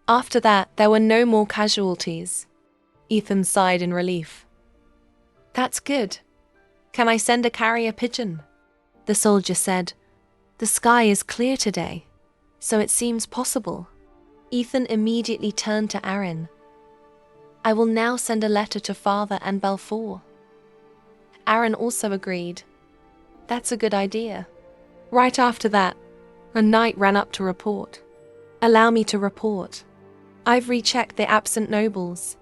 After that, there were no more casualties. Ethan sighed in relief. That's good. Can I send a carrier pigeon? The soldier said, The sky is clear today, so it seems possible. Ethan immediately turned to Aaron. I will now send a letter to Father and Balfour. Aaron also agreed. That's a good idea. Right after that, a knight ran up to report. Allow me to report. I've rechecked the absent nobles.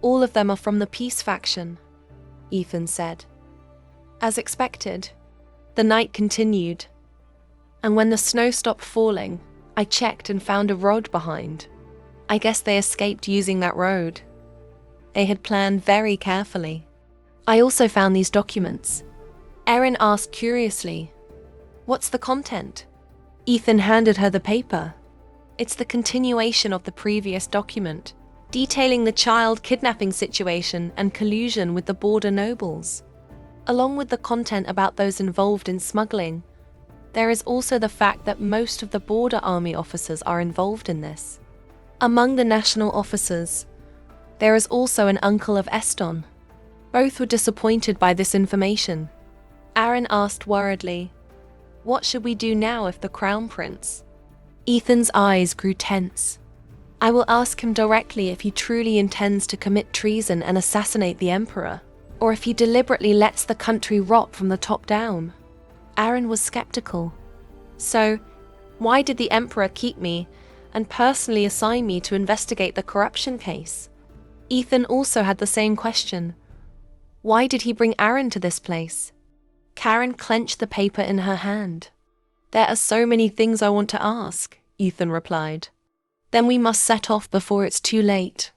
All of them are from the peace faction, Ethan said. As expected, the knight continued. And when the snow stopped falling, I checked and found a road behind. I guess they escaped using that road. They had planned very carefully. I also found these documents. Erin asked curiously, What's the content? Ethan handed her the paper. It's the continuation of the previous document, detailing the child kidnapping situation and collusion with the border nobles. Along with the content about those involved in smuggling, there is also the fact that most of the border army officers are involved in this. Among the national officers, there is also an uncle of Eston. Both were disappointed by this information. Aaron asked worriedly, What should we do now if the Crown Prince? Ethan's eyes grew tense. I will ask him directly if he truly intends to commit treason and assassinate the Emperor, or if he deliberately lets the country rot from the top down. Aaron was skeptical. So, why did the Emperor keep me and personally assign me to investigate the corruption case? Ethan also had the same question. Why did he bring Aaron to this place? Karen clenched the paper in her hand. There are so many things I want to ask, Ethan replied. Then we must set off before it's too late.